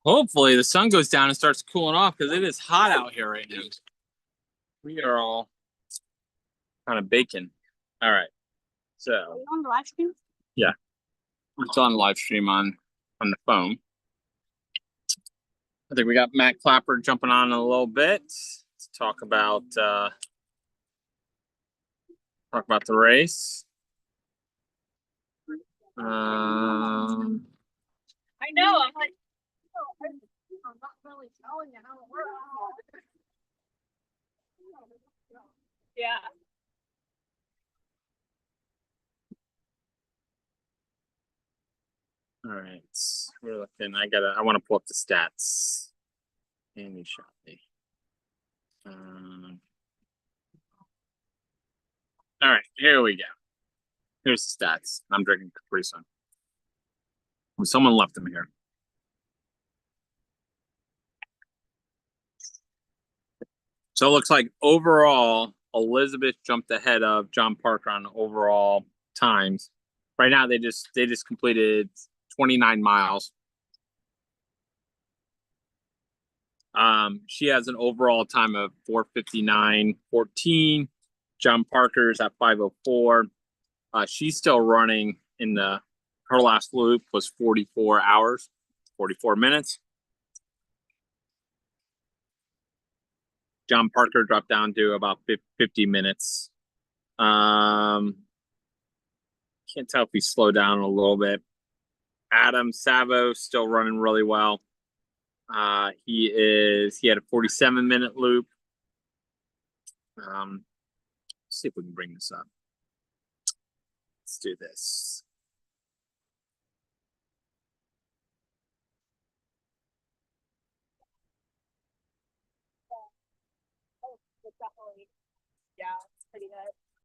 Hopefully the sun goes down and starts cooling off because it is hot out here right now. We are all kind of baking. All right. So on the live stream? yeah, it's on live stream on the phone. I think we got Matt Clapper jumping on in a little bit to talk about the race. I know. I'm like, I'm not really telling you how it works. Yeah. All right, we're looking. I want to pull up the stats. Andy shot me. All right, here we go. Here's the stats. I'm drinking Capri Sun. Someone left them here. So it looks like overall, Elizabeth jumped ahead of John Parker on overall times. Right now, they just completed 29 miles. She has an overall time of 4:59:14. John Parker's at 5:04. She's still running in her last loop was 44 hours, 44 minutes. John Parker dropped down to about 50 minutes. Can't tell if he slowed down a little bit. Adam Savo still running really well. He had a 47-minute loop. Let's see if we can bring this up. Let's do this. Definitely. Yeah, it's pretty good.